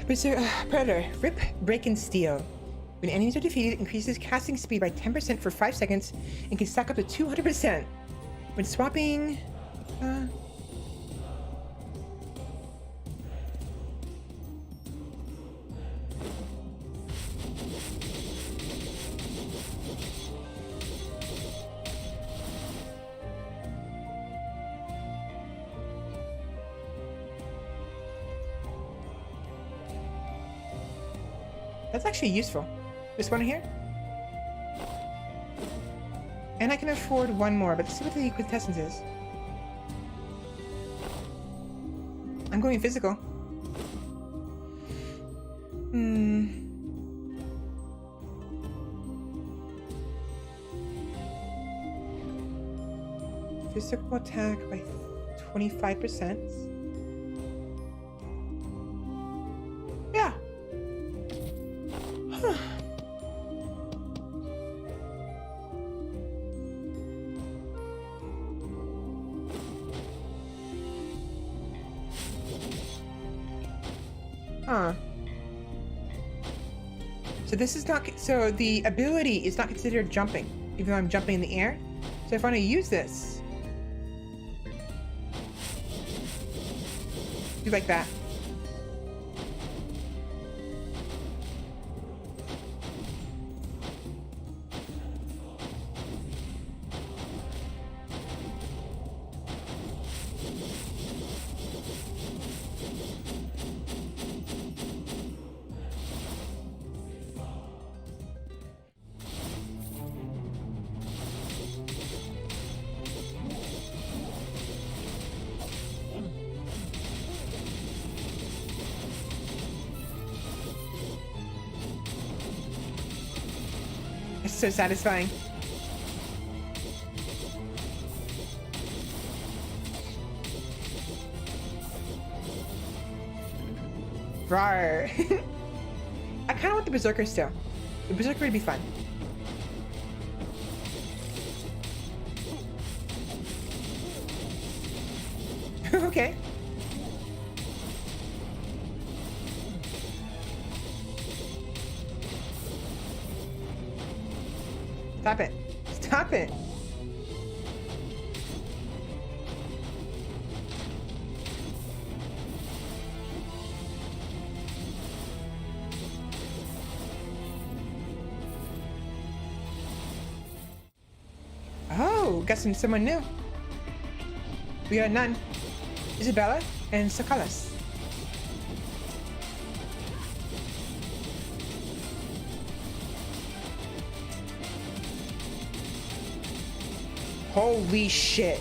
Predator. Rip, Break, and Steal. When enemies are defeated, it increases casting speed by 10% for 5 seconds and can stack up to 200%. When swapping... That's actually useful. This one here? And I can afford one more, but let's see what the quintessence is. I'm going physical. Physical attack by 25%. Yeah. Huh. Huh. So this is not, so the ability is not considered jumping, even though I'm jumping in the air. So if I want to use this, do like that. It's so satisfying. Rawr. I kind of want the Berserker still. The Berserker would be fun. Okay. Stop it. Stop it. Oh, guessing someone new. We got none. Isabella and Sakalas. Holy shit.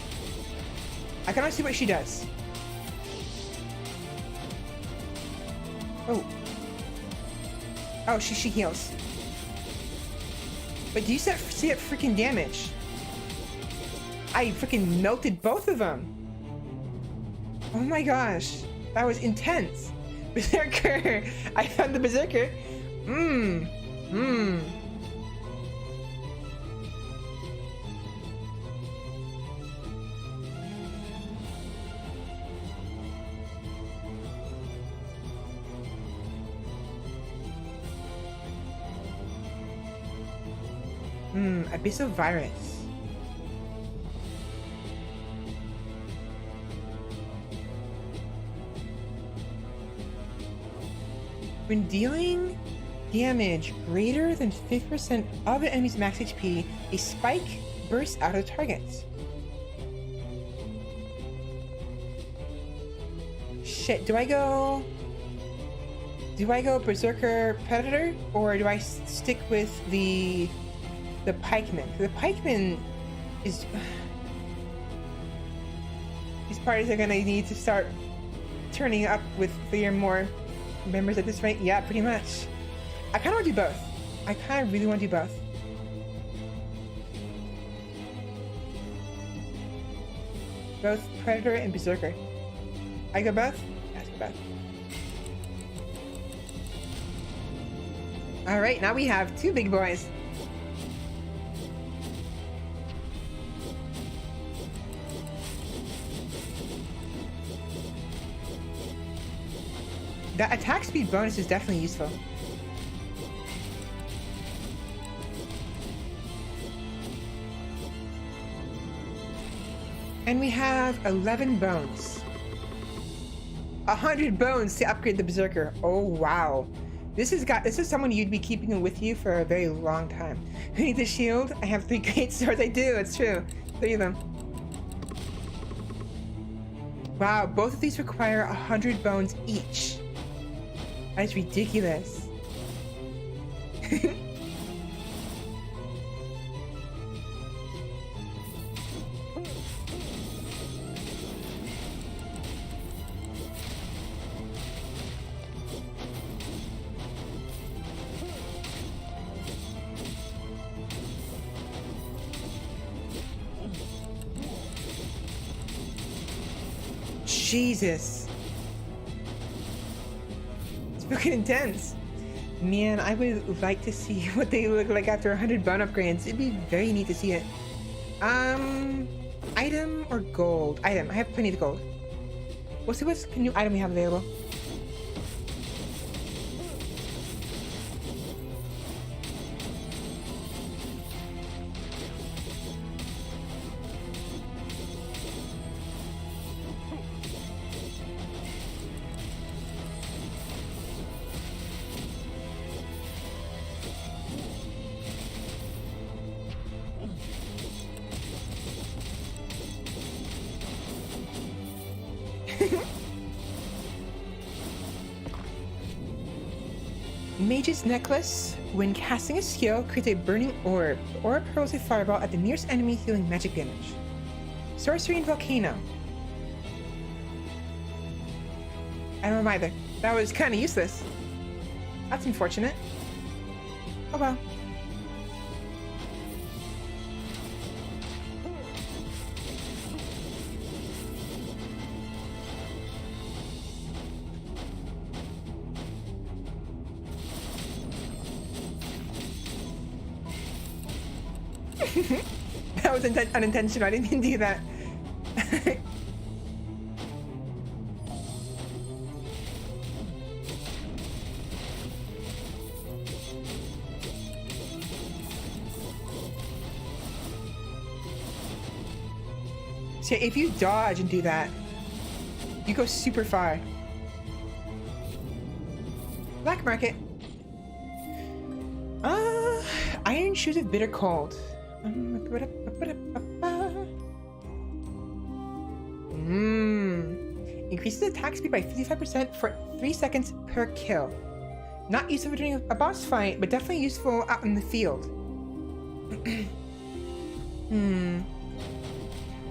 I cannot see what she does. Oh. Oh, she heals. But do you see that freaking damage? I freaking melted both of them. Oh my gosh. That was intense. Berserker. I found the Berserker. Abyssal Virus. When dealing damage greater than 50% of the enemy's max HP, a spike bursts out of the target. Shit, do I go Berserker Predator, or do I stick with the Pikeman? The Pikeman is... These parties are gonna need to start turning up with 3 or more members at this rate. Yeah, pretty much. I kind of want to do both. I kind of really want to do both. Both Predator and Berserker. I go both? Let's go both. Alright, now we have 2 big boys. That attack speed bonus is definitely useful. And we have 11 bones. 100 bones to upgrade the Berserker. Oh wow. This is someone you'd be keeping with you for a very long time. Who needs a shield? I have 3 great swords. I do, it's true. 3 of them. Wow, both of these require 100 bones each. That's ridiculous. Jesus. It's fucking intense. Man, I would like to see what they look like after 100 bone upgrades. It'd be very neat to see it. Item or gold? Item. I have plenty of gold. We'll see what new item we have available. Mage's Necklace. When casting a skill, creates a burning orb. The orb hurls a fireball at the nearest enemy, healing magic damage. Sorcery and Volcano. I don't know either. That was kind of useless. That's unfortunate. Oh well. That was unintentional. I didn't mean to do that. So if you dodge and do that, you go super far. Black market. Iron Shoes of Bitter Cold. Increases attack speed by 55% for 3 seconds per kill. Not useful during a boss fight, but definitely useful out in the field.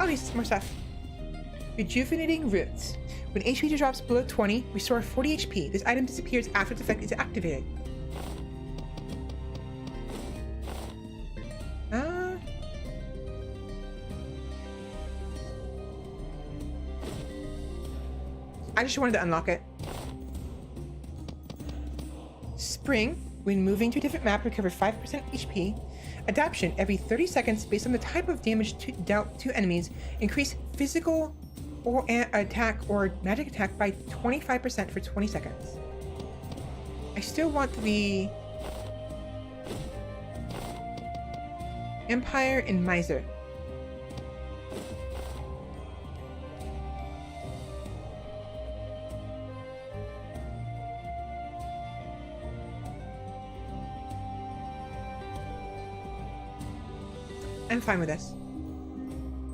Okay, more stuff. Rejuvenating Roots. When HP drops below 20, restore 40 HP. This item disappears after its effect is activated. I just wanted to unlock it. Spring. When moving to a different map, recover 5% HP. Adaption. Every 30 seconds, based on the type of damage dealt to enemies, increase physical or attack or magic attack by 25% for 20 seconds. I still want the Empire and Miser. I'm fine with this.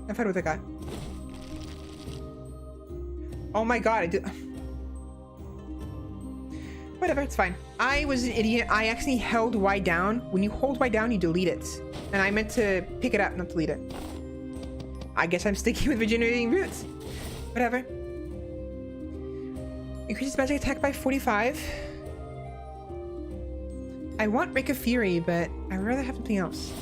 I'm fine with what I got. Oh my god, I did. Whatever, it's fine. I was an idiot. I actually held Y down. When you hold Y down, you delete it. And I meant to pick it up, not delete it. I guess I'm sticking with Regenerating Roots. Whatever. Increases magic attack by 45. I want Rake of Fury, but I'd rather have something else.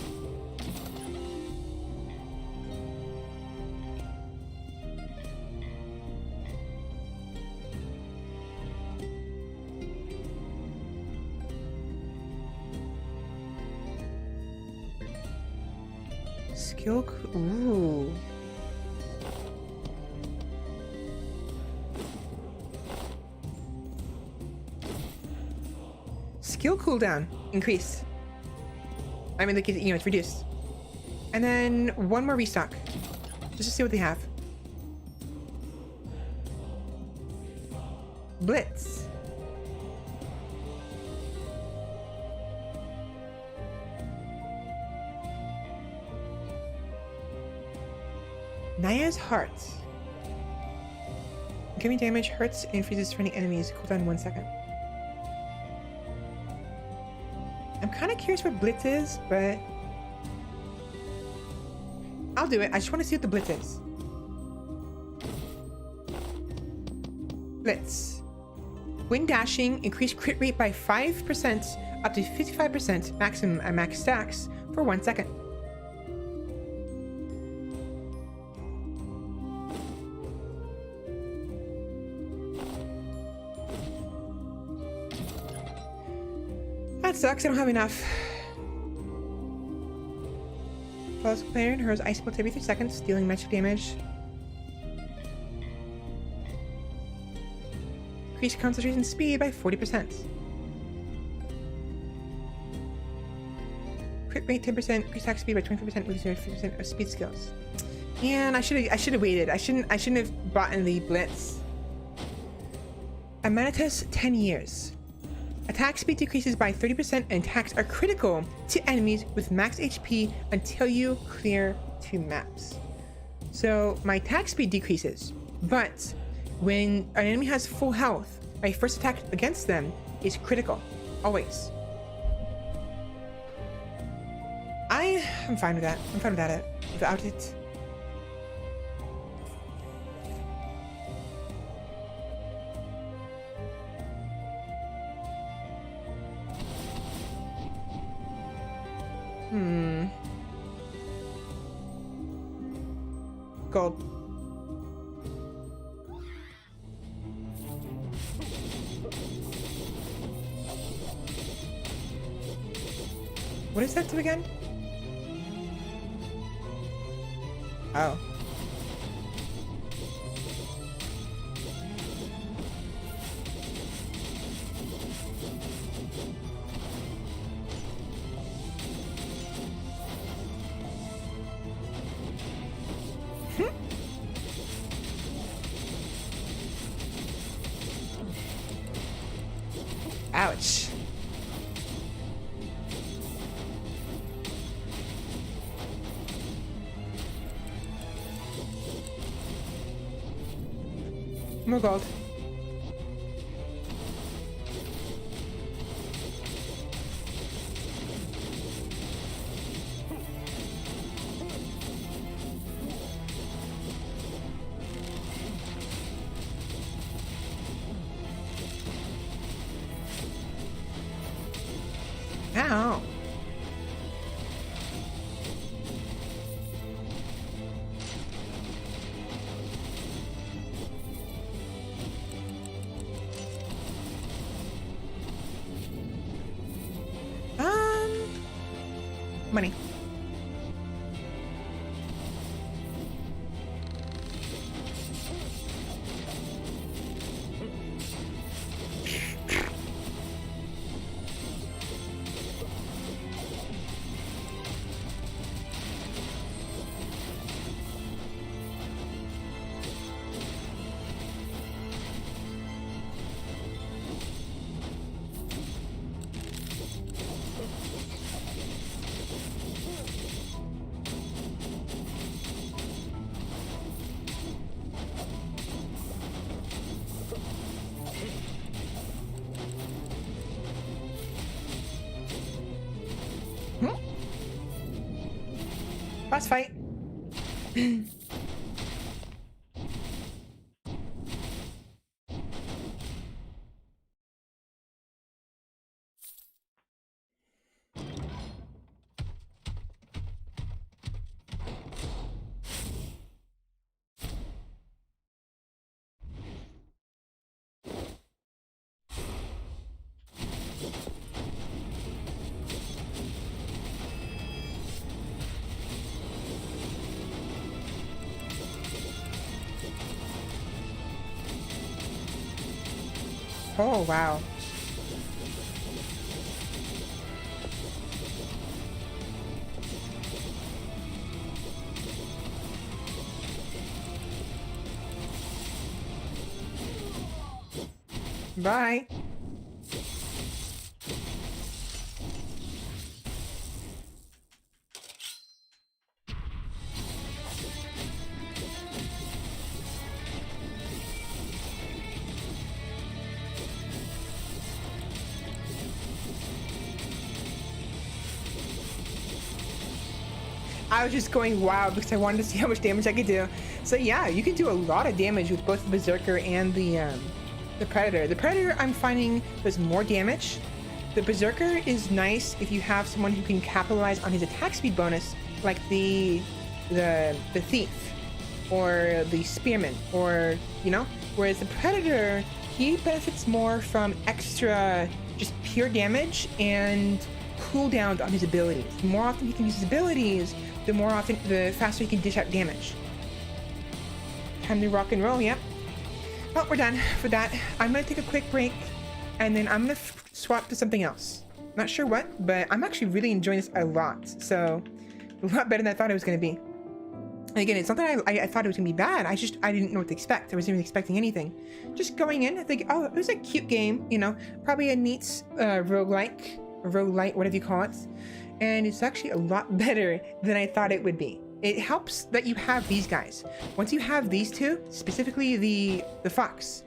Skill. Ooh. Skill cooldown increase. I mean, like, you know, it's reduced. And then one more restock, just to see what they have. Blitz. Naya's Heart. Giving damage hurts and freezes friendly enemies. Cooldown 1 second. I'm kind of curious what Blitz is, but I'll do it. I just want to see what the Blitz is. Blitz. When dashing, increase crit rate by 5% up to 55% maximum at max stacks for 1 second. That sucks, I don't have enough. Follows the player and hurls ice bolts every 3 seconds, dealing magic damage. Increase concentration speed by 40%. Crit rate 10%, increase attack speed by 25%, reducing 50% of speed skills. And I should have waited. I shouldn't have bought in the Blitz. Amanitas 10 years. Attack speed decreases by 30% and attacks are critical to enemies with max HP until you clear 2 maps. So my attack speed decreases, but when an enemy has full health, my first attack against them is critical, always. I'm fine with that. I'm fine without it. Gold. What is that to again? Oh. Ouch. More gold. Ow. Money. Boss fight. Oh, wow. Bye. I was just going wild because I wanted to see how much damage I could do. So yeah, you can do a lot of damage with both the Berserker and the Predator. The Predator I'm finding does more damage. The Berserker is nice if you have someone who can capitalize on his attack speed bonus, like the Thief or the Spearman, or you know. Whereas the Predator, he benefits more from extra just pure damage and cooldowns on his abilities. The more often he can use his abilities, the faster he can dish out damage. Time to rock and roll, yep. Well, we're done for that. I'm gonna take a quick break, and then I'm gonna swap to something else. Not sure what, but I'm actually really enjoying this a lot. So, a lot better than I thought it was gonna be. And again, it's not that I thought it was gonna be bad. I didn't know what to expect. I wasn't even expecting anything. Just going in, I think, oh, it was a cute game, you know, probably a neat roguelike, whatever you call it. And it's actually a lot better than I thought it would be. It helps that you have these guys. Once you have these two, specifically the fox,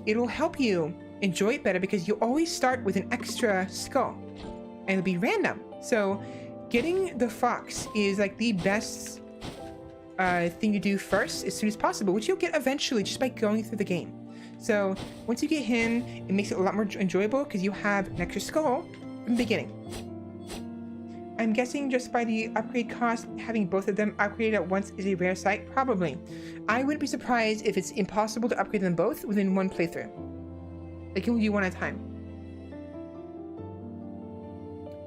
it'll help you enjoy it better because you always start with an extra skull, and it'll be random. So getting the fox is like the best thing you do first as soon as possible, which you'll get eventually just by going through the game. So once you get him, it makes it a lot more enjoyable because you have an extra skull from the beginning. I'm guessing just by the upgrade cost, having both of them upgraded at once is a rare sight. Probably. I wouldn't be surprised if it's impossible to upgrade them both within one playthrough. Like, you'll do one at a time.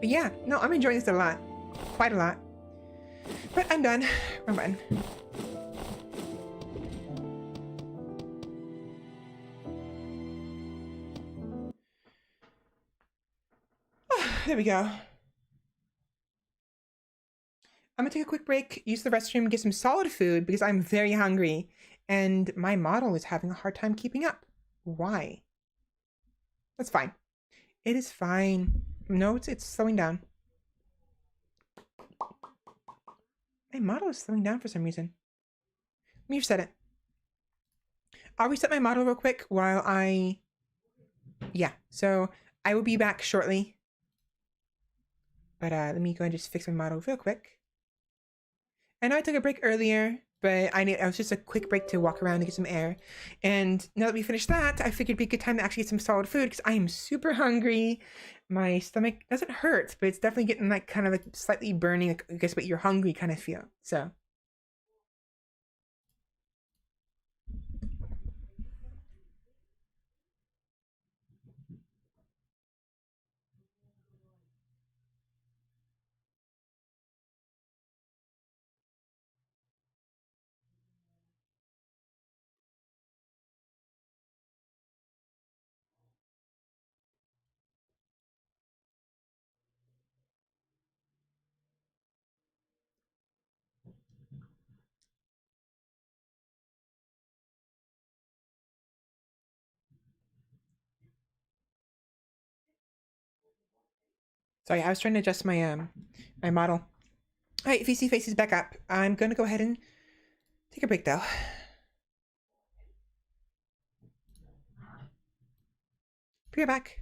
But yeah, no, I'm enjoying this a lot. Quite a lot. But I'm done. I'm done. There we go. I'm gonna take a quick break, use the restroom, get some solid food because I'm very hungry and my model is having a hard time keeping up. Why? That's fine. It is fine. No, it's slowing down. My model is slowing down for some reason. Let me reset it. I'll reset my model real quick while yeah, so I will be back shortly. But let me go and just fix my model real quick. I know I took a break earlier, but it was just a quick break to walk around and get some air. And now that we finished that, I figured it'd be a good time to actually get some solid food because I am super hungry. My stomach doesn't hurt, but it's definitely getting like kind of like slightly burning, like, I guess what you're hungry kind of feel. So. Sorry, I was trying to adjust my my model. All right, VC face is back up. I'm gonna go ahead and take a break though. Be right back.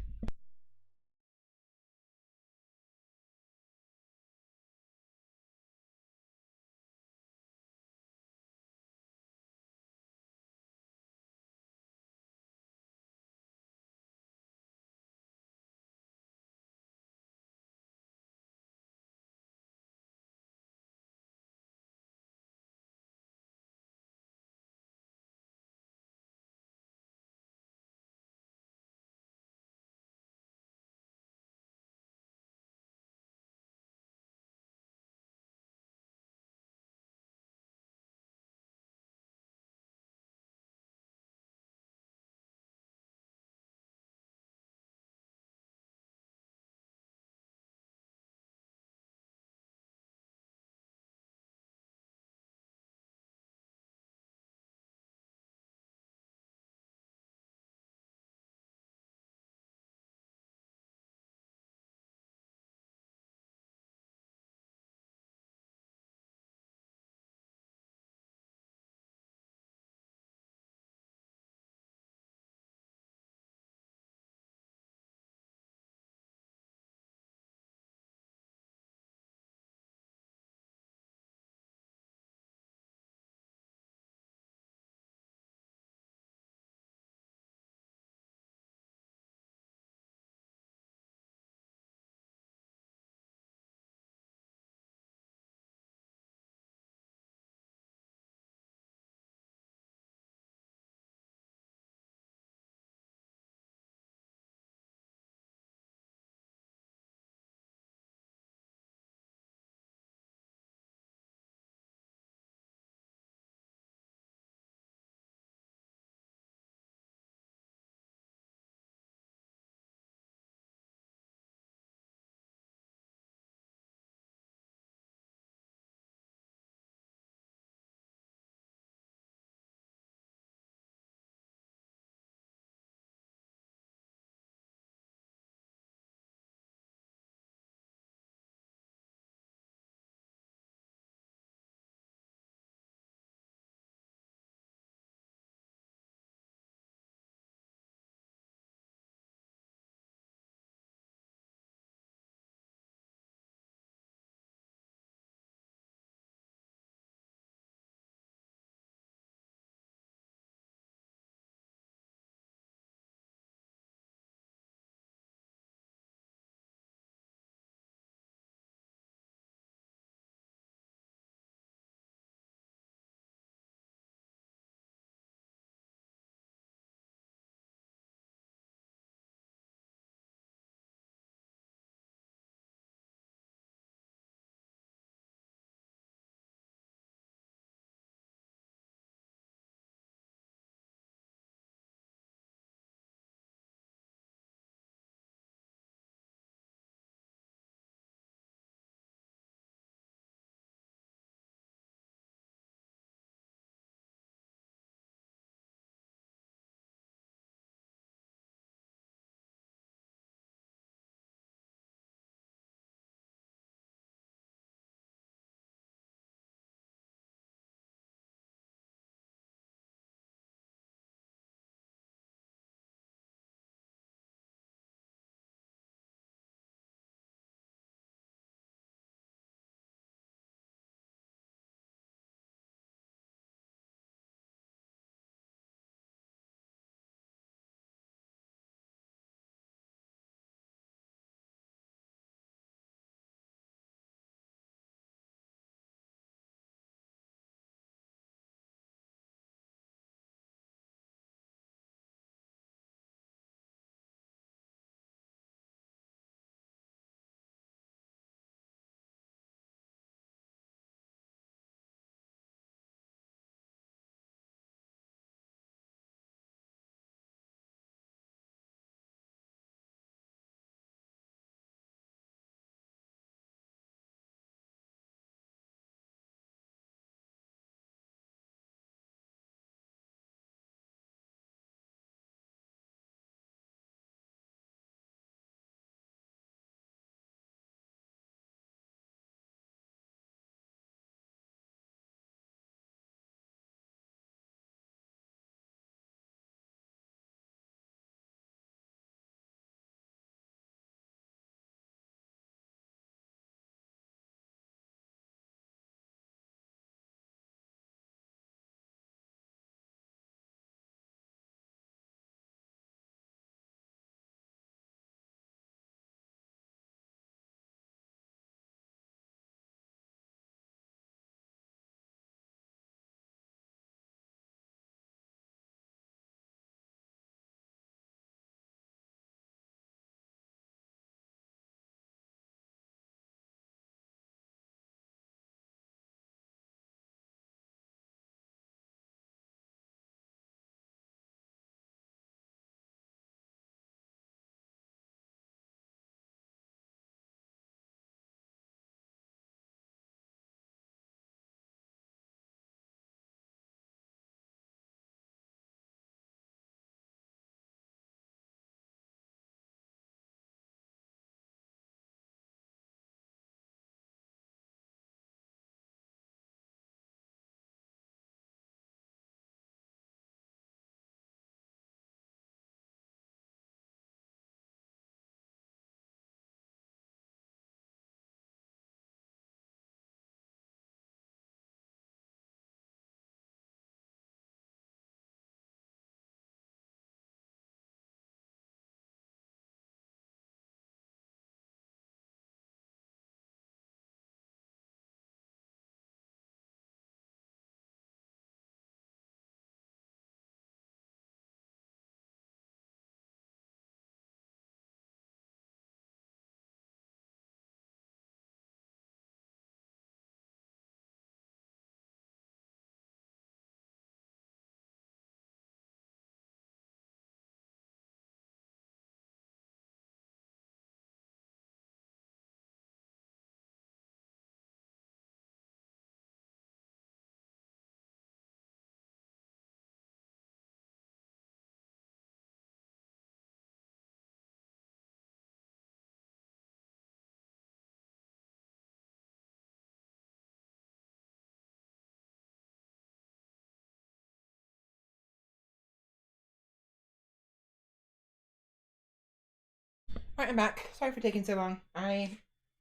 Alright, I'm back. Sorry for taking so long. I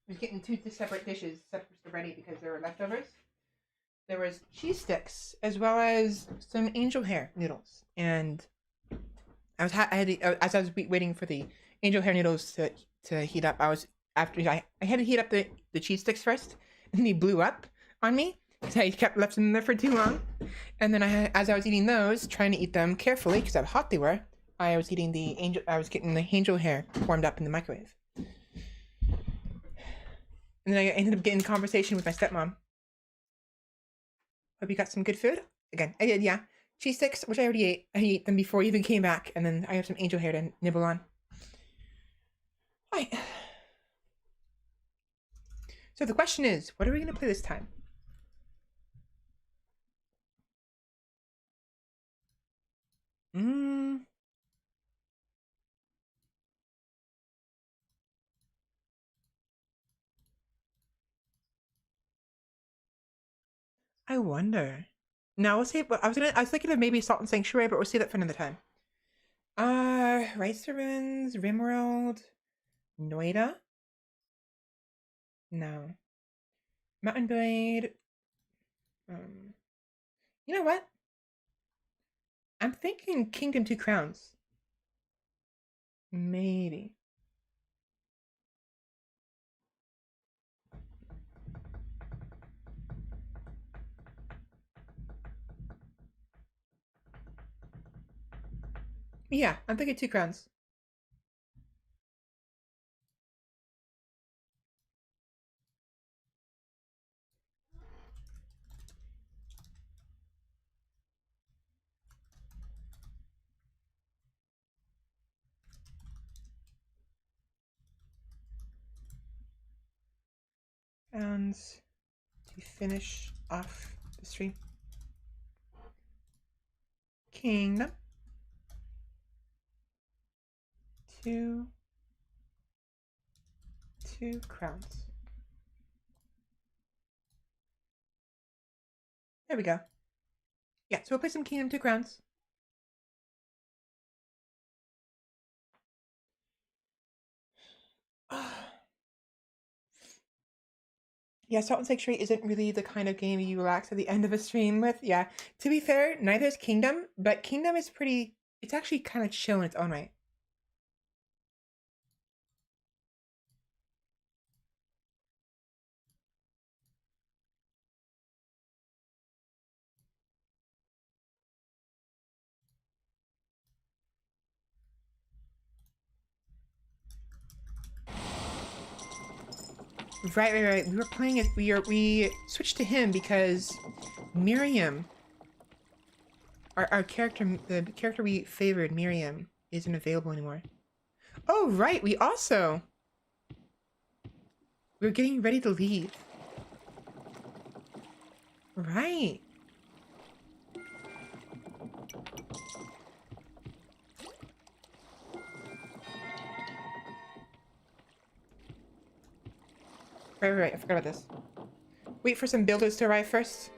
was getting two separate dishes ready because there were leftovers. There was cheese sticks as well as some angel hair noodles, and I had as I was waiting for the angel hair noodles to heat up. I had to heat up the cheese sticks first, and they blew up on me because I kept left them there for too long. And then as I was eating those, trying to eat them carefully because of how hot they were, I was getting the angel hair warmed up in the microwave. And then I ended up getting a conversation with my stepmom. Hope you got some good food. Again, I did, yeah. Cheese sticks, which I already ate. I ate them before you even came back, and then I have some angel hair to nibble on. Alright. So the question is, what are we going to play this time? I wonder. No, we'll save. I was thinking of maybe Salt and Sanctuary, but we'll save that for another time. Rice Ribbons, Rimworld, Noida. No. Mountain Blade. You know what? I'm thinking Kingdom Two Crowns. Maybe. Yeah, I'm thinking Two Crowns. And to finish off the stream. Kingdom. Two crowns. There we go. Yeah, so we'll play some Kingdom Two Crowns. Yeah, Salt and Sanctuary isn't really the kind of game you relax at the end of a stream with. Yeah, to be fair, neither is Kingdom, but Kingdom is it's actually kind of chill in its own right. Right. We were playing it. We switched to him because Miriam, our character, the character we favored, Miriam, isn't available anymore. Oh, right. We're getting ready to leave. Right. Right. I forgot about this. Wait for some builders to arrive first.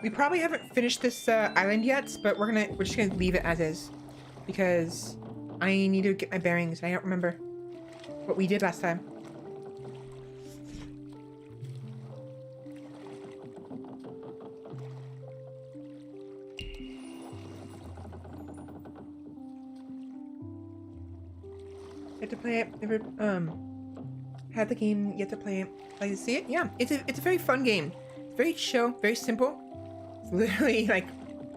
We probably haven't finished this island yet, but we're just gonna leave it as is because I need to get my bearings. I don't remember what we did last time. You have to play it. Never had the game. You have to play it. Like to see it. Yeah, it's a very fun game. It's very chill, very simple. It's literally like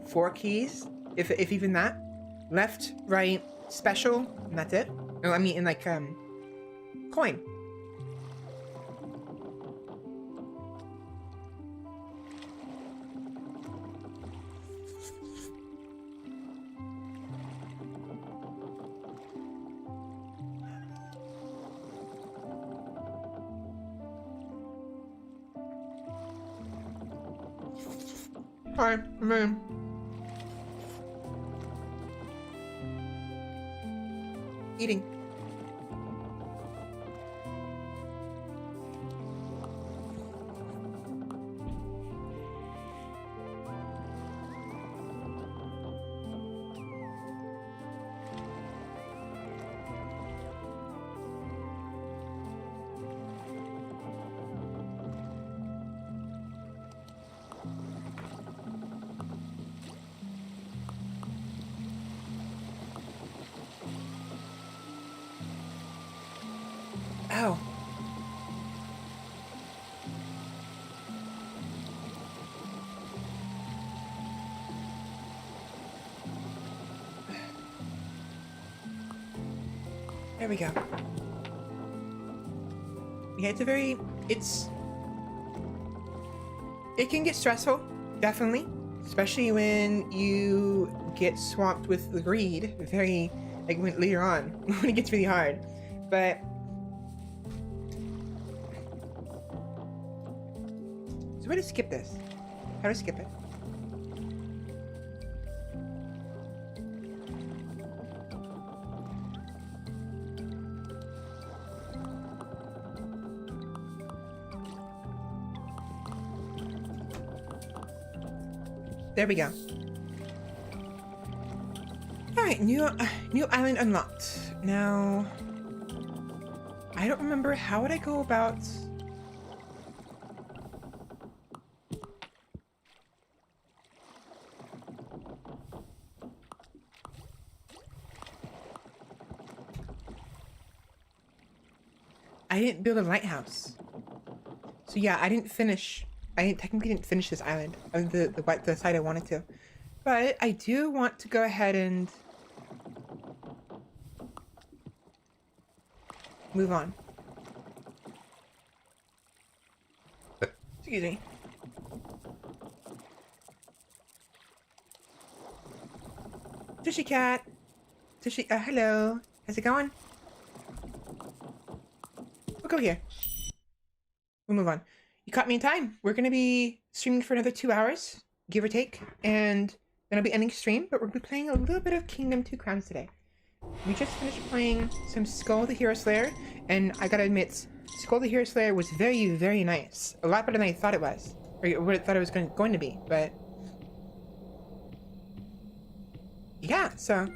4 keys, if even that. Left, right, special, and that's it. No, I mean in like coin. Hi, I'm in. Eating. There we go. Yeah, it can get stressful, definitely. Especially when you get swamped with the greed, later on, when it gets really hard. But so way to skip this. How to skip it? There we go. All right, new island unlocked. Now, I don't remember how would I go about. I didn't build a lighthouse, so yeah, I technically didn't finish this island, the side I wanted to, but I do want to go ahead and move on. Excuse me. Tushy cat. Tushy, hello. How's it going? We'll go here. We'll move on. You caught me in time. We're going to be streaming for another 2 hours, give or take, and then I'll be ending stream, but we're going to be playing a little bit of Kingdom 2 Crowns today. We just finished playing some Skul the Hero Slayer, and I gotta admit, Skul the Hero Slayer was very, very nice. A lot better than I thought it was, or what I thought it was going to be, but yeah, so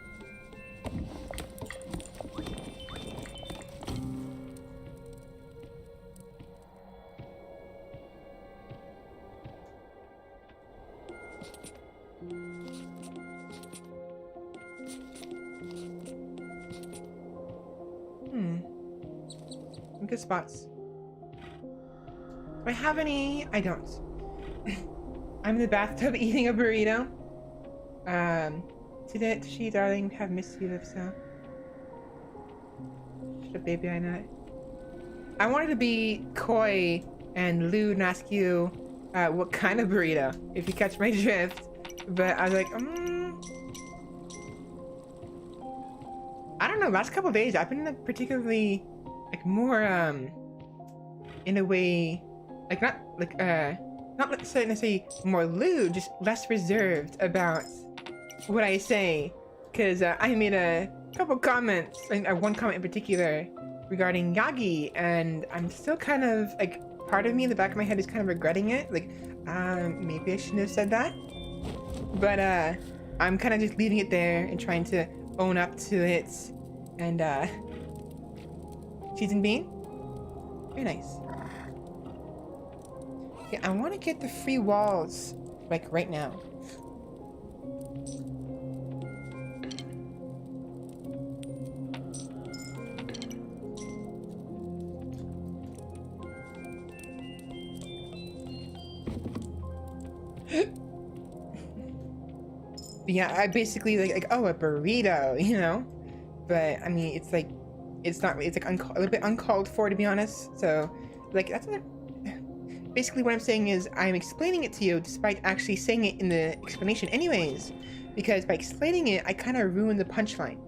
some good spots. Do I have any? I don't. I'm in the bathtub eating a burrito. Today, darling, have missed you if so. Shut up, baby, I know it. I wanted to be coy and lewd and ask you what kind of burrito, if you catch my drift. But I was like, I don't know, last couple of days I've been particularly more in a way not necessarily more lewd, just less reserved about what I say, because I made a couple comments, and one comment in particular regarding Yagi, and I'm still kind of part of me in the back of my head is kind of regretting it, maybe I shouldn't have said that, but I'm kind of just leaving it there and trying to own up to it. And cheese and bean, very nice. Okay, I want to get the free walls right now. Yeah, I basically oh, a burrito, you know, but I mean it's not, it's a little bit uncalled for, to be honest. So that's what basically what I'm saying is I'm explaining it to you despite actually saying it in the explanation anyways, because by explaining it I kind of ruined the punchline,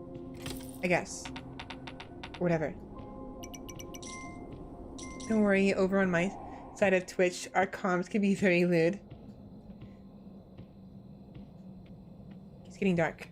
I guess, or whatever. Don't worry, over on my side of Twitch our comms can be very lewd. It's getting dark.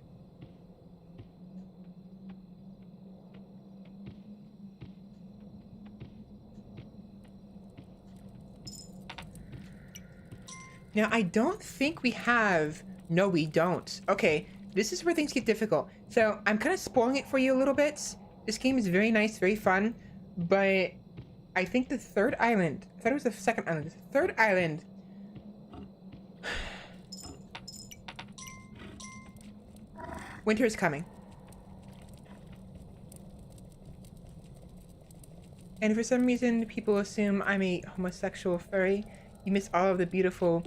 Now, I don't think we have... No, we don't. Okay, this is where things get difficult. So, I'm kind of spoiling it for you a little bit. This game is very nice, very fun, but I think the third island... I thought it was the second island. The third island... Winter is coming. And for some reason, people assume I'm a homosexual furry. You miss all of the beautiful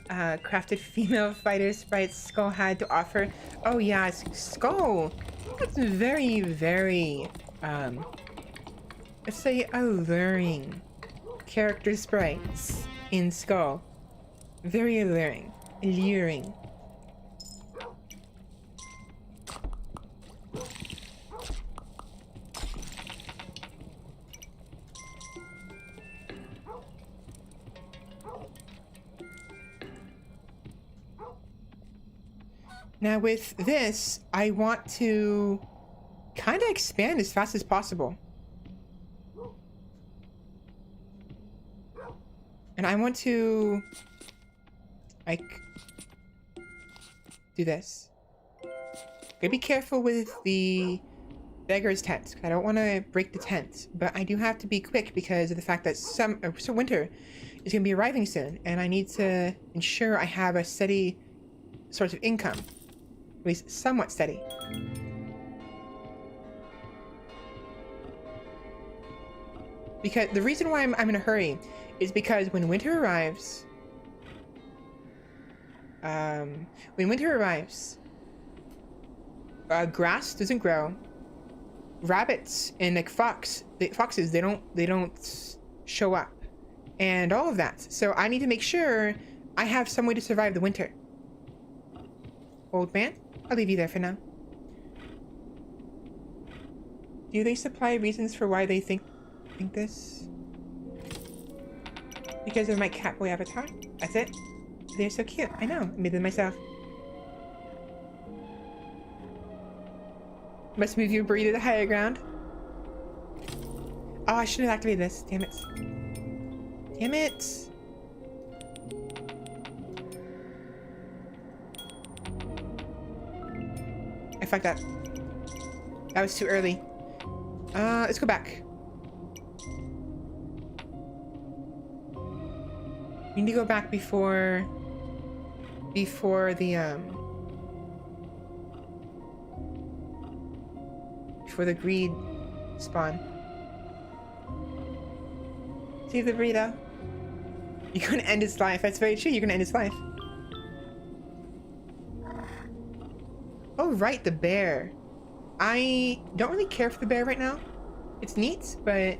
crafted female fighter sprites Skul had to offer. Oh yeah, Skul. That's very, very let's say alluring character sprites in Skul. Very alluring. Alluring. Now with this, I want to kind of expand as fast as possible. And I want to, like, do this. Gotta be careful with the beggar's tent. I don't want to break the tent, but I do have to be quick because of the fact that winter is going to be arriving soon, and I need to ensure I have a steady source of income. At least somewhat steady. Because the reason why I'm in a hurry is because when winter arrives, grass doesn't grow. Rabbits and like foxes, they don't show up, and all of that. So I need to make sure I have some way to survive the winter. Old man, I'll leave you there for now. Do they supply reasons for why they think this? Because of my Catboy avatar? That's it? They're so cute. I know. I made them myself. Must move your burrito to higher ground. Oh, I should have activated this. Damn it. Damn it. I fucked up. That was too early. Let's go back. We need to go back before the before the greed spawn. Save the burrito. You're gonna end its life. That's very true. You're gonna end its life. Oh, right, the bear. I don't really care for the bear right now. It's neat, but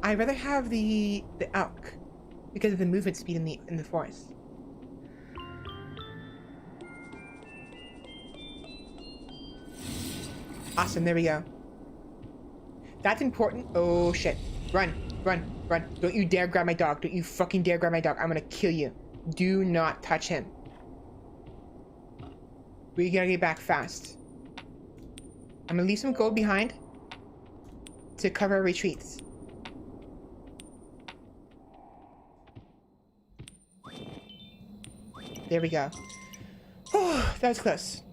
I'd rather have the elk because of the movement speed in the forest. Awesome, there we go. That's important. Oh shit. Run, run, run. Don't you dare grab my dog. Don't you fucking dare grab my dog. I'm gonna kill you. Do not touch him. We gotta get back fast. I'm gonna leave some gold behind to cover our retreats. There we go. Oh, that was close.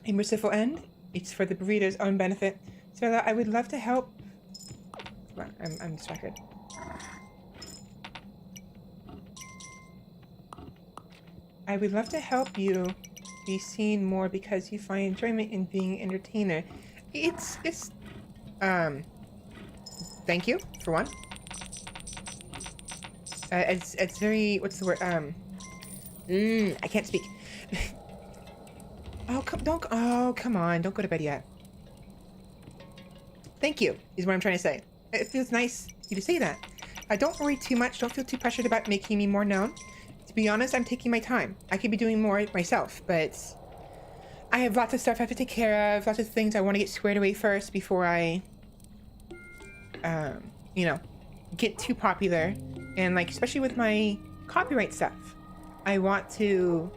A merciful end. It's for the burrito's own benefit. So I would love to help. Come on, I'm distracted. I would love to help you be seen more because you find enjoyment in being an entertainer. It's thank you for one. It's very, what's the word? I can't speak. Oh, come on, don't go to bed yet. Thank you, is what I'm trying to say. It feels nice you to say that. Don't worry too much, don't feel too pressured about making me more known. To be honest, I'm taking my time. I could be doing more myself, but I have lots of stuff I have to take care of, lots of things I want to get squared away first before I, you know, get too popular. And like, especially with my copyright stuff, I want to,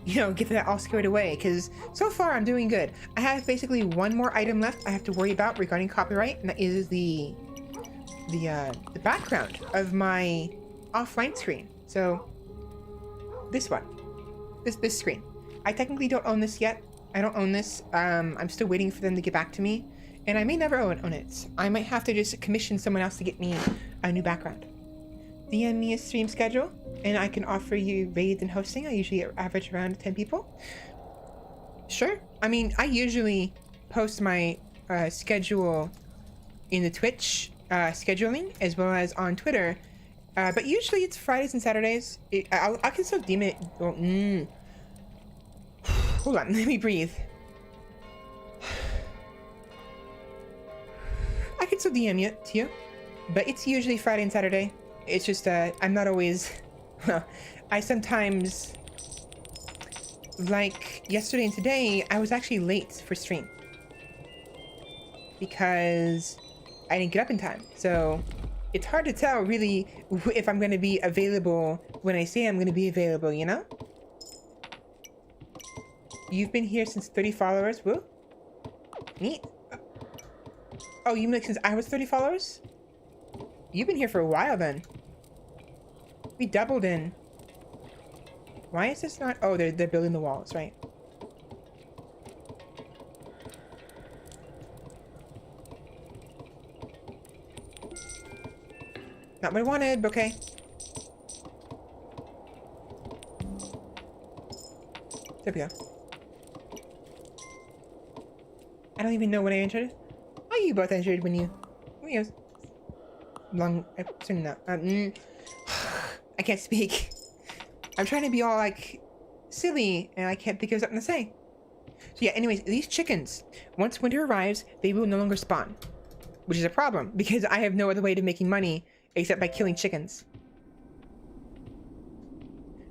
you know, get that all squared away, because so far I'm doing good. I have basically one more item left I have to worry about regarding copyright, and that is the background of my offline screen. So this one, this screen. I technically don't own this yet. I don't own this. I'm still waiting for them to get back to me, and I may never own it. I might have to just commission someone else to get me a new background. DM me a stream schedule, and I can offer you raids and hosting. I usually average around 10 people. Sure. I mean, I usually post my schedule in the Twitch scheduling as well as on Twitter, but usually it's Fridays and Saturdays. I can still deem it. Well, hold on, let me breathe. can still DM it to you, but it's usually Friday and Saturday. It's just I'm not always. Well, I sometimes, like yesterday and today, I was actually late for stream because I didn't get up in time. So it's hard to tell really if I'm going to be available when I say I'm going to be available, you know? You've been here since 30 followers. Woo. Neat. Oh, you mean like since I was 30 followers? You've been here for a while then. We doubled in. Why is this not? Oh, they're building the walls, right? Not what I wanted, but okay. There we go. I don't even know when I entered. Oh, you both entered when you... Yes. Long... No. I can't speak. I'm trying to be all, like, silly, and I can't think of something to say. So yeah, anyways, these chickens, once winter arrives, they will no longer spawn. Which is a problem, because I have no other way to making money except by killing chickens.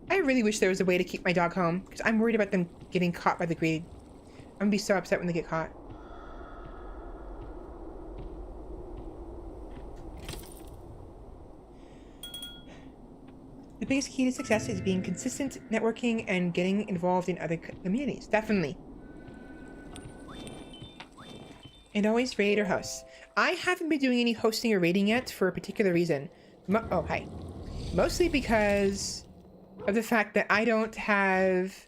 I really wish there was a way to keep my dog home, because I'm worried about them getting caught by the greed. I'm gonna be so upset when they get caught. The biggest key to success is being consistent, networking, and getting involved in other communities. Definitely. And always raid or host. I haven't been doing any hosting or raiding yet for a particular reason. Oh, hi. Mostly because of the fact that I don't have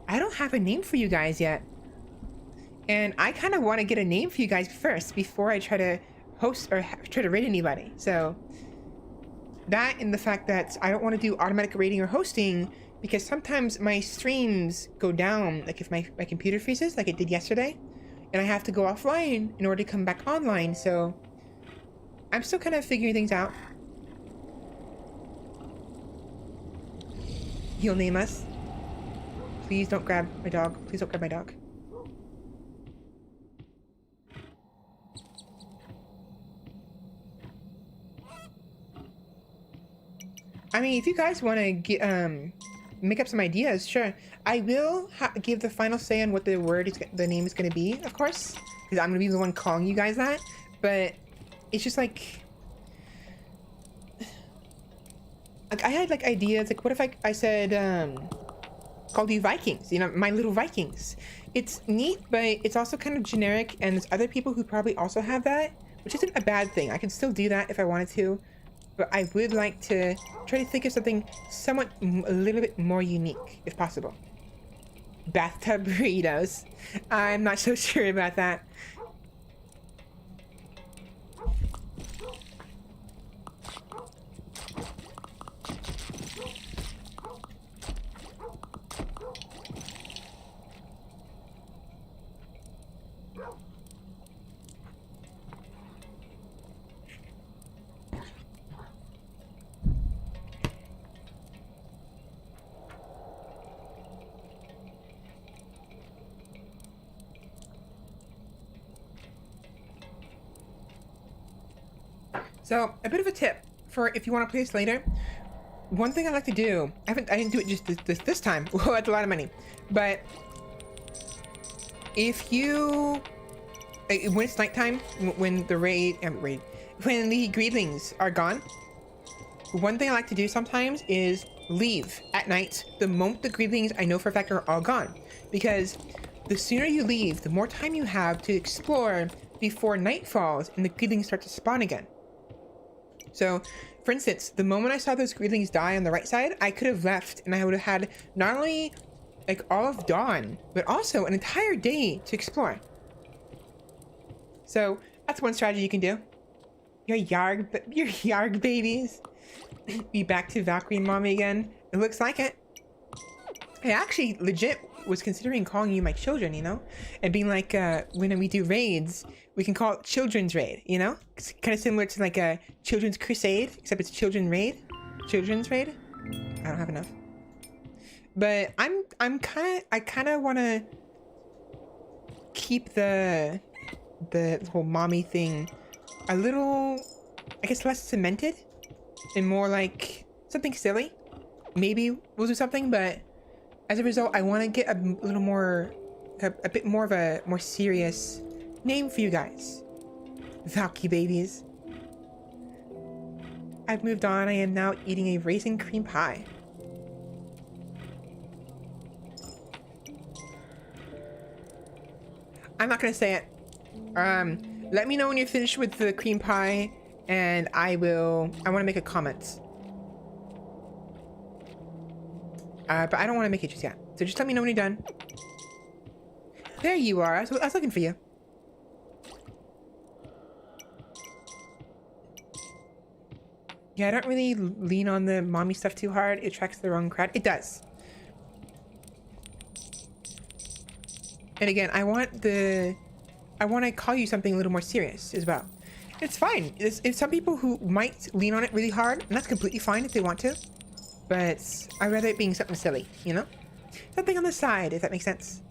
a name for you guys yet. And I kind of want to get a name for you guys first before I try to host or try to raid anybody. So that and the fact that I don't want to do automatic raiding or hosting because sometimes my streams go down, like if my computer freezes like it did yesterday, and I have to go offline in order to come back online. So I'm still kind of figuring things out. He'll name us. Please don't grab my dog. Please don't grab my dog. I mean, if you guys want to get make up some ideas, sure. I will give the final say on what the name is going to be, of course, because I'm going to be the one calling you guys that. But it's just like I had like ideas. Like, what if I said called you Vikings? You know, my little Vikings. It's neat, but it's also kind of generic. And there's other people who probably also have that, which isn't a bad thing. I can still do that if I wanted to. But I would like to try to think of something somewhat a little bit more unique, if possible. Bathtub burritos. I'm not so sure about that. So, a bit of a tip for if you want to play this later. One thing I like to do, I didn't do it just this time. Well, that's a lot of money. But if you, when it's nighttime, when the when the greedlings are gone, one thing I like to do sometimes is leave at night the moment the greedlings I know for a fact are all gone. Because the sooner you leave, the more time you have to explore before night falls and the greedlings start to spawn again. So, for instance, the moment I saw those greedlings die on the right side, I could have left and I would have had not only like all of dawn, but also an entire day to explore. So that's one strategy you can do. Your Yarg babies. Be back to Valkyrie mommy again. It looks like it. I actually legit was considering calling you my children, you know, and being like, when we do raids, we can call it children's raid, you know? It's kind of similar to like a children's crusade, except it's children's raid. I don't have enough. But I kind of want to keep the the whole mommy thing a little, I guess, less cemented and more like something silly. Maybe we'll do something, but as a result, I want to get a little more, a bit more of a more serious name for you guys. Valky babies. I've moved on. I am now eating a raisin cream pie. I'm not gonna say it. Let me know when you're finished with the cream pie, and I want to make a comment. But I don't want to make it just yet. So just let me know when you're done. There you are. I was looking for you. Yeah, I don't really lean on the mommy stuff too hard. It attracts the wrong crowd. It does. And again, I want to call you something a little more serious as well. It's fine. It's some people who might lean on it really hard, and that's completely fine if they want to. But I'd rather it being something silly, you know? Something on the side, if that makes sense.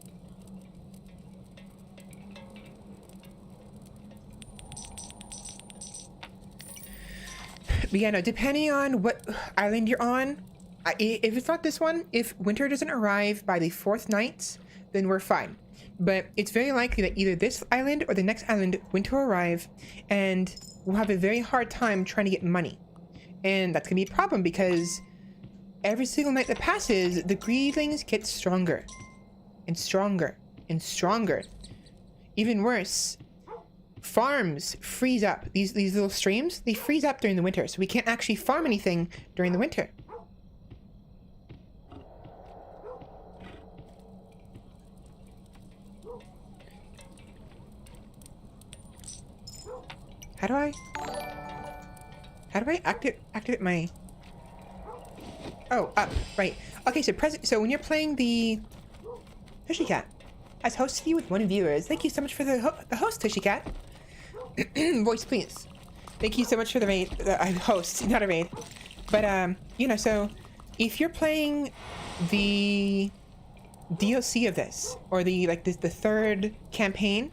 But yeah, no, depending on what island you're on, if it's not this one, if winter doesn't arrive by the 4th night, then we're fine. But it's very likely that either this island or the next island winter will arrive, and we'll have a very hard time trying to get money. And that's gonna be a problem because every single night that passes, the greedlings get stronger and stronger and stronger. Even worse, farms freeze up. These little streams, they freeze up during the winter, so we can't actually farm anything during the winter. How do I activate my... Oh, up, right. Okay, so when you're playing the Tushy Cat, as hosted you with 1 viewers, thank you so much for the host, Tushy Cat. Voice, please. Thank you so much for the raid, host, not a raid. But, you know, so if you're playing the DLC of this, or the 3rd campaign,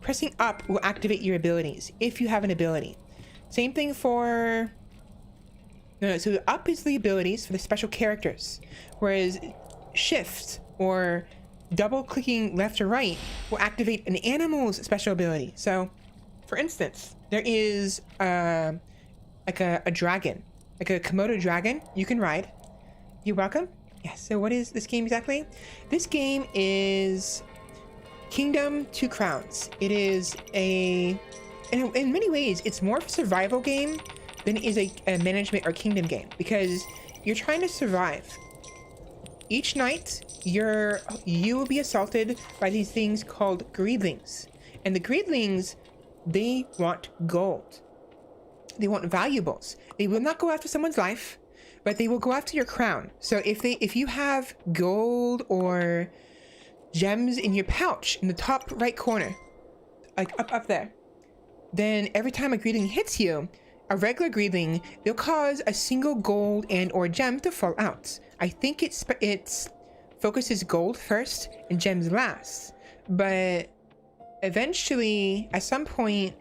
pressing up will activate your abilities, if you have an ability. Same thing for... No, so up is the abilities for the special characters, whereas shift or double clicking left or right will activate an animal's special ability. So, for instance, there is like a dragon, like a Komodo dragon you can ride. You're welcome. Yes, so what is this game exactly? This game is Kingdom 2 Crowns. It is in many ways, it's more of a survival game than it is a management or kingdom game, because you're trying to survive. Each night, you will be assaulted by these things called greedlings. And the greedlings, they want gold. They want valuables. They will not go after someone's life, but they will go after your crown. So if you have gold or gems in your pouch in the top right corner, like up there, then every time a greedling hits you, a regular greedling, they'll cause a single gold and or gem to fall out. I think it focuses gold first and gems last, but eventually, at some point,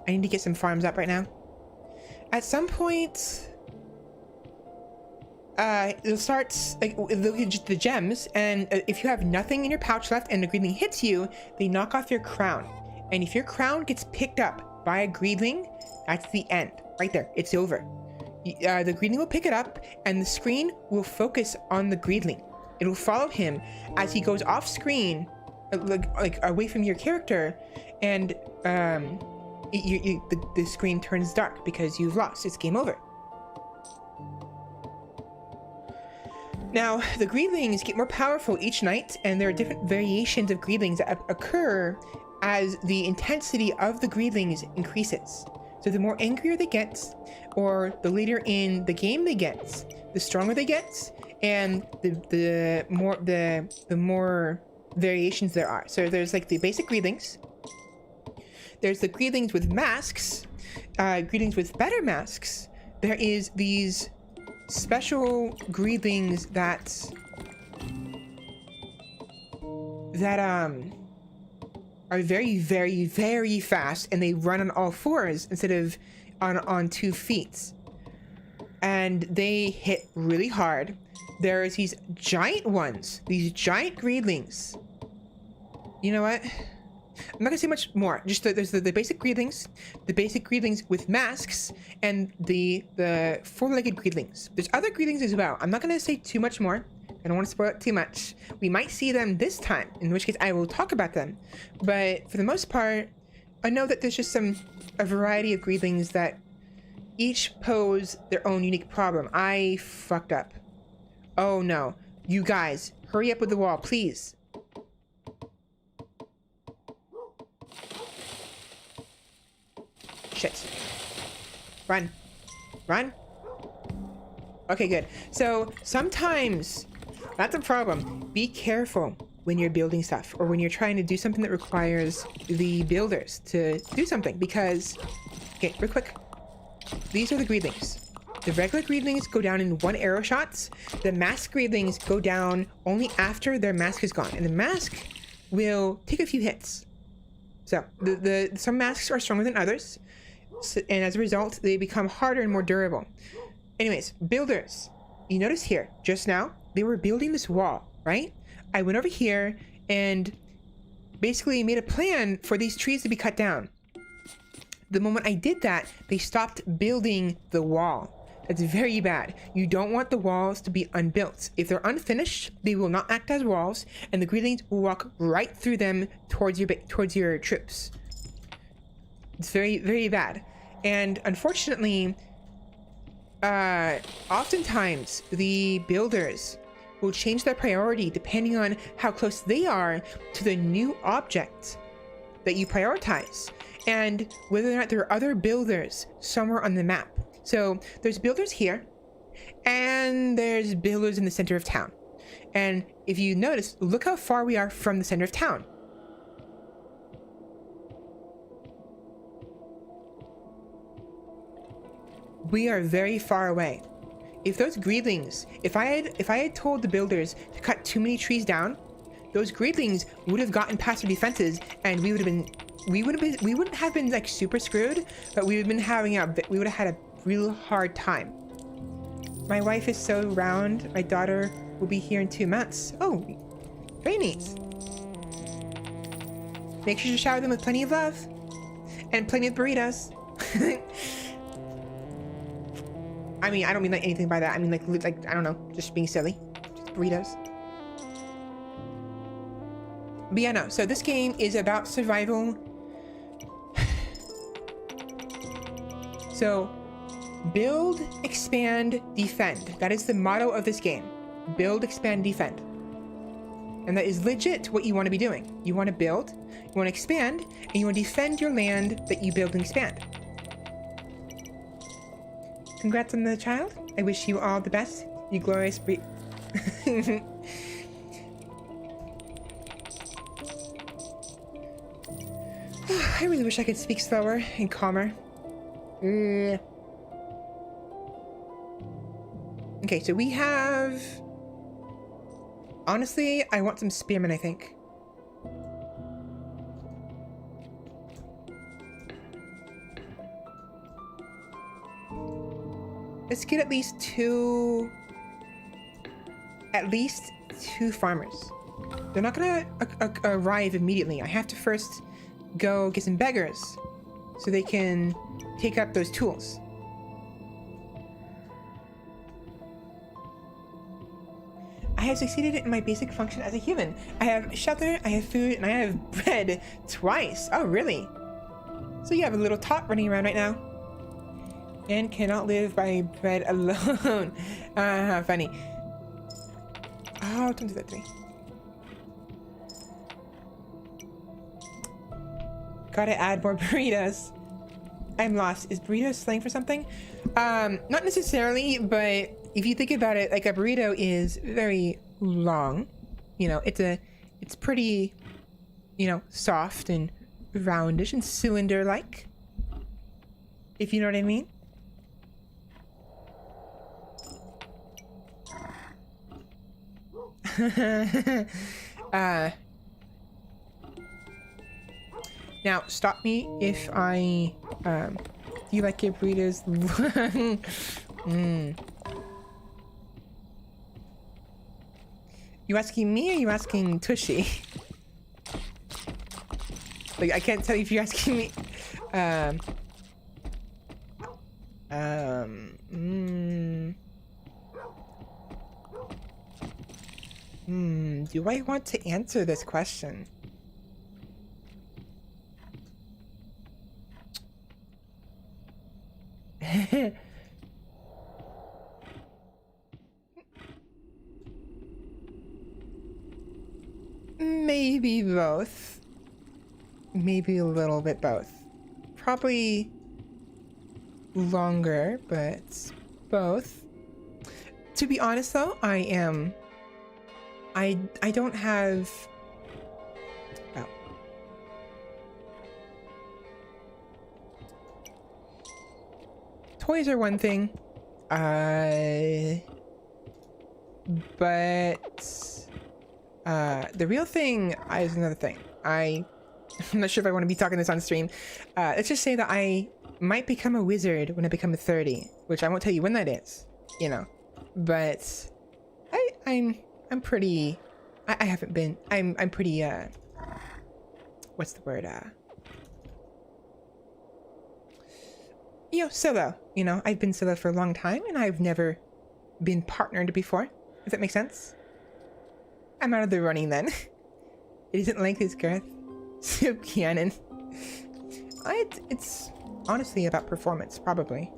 I need to get some farms up right now. At some point, it'll start, they'll get the gems, and if you have nothing in your pouch left and the greedling hits you, they knock off your crown. And if your crown gets picked up by a greedling, that's the end. Right there, it's over. The greedling will pick it up, and the screen will focus on the greedling. It'll follow him as he goes off screen, like away from your character, and the screen turns dark because you've lost. It's game over. Now, the greedlings get more powerful each night, and there are different variations of greedlings that occur as the intensity of the greedlings increases. So the more angrier they get, or the later in the game they get, the stronger they get, and the more variations there are. So there's like the basic greedlings. There's the greedlings with masks, greedlings with better masks. There is these special greedlings that that are very, very, very fast, and they run on all fours instead of on 2 feet. And they hit really hard. There's these giant ones, these giant greedlings. You know what? I'm not gonna say much more. Just there's the basic greedlings, with masks, and the 4-legged greedlings. There's other greedlings as well. I'm not gonna say too much more. I don't want to spoil it too much. We might see them this time, in which case I will talk about them. But for the most part, I know that there's just a variety of greedlings that each pose their own unique problem. I fucked up. Oh no. You guys, hurry up with the wall, please. Shit. Run. Run. Okay, good. So sometimes, that's a problem. Be careful when you're building stuff, or when you're trying to do something that requires the builders to do something, because, okay, real quick. These are the greedlings. The regular greedlings go down in 1 arrow shots. The mask greedlings go down only after their mask is gone, and the mask will take a few hits. So some masks are stronger than others, and as a result, they become harder and more durable. Anyways, builders. You notice here, just now, they were building this wall, right? I went over here and basically made a plan for these trees to be cut down. The moment I did that, they stopped building the wall. That's very bad. You don't want the walls to be unbuilt. If they're unfinished, they will not act as walls, and the greedlings will walk right through them towards your troops. It's very, very bad. And unfortunately, oftentimes the builders will change their priority depending on how close they are to the new object that you prioritize, and whether or not there are other builders somewhere on the map. So there's builders here, and there's builders in the center of town. And if you notice, look how far we are from the center of town. We are very far away. If those greedlings, if I had told the builders to cut too many trees down, those greedlings would have gotten past their defenses, and we wouldn't have been like super screwed, but we would have had a real hard time. My wife is so round. My daughter will be here in 2 months. Oh, very neat. Make sure to shower them with plenty of love and plenty of burritos. I mean, I don't mean like anything by that. I mean like I don't know, just being silly. Just burritos. But yeah, no. So this game is about survival. So, build, expand, defend. That is the motto of this game. Build, expand, defend. And that is legit what you want to be doing. You want to build, you want to expand, and you want to defend your land that you build and expand. Congrats on the child. I wish you all the best. You glorious I really wish I could speak slower and calmer. Okay, so we have... Honestly, I want some spearmen, I think. Let's get at least two farmers. They're not gonna arrive immediately. I have to first go get some beggars so they can take up those tools. I have succeeded in my basic function as a human. I have shelter, I have food, and I have bread twice. Oh, really? So you have a little tot running around right now. And cannot live by bread alone. Funny. Oh, don't do that to me. Gotta add more burritos. I'm lost. Is burrito slang for something? Not necessarily, but if you think about it, like a burrito is very long. You know, it's pretty, you know, soft and roundish and cylinder-like. If you know what I mean. Now, stop me if I, do you like your burritos? You asking me or you asking Tushy? Like, I can't tell you if you're asking me. Do I want to answer this question? Maybe both. Maybe a little bit both. Probably longer, but both. To be honest though, I don't have, well, toys are one thing, but the real thing is another thing. I'm not sure if I want to be talking this on stream. Let's just say that I might become a wizard when I become 30, which I won't tell you when that is, you know. But I'm pretty. I haven't been. I'm pretty. What's the word? You know, solo. You know, I've been solo for a long time, and I've never been partnered before. If that makes sense. I'm out of the running then. It isn't like this, Gareth. Soup cannon. It's honestly about performance, probably.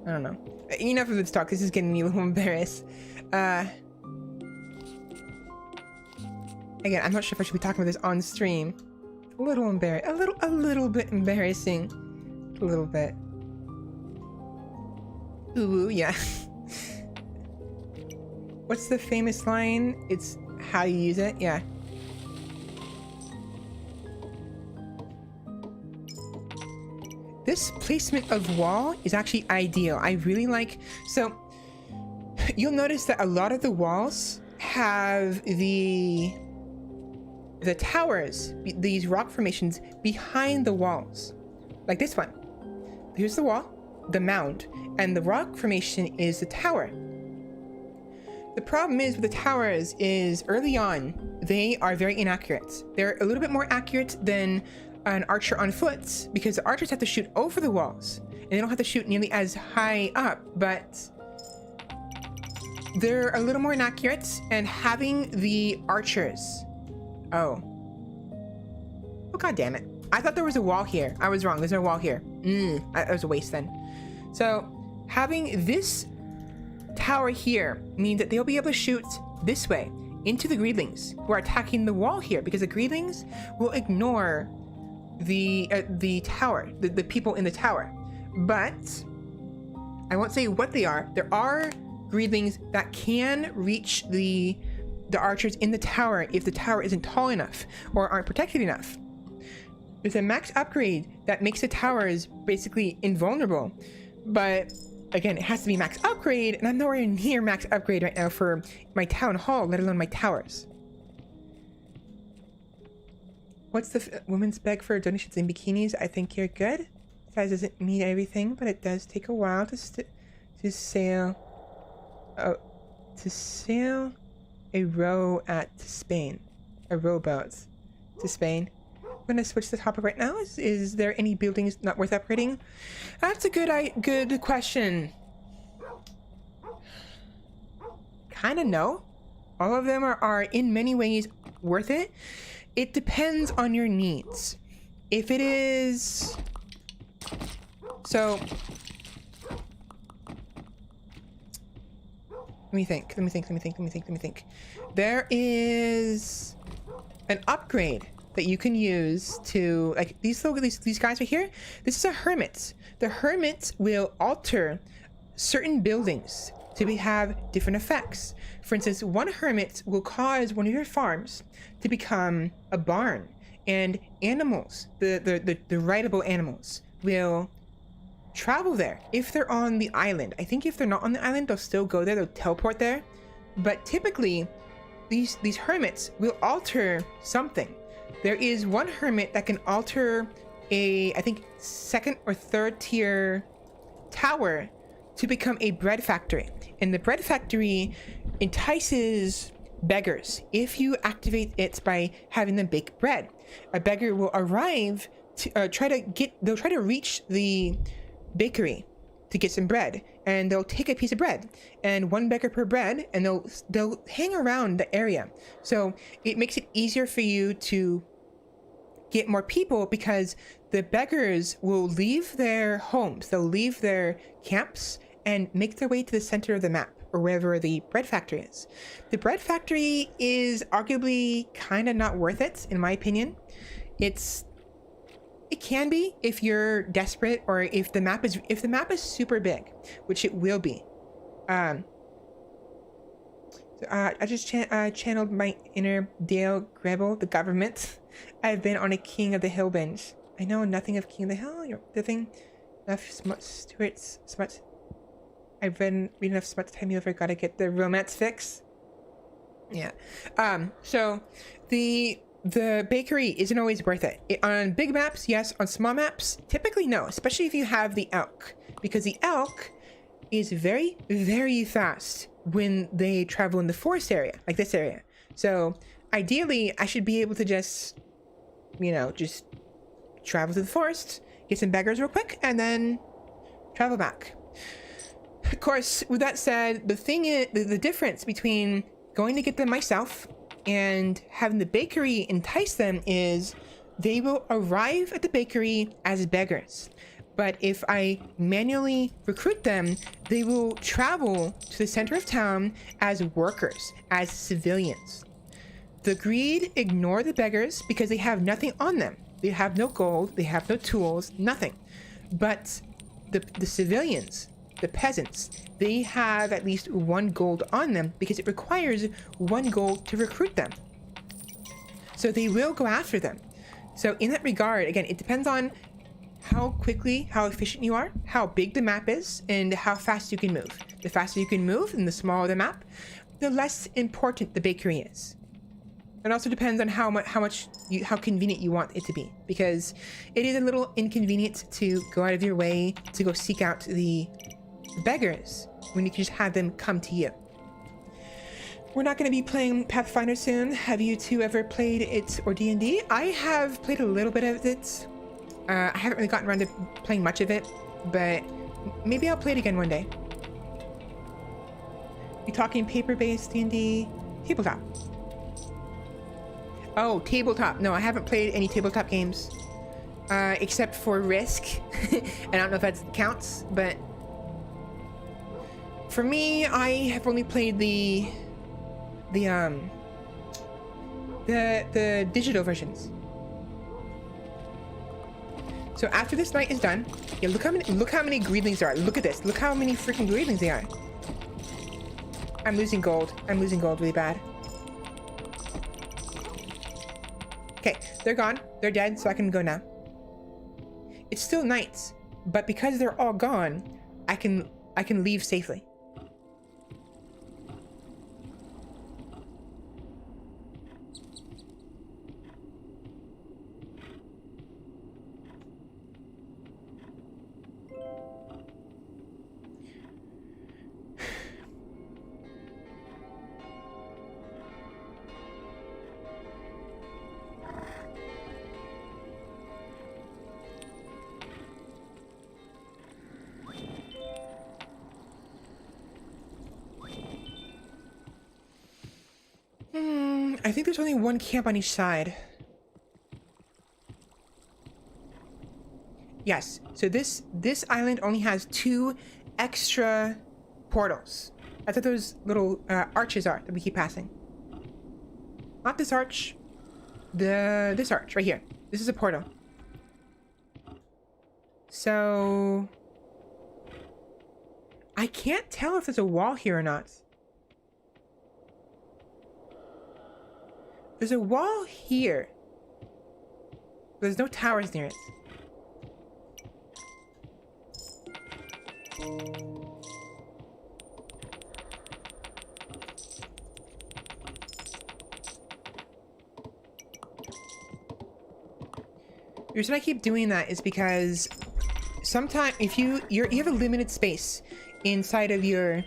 I don't know. Enough of this talk. This is getting me a little embarrassed. Again, I'm not sure if I should be talking about this on stream. A little embarrassed. A little bit embarrassing. A little bit. Ooh, yeah. What's the famous line? It's how you use it. Yeah. This placement of wall is actually ideal. I really like, so you'll notice that a lot of the walls have the towers, these rock formations behind the walls. Like this one. Here's the wall, the mound, and the rock formation is the tower. The problem is with the towers is early on, they are very inaccurate. They're a little bit more accurate than an archer on foot because the archers have to shoot over the walls and they don't have to shoot nearly as high up, but they're a little more inaccurate. And having the archers, oh god damn it, I thought there was a wall here. I was wrong. There's no wall here. That was a waste then. So having this tower here means that they'll be able to shoot this way into the greedlings who are attacking the wall here, because the greedlings will ignore the tower, the people in the tower. But I won't say what they are. There are greedlings that can reach the archers in the tower if the tower isn't tall enough or aren't protected enough. There's a max upgrade that makes the towers basically invulnerable, but again, it has to be max upgrade, and I'm nowhere near max upgrade right now for my town hall, let alone my towers. What's the women's beg for donations in bikinis? I think you're good. Size doesn't mean everything, but it does take a while to sail. Oh, to sail a row to Spain, a rowboat to Spain. I'm gonna switch the topic right now. Is there any buildings not worth upgrading? That's a good question. Kinda no. All of them are in many ways worth it. It depends on your needs. If it is, so let me think. There is an upgrade that you can use to, like, these guys right here. This is a hermit. The hermit will alter certain buildings to have different effects. For instance, one hermit will cause one of your farms to become a barn, and animals, the rideable animals, will travel there if they're on the island. I think if they're not on the island, they'll still go there. They'll teleport there. But typically, these hermits will alter something. There is one hermit that can alter I think, second or third tier tower to become a bread factory. And the bread factory entices beggars if you activate it by having them bake bread. A beggar will arrive to they'll try to reach the bakery to get some bread, and they'll take a piece of bread, and one beggar per bread, and they'll hang around the area. So it makes it easier for you to get more people, because the beggars will leave their homes, they'll leave their camps and make their way to the center of the map, or wherever the bread factory is. The bread factory is arguably kind of not worth it, in my opinion. It can be if you're desperate, or if the map is super big, which it will be. I just channeled my inner Dale Grebel, the government. I've been on a King of the Hill binge. I know nothing of King of the Hill. You're the thing. Enough Stuart's smut. I've been reading enough smut to tell me if I gotta get the romance fix. Yeah. So the bakery isn't always worth it. On big maps, yes. On small maps, typically no. Especially if you have the elk, because the elk is very, very fast when they travel in the forest area, like this area. So ideally, I should be able to just travel to the forest, get some beggars real quick, and then travel back. Of course, with that said, the thing is, the difference between going to get them myself and having the bakery entice them is they will arrive at the bakery as beggars. But if I manually recruit them, they will travel to the center of town as workers, as civilians. The greed ignore the beggars because they have nothing on them. They have no gold, they have no tools, nothing. But the civilians, the peasants, they have at least 1 gold on them because it requires 1 gold to recruit them. So they will go after them. So in that regard, again, it depends on how efficient you are, how big the map is, and how fast you can move. The faster you can move and the smaller the map, the less important the bakery is. It also depends on how convenient you want it to be, because it is a little inconvenient to go out of your way to go seek out the beggars when you can just have them come to you. We're not going to be playing Pathfinder soon. Have you two ever played it or D&D? I have played a little bit of it. I haven't really gotten around to playing much of it, but maybe I'll play it again one day. You talking paper-based D&D? Tabletop. Oh, tabletop. No, I haven't played any tabletop games, except for Risk. And I don't know if that counts, but for me, I have only played the digital versions. So after this night is done, yeah, look how many greedlings there are. Look at this. Look how many freaking greedlings they are. I'm losing gold. I'm losing gold really bad. Okay, they're gone. They're dead, so I can go now. It's still night, but because they're all gone, I can leave safely. I think there's only 1 camp on each side. Yes, so this island only has 2 extra portals. That's what those little arches are that we keep passing. Not this arch. This arch right here. This is a portal. So I can't tell if there's a wall here or not. There's a wall here. There's no towers near it. The reason I keep doing that is because sometimes if you have a limited space inside of your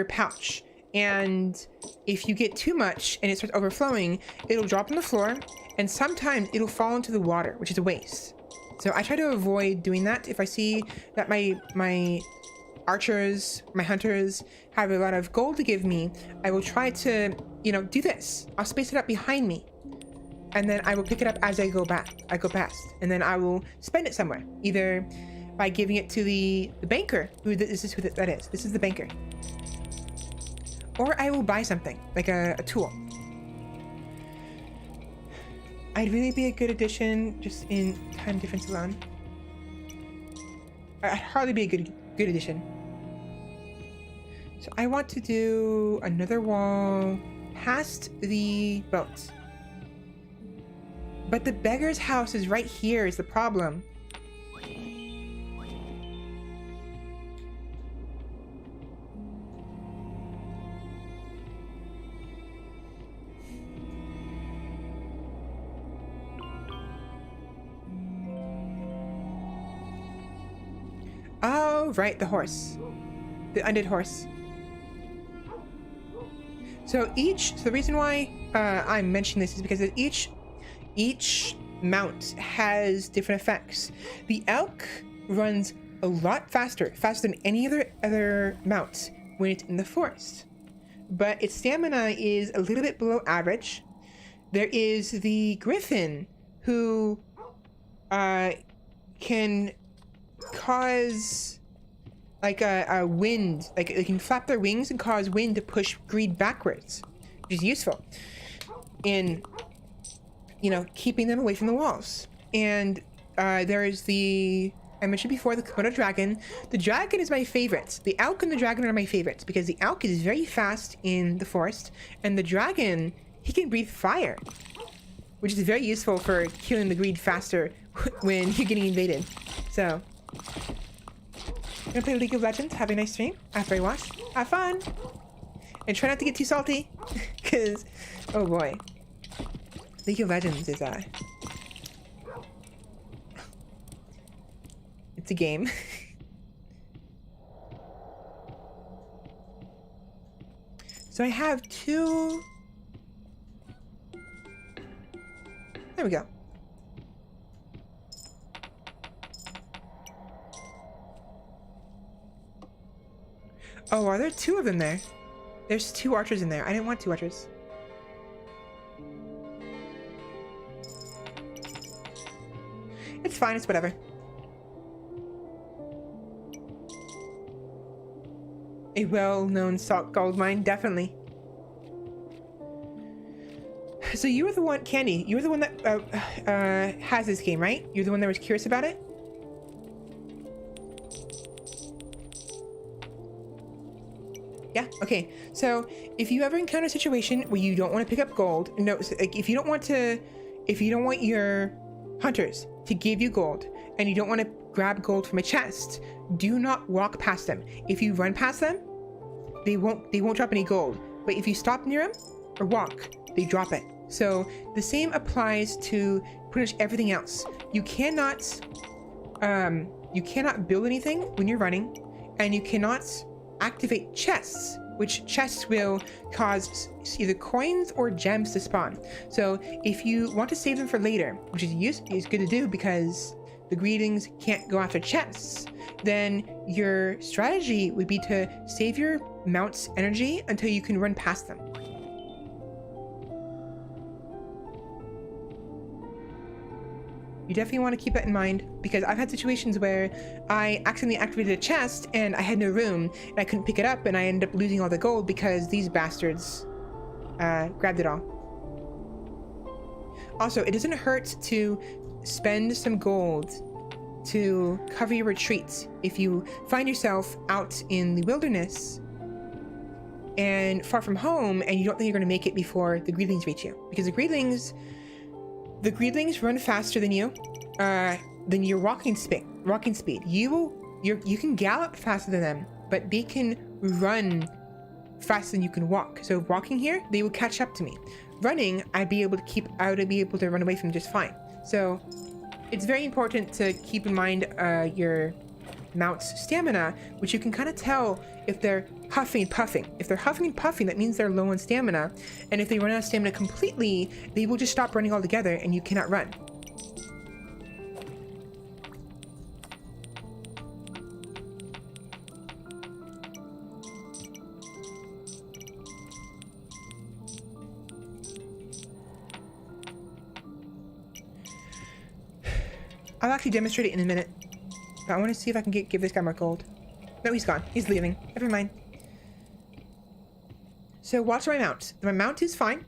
pouch, and if you get too much and it starts overflowing, it'll drop on the floor, and sometimes it'll fall into the water, which is a waste. So I try to avoid doing that. If I see that my archers, my hunters have a lot of gold to give me, I will try to, you know, do this. I'll space it up behind me, and then I will pick it up as I go past, and then I will spend it somewhere, either by giving it to the banker. This is the banker. Or I will buy something, like a tool. I'd really be a good addition just in time difference alone. I'd hardly be a good addition. So I want to do another wall past the boat. But the beggar's house is right here is the problem. Oh, right, the horse. The undead horse. So the reason why I'm mentioning this is because each mount has different effects. The elk runs a lot faster than any other mount when it's in the forest. But its stamina is a little bit below average. There is the griffin, who can cause like a wind, like they can flap their wings and cause wind to push greed backwards, which is useful in, you know, keeping them away from the walls. And there is I mentioned before, the Komodo dragon. The dragon is my favorite. The elk and the dragon are my favorites because the elk is very fast in the forest, and the dragon, he can breathe fire, which is very useful for killing the greed faster when you're getting invaded. So I'm gonna play League of Legends, have a nice stream after I wash, have fun, and try not to get too salty, because, oh boy, League of Legends is it's a game. So I have two, there we go. Oh, are there two of them there? There's two archers in there. I didn't want two archers. It's fine, it's whatever. A well-known salt gold mine, definitely. So you were the one, Candy, you were the one that has this game, right? You're the one that was curious about it? Yeah, okay. So if you ever encounter a situation where you don't want to pick up gold, no, so, like, if you don't want your hunters to give you gold, and you don't want to grab gold from a chest, do not walk past them. If you run past them, they won't drop any gold. But if you stop near them or walk, they drop it. So the same applies to pretty much everything else. You cannot build anything when you're running, and you cannot activate chests, which chests will cause either coins or gems to spawn. So if you want to save them for later, which is good to do because the greetings can't go after chests, then your strategy would be to save your mount's energy until you can run past them. You definitely want to keep that in mind, because I've had situations where I accidentally activated a chest and I had no room and I couldn't pick it up, and I ended up losing all the gold because these bastards grabbed it all. Also, it doesn't hurt to spend some gold to cover your retreat if you find yourself out in the wilderness and far from home and you don't think you're going to make it before the greedlings reach you, because the greedlings run faster than you, than your walking speed. You can gallop faster than them, but they can run faster than you can walk. So walking here, they will catch up to me. Running, I would be able to run away from them just fine. So it's very important to keep in mind your mount's stamina, which you can kind of tell if they're huffing and puffing. If they're huffing and puffing, that means they're low on stamina. And if they run out of stamina completely, they will just stop running altogether and you cannot run. I'll actually demonstrate it in a minute. But I want to see if I can give this guy more gold. No, he's gone. He's leaving. Never mind. So watch my mount. My mount is fine,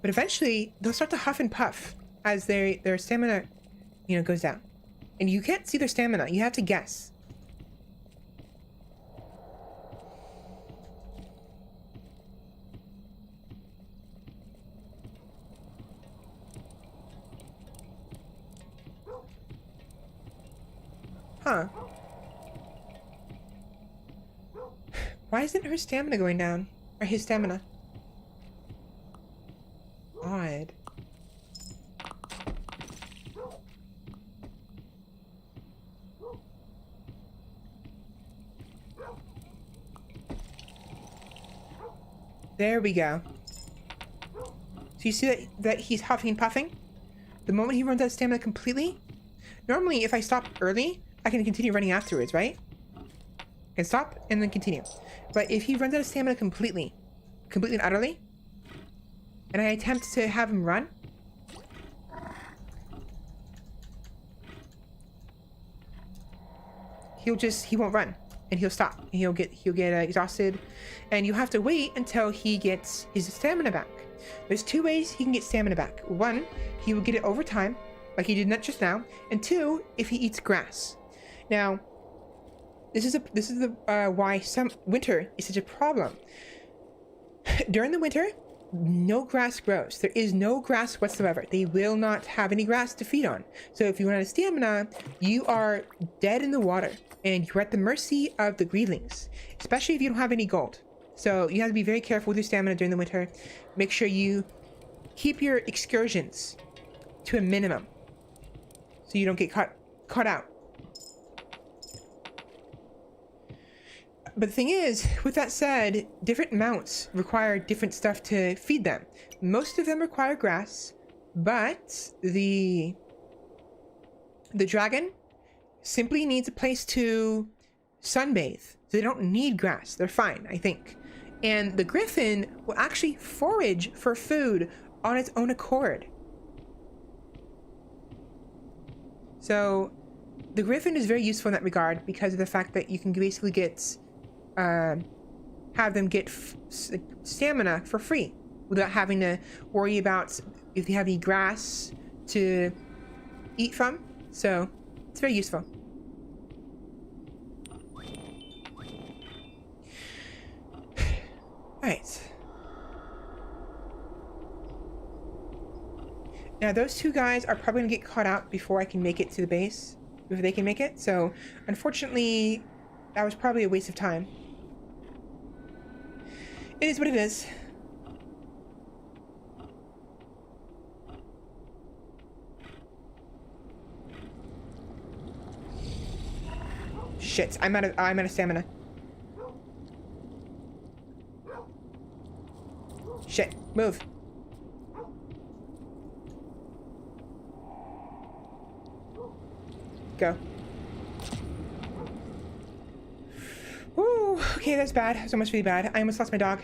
but eventually they'll start to huff and puff as their stamina, goes down. And you can't see their stamina. You have to guess. Huh. Why isn't her stamina going down? Or his stamina? Odd. There we go. So you see that he's huffing and puffing? The moment he runs out of stamina completely, normally if I stop early, I can continue running afterwards, right? I can stop and then continue. But if he runs out of stamina completely and utterly, and I attempt to have him run, he won't run, and he'll stop. And he'll get exhausted, and you have to wait until he gets his stamina back. There's two ways he can get stamina back. One, he will get it over time, like he did not just now, and two, if he eats grass. Now, this is why some winter is such a problem. During the winter, no grass grows. There is no grass whatsoever. They will not have any grass to feed on. So if you run out of stamina, you are dead in the water, and you're at the mercy of the greedlings, especially if you don't have any gold. So you have to be very careful with your stamina during the winter. Make sure you keep your excursions to a minimum, so you don't get caught out. But the thing is, with that said, different mounts require different stuff to feed them. Most of them require grass, but the dragon simply needs a place to sunbathe. They don't need grass. They're fine, I think. And the griffin will actually forage for food on its own accord. So the griffin is very useful in that regard because of the fact that you can basically have them get stamina for free without having to worry about if they have any grass to eat from. So it's very useful. Alright. Now those two guys are probably gonna get caught out before I can make it to the base, if they can make it. So unfortunately, that was probably a waste of time. It is what it is. Shit, I'm out of stamina. Shit, move. Go. Ooh, okay, that's bad. That's almost really bad. I almost lost my dog.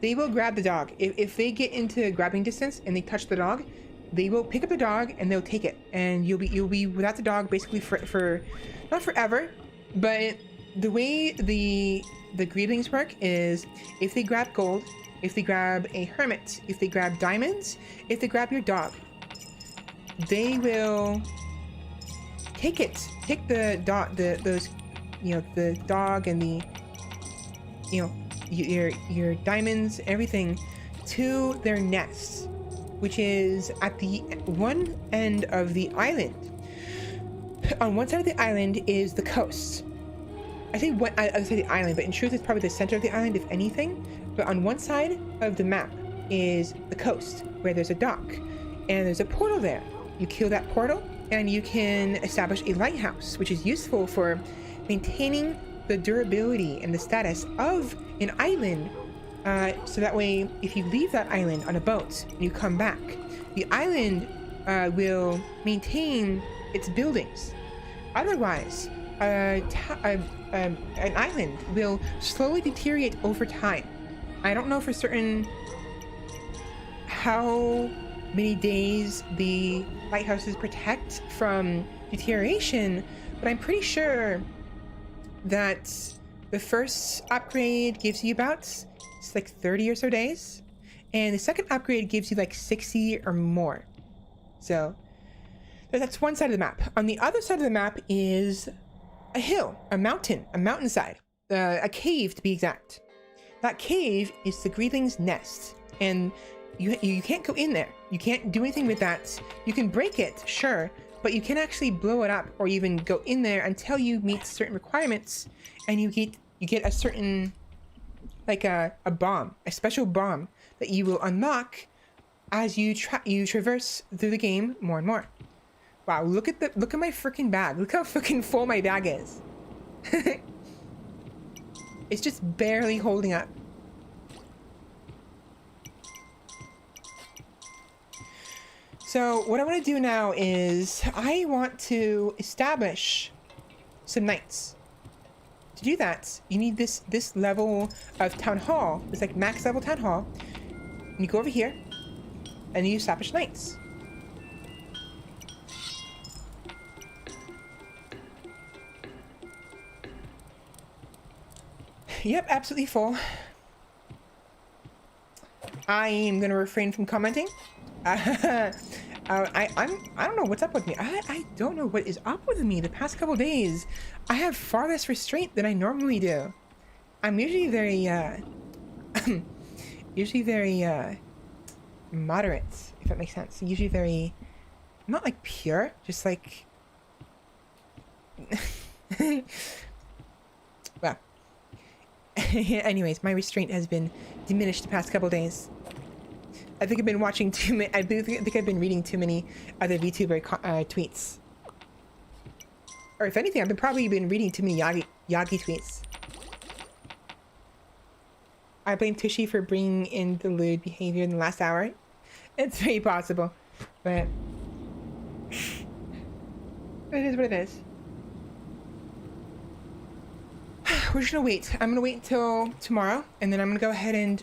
They will grab the dog. If they get into grabbing distance and they touch the dog, they will pick up the dog and they'll take it. And you'll be without the dog basically for not forever, but the way the greedlings work is if they grab gold, if they grab a hermit, if they grab diamonds, if they grab your dog, they will take it. Take the dog, the dog and the, your diamonds, everything, to their nest, which is at the one end of the island. On one side of the island is the coast, I say the island, but in truth it's probably the center of the island, if anything. But on one side of the map is the coast, where there's a dock, and there's a portal there. You kill that portal, and you can establish a lighthouse, which is useful for maintaining the durability and the status of an island. So that way, if you leave that island on a boat and you come back, the island will maintain its buildings. Otherwise, an island will slowly deteriorate over time. I don't know for certain how many days the lighthouses protect from deterioration, but I'm pretty sure that the first upgrade gives you about, it's like 30 or so days, and the second upgrade gives you like 60 or more. So that's one side of the map. On the other side of the map is a hill, a mountainside, a cave to be exact. That cave is the Greedling's nest, and you can't go in there. You can't do anything with that. You can break it, sure, but you can actually blow it up or even go in there until you meet certain requirements, and you get a certain, like a bomb, a special bomb that you will unlock as you traverse through the game more and more. Wow, look at my freaking bag. Look how freaking full my bag is. It's just barely holding up. So what I want to do now is I want to establish some knights. To do that, you need this level of town hall. It's like max level town hall. And you go over here and you establish knights. Yep, absolutely full. I am gonna refrain from commenting. I don't know what's up with me. I don't know what is up with me the past couple days. I have far less restraint than I normally do. I'm usually very moderate, if that makes sense. Usually very, not like pure, just like well. Anyways, my restraint has been diminished the past couple days. I think I've been watching too many. I think I've been reading too many other VTuber tweets. Or if anything, I've probably been reading too many Yagi tweets. I blame Tushy for bringing in the lewd behavior in the last hour. It's very possible, but it is what it is. We're just gonna wait. I'm gonna wait until tomorrow, and then I'm gonna go ahead and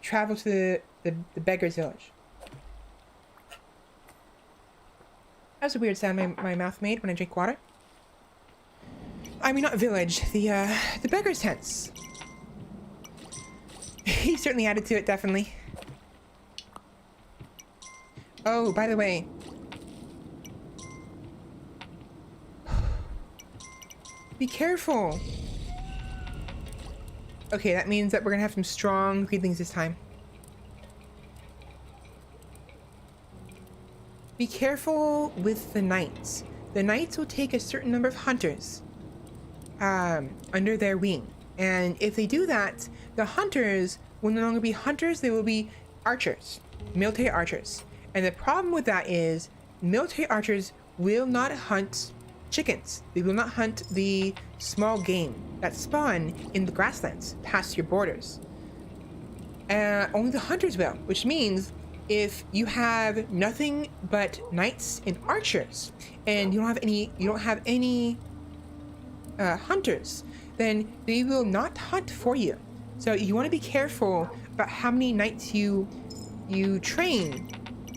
travel to the beggar's village. That was a weird sound my mouth made when I drink water. I mean, not village, the beggar's tents. He certainly added to it, definitely. Oh, by the way. Be careful. Okay, that means that we're gonna have some strong greedlings this time. Be careful with the knights. The knights will take a certain number of hunters under their wing. And if they do that, the hunters will no longer be hunters, they will be archers, military archers. And the problem with that is military archers will not hunt chickens. They will not hunt the small game that spawn in the grasslands past your borders. Only the hunters will, which means if you have nothing but knights and archers, and you don't have any hunters, then they will not hunt for you. So you want to be careful about how many knights you train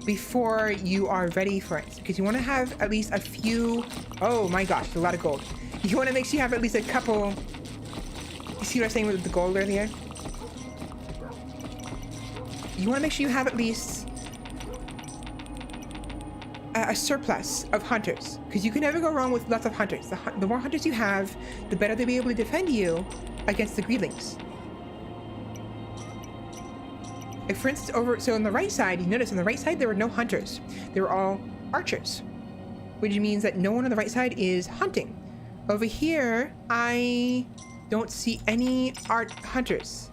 before you are ready for it, because you want to have at least a few. Oh my gosh, a lot of gold. You want to make sure you have at least a couple. You see what I was saying with the gold earlier? You want to make sure you have at least a surplus of hunters, because you can never go wrong with lots of hunters. The more hunters you have, the better they'll be able to defend you against the greedlings. Like for instance, so on the right side, you notice on the right side there were no hunters. They were all archers, which means that no one on the right side is hunting. Over here, I don't see any hunters,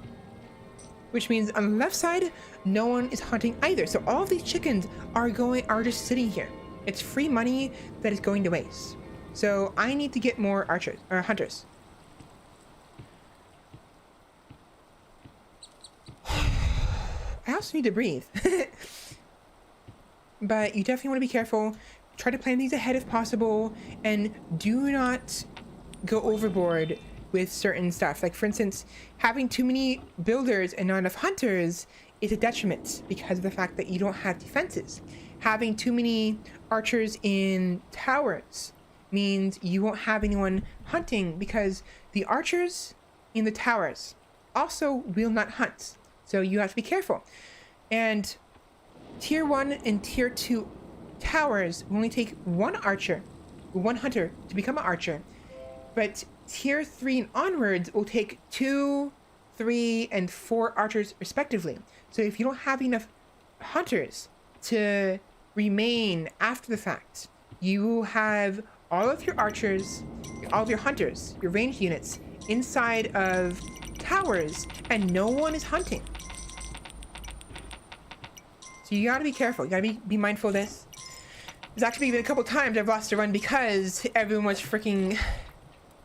which means on the left side, no one is hunting either. So all of these chickens are just sitting here. It's free money that is going to waste. So I need to get more hunters. I also need to breathe. But you definitely want to be careful. Try to plan things ahead if possible, and do not go overboard with certain stuff. Like, for instance, having too many builders and not enough hunters is a detriment because of the fact that you don't have defenses. Having too many archers in towers means you won't have anyone hunting, because the archers in the towers also will not hunt. So you have to be careful. And tier 1 and tier 2 towers will only take one hunter to become an archer. But tier 3 and onwards will take 2, 3, and 4 archers respectively. So if you don't have enough hunters to remain after the fact, you will have all of your archers, all of your hunters, your ranged units inside of towers, and no one is hunting. So you gotta be careful. You gotta be mindful of this. There's actually been a couple times I've lost a run because everyone was freaking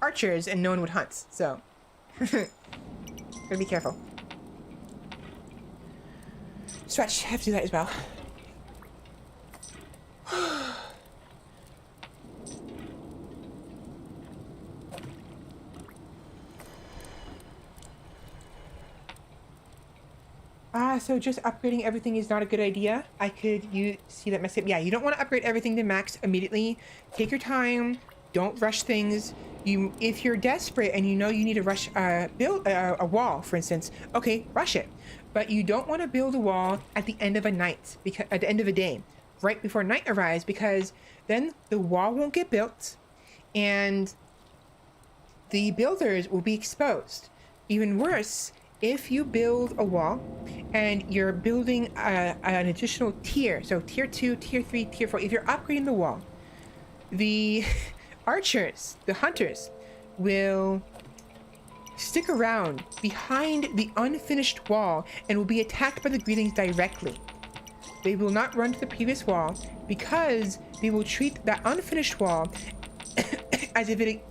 archers and no one would hunt. So gotta be careful. Stretch. I have to do that as well. So just upgrading everything is not a good idea. You see that message? Yeah, you don't want to upgrade everything to max immediately. Take your time. Don't rush things. If you're desperate and you know you need to build a wall, for instance, okay, rush it. But you don't want to build a wall at the end of a night, because at the end of a day, right before night arrives, because then the wall won't get built and the builders will be exposed. Even worse, if you build a wall and you're building an additional tier, so tier 2, tier 3, tier 4, if you're upgrading the wall, the archers, the hunters, will stick around behind the unfinished wall and will be attacked by the greetings directly. They will not run to the previous wall because they will treat that unfinished wall as if it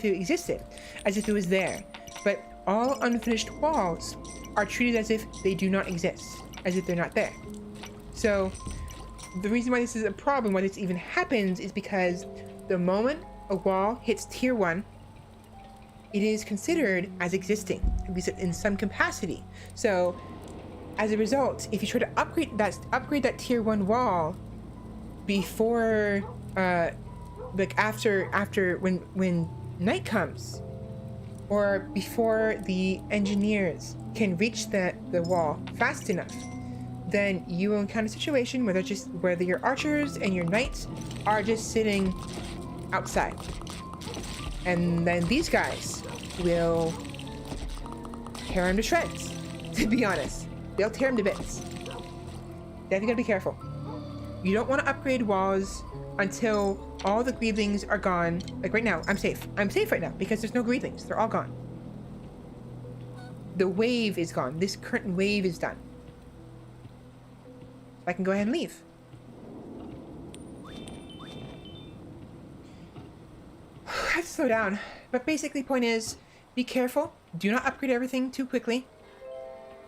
existed, as if it was there. But all unfinished walls are treated as if they do not exist, as if they're not there. So the reason why this is a problem, why this even happens, is because the moment a wall hits tier 1, it is considered as existing, at least in some capacity. So as a result, if you try to upgrade that tier 1 wall before like after when night comes, or before the engineers can reach the wall fast enough, then you will encounter a situation where your archers and your knights are just sitting outside. And then these guys will tear him to shreds, to be honest. They'll tear him to bits. Definitely gotta be careful. You don't want to upgrade walls until all the greedlings are gone. Like right now, I'm safe. I'm safe right now because there's no greedlings. They're all gone. The wave is gone. This current wave is done. I can go ahead and leave. I have to slow down. But basically, point is, be careful. Do not upgrade everything too quickly.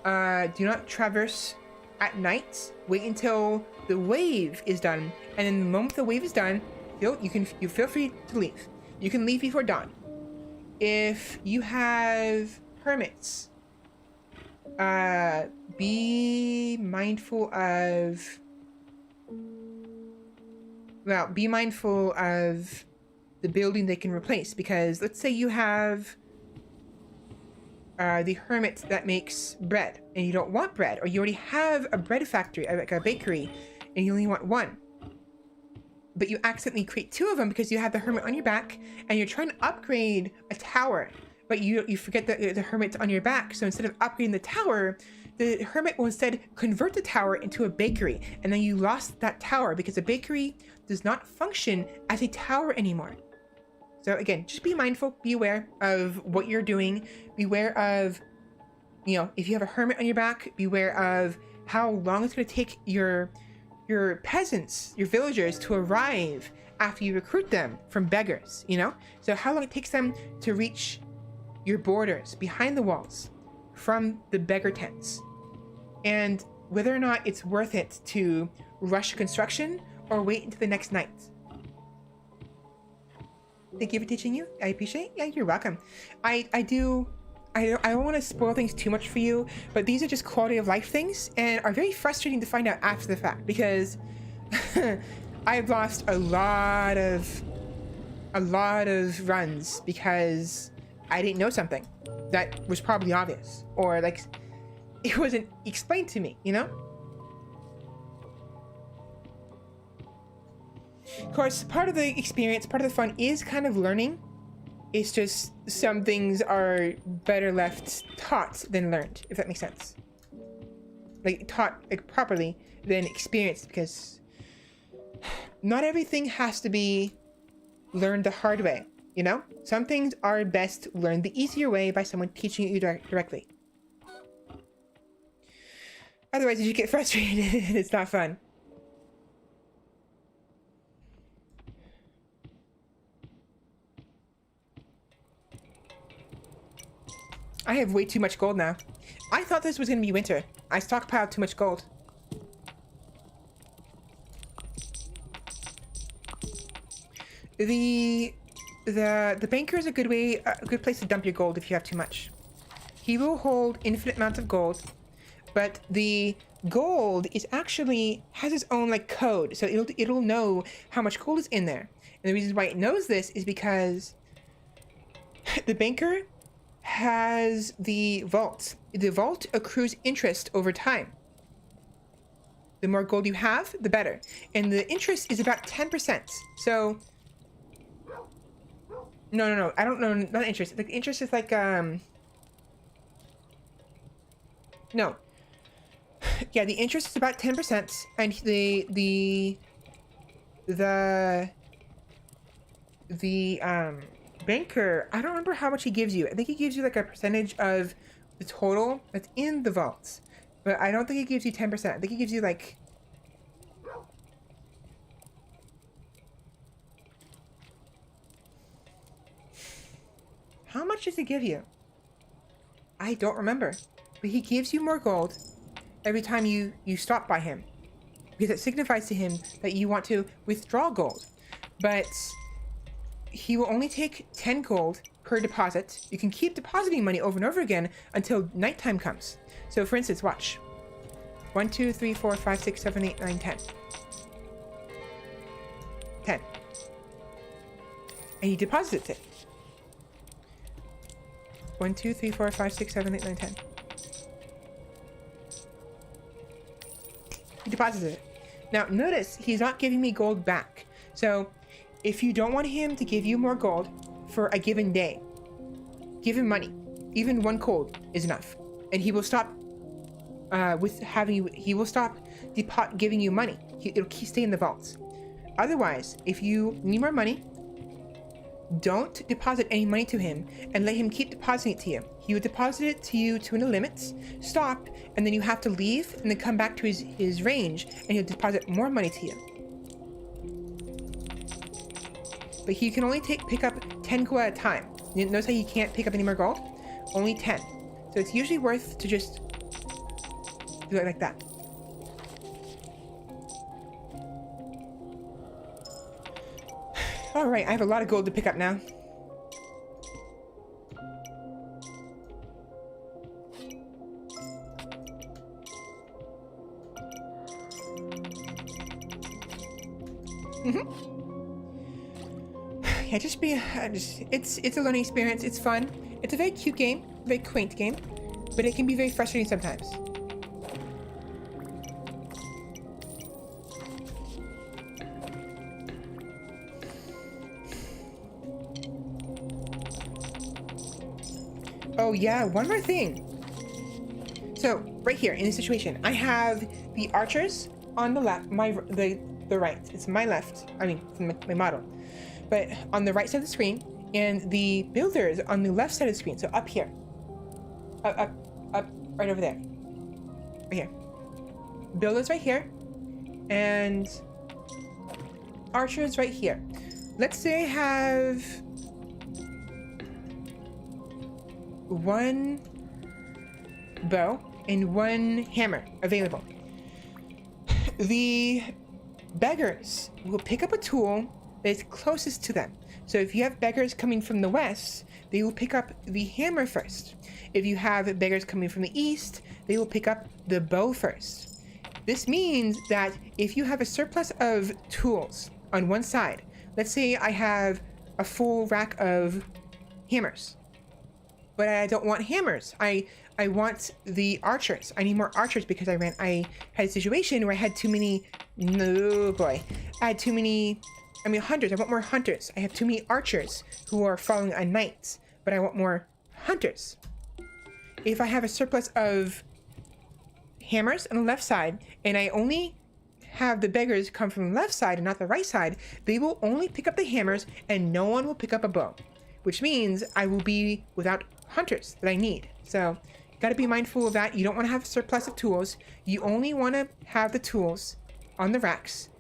Do not traverse at night. Wait until the wave is done, and then the moment the wave is done, you feel free to leave. You can leave before dawn. If you have hermits, be mindful of the building they can replace, because let's say you have the hermit that makes bread and you don't want bread, or you already have a bread factory, like a bakery, and you only want one, but you accidentally create 2 of them because you have the hermit on your back and you're trying to upgrade a tower, but you forget that the hermit's on your back. So instead of upgrading the tower, the hermit will instead convert the tower into a bakery, and then you lost that tower because the bakery does not function as a tower anymore. So again, just be mindful, be aware of what you're doing, beware of, you know, if you have a hermit on your back, beware of how long it's going to take your peasants, your villagers to arrive after you recruit them from beggars, you know? So how long it takes them to reach your borders behind the walls from the beggar tents, and whether or not it's worth it to rush construction or wait until the next night. Thank you for teaching you. I appreciate it. Yeah, you're welcome. I don't want to spoil things too much for you, but these are just quality of life things and are very frustrating to find out after the fact, because I've lost a lot of runs because I didn't know something that was probably obvious, or like it wasn't explained to me, you know? Of course, part of the experience, part of the fun is kind of learning. It's just some things are better left taught than learned, if that makes sense. Like taught like properly than experienced, because not everything has to be learned the hard way, you know? Some things are best learned the easier way by someone teaching you directly. Otherwise, you get frustrated and it's not fun. I have way too much gold now. I thought this was going to be winter. I stockpiled too much gold. The banker is a good place to dump your gold if you have too much. He will hold infinite amounts of gold, but the gold is actually has its own like code, so it'll know how much gold is in there. And the reason why it knows this is because the banker has the vault. The vault accrues interest over time. The more gold you have, the better. And the interest is about 10%. So no, I don't know, not interest. Like interest is like no. Yeah, the interest is about 10%, and the banker, I don't remember how much he gives you. I think he gives you like a percentage of the total that's in the vaults, but I don't think he gives you 10%. I think he gives you like how much does he give you? I don't remember, but he gives you more gold every time you stop by him, because it signifies to him that you want to withdraw gold. But he will only take 10 gold per deposit. You can keep depositing money over and over again until nighttime comes. So for instance, watch. 1, 2, 3, 4, 5, 6, 7, 8, 9, 10. 10. And he deposits it. 1, 2, 3, 4, 5, 6, 7, 8, 9, 10. He deposits it. Now notice he's not giving me gold back. So if you don't want him to give you more gold for a given day, give him money. Even 1 gold is enough, and he will stop he will stop giving you money. It'll stay in the vaults. Otherwise, if you need more money, don't deposit any money to him and let him keep depositing it to you. He will deposit it to you to a limit, stop, and then you have to leave and then come back to his range, and he'll deposit more money to you. But he can only pick up 10 gold at a time. Notice how he can't pick up any more gold? Only 10. So it's usually worth to just do it like that. All right, I have a lot of gold to pick up now. Yeah, it's a learning experience. It's fun. It's a very cute game, very quaint game, but it can be very frustrating sometimes. Oh yeah, one more thing. So right here in this situation, I have the archers on the left, the right. It's my left. I mean, my model. But on the right side of the screen And the builders on the left side of the screen, so up here. Up, right over there. Right here. Builders right here. And archers right here. Let's say I have one bow and one hammer available. The beggars will pick up a tool that's closest to them. So if you have beggars coming from the west, they will pick up the hammer first. If you have beggars coming from the east, they will pick up the bow first. This means that if you have a surplus of tools on one side, let's say I have a full rack of hammers, but I don't want hammers. I want the archers. I need more archers because I had a situation where I had too many, hunters. I want more hunters. I have too many archers who are following a knight, but I want more hunters. If I have a surplus of hammers on the left side, and I only have the beggars come from the left side and not the right side, they will only pick up the hammers and no one will pick up a bow, which means I will be without hunters that I need. So you got to be mindful of that. You don't want to have a surplus of tools. You only want to have the tools on the racks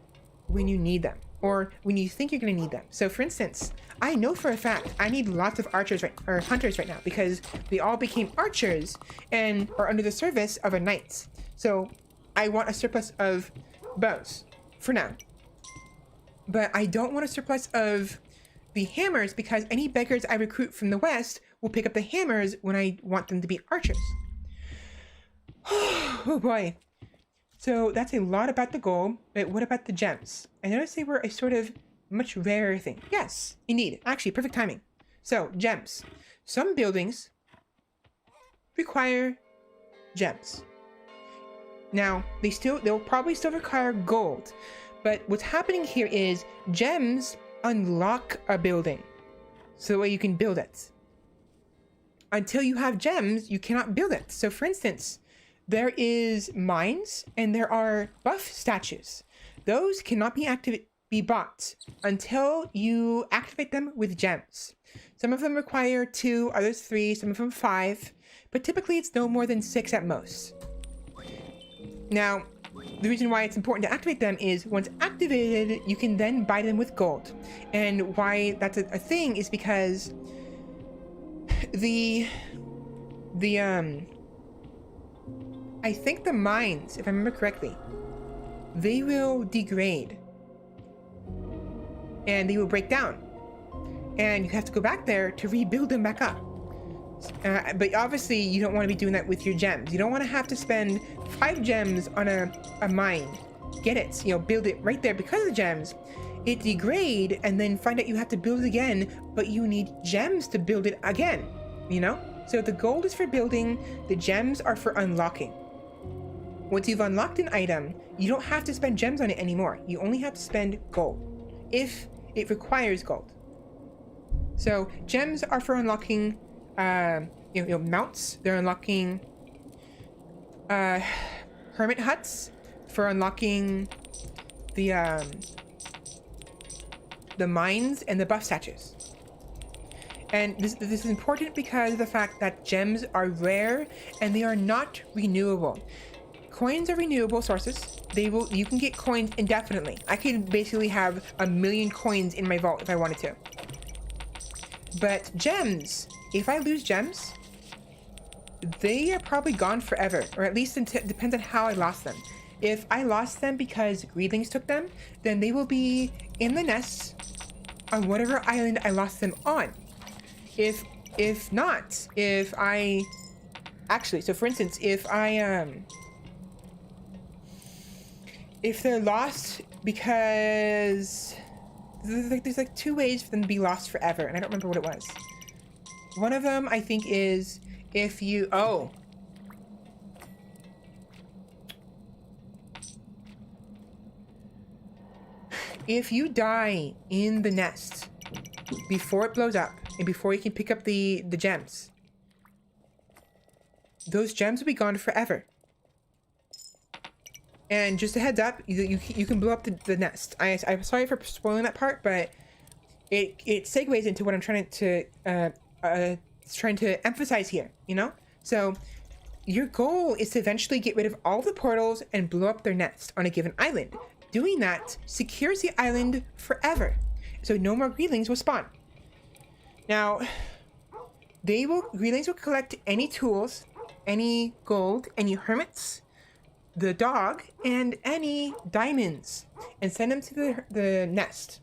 when you need them or when you think you're going to need them. So for instance, I know for a fact I need lots of hunters right now because they all became archers and are under the service of a knight. So I want a surplus of bows for now, but I don't want a surplus of the hammers because any beggars I recruit from the west will pick up the hammers when I want them to be archers. Oh boy. So that's a lot about the gold, but what about the gems? I noticed they were a sort of much rarer thing. Yes, indeed. Actually, perfect timing. So, gems. Some buildings require gems. Now, they'll probably still require gold, but what's happening here is gems unlock a building so that way you can build it. Until you have gems, you cannot build it. So for instance, there is mines and there are buff statues. Those cannot be bought until you activate them with gems. Some of them require 2, others 3, some of them 5, but typically it's no more than 6 at most. Now, the reason why it's important to activate them is once activated, you can then buy them with gold. And why that's a thing is because I think the mines, if I remember correctly, they will degrade and they will break down and you have to go back there to rebuild them back up. But obviously you don't want to be doing that with your gems. You don't want to have to spend 5 gems on a mine, get it, build it right there because of the gems. It degrade and then find out you have to build it again, but you need gems to build it again, So the gold is for building, the gems are for unlocking. Once you've unlocked an item, you don't have to spend gems on it anymore. You only have to spend gold if it requires gold. So gems are for unlocking mounts. They're unlocking hermit huts, for unlocking the mines and the buff statues. And this is important because of the fact that gems are rare and they are not renewable. Coins are renewable sources. You can get coins indefinitely. I could basically have 1 million coins in my vault if I wanted to. But gems, if I lose gems, they are probably gone forever, or at least it depends on how I lost them. If I lost them because greedlings took them, then they will be in the nests on whatever island I lost them on. If not, so for instance, if they're lost because there's like 2 ways for them to be lost forever, and I don't remember what it was. One of them I think is if you die in the nest before it blows up and before you can pick up the gems, those gems will be gone forever. And just a heads up, you can blow up the nest. I'm sorry for spoiling that part, but it segues into what I'm trying to emphasize here, you know? So your goal is to eventually get rid of all the portals and blow up their nest on a given island. Doing that secures the island forever, so no more greedlings will spawn. Now, greedlings will collect any tools, any gold, any hermits, the dog, and any diamonds, and send them to the nest.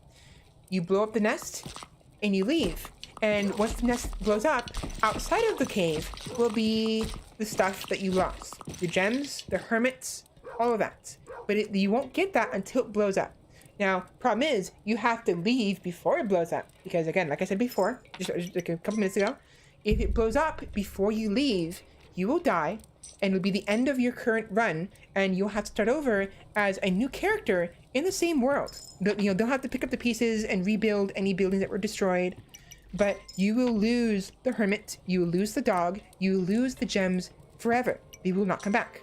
You blow up the nest, and you leave. And once the nest blows up, outside of the cave will be the stuff that you lost. The gems, the hermits, all of that. But you won't get that until it blows up. Now, problem is, you have to leave before it blows up. Because again, like I said before, just like a couple minutes ago, if it blows up before you leave, you will die, and it'll be the end of your current run, and you'll have to start over as a new character in the same world. They'll have to pick up the pieces and rebuild any buildings that were destroyed. But you will lose the hermit, you will lose the dog, you will lose the gems forever. They will not come back.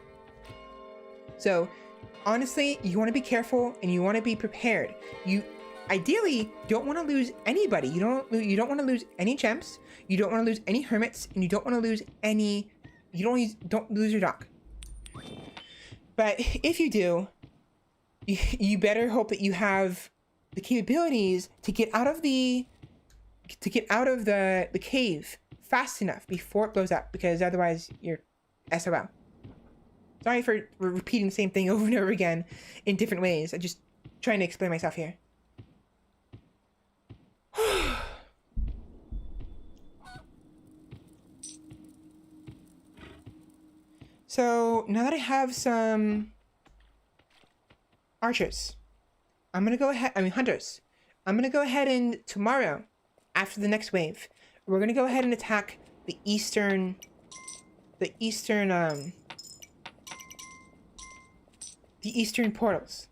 So, honestly, you want to be careful and you want to be prepared. You ideally don't want to lose anybody. You don't want to lose any gems. You don't want to lose any hermits, and you don't want to lose any. Don't lose your dog. But if you do, you better hope that you have the capabilities to get out of the cave fast enough before it blows up, because otherwise you're SOL. Sorry for repeating the same thing over and over again in different ways. I'm just trying to explain myself here. So now that I have some archers, hunters. I'm gonna go ahead and tomorrow, after the next wave, we're gonna go ahead and attack the eastern portals.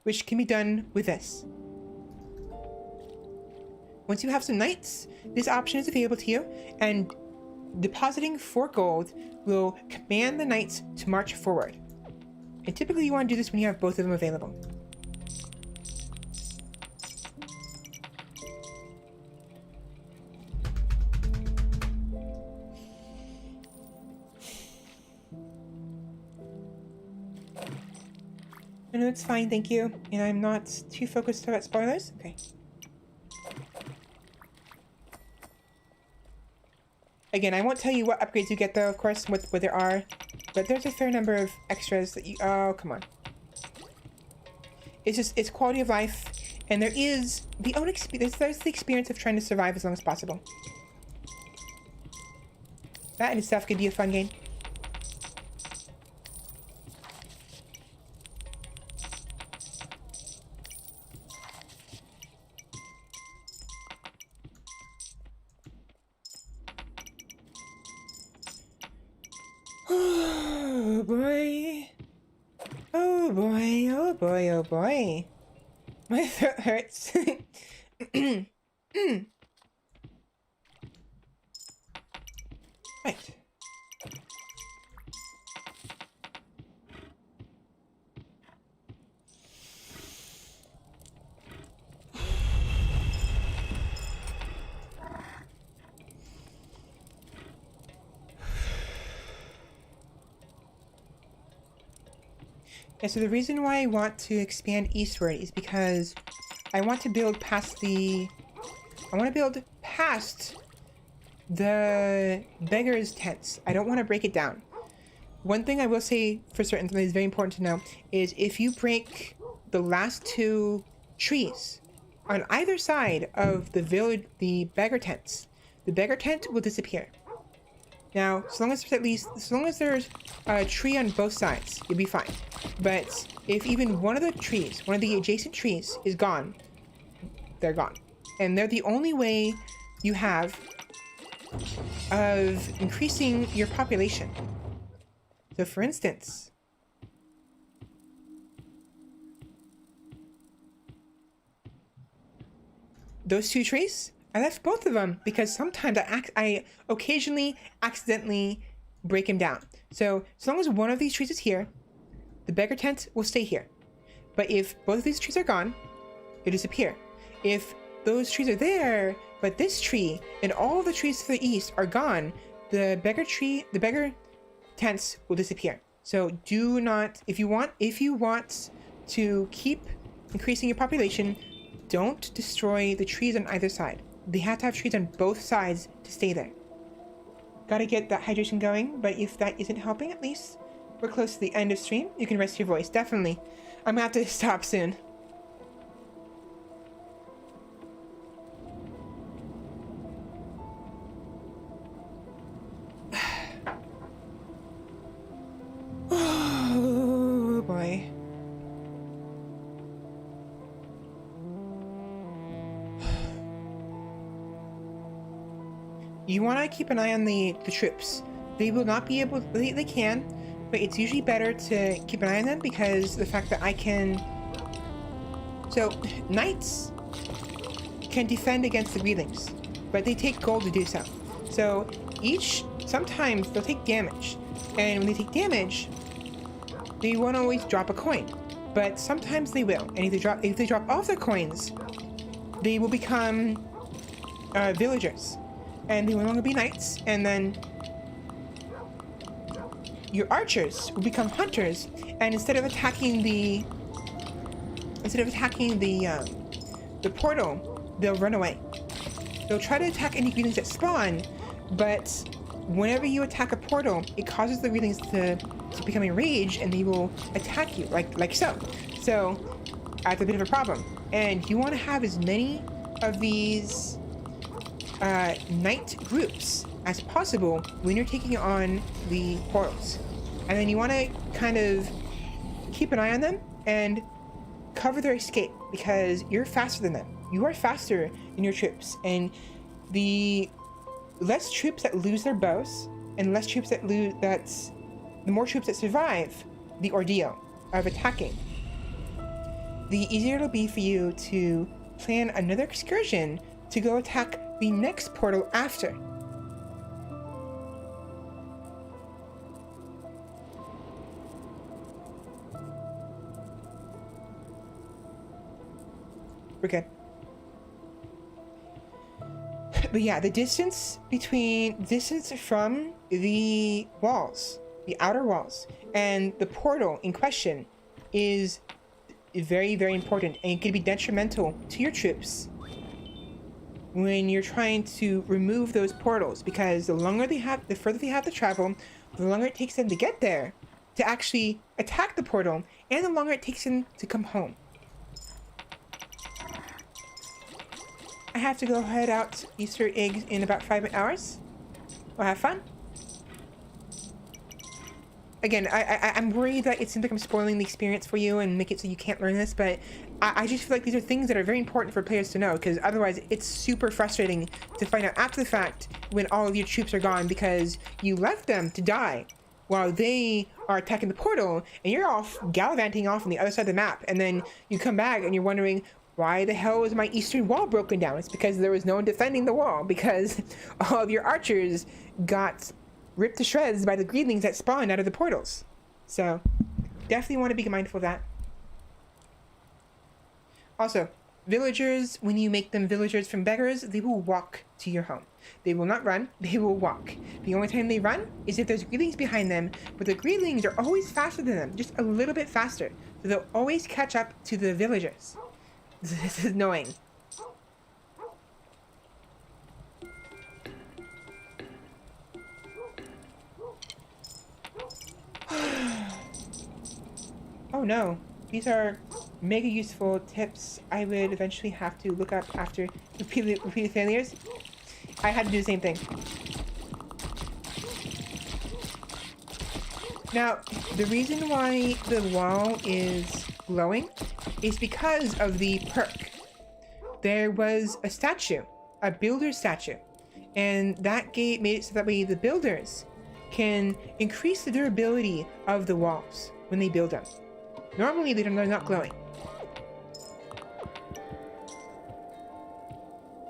Which can be done with this. Once you have some knights, this option is available to you, and depositing 4 gold will command the knights to march forward. And typically you want to do this when you have both of them available. No, it's fine, thank you. And I'm not too focused about spoilers. Okay. Again, I won't tell you what upgrades you get though, of course, what there are. But there's a fair number of extras that you... Oh, come on. It's quality of life. And there is the own experience. There's the experience of trying to survive as long as possible. That in itself could be a fun game. Oh boy. Oh boy, oh boy, oh boy. My throat hurts. Right. Yeah, so the reason why I want to expand eastward is because I want to build past the beggars' tents. I don't want to break it down. One thing I will say for certain that is very important to know is if you break the last 2 trees on either side of the village, the beggar tents, the beggar tent will disappear. Now, as long as there's a tree on both sides, you'll be fine. But if even one of the adjacent trees is gone, they're gone. And they're the only way you have of increasing your population. So for instance, those 2 trees I left both of them because sometimes I occasionally accidentally break them down. So as long as one of these trees is here, the beggar tent will stay here. But if both of these trees are gone, it'll disappear. If those trees are there, but this tree and all the trees to the east are gone, the beggar tents will disappear. So do not, if you want to keep increasing your population, don't destroy the trees on either side. They have to have trees on both sides to stay there. Gotta get that hydration going, but if that isn't helping, at least we're close to the end of stream. You can rest your voice, definitely. I'm gonna have to stop soon. Oh boy. You want to keep an eye on the troops. They will not be able, they can, but it's usually better to keep an eye on them because the fact that I can, so knights can defend against the greelings, but they take gold to do so. So sometimes they'll take damage, and when they take damage, they won't always drop a coin, but sometimes they will. And if they drop off their coins, they will become villagers, and they will no longer be knights. And then your archers will become hunters, and instead of attacking the portal, they'll run away. They'll try to attack any greelings that spawn, but whenever you attack a portal, it causes the greelings to become enraged, and they will attack you like so. So that's a bit of a problem, and you want to have as many of these knight groups as possible when you're taking on the portals. And then you want to kind of keep an eye on them and cover their escape, because you're faster than them. You are faster than your troops, and the less troops that lose their bows and less troops that lose, the more troops that survive the ordeal of attacking, the easier it'll be for you to plan another excursion to go attack the next portal after. We're good. But yeah, the distance from the walls, the outer walls, and the portal in question is very, very important, and it can be detrimental to your troops when you're trying to remove those portals, because the further they have to travel, the longer it takes them to get there, to actually attack the portal, and the longer it takes them to come home. I have to go head out Easter eggs in about 5 hours. Well, have fun. Again, I'm worried that it seems like I'm spoiling the experience for you and make it so you can't learn this, but I just feel like these are things that are very important for players to know, because otherwise it's super frustrating to find out after the fact when all of your troops are gone because you left them to die while they are attacking the portal, and you're off gallivanting off on the other side of the map, and then you come back and you're wondering, why the hell is my eastern wall broken down? It's because there was no one defending the wall, because all of your archers got ripped to shreds by the greelings that spawned out of the portals. So definitely want to be mindful of that. Also, villagers, when you make them villagers from beggars, they will walk to your home. They will not run, they will walk. The only time they run is if there's greelings behind them, but the greelings are always faster than them, just a little bit faster. So they'll always catch up to the villagers. This is annoying. Oh no, these are mega useful tips I would eventually have to look up after repeated failures. I had to do the same thing. Now, the reason why the wall is glowing is because of the perk. There was a statue, a builder statue, and that made it so that way the builders can increase the durability of the walls when they build them. Normally they're not glowing.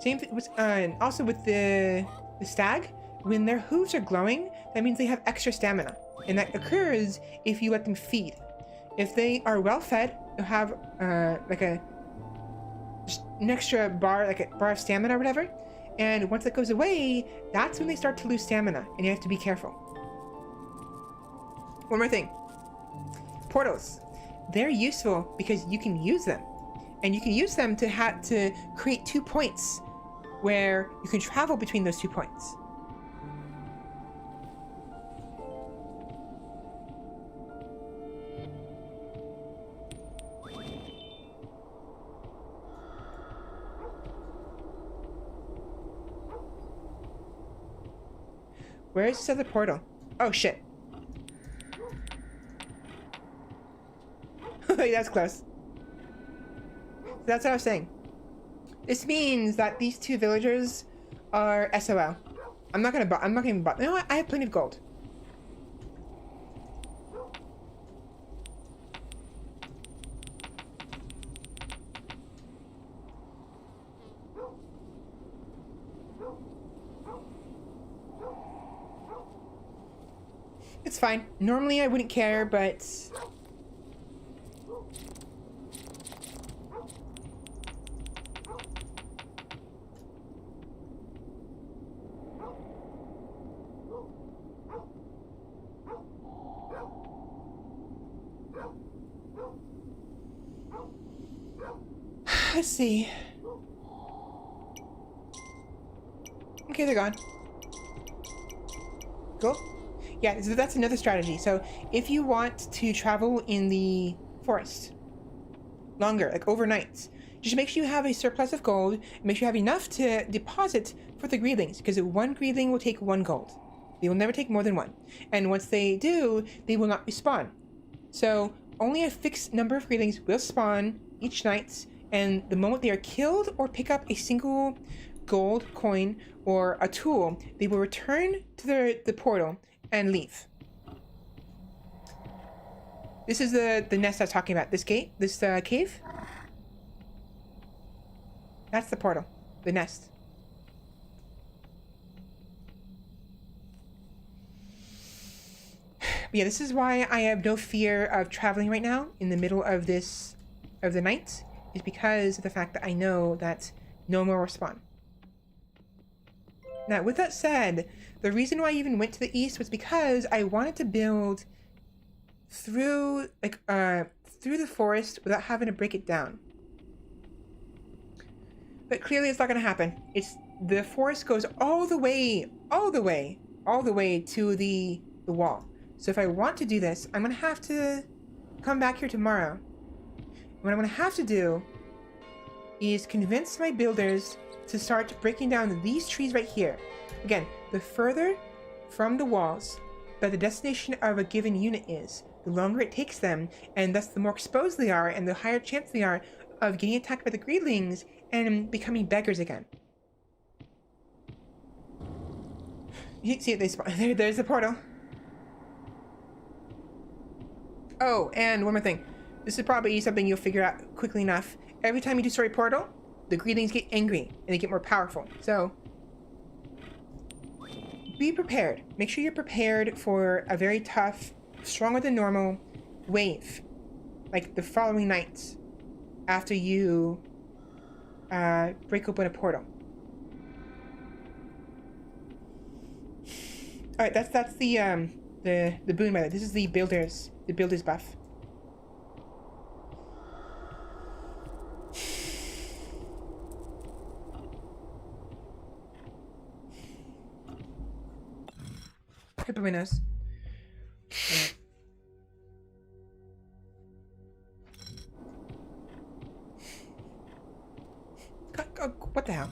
Same thing with, and also with the stag, when their hooves are glowing, that means they have extra stamina. And that occurs if you let them feed. If they are well fed, they'll have like just an extra bar, like a bar of stamina or whatever. And once that goes away, that's when they start to lose stamina, and you have to be careful. One more thing. Portals. They're useful because you can use them. And you can use them to create 2 points where you can travel between those 2 points. Where is this other portal? Oh shit. That's close. That's what I was saying. This means that these 2 villagers are SOL. I'm not gonna even bother. You know what? I have plenty of gold. It's fine. Normally I wouldn't care, but let's see. Okay, they're gone. Cool. Yeah, so that's another strategy. So if you want to travel in the forest longer, like overnight, just make sure you have a surplus of gold. Make sure you have enough to deposit for the greedlings, because 1 greedling will take 1 gold. They will never take more than 1. And once they do, they will not respawn. So only a fixed number of greedlings will spawn each night, and the moment they are killed or pick up a single gold coin or a tool, they will return to the portal and leave. This is the nest I was talking about. This gate, this cave. That's the portal, the nest. But yeah, this is why I have no fear of traveling right now in the middle of the night, is because of the fact that I know that no more will spawn. Now, with that said, the reason why I even went to the east was because I wanted to build through the forest without having to break it down. But clearly it's not going to happen. The forest goes all the way to the wall. So if I want to do this, I'm going to have to come back here tomorrow. What I'm going to have to do is convince my builders to start breaking down these trees right here. Again, the further from the walls that the destination of a given unit is, the longer it takes them, and thus the more exposed they are, and the higher chance they are of getting attacked by the greedlings and becoming beggars again. You see it, they spawn. There's the portal. Oh, and one more thing. This is probably something you'll figure out quickly enough. Every time you destroy a portal, the greedlings get angry and they get more powerful. So be prepared. Make sure you're prepared for a very tough, stronger than normal wave, like the following night after you break open a portal. All right, that's the boon method. This is the builder's buff. Paper windows. What the hell?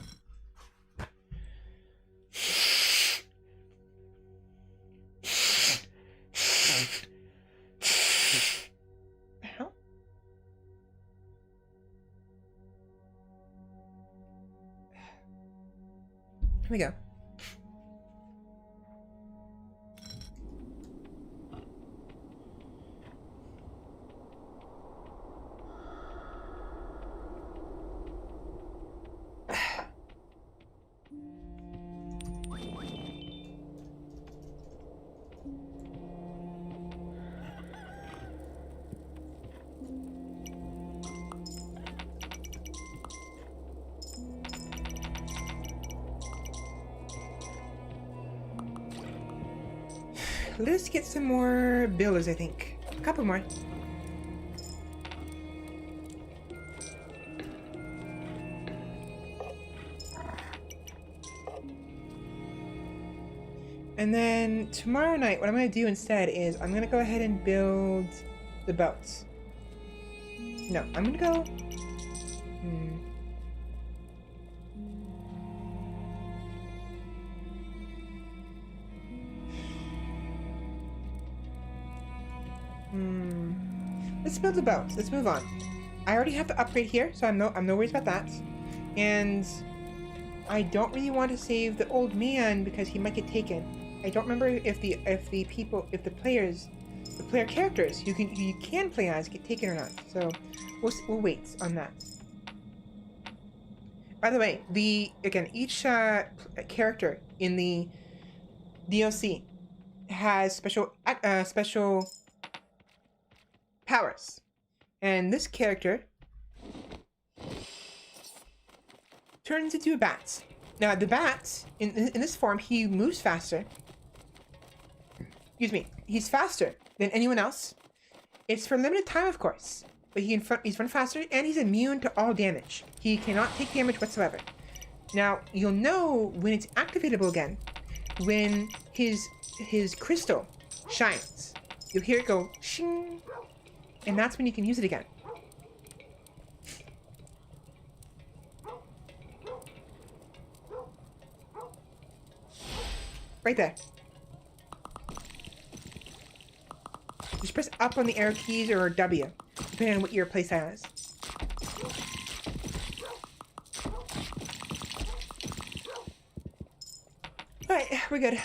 Here we go. let's get some more builders, I think. A couple more. And then tomorrow night, what I'm going to do instead is I'm going to go ahead and build the boats. No, I'm going to go... Let's build the boats. Let's move on. I already have the upgrade here, so I'm no worries about that. And I don't really want to save the old man because he might get taken. I don't remember if the player characters you can play as get taken or not. So we'll wait on that. By the way, each character in the DLC has special powers, and this character turns into a bat. Now the bat in this form, he moves faster. Excuse me, he's faster than anyone else. It's for a limited time, of course, but he's run faster, and he's immune to all damage. He cannot take damage whatsoever. Now you'll know when it's activatable again when his crystal shines. You'll hear it go shing. And that's when you can use it again. Right there. Just press up on the arrow keys or W, depending on what your playstyle is. Alright, we're good.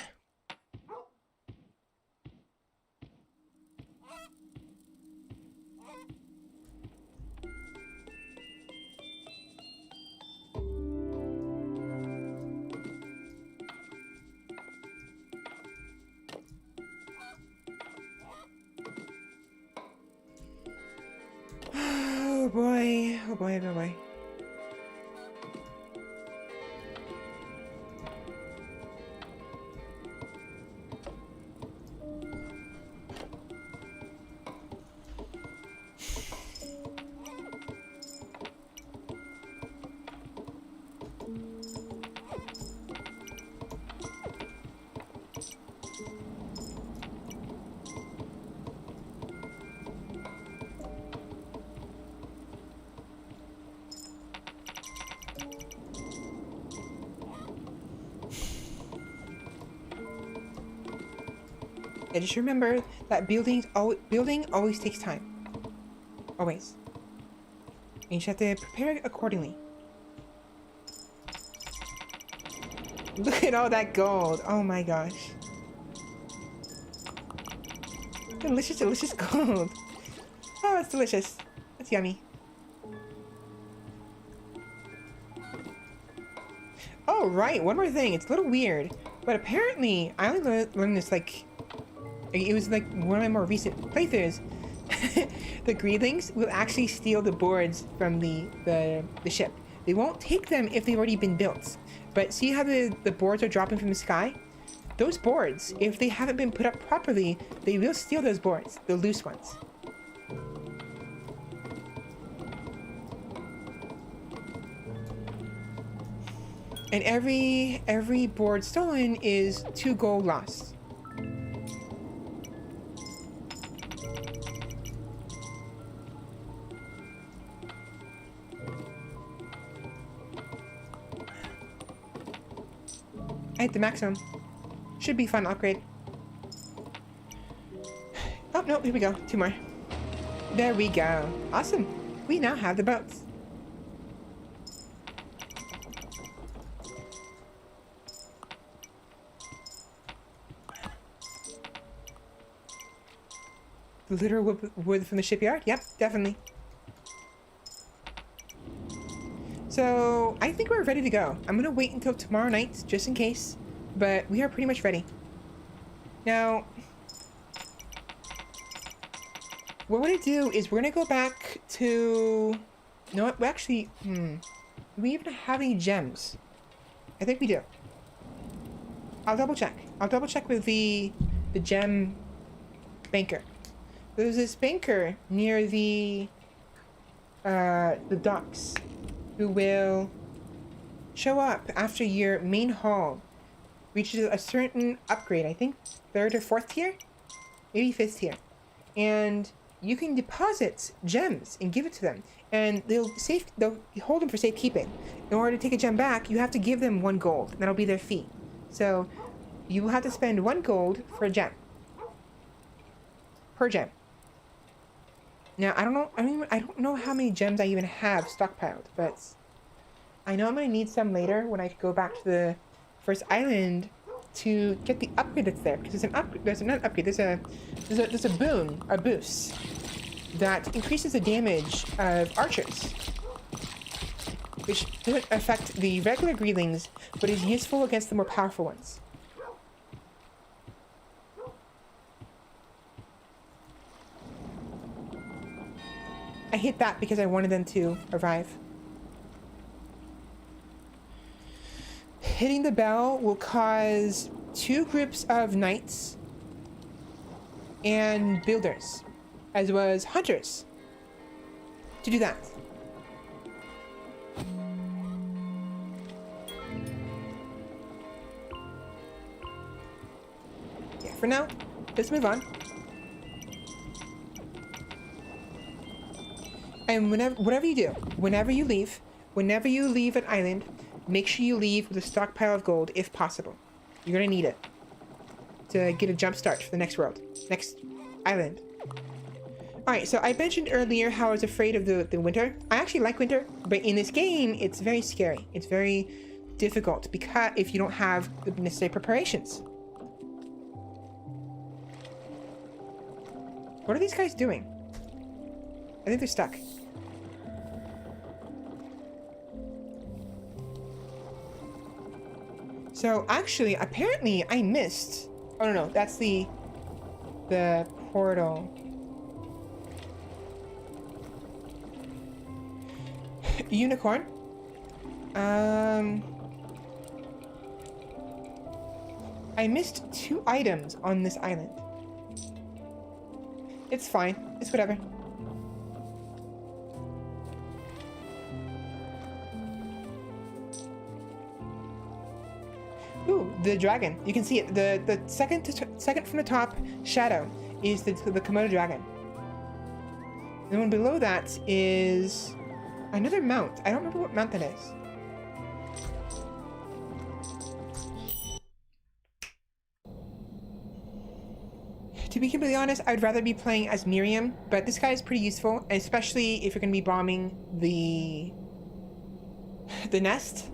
Oh boy, oh boy, oh boy. And just remember that building always takes time. Always. And you just have to prepare it accordingly. Look at all that gold. Oh my gosh. Delicious, delicious gold. Oh, it's delicious. That's yummy. Oh, right. One more thing. It's a little weird. But apparently, I only learned this it was like one of my more recent playthroughs. The greedlings will actually steal the boards from the ship. They won't take them if they've already been built. But see how the boards are dropping from the sky? Those boards, if they haven't been put up properly, they will steal those boards, the loose ones. And every board stolen is 2 gold lost. I hit the maximum. Should be fun upgrade. Oh, no, here we go. 2 more. There we go. Awesome. We now have the boats. The literal wood from the shipyard? Yep, definitely. So, I think we're ready to go. I'm gonna wait until tomorrow night, just in case. But we are pretty much ready. Now, what we're gonna do is we're gonna go back to... You know what? We actually... Do we even have any gems? I think we do. I'll double check. I'll double check with the the gem banker. There's this banker near the docks who will show up after your main haul reaches a certain upgrade. I think 3rd or 4th tier, maybe 5th tier, and you can deposit gems and give it to them, and they'll hold them for safekeeping. In order to take a gem back, you have to give them 1 gold. That'll be their fee. So you will have to spend 1 gold for a gem. Per gem. Now I don't know how many gems I even have stockpiled, but I know I'm gonna need some later when I go back to the first island to get the upgrade that's there, because there's not an upgrade, there's a boon, a boost that increases the damage of archers, which doesn't affect the regular greelings, but is useful against the more powerful ones. I hit that because I wanted them to arrive. Hitting the bell will cause 2 groups of knights and builders, as well as hunters, to do that. Yeah, for now, let's move on. And whatever you do, whenever you leave an island, make sure you leave with a stockpile of gold if possible. You're gonna need it to get a jump start for the next world, next island. Alright, so I mentioned earlier how I was afraid of the winter. I actually like winter, but in this game, it's very scary. It's very difficult because if you don't have the necessary preparations. What are these guys doing? I think they're stuck. So actually, apparently I missed. Oh no, that's the portal. Unicorn. I missed 2 items on this island. It's fine. It's whatever. Ooh, the dragon. You can see it. The second from the top shadow is the Komodo dragon. The one below that is another mount. I don't remember what mount that is. To be completely honest, I'd rather be playing as Miriam, but this guy is pretty useful, especially if you're going to be bombing the nest.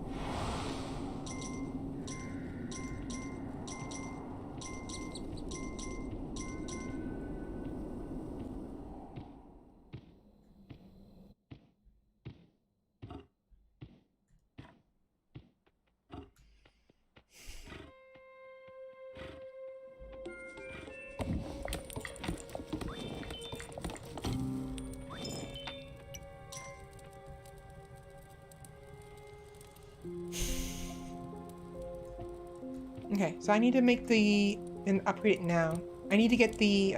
Okay, so I need to make and upgrade it now. I need to get the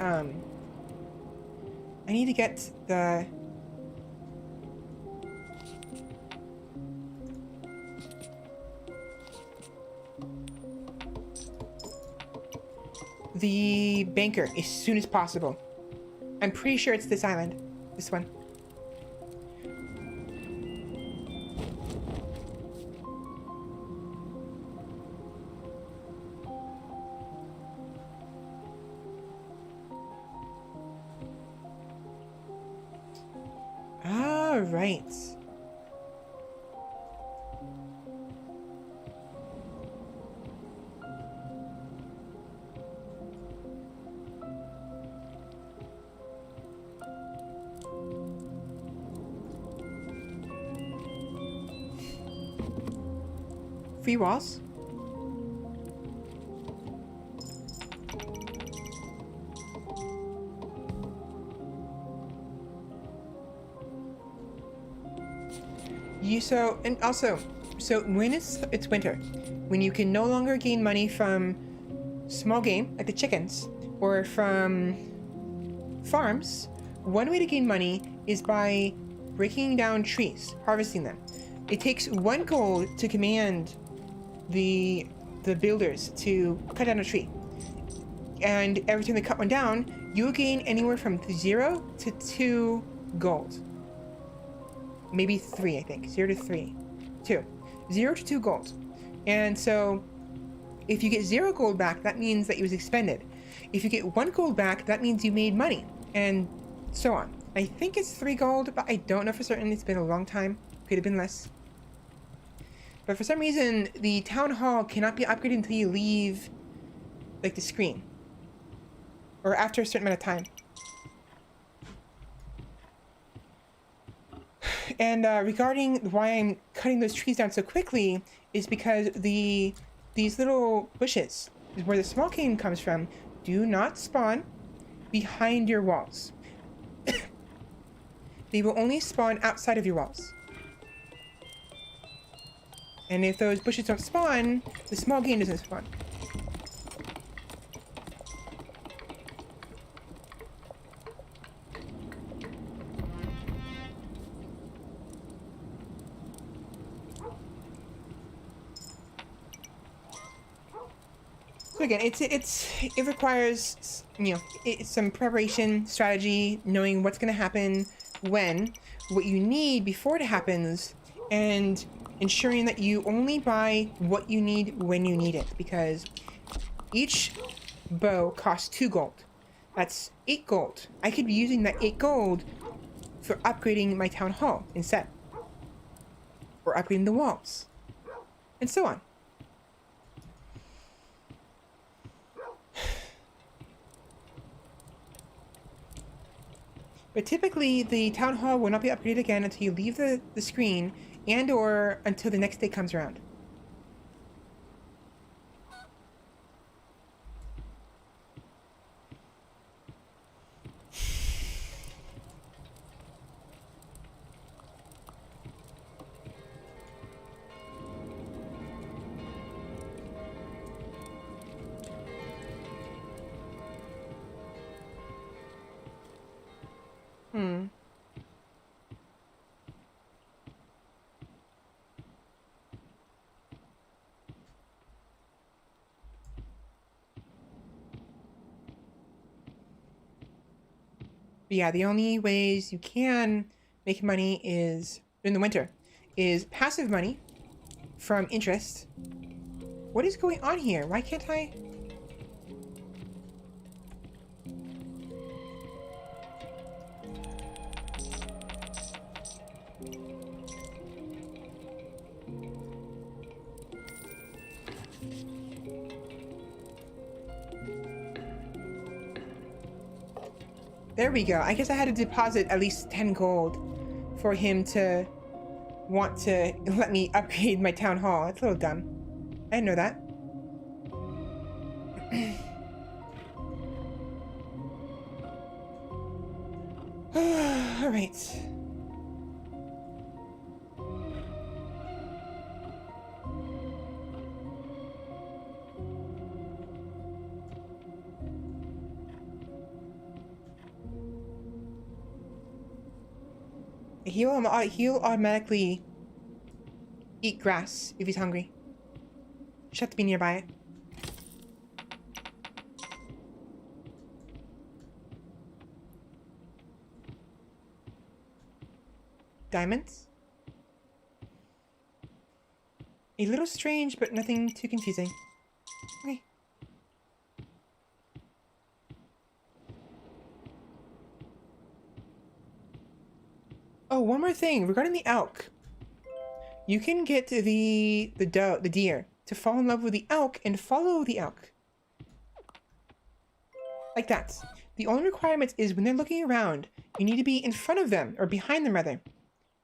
banker as soon as possible. I'm pretty sure it's this island. This one. All right. Free walls? So when it's winter, when you can no longer gain money from small game, like the chickens, or from farms, one way to gain money is by breaking down trees, harvesting them. It takes 1 gold to command the builders to cut down a tree. And every time they cut one down, you'll gain anywhere from 0 to 2 gold. Maybe 3, I think. 0 to 3. 2. 0 to 2 gold. And so if you get 0 gold back, that means that it was expended. If you get 1 gold back, that means you made money, and so on. I think it's 3 gold, but I don't know for certain. It's been a long time. Could have been less. But for some reason, the town hall cannot be upgraded until you leave, like, the screen. Or after a certain amount of time. And regarding why I'm cutting those trees down so quickly is because these little bushes, where the small cane comes from, do not spawn behind your walls. They will only spawn outside of your walls. And if those bushes don't spawn, the small game doesn't spawn. So again, it requires, you know, it's some preparation, strategy, knowing what's going to happen when, what you need before it happens, and ensuring that you only buy what you need when you need it, because each bow costs 2 gold. That's 8 gold. I could be using that 8 gold for upgrading my town hall instead, or upgrading the walls, and so on. But typically, the town hall will not be upgraded again until you leave the screen, and or until the next day comes around. But yeah, the only ways you can make money is, in the winter, is passive money from interest. What is going on here? Why can't I? There we go. I guess I had to deposit at least 10 gold for him to want to let me upgrade my town hall. It's a little dumb. I didn't know that. All right. He'll automatically eat grass if he's hungry. Just have to be nearby it. Diamonds? A little strange, but nothing too confusing. Okay. Oh, one more thing regarding the elk. You can get the deer to fall in love with the elk and follow the elk. Like that. The only requirement is when they're looking around, you need to be in front of them, or behind them rather.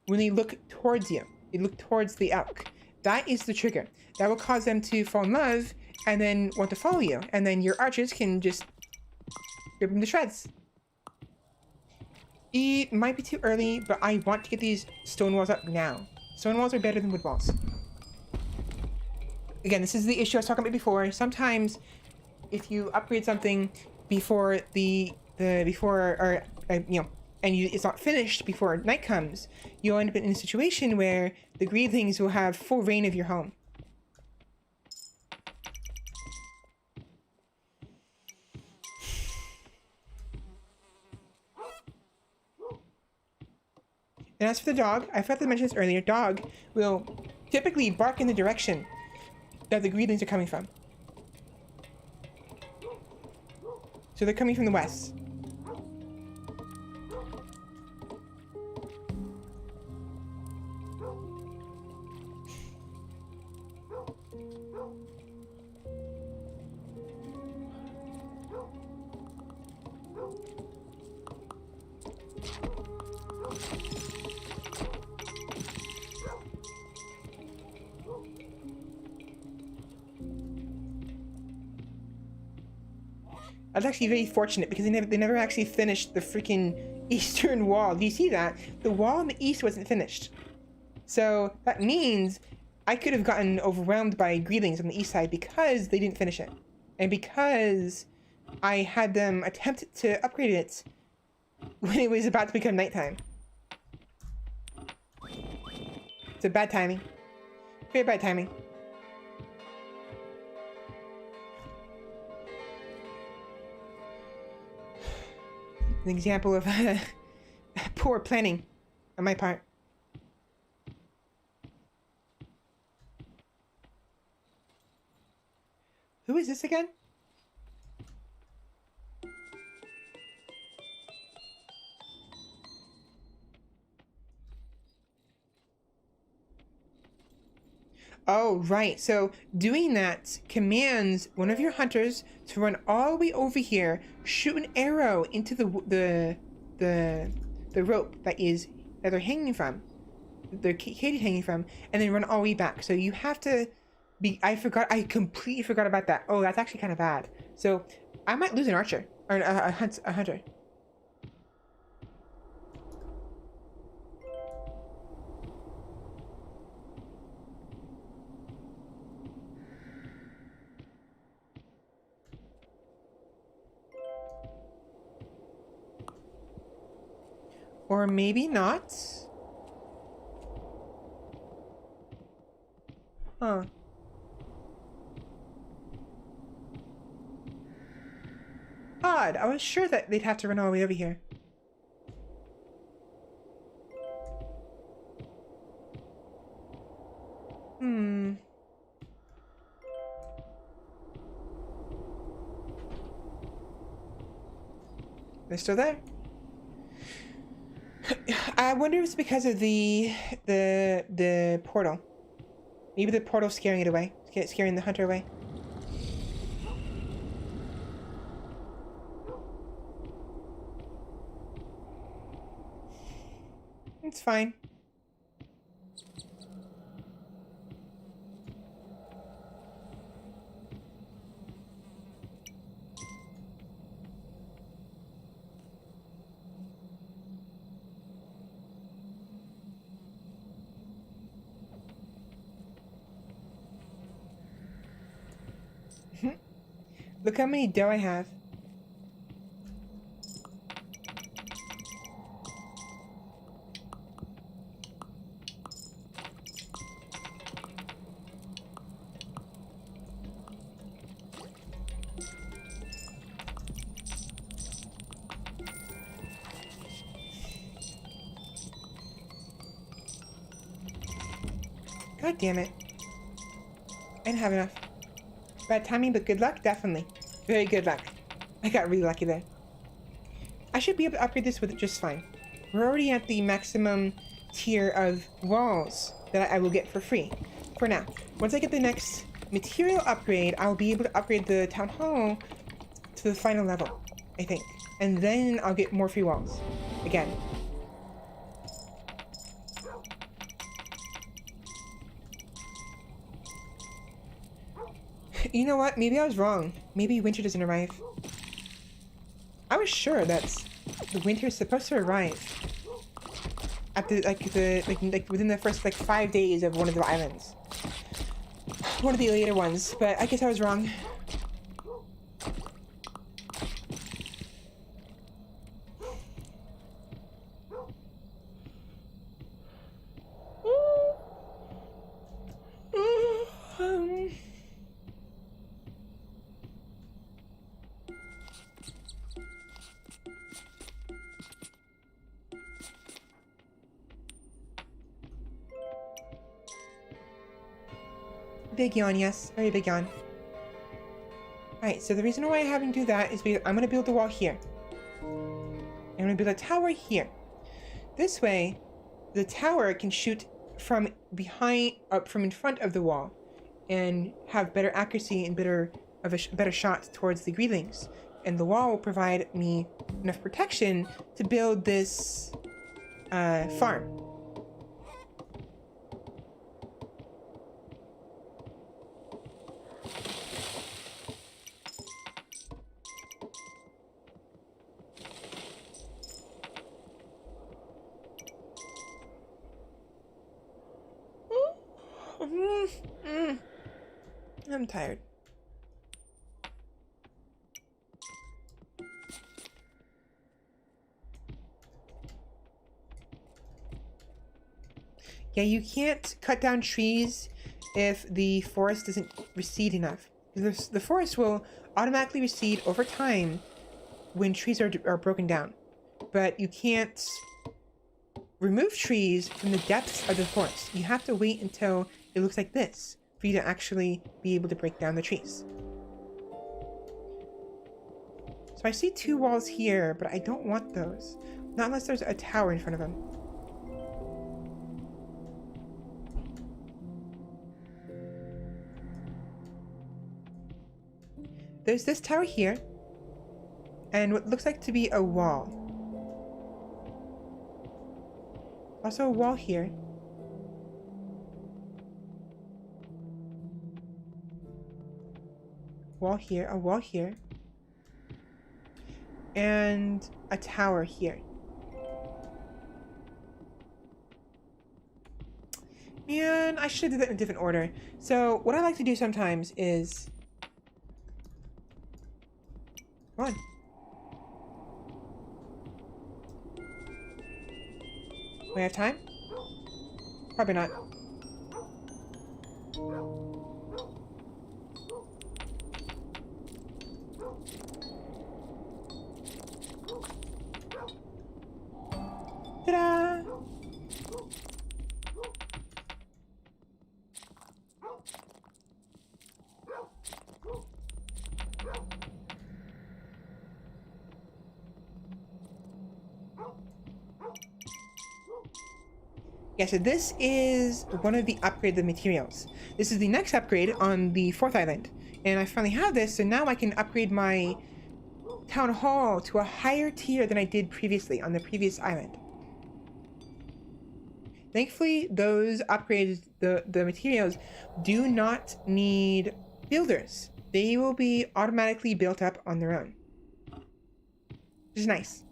When they look towards you, they look towards the elk. That is the trigger. That will cause them to fall in love and then want to follow you. And then your archers can just rip them to shreds. It might be too early, but I want to get these stone walls up now. Stone walls are better than wood walls. Again, this is the issue I was talking about before. Sometimes, if you upgrade something, before it's not finished before night comes, you'll end up in a situation where the greedlings will have full reign of your home. And as for the dog, I forgot to mention this earlier, dog will typically bark in the direction that the greedlings are coming from. So they're coming from the west. I was actually very fortunate because they never actually finished the freaking eastern wall. Do you see that? The wall in the east wasn't finished. So that means I could have gotten overwhelmed by greedlings on the east side because they didn't finish it. And because I had them attempt to upgrade it when it was about to become nighttime. It's a bad timing. Very bad timing. An example of poor planning on my part. Who is this again? Oh, right. So doing that commands one of your hunters to run all the way over here, shoot an arrow into the rope that they're hanging from, the cage hanging from, and then run all the way back. So you have to be. I completely forgot about that. Oh, that's actually kind of bad. So I might lose an archer or a hunter. Or maybe not. Huh. Odd. I was sure that they'd have to run all the way over here. They're still there. I wonder if it's because of the portal. Maybe the portal's scaring it away. Scaring the hunter away. It's fine. Look how many dough I have. God damn it. I didn't have enough. Bad timing, but good luck? Definitely. Very good luck. I got really lucky there. I should be able to upgrade this with it just fine. We're already at the maximum tier of walls that I will get for free. For now. Once I get the next material upgrade, I'll be able to upgrade the town hall to the final level, I think. And then I'll get more free walls. Again. You know what? Maybe I was wrong. Maybe winter doesn't arrive. I was sure that the winter is supposed to arrive at the within the first 5 days of one of the islands. One of the later ones, but I guess I was wrong. big yawn, yes. Very big yawn. Alright, so the reason why I haven't do that is because I'm going to build a wall here. I'm going to build a tower here. This way, the tower can shoot from behind, from in front of the wall, and have better accuracy and better shot towards the greedlings. And the wall will provide me enough protection to build this farm. I'm tired. Yeah, you can't cut down trees if the forest doesn't recede enough. The forest will automatically recede over time when trees are broken down. But you can't remove trees from the depths of the forest. You have to wait until it looks like this for you to actually be able to break down the trees. So I see 2 walls here, but I don't want those. Not unless there's a tower in front of them. There's this tower here, and what looks like to be a wall. Also a wall here. Wall here, a wall here. And a tower here. Man, I should have did that in a different order. So what I like to do sometimes is... Come on. Do I have time? Probably not. Ta-da! Yeah, so this is one of the upgraded materials. This is the next upgrade on the 4th island. And I finally have this, so now I can upgrade my town hall to a higher tier than I did previously on the previous island. Thankfully, those upgrades, the materials, do not need builders. They will be automatically built up on their own. Which is nice.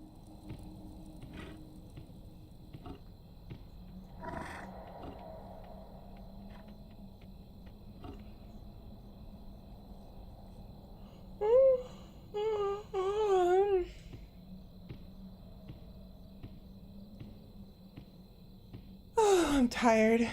I'm tired.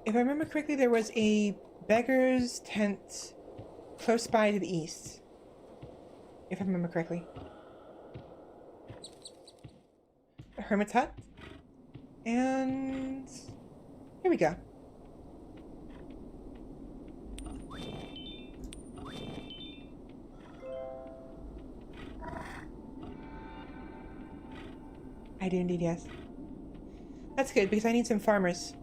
If I remember correctly, there was a beggar's tent close by to the east. If I remember correctly. A hermit's hut. And here we go. I do indeed, yes. That's good because I need some farmers.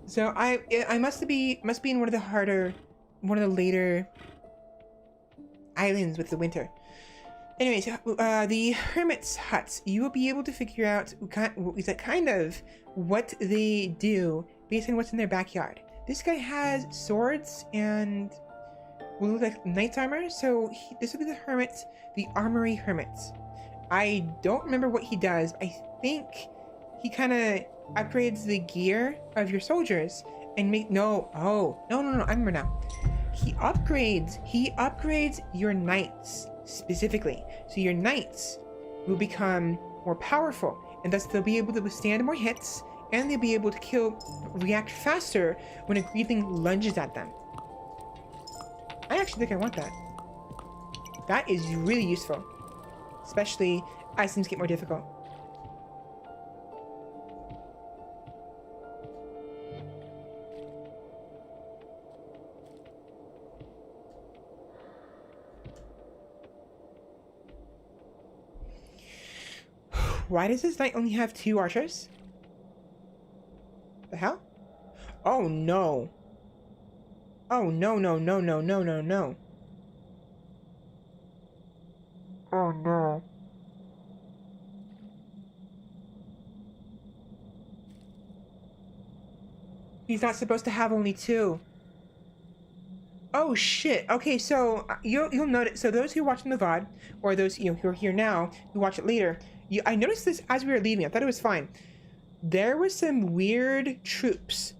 So I must be in one of the later islands with the winter. Anyways, the hermit's huts, you will be able to figure out kind of what they do based on what's in their backyard. This guy has swords and will look like knight's armor. So this will be the hermit, the armory hermit. I don't remember what he does. I think he kind of upgrades the gear of your soldiers and no, I remember now. He upgrades your knights specifically. So your knights will become more powerful, and thus they'll be able to withstand more hits, and they'll be able to react faster when a grieving lunges at them. I actually think I want that. That is really useful, especially as things get more difficult. Why does this knight only have 2 archers? The hell? Oh no. Oh no. Oh no. He's not supposed to have only 2. Oh shit. Okay, so you'll notice. So those who are watching the VOD, or those who are here now who watch it later, I noticed this as we were leaving. I thought it was fine. There was some weird troops,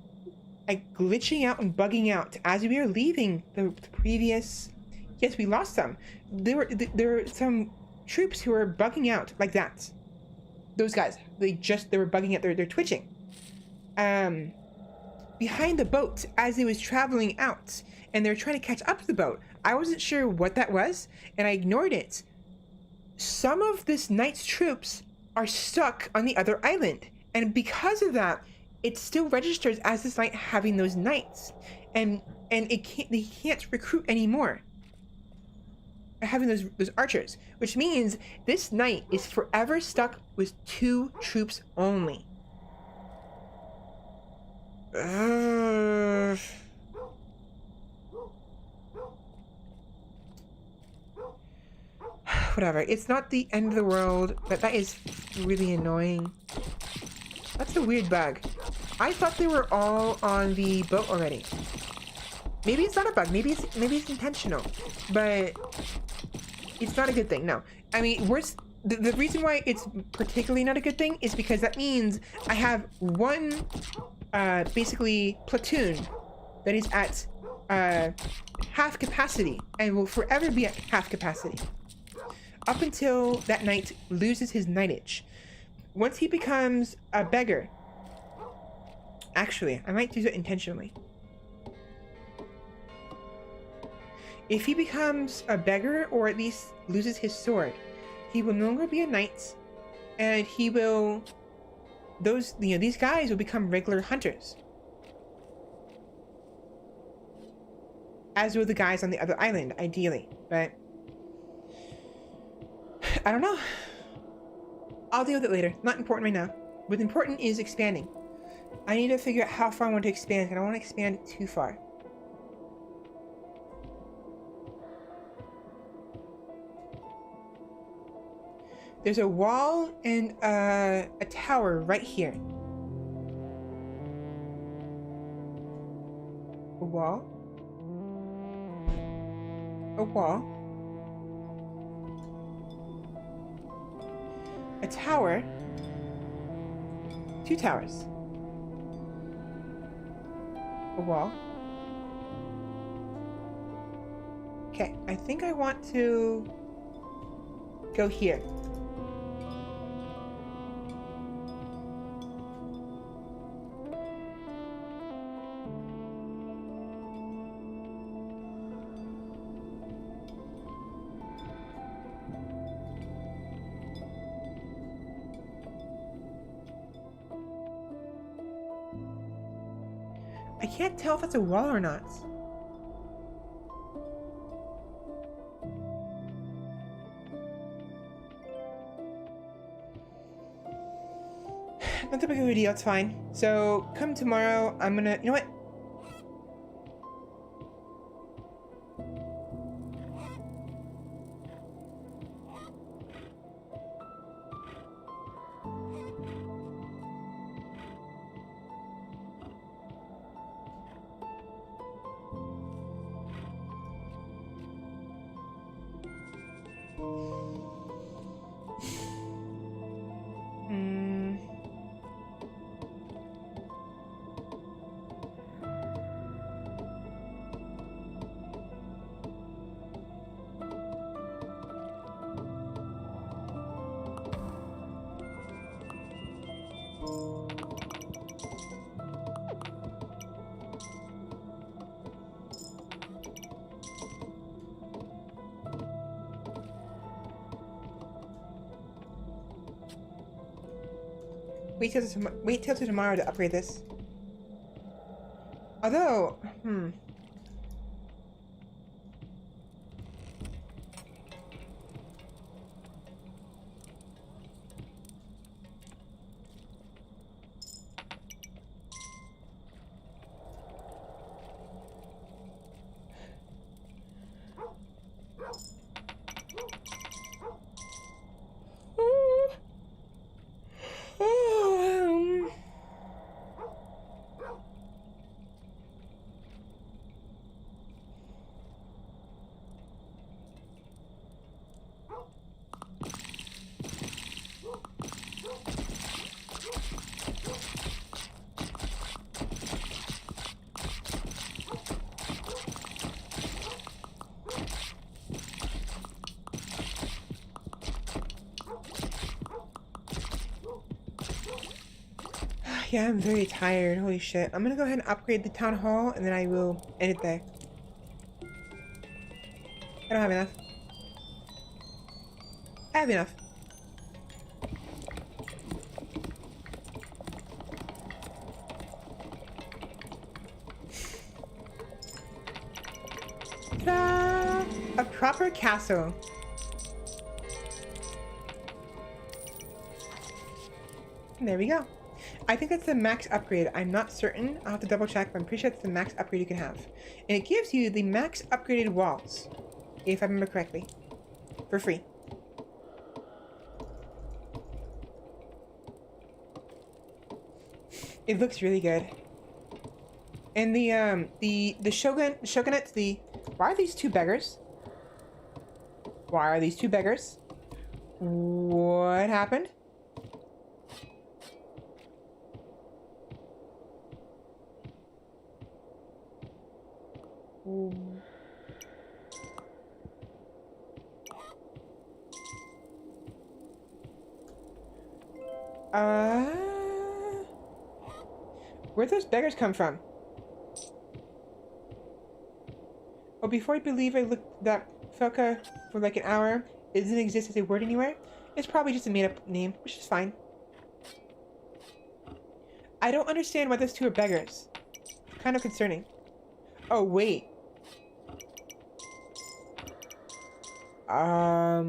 like glitching out and bugging out as we were leaving the previous. Yes, we lost some. There were some troops who were bugging out like that. Those guys, they were bugging out. They're twitching. Behind the boat as it was traveling out, and they're trying to catch up to the boat. I wasn't sure what that was, and I ignored it. Some of this knight's troops are stuck on the other island, and because of that, it still registers as this knight having those knights, and they can't recruit anymore. Having those archers, which means this knight is forever stuck with 2 troops only. Whatever. It's not the end of the world, but that is really annoying. That's a weird bug. I thought they were all on the boat already. Maybe it's not a bug. Maybe it's intentional, but it's not a good thing. No, I mean, the reason why it's particularly not a good thing is because that means I have one basically platoon that is at half capacity and will forever be at half capacity up until that knight loses his knightage. Once he becomes a beggar, actually, I might do it intentionally. If he becomes a beggar, or at least loses his sword, he will no longer be a knight, and he will, these guys will become regular hunters. As will the guys on the other island, ideally, but I don't know. I'll deal with it later. Not important right now. What's important is expanding. I need to figure out how far I want to expand, and I don't want to expand too far. There's a wall and a tower right here. A wall. A wall. A tower. 2 towers. A wall. Okay, I think I want to go here. I can't tell if that's a wall or not. Not that big of a deal, it's fine. So, come tomorrow, I'm gonna... You know what? Wait till tomorrow to upgrade this. Although, yeah, I'm very tired. Holy shit. I'm gonna go ahead and upgrade the town hall and then I will end it there. I don't have enough. I have enough. Ta-da! A proper castle. And there we go. I think that's the max upgrade. I'm not certain. I'll have to double check, but I'm pretty sure that's the max upgrade you can have. And it gives you the max upgraded walls, if I remember correctly, for free. It looks really good. And the shogunates, why are these two beggars? Why are these two beggars? What happened? Where'd those beggars come from? Oh, before I believe I looked that Felka for like an hour, it doesn't exist as a word anywhere. It's probably just a made-up name, which is fine. I don't understand why those two are beggars. Kind of concerning. Oh, wait. Are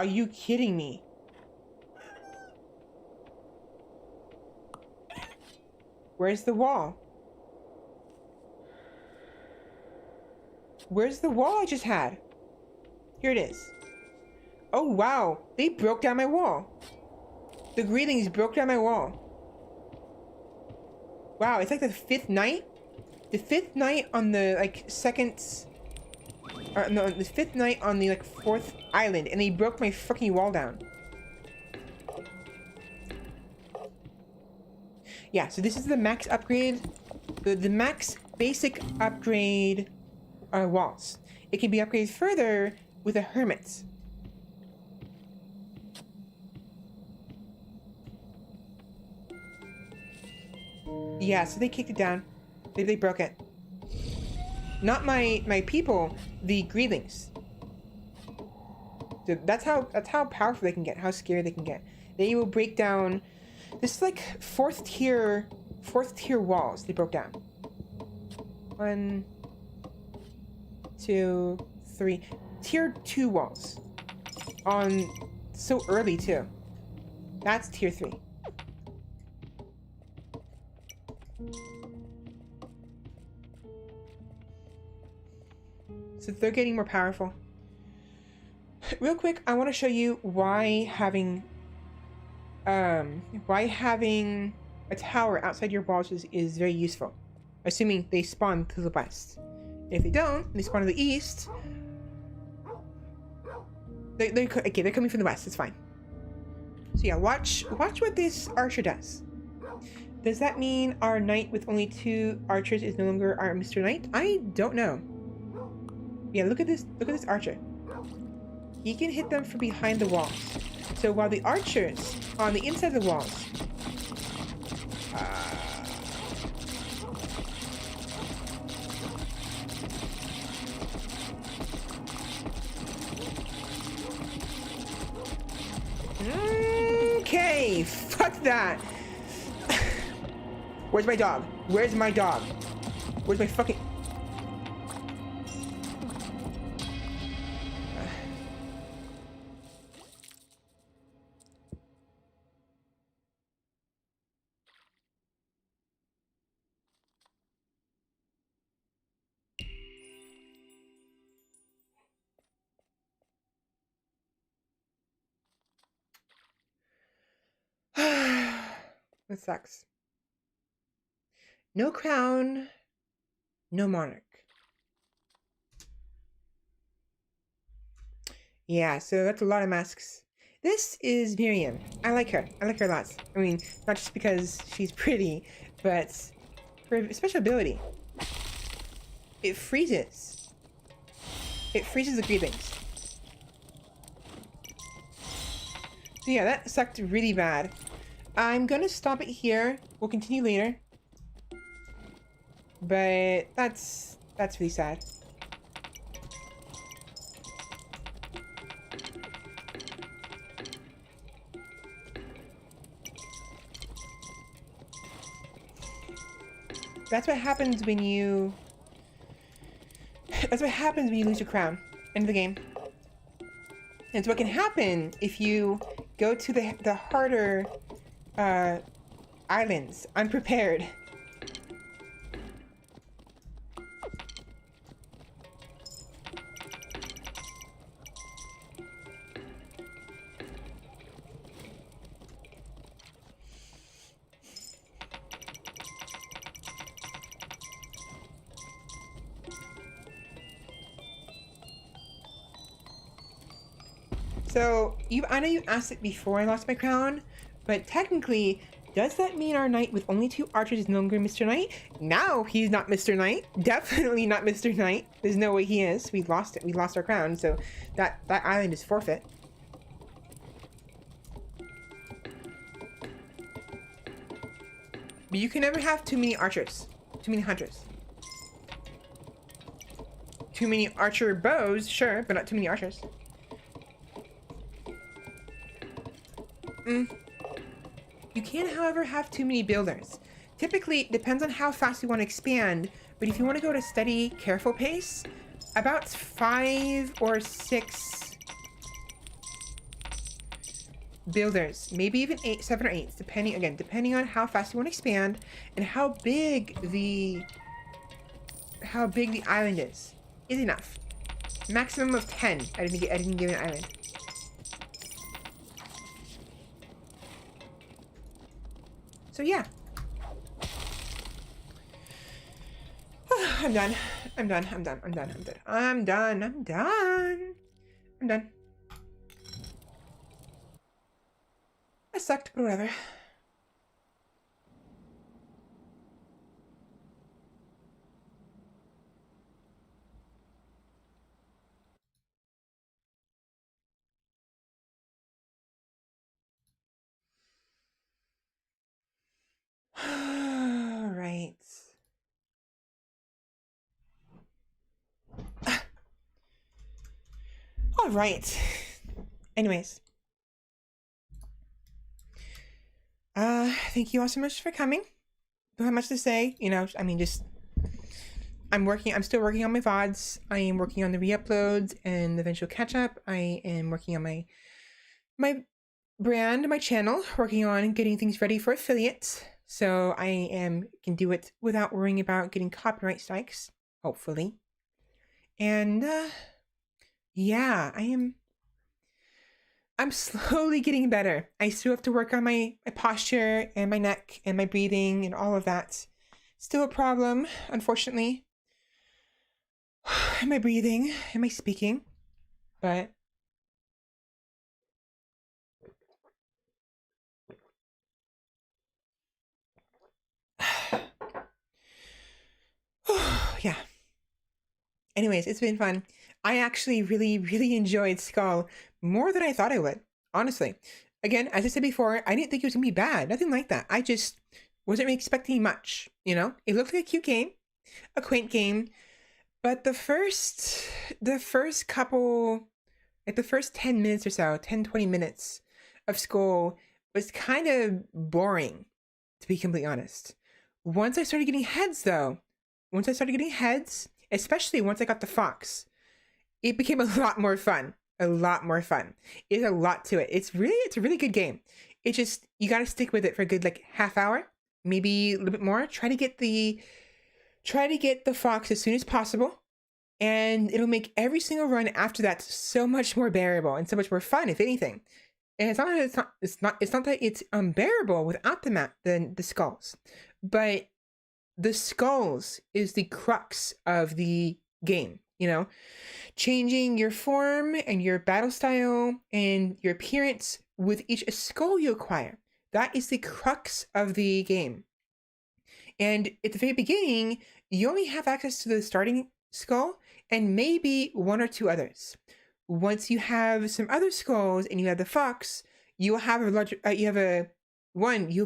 you kidding me? Where's the wall? Where's the wall I just had? Here it is. Oh, wow. They broke down my wall. The greetings broke down my wall. Wow, it's like the fifth night? The fifth night on the, like, second... no, the fifth night on the, like, fourth island, and they broke my fucking wall down. Yeah, so this is the max upgrade, the max basic upgrade walls. It can be upgraded further with a hermit. Yeah, so they kicked it down. They broke it. Not my people, the greelings. So that's how powerful they can get, how scary they can get. They will break down. This is like fourth tier walls they broke down. 1, 2, 3. Tier 2 walls. On so early too. That's tier 3. So they're getting more powerful. Real quick, I want to show you why having a tower outside your walls is very useful. Assuming they spawn to the west. If they don't, they spawn to the east. They're coming from the west. It's fine. So yeah, watch what this archer does. Does that mean our knight with only 2 archers is no longer our Mr. Knight? I don't know. Yeah, look at this archer. He can hit them from behind the walls. So while the archers on the inside of the walls okay, fuck that. Where's my dog? Where's my dog? Where's my fucking... That sucks. No crown, no monarch. Yeah, so that's a lot of masks. This is Miriam. I like her. I like her lots. I mean, not just because she's pretty, but her special ability. It freezes. It freezes the greetings. So yeah, that sucked really bad. I'm gonna stop it here. We'll continue later. But that's really sad. That's what happens when you... That's what happens when you lose your crown. End of the game. And so what can happen if you go to the harder islands unprepared. So, I know you asked it before I lost my crown, but technically, does that mean our knight with only 2 archers is no longer Mr. Knight? Now he's not Mr. Knight. Definitely not Mr. Knight. There's no way he is. We lost it. We lost our crown, so that island is forfeit. But you can never have too many archers. Too many hunters. Too many archer bows, sure, but not too many archers. You can, however, have too many builders. Typically, it depends on how fast you want to expand, but if you want to go at a steady, careful pace, about 5 or 6 builders, maybe even 7 or 8, depending on how fast you want to expand and how big the island is enough. Maximum of 10 at any given island. So yeah. I'm done. I sucked, but whatever. All right. All right. Anyways. Thank you all so much for coming. Don't have much to say, you know, I mean, just I'm still working on my VODs. I am working on the re-uploads and the eventual catch-up. I am working on my brand, my channel, working on getting things ready for affiliates. So I can do it without worrying about getting copyright strikes, hopefully. And yeah, I'm slowly getting better. I still have to work on my posture and my neck and my breathing and all of that. Still a problem, unfortunately. My breathing and my speaking, but yeah. Anyways, it's been fun. I actually really enjoyed Skull more than I thought I would, honestly. Again, as I said before, I didn't think it was gonna be bad. Nothing like that. I just wasn't really expecting much, you know? It looked like a cute game, a quaint game, but the first couple, like the first 10 minutes or so, 10-20 minutes of Skull was kind of boring, to be completely honest. Once I started getting heads, though, especially once I got the fox, it became a lot more fun. A lot more fun. There's a lot to it. It's a really good game. It just, you got to stick with it for a good like half hour, maybe a little bit more. Try to get the fox as soon as possible, and it'll make every single run after that so much more bearable and so much more fun, if anything. And it's not that it's unbearable without the skulls, but the skulls is the crux of the game, you know? Changing your form and your battle style and your appearance with each skull you acquire. That is the crux of the game. And at the very beginning, you only have access to the starting skull and maybe one or two others. Once you have some other skulls and you have the fox, you will have you'll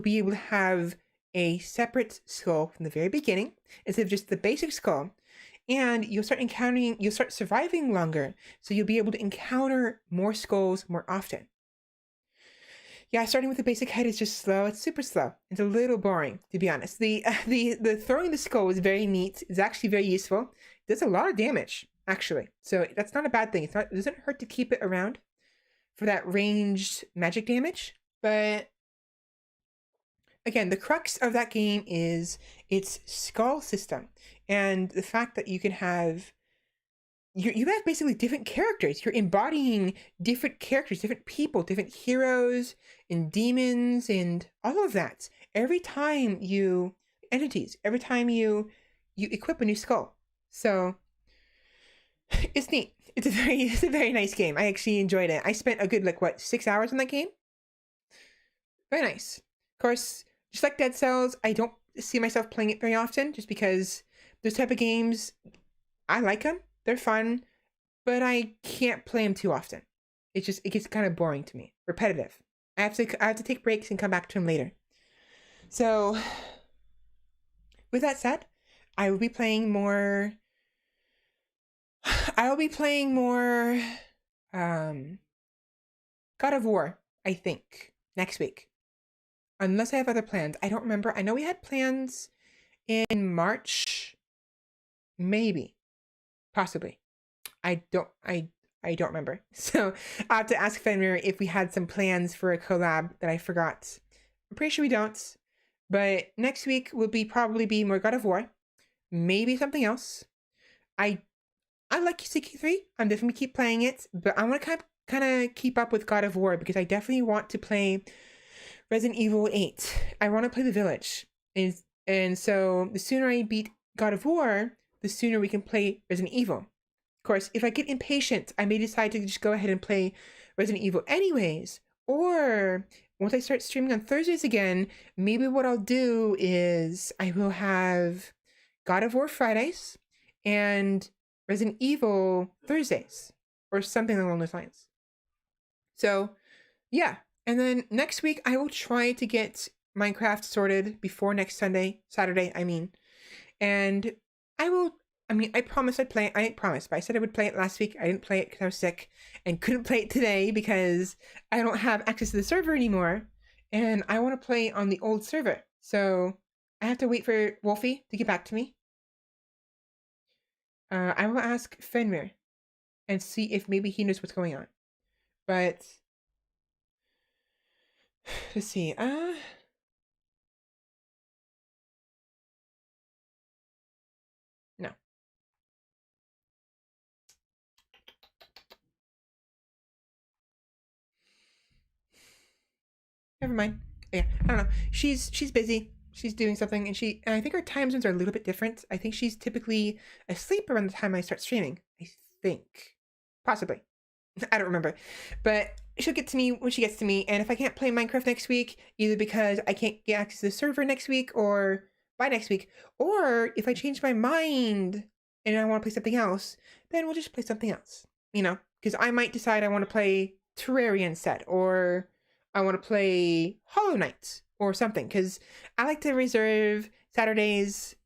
be able to have a separate skull from the very beginning instead of just the basic skull. And you'll start surviving longer, so you'll be able to encounter more skulls more often. Yeah, starting with the basic head is just slow. It's super slow. It's a little boring, to be honest. The throwing the skull is very neat. It's actually very useful. It does a lot of damage, actually. So that's not a bad thing. It doesn't hurt to keep it around for that ranged magic damage. But again, the crux of that game is its skull system and the fact that you can have you have basically different characters. You're embodying different characters, different people, different heroes and demons and all of that. Every time you equip a new skull. So it's neat. It's a very nice game. I actually enjoyed it. I spent a good 6 hours on that game. Very nice. Of course, just like Dead Cells, I don't see myself playing it very often just because those type of games, I like them. They're fun, but I can't play them too often. It gets kind of boring to me. Repetitive. I have to take breaks and come back to them later. So, with that said, I will be playing more God of War, I think, next week. Unless I have other plans. I don't remember. I know we had plans in March. Maybe. Possibly. I don't remember. So I'll have to ask Fenrir if we had some plans for a collab that I forgot. I'm pretty sure we don't. But next week will probably be more God of War. Maybe something else. I like CQ3. I'm definitely keep playing it, but I want to kind of keep up with God of War because I definitely want to play Resident Evil 8. I want to play The Village. And so the sooner I beat God of War, the sooner we can play Resident Evil. Of course, if I get impatient, I may decide to just go ahead and play Resident Evil anyways. Or once I start streaming on Thursdays again, maybe what I'll do is I will have God of War Fridays and Resident Evil Thursdays or something along those lines. So, yeah. And then next week, I will try to get Minecraft sorted before next Saturday, I mean. And I promised I'd play it. I didn't promise, but I said I would play it last week. I didn't play it because I was sick and couldn't play it today because I don't have access to the server anymore. And I want to play on the old server. So I have to wait for Wolfie to get back to me. I will ask Fenrir and see if maybe he knows what's going on. But let's see. No. Never mind. Yeah, I don't know. She's busy. She's doing something, and I think our time zones are a little bit different. I think she's typically asleep around the time I start streaming. I think. Possibly. I don't remember. But she'll get to me when she gets to me, and if I can't play Minecraft next week, either because I can't get access to the server next week or by next week. Or if I change my mind and I want to play something else, then we'll just play something else, you know, because I might decide I want to play Terraria instead, or I want to play Hollow Knight or something, because I like to reserve Saturdays.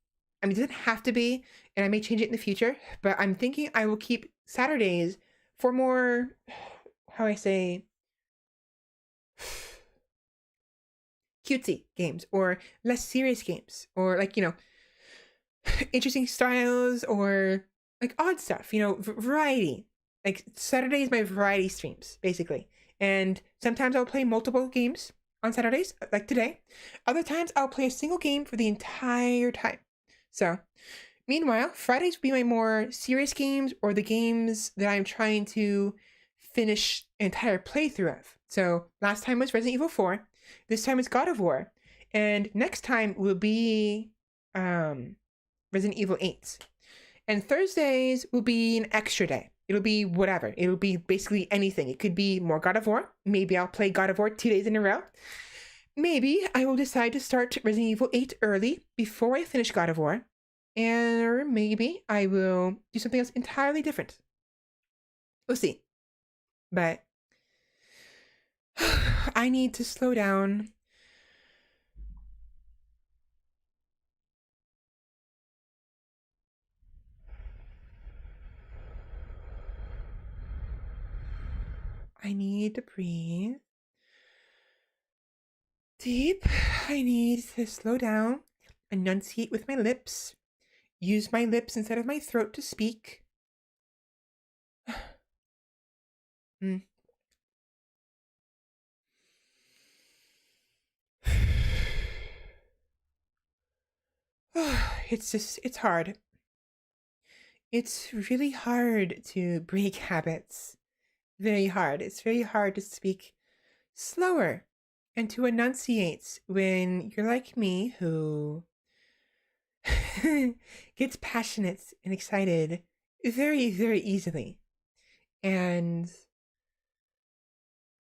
I mean, it doesn't have to be, and I may change it in the future, but I'm thinking I will keep Saturdays for more, how I say, cutesy games, or less serious games, or like, you know, interesting styles, or like odd stuff, you know, variety. Like Saturday is my variety streams, basically. And sometimes I'll play multiple games on Saturdays, like today. Other times I'll play a single game for the entire time. So, meanwhile, Fridays will be my more serious games, or the games that I'm trying to finish an entire playthrough of. So last time was Resident Evil 4. This time it's God of War. And next time will be Resident Evil 8. And Thursdays will be an extra day. It'll be whatever. It'll be basically anything. It could be more God of War. Maybe I'll play God of War 2 days in a row. Maybe I will decide to start Resident Evil 8 early before I finish God of War. Or maybe I will do something else entirely different. We'll see. But I need to slow down. I need to breathe deep. I need to slow down, enunciate with my lips, use my lips instead of my throat to speak. It's hard. It's really hard to break habits. Very hard. It's very hard to speak slower and to enunciate when you're like me, who gets passionate and excited very, very easily, and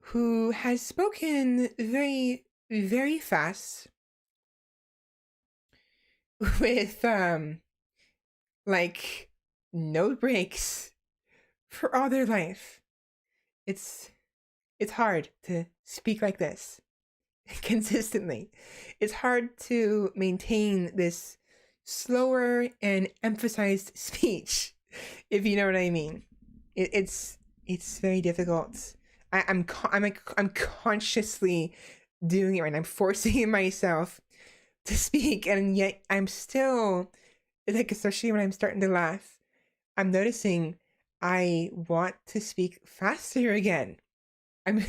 who has spoken very, very fast with like no breaks for all their life. It's hard to speak like this consistently. It's hard to maintain this slower and emphasized speech, if you know what I mean. It's very difficult. I'm consciously doing it right now. I'm forcing myself to speak, and yet I'm still, like, especially when I'm starting to laugh, I'm noticing I want to speak faster again. I'm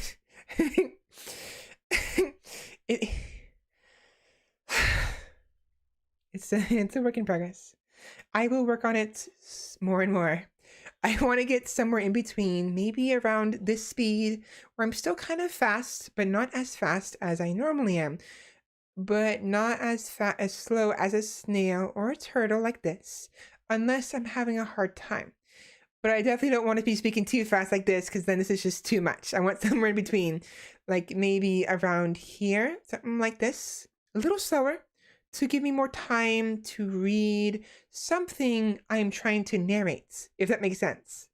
it's a work in progress. I will work on it more and more. I want to get somewhere in between, maybe around this speed where I'm still kind of fast, but not as fast as I normally am, but not as slow as a snail or a turtle like this, unless I'm having a hard time. But I definitely don't want to be speaking too fast like this, because then this is just too much. I want somewhere in between, like maybe around here, something like this, a little slower, to give me more time to read something I'm trying to narrate, if that makes sense.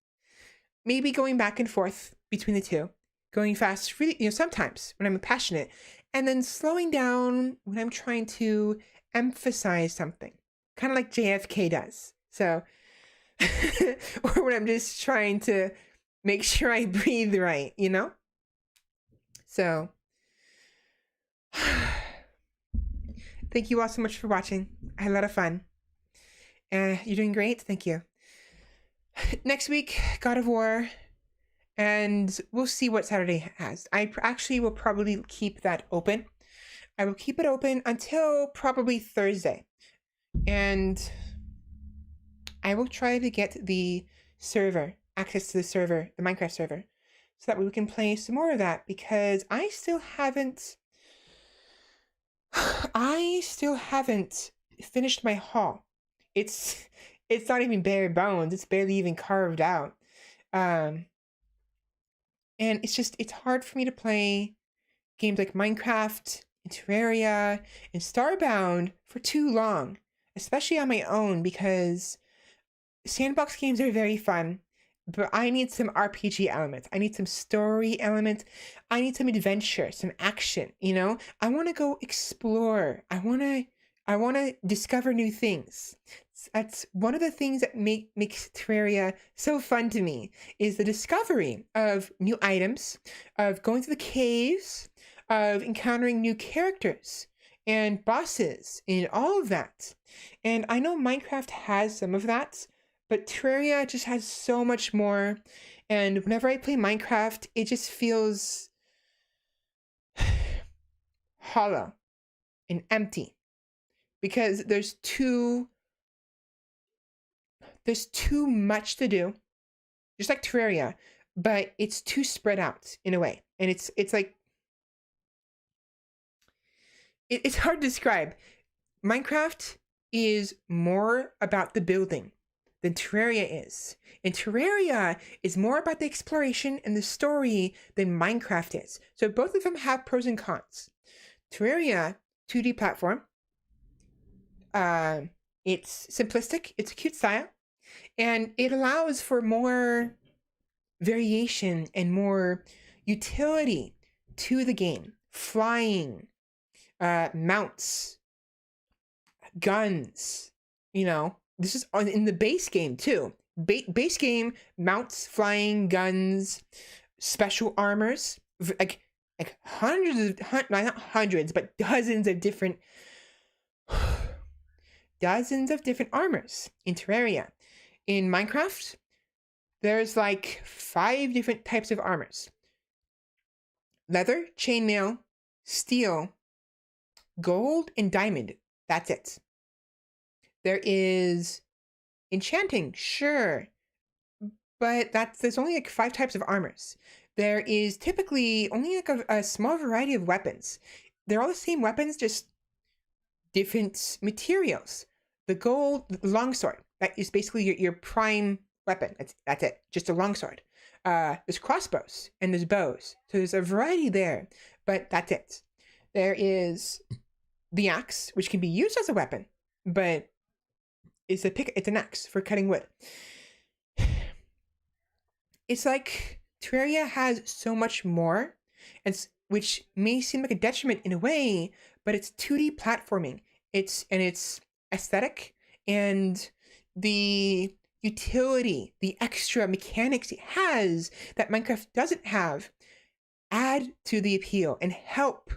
Maybe going back and forth between the two, going fast, really, you know, sometimes when I'm passionate, and then slowing down when I'm trying to emphasize something, kind of like JFK does. So, or when I'm just trying to make sure I breathe right, you know? So, thank you all so much for watching. I had a lot of fun. You're doing great. Thank you. Next week, God of War, and we'll see what Saturday has. I actually will probably keep that open. I will keep it open until probably Thursday. And I will try to get the server, access to the server, the Minecraft server, so that we can play some more of that, because I still haven't finished my haul. It's not even bare bones. It's barely even carved out. And it's hard for me to play games like Minecraft in Terraria and Starbound for too long, especially on my own, because sandbox games are very fun, but I need some RPG elements. I need some story elements. I need some adventure, some action, you know? I want to go explore. I want to discover new things. That's one of the things that makes Terraria so fun to me, is the discovery of new items, of going to the caves, of encountering new characters and bosses and all of that. And I know Minecraft has some of that, but Terraria just has so much more. And whenever I play Minecraft, it just feels hollow and empty, because there's too much to do, just like Terraria, but it's too spread out in a way. And it's like, it's hard to describe. Minecraft is more about the building than Terraria is. And Terraria is more about the exploration and the story than Minecraft is. So both of them have pros and cons. Terraria, 2D platform. It's simplistic, it's a cute style, and it allows for more variation and more utility to the game. Flying, mounts, guns, you know, this is in the base game too. Base game, mounts, flying, guns, special armors, like not hundreds, but dozens of different armors in Terraria. In Minecraft, there's like 5 different types of armors: leather, chainmail, steel, gold, and diamond. That's it. There is enchanting, sure, but there's only like 5 types of armors. There is typically only like a small variety of weapons. They're all the same weapons, just different materials. The gold longsword, that is basically your prime weapon. That's it, just a longsword. There's crossbows and there's bows, so there's a variety there, but that's it. There is the axe, which can be used as a weapon, but it's an axe for cutting wood. It's like Terraria has so much more, and which may seem like a detriment in a way, but it's 2D platforming. It's aesthetic, and the utility, the extra mechanics it has that Minecraft doesn't have, add to the appeal and help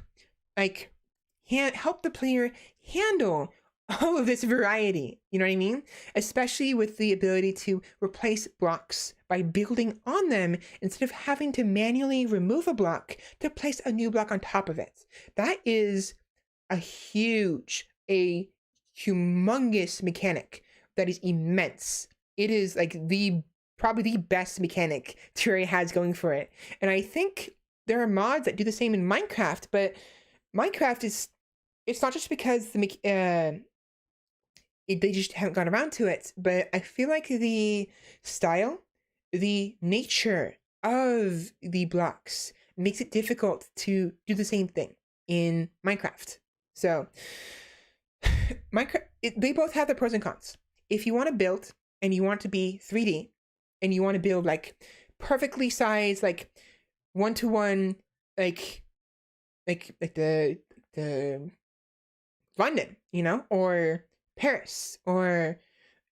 the player handle all of this variety, you know what I mean? Especially with the ability to replace blocks by building on them instead of having to manually remove a block to place a new block on top of it. That is a humongous mechanic that is immense. It is like probably the best mechanic Terraria has going for it. And I think there are mods that do the same in Minecraft, but Minecraft it's not just because they just haven't gone around to it, but I feel like the style, the nature of the blocks makes it difficult to do the same thing in Minecraft. So they both have their pros and cons. If you want to build and you want to be 3D and you want to build like perfectly sized, like 1-to-1, like the London, you know, or Paris, or,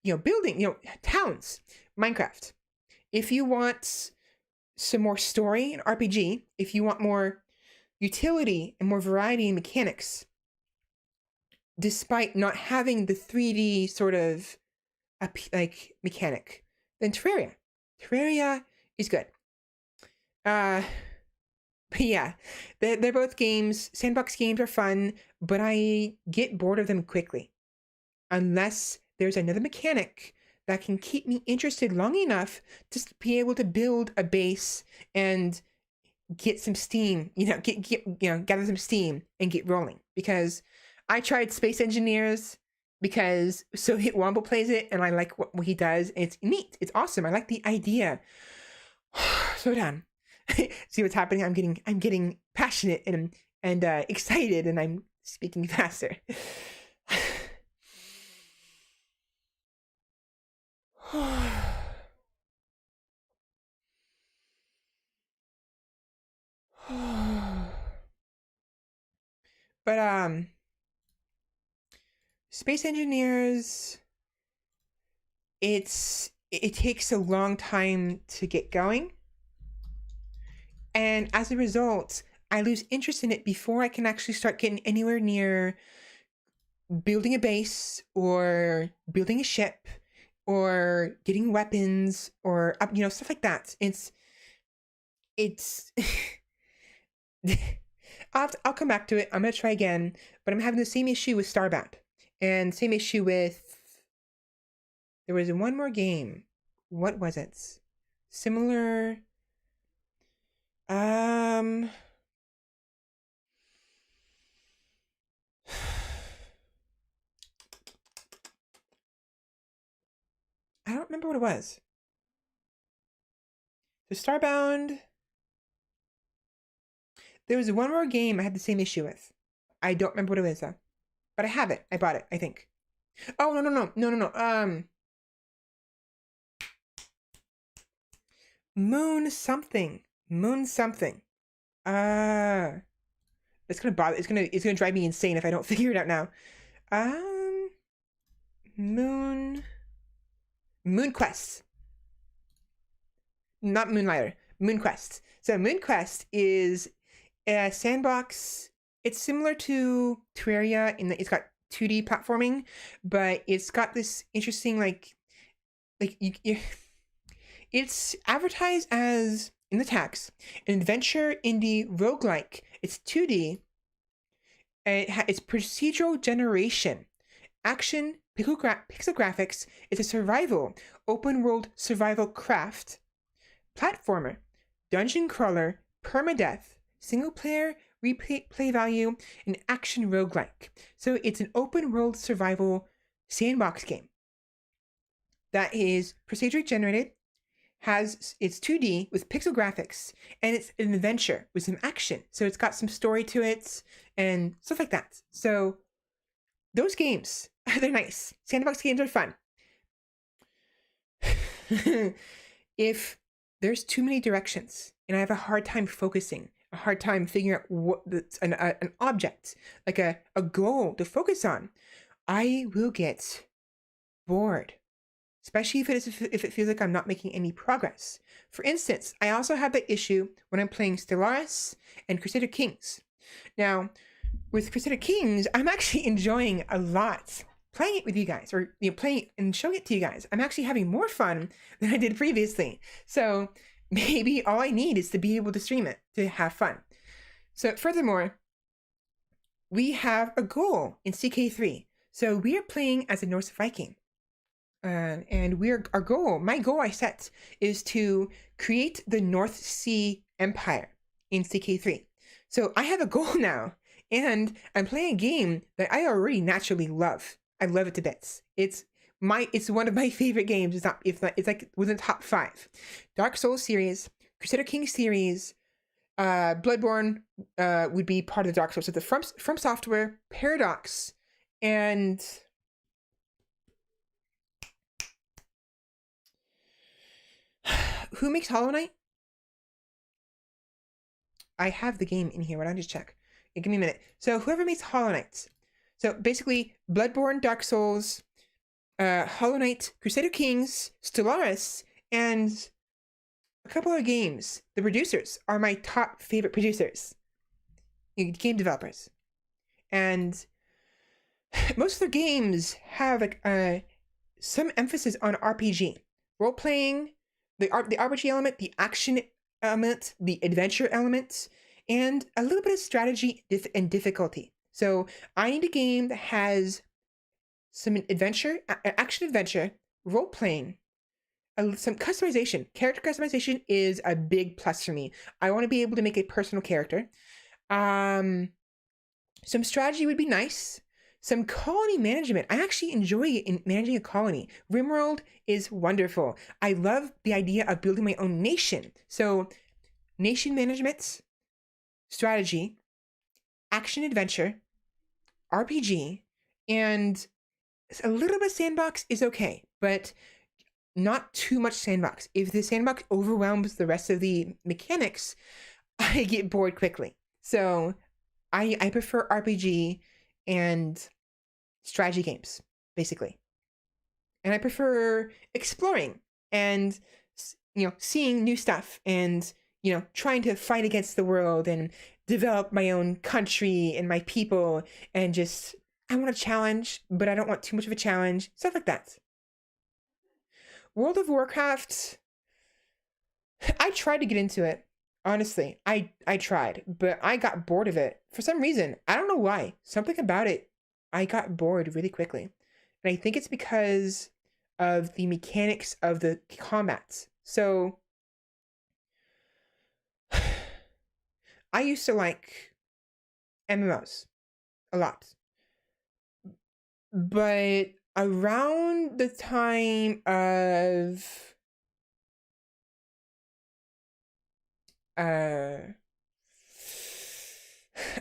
you know, building, you know, towns, Minecraft. If you want some more story and RPG, if you want more utility and more variety in mechanics, despite not having the 3D sort of like mechanic, then Terraria is good. But yeah, they're both games. Sandbox games are fun, but I get bored of them quickly unless there's another mechanic that can keep me interested long enough to be able to build a base and get some steam, gather some steam and get rolling. Because I tried Space Engineers because Sohit Womble plays it, and I like what he does. And it's neat. It's awesome. I like the idea. Slow down. See what's happening? I'm getting passionate, and and excited, and I'm speaking faster. But space engineers, it takes a long time to get going, and as a result, I lose interest in it before I can actually start getting anywhere near building a base or building a ship or getting weapons or stuff like that. It's I'll come back to it. I'm gonna try again, but I'm having the same issue with Starbound and same issue with, there was one more game. What was it? Similar. I don't remember what it was. So Starbound. There was one more game I had the same issue with. I don't remember what it was though. But I have it. I bought it, I think. Oh, no. Moon something. It's gonna drive me insane if I don't figure it out now. Moon Quest. Not Moonlighter. Moon Quest. So Moon Quest is a sandbox. It's similar to Terraria in that it's got 2D platforming, but it's got this interesting it's advertised as, in the tags, an adventure indie roguelike. It's 2D. It's procedural generation, action, pixel graphics. It's a survival, open world survival craft, platformer, dungeon crawler, permadeath, single player, replay value, and action roguelike. So it's an open world survival sandbox game that is procedurally generated, it's 2D with pixel graphics, and it's an adventure with some action. So it's got some story to it and stuff like that. So those games, they're nice. Sandbox games are fun. If there's too many directions and I have a hard time focusing, a hard time figuring out what an object, like a goal to focus on, I will get bored. Especially if it feels like I'm not making any progress. For instance, I also have that issue when I'm playing Stellaris and Crusader Kings. Now, with Crusader Kings, I'm actually enjoying a lot playing it with you guys, or playing and showing it to you guys. I'm actually having more fun than I did previously. So maybe all I need is to be able to stream it to have fun. So furthermore, we have a goal in CK3. So we are playing as a Norse Viking. And my goal I set is to create the North Sea Empire in CK3. So I have a goal now, and I'm playing a game that I already naturally love. I love it to bits. It's one of my favorite games. It's like within the top 5. Dark Souls series, Crusader Kings series, Bloodborne would be part of the Dark Souls. So the From Software, Paradox, and who makes Hollow Knight? I have the game in here. Why don't I just check? Give me a minute. So whoever makes Hollow Knight. So basically, Bloodborne, Dark Souls, Hollow Knight, Crusader Kings, Stellaris, and a couple other games. The producers are my top favorite producers. Game developers. And most of their games have some emphasis on RPG. Role-playing, the RPG element, the action element, the adventure element, and a little bit of strategy and difficulty. So I need a game that has some adventure, action adventure, role-playing, some customization. Character customization is a big plus for me. I want to be able to make a personal character. Some strategy would be nice. Some colony management. I actually enjoy it in managing a colony. RimWorld is wonderful. I love the idea of building my own nation. So nation management, strategy, action adventure, RPG, and a little bit of sandbox is okay, but not too much sandbox. If the sandbox overwhelms the rest of the mechanics, I get bored quickly. So I prefer RPG and strategy games, basically. And I prefer exploring and, seeing new stuff and, trying to fight against the world and develop my own country and my people and just, I want a challenge, but I don't want too much of a challenge, stuff like that. World of Warcraft, I tried to get into it. Honestly, I tried, but I got bored of it for some reason. I don't know why. Something about it, I got bored really quickly. And I think it's because of the mechanics of the combats. So I used to like MMOs a lot. But around the time of I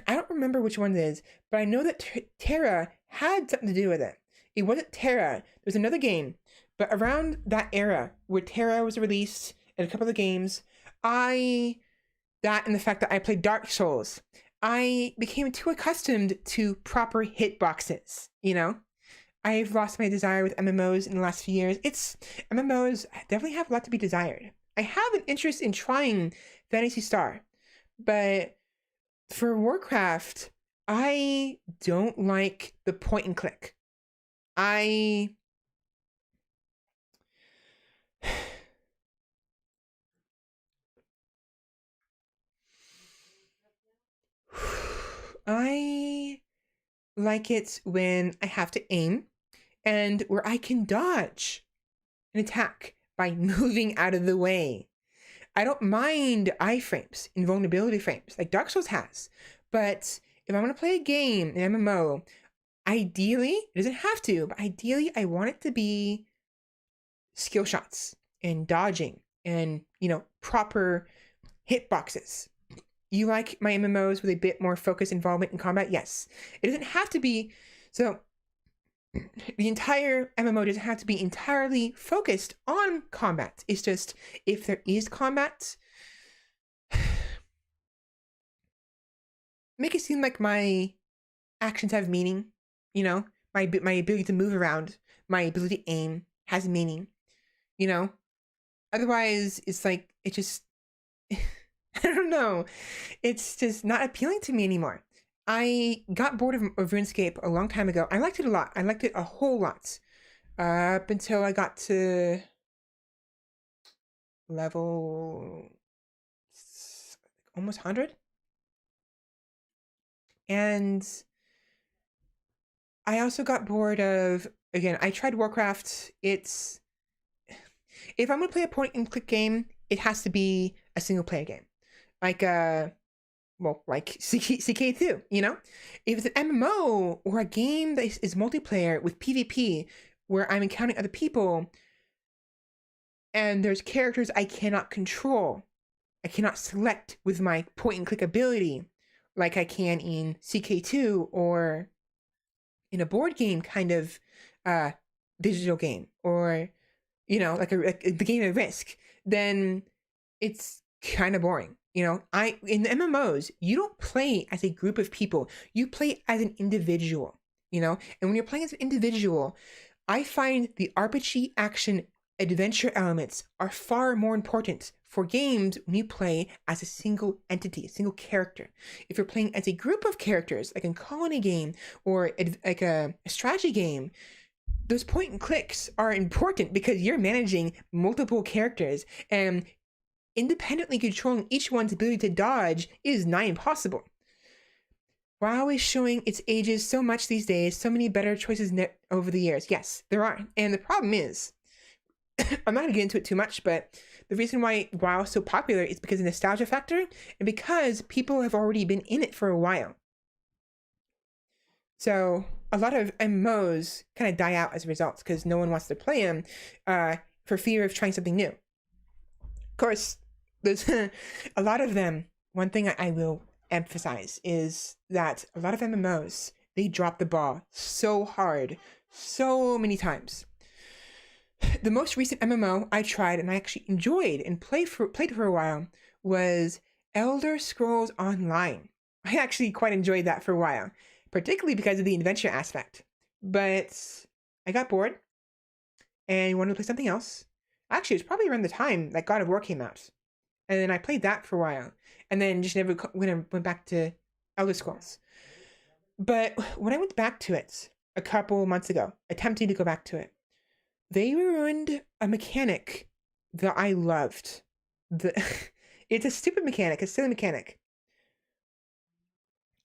don't remember which one it is, but I know that Terra had something to do with it. It wasn't Terra. There was another game, but around that era where Terra was released and a couple of games, that and the fact that I played Dark Souls, I became too accustomed to proper hitboxes, I've lost my desire with MMOs in the last few years. MMOs definitely have a lot to be desired. I have an interest in trying Phantasy Star, but for Warcraft, I don't like the point and click. I like it when I have to aim and where I can dodge an attack by moving out of the way. I don't mind iframes, invulnerability frames, like Dark Souls has. But if I want to play a game, an MMO, ideally, it doesn't have to, but ideally I want it to be skill shots and dodging and, proper hitboxes. You like my MMOs with a bit more focus, involvement in combat? Yes. It doesn't have to be, so the entire MMO doesn't have to be entirely focused on combat. It's just, if there is combat, make it seem like my actions have meaning, my ability to move around, my ability to aim has meaning, Otherwise, it's like, it just, I don't know. It's just not appealing to me anymore. I got bored of RuneScape a long time ago. I liked it a lot. I liked it a whole lot. Up until I got to level almost 100. And I also got bored of, again, I tried Warcraft. If I'm going to play a point and click game, it has to be a single player game. Like CK2, If it's an MMO or a game that is multiplayer with PvP, where I'm encountering other people, and there's characters I cannot control, I cannot select with my point and click ability, like I can in CK2 or in a board game kind of digital game, or like the game of Risk, then it's kind of boring. In the MMOs, you don't play as a group of people. You play as an individual, And when you're playing as an individual, I find the RPG action adventure elements are far more important for games when you play as a single entity, a single character. If you're playing as a group of characters, like a colony game or like a strategy game, those point and clicks are important because you're managing multiple characters, and independently controlling each one's ability to dodge is nigh impossible. WoW is showing its ages so much these days, so many better choices over the years. Yes, there are. And the problem is, I'm not going to get into it too much, but the reason why WoW is so popular is because of the nostalgia factor and because people have already been in it for a while. So a lot of MMOs kind of die out as a result because no one wants to play them for fear of trying something new. Of course, there's a lot of them. One thing I will emphasize is that a lot of MMOs, they drop the ball so hard, so many times. The most recent MMO I tried and I actually enjoyed and played for a while was Elder Scrolls Online. I actually quite enjoyed that for a while, particularly because of the adventure aspect. But I got bored and wanted to play something else. Actually, it was probably around the time that God of War came out. And then I played that for a while. And then just never went back to Elder Scrolls. But when I went back to it a couple months ago, attempting to go back to it, they ruined a mechanic that I loved. It's a stupid mechanic, a silly mechanic.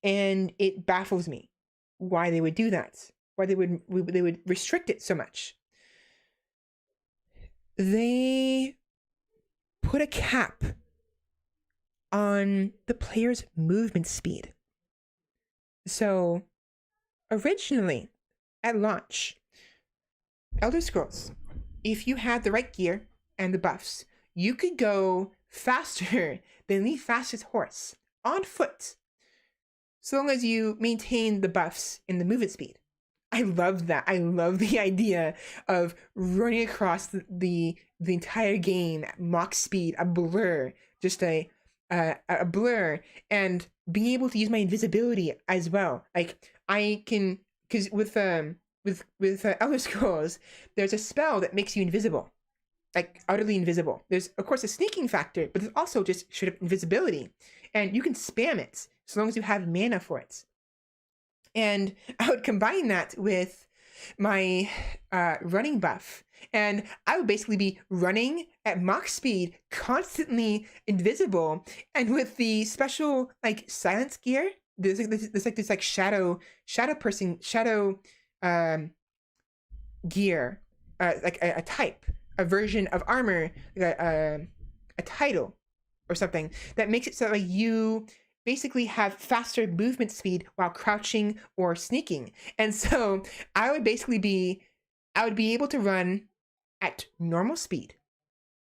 And it baffles me why they would do that, why they would restrict it so much. They put a cap on the player's movement speed. So originally at launch, Elder Scrolls, if you had the right gear and the buffs, you could go faster than the fastest horse on foot, so long as you maintain the buffs in the movement speed. I love that. I love the idea of running across the entire game at Mach speed, a blur, just a blur, and being able to use my invisibility as well. Like I can, because with Elder Scrolls, there's a spell that makes you invisible, like utterly invisible. There's of course a sneaking factor, but there's also just straight up invisibility, and you can spam it so long as you have mana for it. And I would combine that with my running buff, and I would basically be running at Mach speed, constantly invisible, and with the special like silence gear, there's like shadow gear, like a type, a version of armor, a title or something that makes it so like you basically have faster movement speed while crouching or sneaking. And so I would be able to run at normal speed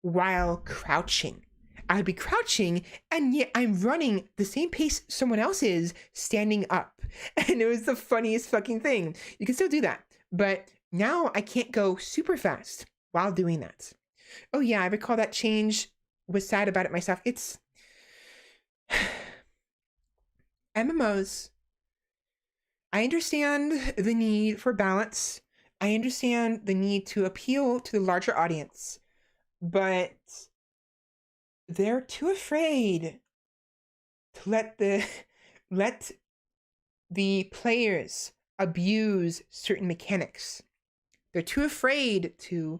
while crouching. I would be crouching, and yet I'm running the same pace someone else is standing up. And it was the funniest fucking thing. You can still do that, but now I can't go super fast while doing that. Oh yeah, I recall that change. Was sad about it myself. It's MMOs. I understand the need for balance. I understand the need to appeal to the larger audience, but they're too afraid to let the players abuse certain mechanics. They're too afraid to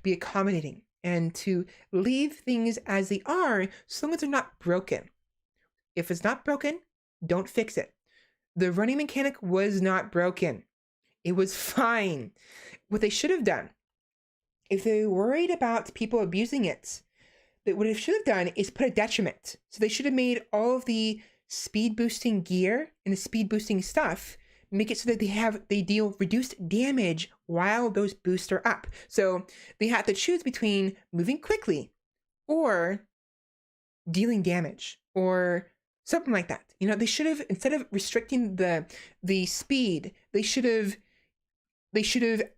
be accommodating and to leave things as they are so long as they're not broken. If it's not broken, don't fix it. The running mechanic was not broken. It was fine. What they should have done, if they were worried about people abusing it, what they should have done is put a detriment. So they should have made all of the speed boosting gear and the speed boosting stuff, make it so that they deal reduced damage while those boosts are up. So they have to choose between moving quickly or dealing damage or something like that. You know, they should have, instead of restricting the speed, they should have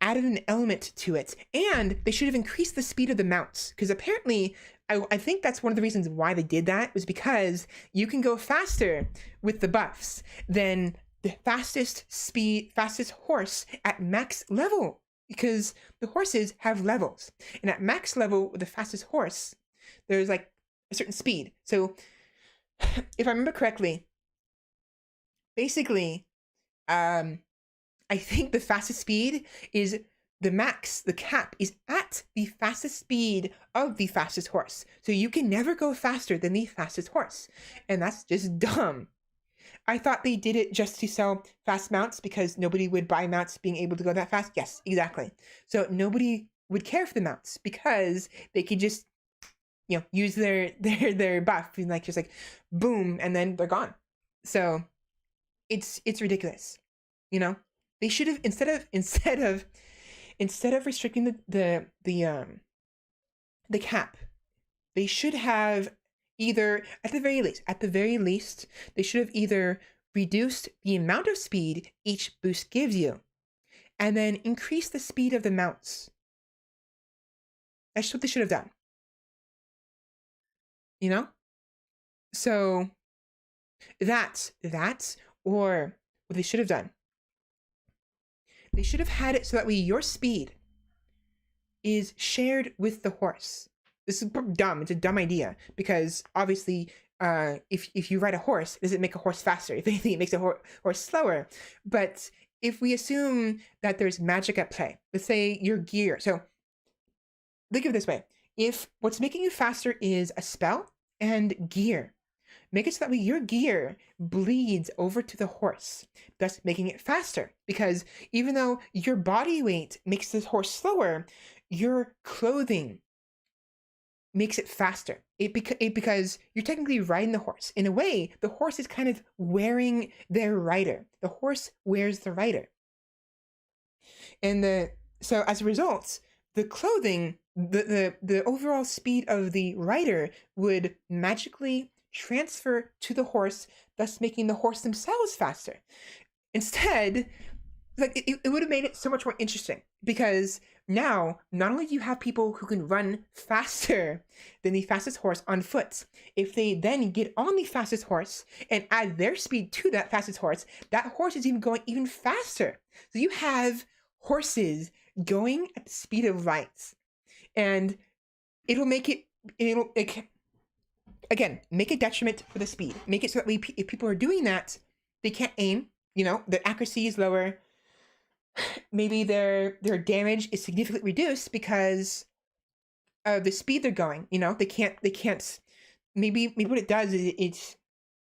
added an element to it, and they should have increased the speed of the mounts, because apparently I think that's one of the reasons why they did that, was because you can go faster with the buffs than the fastest horse at max level, because the horses have levels, and at max level with the fastest horse there's like a certain speed. So if I remember correctly, basically I think the fastest speed is the cap is at the fastest speed of the fastest horse. So you can never go faster than the fastest horse. And that's just dumb. I thought they did it just to sell fast mounts because nobody would buy mounts being able to go that fast. Yes, exactly. So nobody would care for the mounts because they could just, you know, use their buff and like just like boom, and then they're gone. So it's ridiculous. You know, they should have, instead of restricting the cap, they should have either, at the very least, they should have either reduced the amount of speed each boost gives you, and then increased the speed of the mounts. That's what they should have done. You know? So that's, or what they should have done. They should have had it so that way your speed is shared with the horse. This is dumb. It's a dumb idea because obviously, if you ride a horse, does it make a horse faster? If anything, it makes a horse slower. But if we assume that there's magic at play, let's say your gear. So think of it this way: if what's making you faster is a spell and gear, make it so that way your gear bleeds over to the horse, thus making it faster. Because even though your body weight makes this horse slower, your clothing makes it faster. Because you're technically riding the horse. In a way, the horse is kind of wearing their rider. The horse wears the rider. And so as a result, the clothing, the overall speed of the rider would magically transfer to the horse, thus making the horse themselves faster. Instead, like it would have made it so much more interesting, because now not only do you have people who can run faster than the fastest horse on foot, if they then get on the fastest horse and add their speed to that fastest horse, that horse is even going even faster. So you have horses going at the speed of light, and it'll make it again, make a detriment for the speed. Make it so that if people are doing that, they can't aim, you know, their accuracy is lower. Maybe their damage is significantly reduced because of the speed they're going, you know, they can't, maybe what it does is it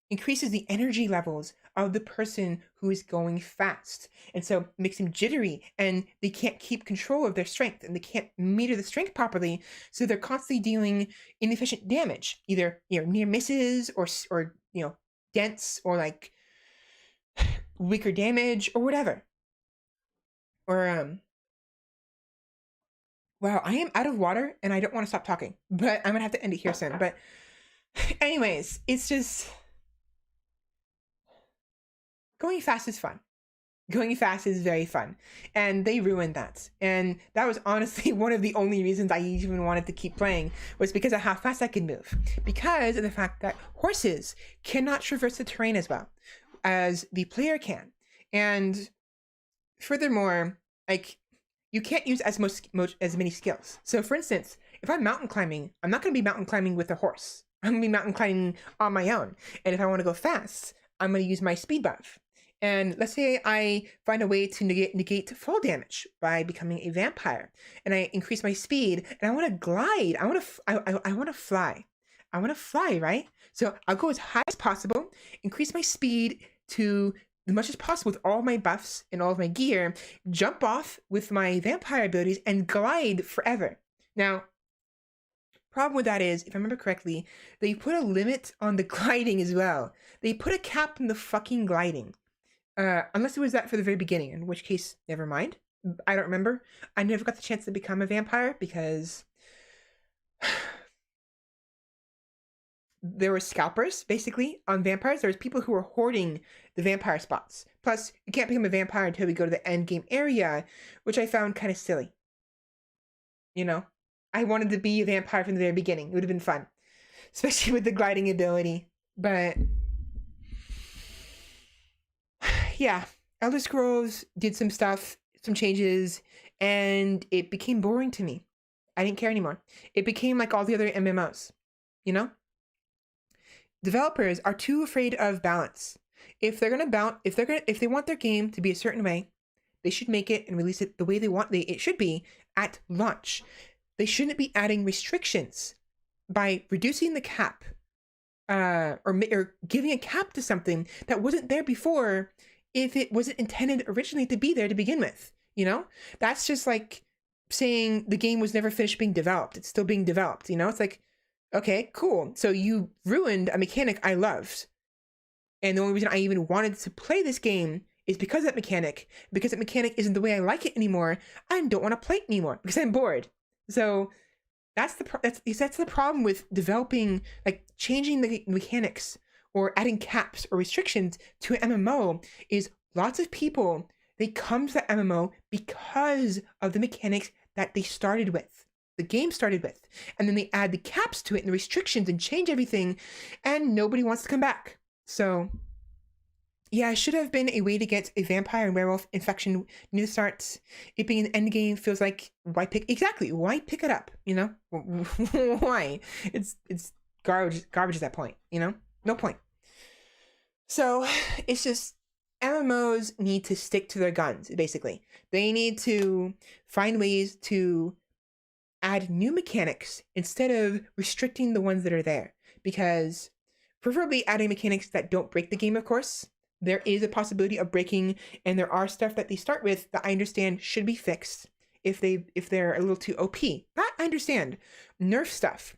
increases the energy levels of the person who is going fast. And so it makes them jittery, and they can't keep control of their strength, and they can't meter the strength properly. So they're constantly dealing inefficient damage, either, you know, near misses or, you know, dents, or like weaker damage or whatever. Or, wow, I am out of water and I don't want to stop talking, but I'm gonna have to end it here soon. But anyways, it's just, going fast is fun. Going fast is very fun. And they ruined that. And that was honestly one of the only reasons I even wanted to keep playing, was because of how fast I could move. Because of the fact that horses cannot traverse the terrain as well as the player can. And furthermore, like, you can't use as many skills. So for instance, if I'm mountain climbing, I'm not going to be mountain climbing with a horse. I'm going to be mountain climbing on my own. And if I want to go fast, I'm going to use my speed buff. And let's say I find a way to negate fall damage by becoming a vampire, and I increase my speed, and I want to glide. I want to fly. I want to fly, right? So I'll go as high as possible, increase my speed to as much as possible with all my buffs and all of my gear, jump off with my vampire abilities, and glide forever. Now, problem with that is, if I remember correctly, they put a limit on the gliding as well. They put a cap on the fucking gliding. Unless it was that for the very beginning, in which case, never mind. I don't remember. I never got the chance to become a vampire because there were scalpers, basically, on vampires. There was people who were hoarding the vampire spots. Plus, you can't become a vampire until we go to the end game area, which I found kind of silly. You know? I wanted to be a vampire from the very beginning. It would have been fun. Especially with the gliding ability. But yeah, Elder Scrolls did some stuff, some changes, and it became boring to me. I didn't care anymore. It became like all the other MMOs, you know? Developers are too afraid of balance. If they want their game to be a certain way, they should make it and release it the way it should be at launch. They shouldn't be adding restrictions by reducing the cap, or giving a cap to something that wasn't there before, if it wasn't intended originally to be there to begin with, you know? That's just like saying the game was never finished being developed. It's still being developed, you know? It's like, okay, cool. So you ruined a mechanic I loved. And the only reason I even wanted to play this game is because of that mechanic. Because that mechanic isn't the way I like it anymore, I don't want to play it anymore because I'm bored. So that's the problem with developing, like changing the mechanics or adding caps or restrictions to an MMO is lots of people, they come to the MMO because of the mechanics that they started with, the game started with, and then they add the caps to it and the restrictions and change everything, and nobody wants to come back. So yeah, it should have been a way to get a vampire and werewolf infection near the start. It being an end game feels like, why pick it up, you know? Why? It's garbage at that point, you know? No point. So it's just, MMOs need to stick to their guns, basically. They need to find ways to add new mechanics instead of restricting the ones that are there. Because preferably adding mechanics that don't break the game, of course. There is a possibility of breaking, and there are stuff that they start with that I understand should be fixed if they're a little too OP. That I understand. Nerf stuff.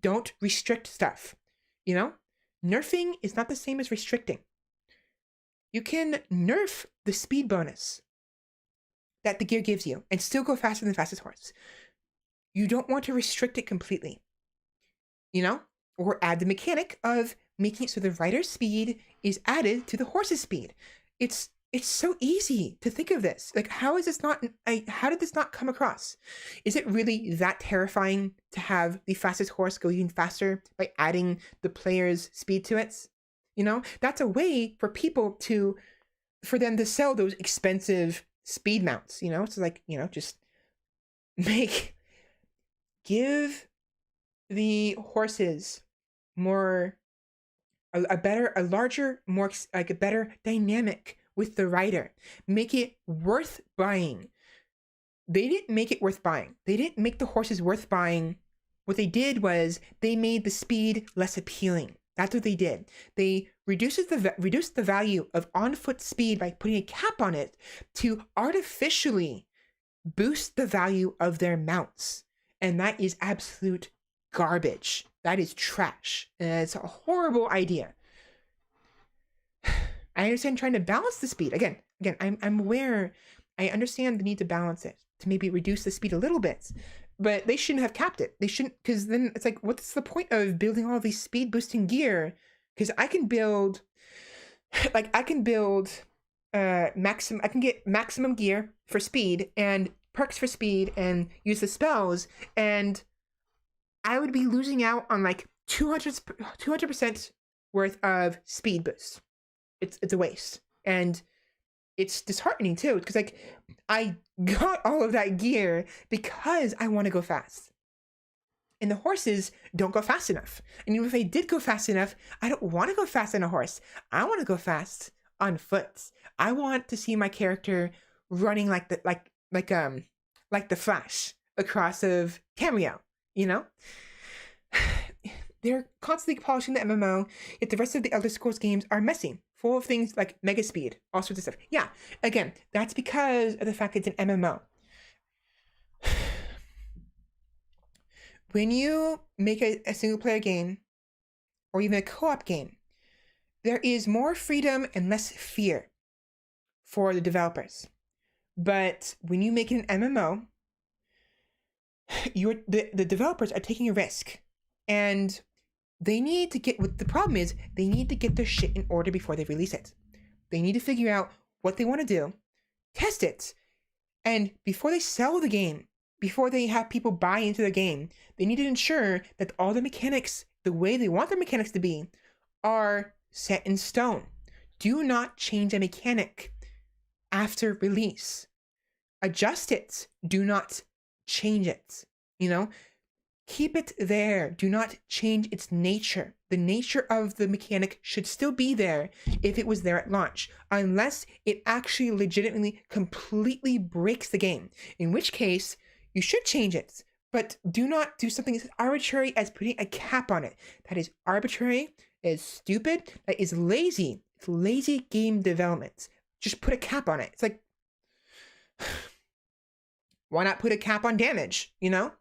Don't restrict stuff. You know? Nerfing is not the same as restricting. You can nerf the speed bonus that the gear gives you and still go faster than the fastest horse. You don't want to restrict it completely. You know? Or add the mechanic of making it so the rider's speed is added to the horse's speed. It's so easy to think of this. Like, how did this not come across? Is it really that terrifying to have the fastest horse go even faster by adding the player's speed to it? You know, that's a way for them to sell those expensive speed mounts, you know? It's like, you know, just give the horses a better dynamic with the rider. Make it worth buying. They didn't make it worth buying. They didn't make the horses worth buying. What they did was they made the speed less appealing. That's what they did. They reduced the value of on-foot speed by putting a cap on it to artificially boost the value of their mounts. And that is absolute garbage. That is trash. And it's a horrible idea. I understand trying to balance the speed. Again, I'm aware. I understand the need to balance it, to maybe reduce the speed a little bit. But they shouldn't have capped it. They shouldn't, because then it's like, what's the point of building all these speed boosting gear? Because I can get maximum gear for speed and perks for speed and use the spells, and I would be losing out on like 200% worth of speed boost. It's a waste. And it's disheartening too, because like I got all of that gear because I want to go fast. And the horses don't go fast enough. And even if they did go fast enough, I don't want to go fast on a horse. I want to go fast on foot. I want to see my character running like the Flash across of Cameo, you know? They're constantly polishing the MMO, yet the rest of the Elder Scrolls games are messy, full of things like mega speed, all sorts of stuff. Yeah, again, that's because of the fact it's an MMO. When you make a single player game, or even a co-op game, there is more freedom and less fear for the developers. But when you make it an MMO, the developers are taking a risk, and they need to get, what the problem is, they need to get their shit in order before they release it. They need to figure out what they want to do, test it, and before they sell the game, before they have people buy into the game, they need to ensure that all the mechanics, the way they want their mechanics to be, are set in stone. Do not change a mechanic after release. Adjust it. Do not change it. You know? Keep it there. Do not change its nature. The nature of the mechanic should still be there if it was there at launch, unless it actually legitimately completely breaks the game, in which case you should change it. But do not do something as arbitrary as putting a cap on it. That is arbitrary, that is stupid, that is lazy. It's lazy game development. Just put a cap on it. It's like, why not put a cap on damage, you know?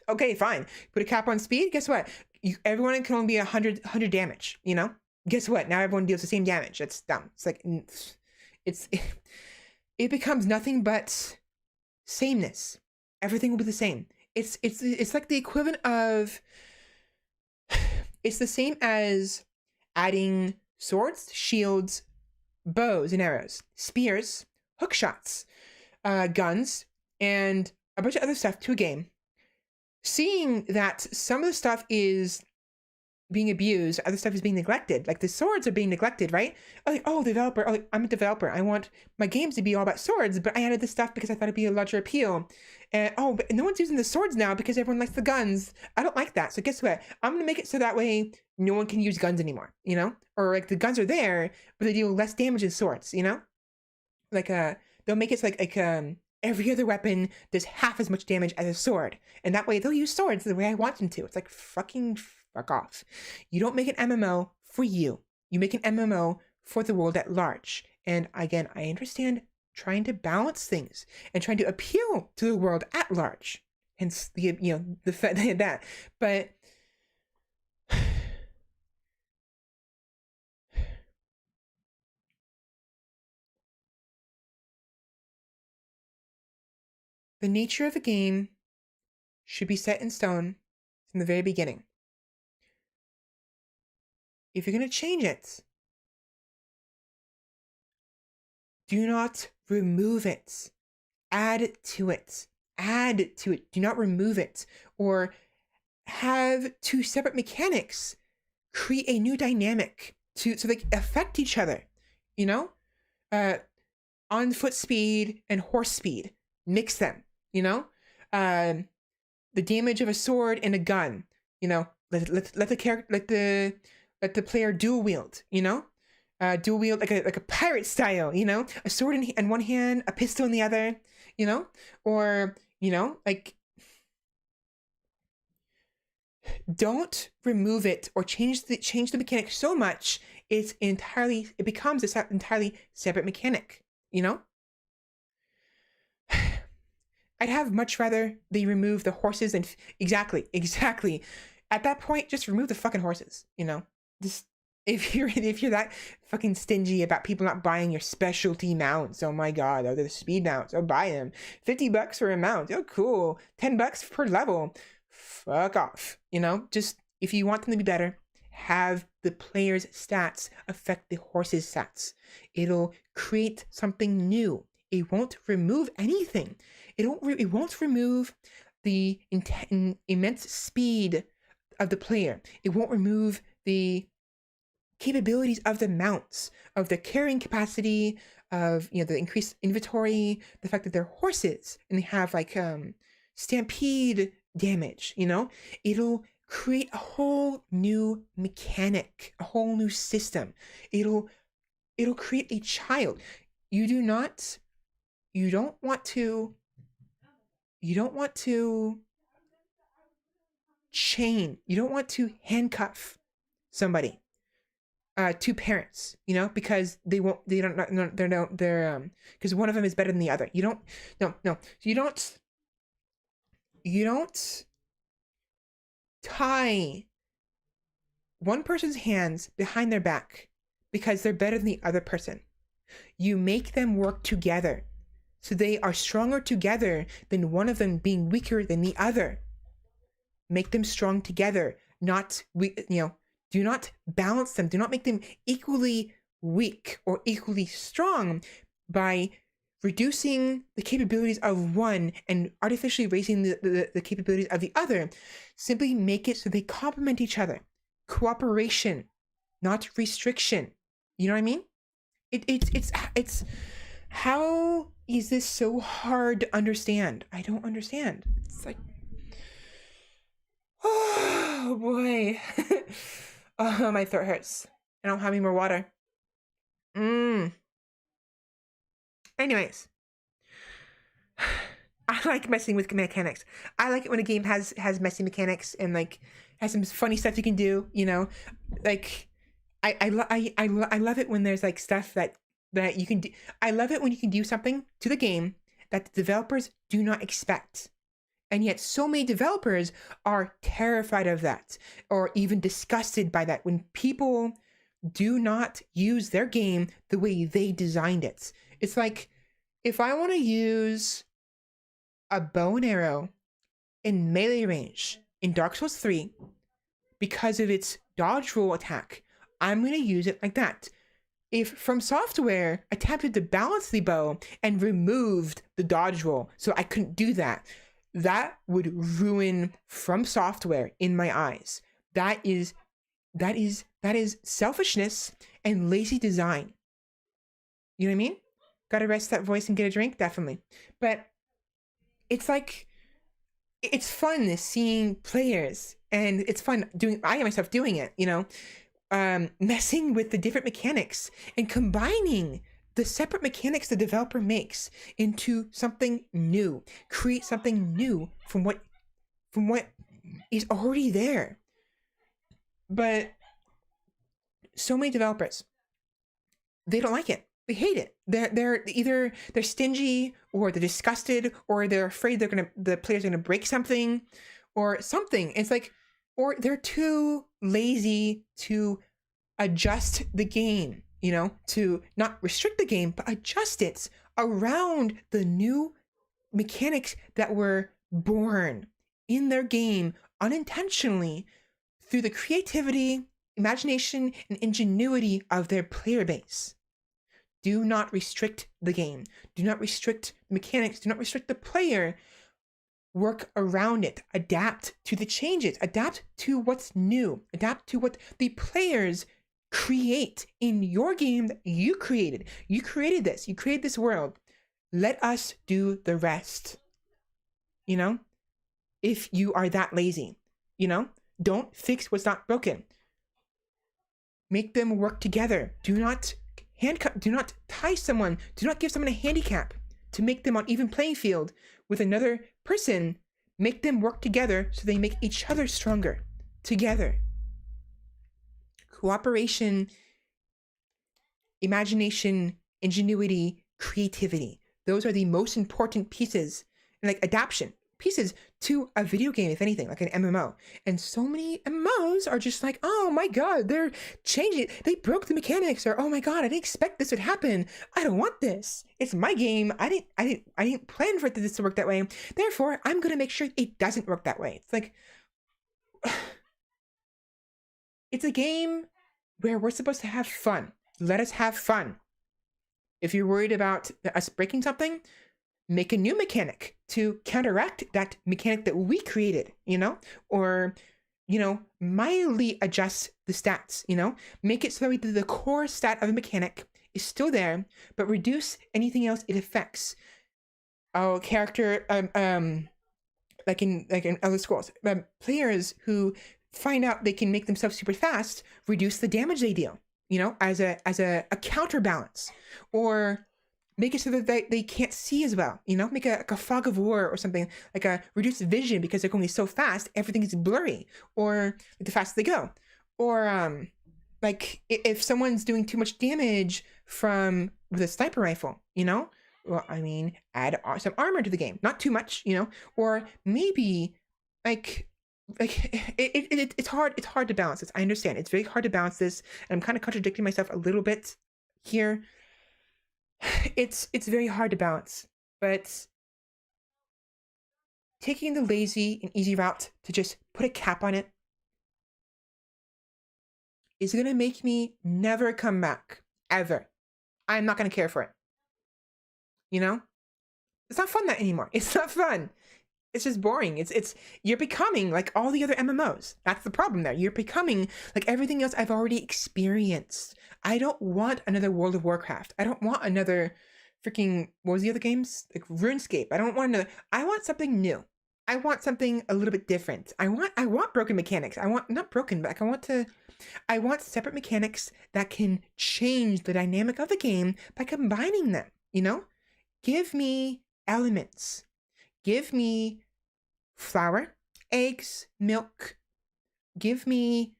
Okay, fine. Put a cap on speed. Guess what? Everyone can only be 100 damage, you know? Guess what? Now everyone deals the same damage. That's dumb. It's like, it becomes nothing but sameness. Everything will be the same. It's like the equivalent of, It's the same as adding swords, shields, bows and arrows, spears, hook shots, guns, and a bunch of other stuff to a game. Seeing that some of the stuff is being abused, other stuff is being neglected. Like the swords are being neglected, right? Like, oh, developer, oh, I'm a developer. I want my games to be all about swords, but I added this stuff because I thought it'd be a larger appeal. And oh, but no one's using the swords now because everyone likes the guns. I don't like that. So guess what? I'm gonna make it so that way no one can use guns anymore, you know? Or like the guns are there, but they deal less damage than swords, you know? Like they'll make it so like every other weapon does half as much damage as a sword. And that way they'll use swords the way I want them to. It's like fucking fuck off. You don't make an MMO for you. You make an MMO for the world at large. And again, I understand trying to balance things and trying to appeal to the world at large. Hence the, you know, the fact that, but the nature of a game should be set in stone from the very beginning. If you're going to change it, do not remove it. Add to it. Add to it. Do not remove it. Or have two separate mechanics create a new dynamic so they affect each other. You know? On foot speed and horse speed. Mix them. You know? The damage of a sword and a gun. You know? Let the player dual wield, you know? Dual wield like a pirate style, you know? A sword in one hand, a pistol in the other, you know? Or, you know, like don't remove it or change the mechanic so much it becomes an entirely separate mechanic, you know? I'd have much rather they remove the horses and exactly. At that point, just remove the fucking horses, you know? Just if you're that fucking stingy about people not buying your specialty mounts, oh my god, oh, they're the speed mounts, oh, buy them. $50 for a mount, oh cool. $10 per level. Fuck off. You know, just if you want them to be better, have the player's stats affect the horse's stats. It'll create something new. It won't remove anything. It won't remove the immense speed of the player. It won't remove the capabilities of the mounts, of the carrying capacity, of, you know, the increased inventory, the fact that they're horses and they have like stampede damage, you know? It'll create a whole new mechanic, a whole new system. It'll create a child. You don't want to chain, you don't want to handcuff somebody two parents, you know, because they're because one of them is better than the other. You don't tie one person's hands behind their back because they're better than the other person. You make them work together so they are stronger together than one of them being weaker than the other. Make them strong together, not weak, you know. Do not balance them. Do not make them equally weak or equally strong by reducing the capabilities of one and artificially raising the capabilities of the other. Simply make it so they complement each other. Cooperation, not restriction. You know what I mean? It's how is this so hard to understand? I don't understand. It's like, oh boy. Oh, my throat hurts. I don't have any more water. Anyways. I like messing with mechanics. I like it when a game has messy mechanics and like has some funny stuff you can do, you know? Like I love it when there's like stuff that you can do. I love it when you can do something to the game that the developers do not expect. And yet so many developers are terrified of that or even disgusted by that when people do not use their game the way they designed it. It's like, if I want to use a bow and arrow in melee range in Dark Souls 3 because of its dodge roll attack, I'm going to use it like that. If From Software attempted to balance the bow and removed the dodge roll, so I couldn't do that, that would ruin From Software in my eyes. That is selfishness and lazy design. You know what I mean? Gotta rest that voice and get a drink? Definitely. But it's like, it's fun seeing players, and it's fun I myself doing it, you know, messing with the different mechanics and combining the separate mechanics the developer makes into something new, create something new from what is already there. But so many developers, they don't like it. They hate it. They're either stingy, or they're disgusted, or they're afraid the player's gonna break something or something. It's like, or they're too lazy to adjust the game, you know, to not restrict the game, but adjust it around the new mechanics that were born in their game unintentionally through the creativity, imagination, and ingenuity of their player base. Do not restrict the game. Do not restrict the mechanics. Do not restrict the player. Work around it. Adapt to the changes. Adapt to what's new. Adapt to what the players create in your game that you created. You created this. You created this world. Let us do the rest. You know? If you are that lazy. You know? Don't fix what's not broken. Make them work together. Do not tie someone. Do not give someone a handicap to make them on even playing field with another person. Make them work together so they make each other stronger together. Cooperation, imagination, ingenuity, creativity. Those are the most important pieces, and like adaptation pieces to a video game, if anything, like an MMO. And so many MMOs are just like, oh my god, they're changing it. They broke the mechanics, or oh my god, I didn't expect this would happen. I don't want this. It's my game. I didn't plan for this to work that way. Therefore, I'm gonna make sure it doesn't work that way. It's like, it's a game where we're supposed to have fun. Let us have fun. If you're worried about us breaking something, make a new mechanic to counteract that mechanic that we created, you know? Or, you know, mildly adjust the stats, you know? Make it so that the core stat of a mechanic is still there, but reduce anything else it affects. Oh, character, like in Elder Scrolls, players who find out they can make themselves super fast, reduce the damage they deal, you know, as a counterbalance. Or make it so that they can't see as well, you know? Make a fog of war or something, like a reduced vision because they're going so fast, everything is blurry, or the faster they go. Or like if someone's doing too much damage with a sniper rifle, you know? Well, I mean, add some armor to the game, not too much, you know? Or maybe it's hard to balance this. I understand. It's very hard to balance this, and I'm kind of contradicting myself a little bit here. It's very hard to balance, but taking the lazy and easy route to just put a cap on it is going to make me never come back, ever. I'm not going to care for it. You know? It's not fun that anymore. It's not fun. It's just boring. You're becoming like all the other MMOs. That's the problem there. You're becoming like everything else I've already experienced. I don't want another World of Warcraft. I don't want another freaking, what was the other games? Like RuneScape. I want something new. I want something a little bit different. I want broken mechanics. Not broken, but I want separate mechanics that can change the dynamic of the game by combining them, you know? Give me elements. Give me flour, eggs, milk. Give me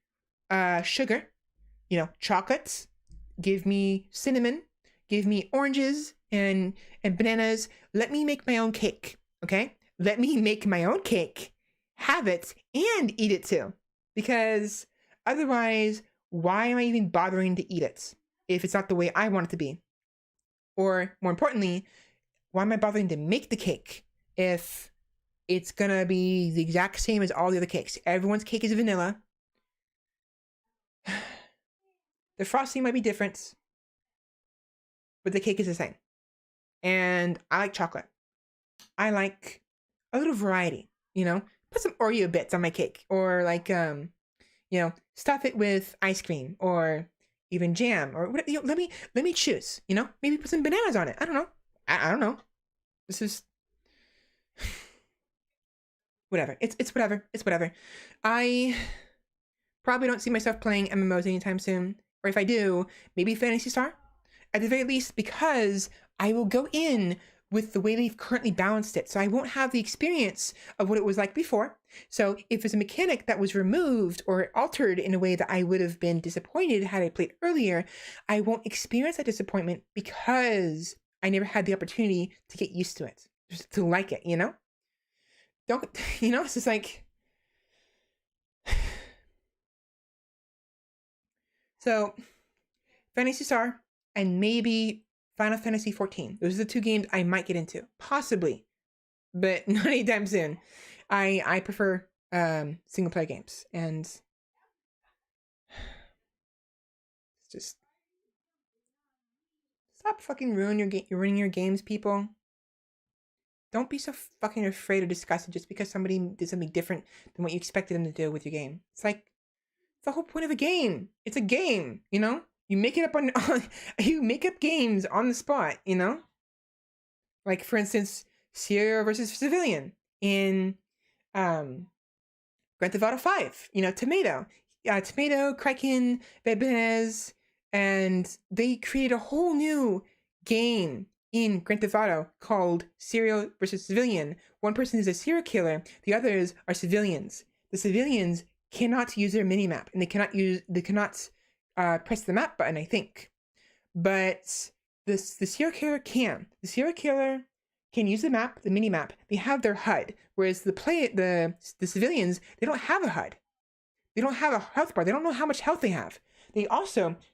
sugar, you know, chocolates. Give me cinnamon. Give me oranges and bananas. Let me make my own cake, okay? Let me make my own cake, have it, and eat it too. Because otherwise, why am I even bothering to eat it if it's not the way I want it to be? Or more importantly, why am I bothering to make the cake if it's gonna be the exact same as all the other cakes? Everyone's cake is vanilla. The frosting might be different, but the cake is the same. And I like chocolate. I like a little variety, you know? Put some Oreo bits on my cake, or like, you know, stuff it with ice cream or even jam, or what, you know, let me choose, you know? Maybe put some bananas on it. I don't know. I don't know. This is whatever. It's whatever. It's whatever. I probably don't see myself playing MMOs anytime soon. Or if I do, maybe Phantasy Star. At the very least, because I will go in with the way they've currently balanced it. So I won't have the experience of what it was like before. So if there's a mechanic that was removed or altered in a way that I would have been disappointed had I played earlier, I won't experience that disappointment because I never had the opportunity to get used to it, just to like it, you know? Don't, you know, it's just like... So, Phantasy Star and maybe Final Fantasy 14. Those are the two games I might get into. Possibly. But not anytime soon. I prefer single player games. And it's just... Stop fucking ruining your games, people. Don't be so fucking afraid or disgusted just because somebody did something different than what you expected them to do with your game. It's like the whole point of a game. It's a game, you know? You make it up on you make up games on the spot, you know? Like for instance, Serial versus Civilian in Grand Theft Auto 5, you know, Tomato, Kraken, Bebez, and they created a whole new game in Grand Theft Auto called Serial versus Civilian. One person is a serial killer, the others are civilians. The civilians cannot use their minimap, and they cannot press the map button, I think. But the serial killer can. The serial killer can use the map, the minimap. They have their HUD, whereas the civilians, they don't have a HUD. They don't have a health bar. They don't know how much health they have.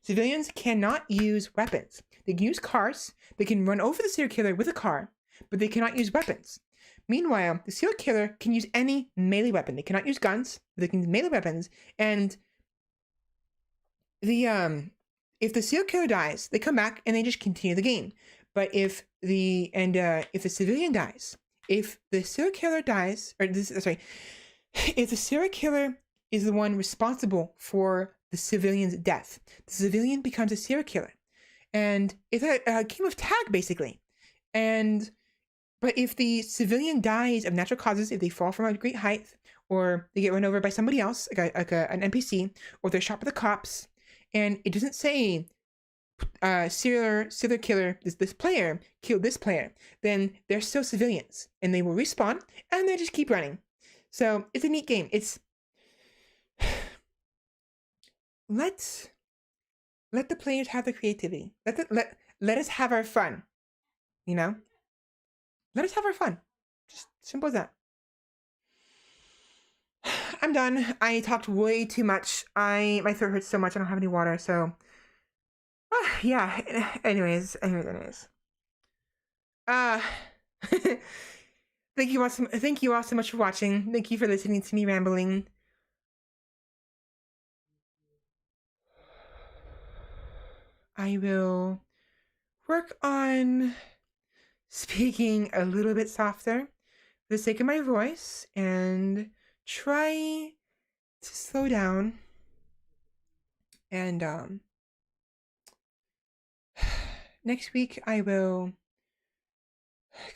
Civilians cannot use weapons. They can use cars. They can run over the serial killer with a car, but they cannot use weapons. Meanwhile, the serial killer can use any melee weapon. They cannot use guns, but they can use melee weapons. And if the serial killer dies, they come back and they just continue the game. But if the civilian dies, if the serial killer dies, if the serial killer is the one responsible for the civilian's death, the civilian becomes a serial killer, and it's a game of tag basically. But if the civilian dies of natural causes, if they fall from a great height, or they get run over by somebody else, an NPC, or they're shot by the cops, and it doesn't say serial killer, this player killed this player, then they're still civilians, and they will respawn, and they just keep running. So it's a neat game. It's let the players have the creativity. Let us have our fun. You know? Let us have our fun. Just simple as that. I'm done. I talked way too much. My throat hurts so much. I don't have any water, so yeah. Anyways. Thank you all so much for watching. Thank you for listening to me rambling. I will work on speaking a little bit softer for the sake of my voice and try to slow down. And next week I will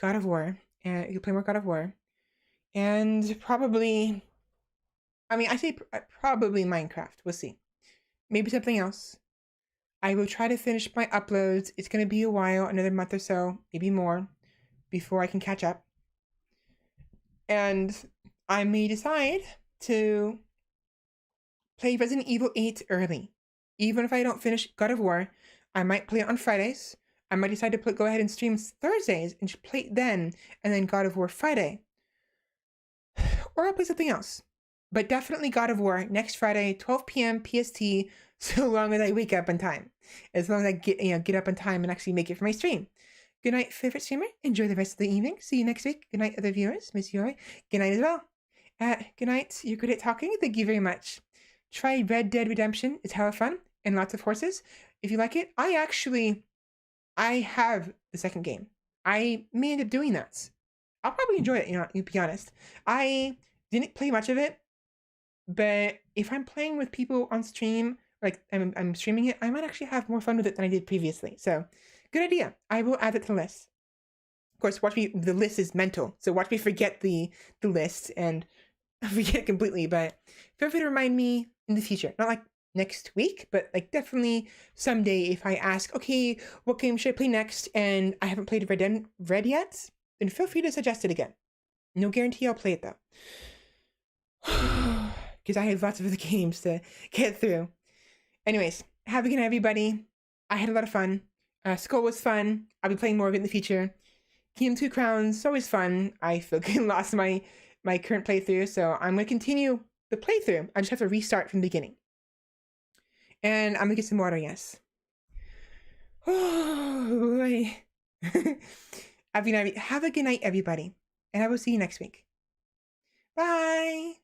God of War, and you play more God of War, and probably, I say probably Minecraft. We'll see. Maybe something else. I will try to finish my uploads. It's going to be a while, another month or so, maybe more, before I can catch up. And I may decide to play Resident Evil 8 early. Even if I don't finish God of War, I might play it on Fridays. I might decide to go ahead and stream Thursdays and just play it then, and then God of War Friday. Or I'll play something else. But definitely God of War next Friday, 12 p.m. PST, so long as I wake up in time. As long as I get up in time and actually make it for my stream. Good night, favorite streamer. Enjoy the rest of the evening. See you next week. Good night, other viewers. Miss you all. Good night as well. Good night. You're good at talking. Thank you very much. try Red Dead Redemption. It's hella fun and lots of horses. If you like it, I have the second game. I may end up doing that. I'll probably enjoy it, to be honest. I didn't play much of it, but if I'm playing with people on stream, like I'm streaming it, I might actually have more fun with it than I did previously. So, good idea. I will add it to the list. Of course, the list is mental, so watch me forget the list and forget it completely, but feel free to remind me in the future. Not like next week, but like definitely someday if I ask, okay, what game should I play next? And I haven't played Red yet, then feel free to suggest it again. No guarantee I'll play it though. Because I have lots of other games to get through. Anyways, have a good night, everybody. I had a lot of fun. Skul was fun. I'll be playing more of it in the future. Kingdom 2 Crowns, always fun. I fucking lost my current playthrough, so I'm going to continue the playthrough. I just have to restart from the beginning. And I'm going to get some water, yes. Oh, boy. Have a good night, everybody. And I will see you next week. Bye!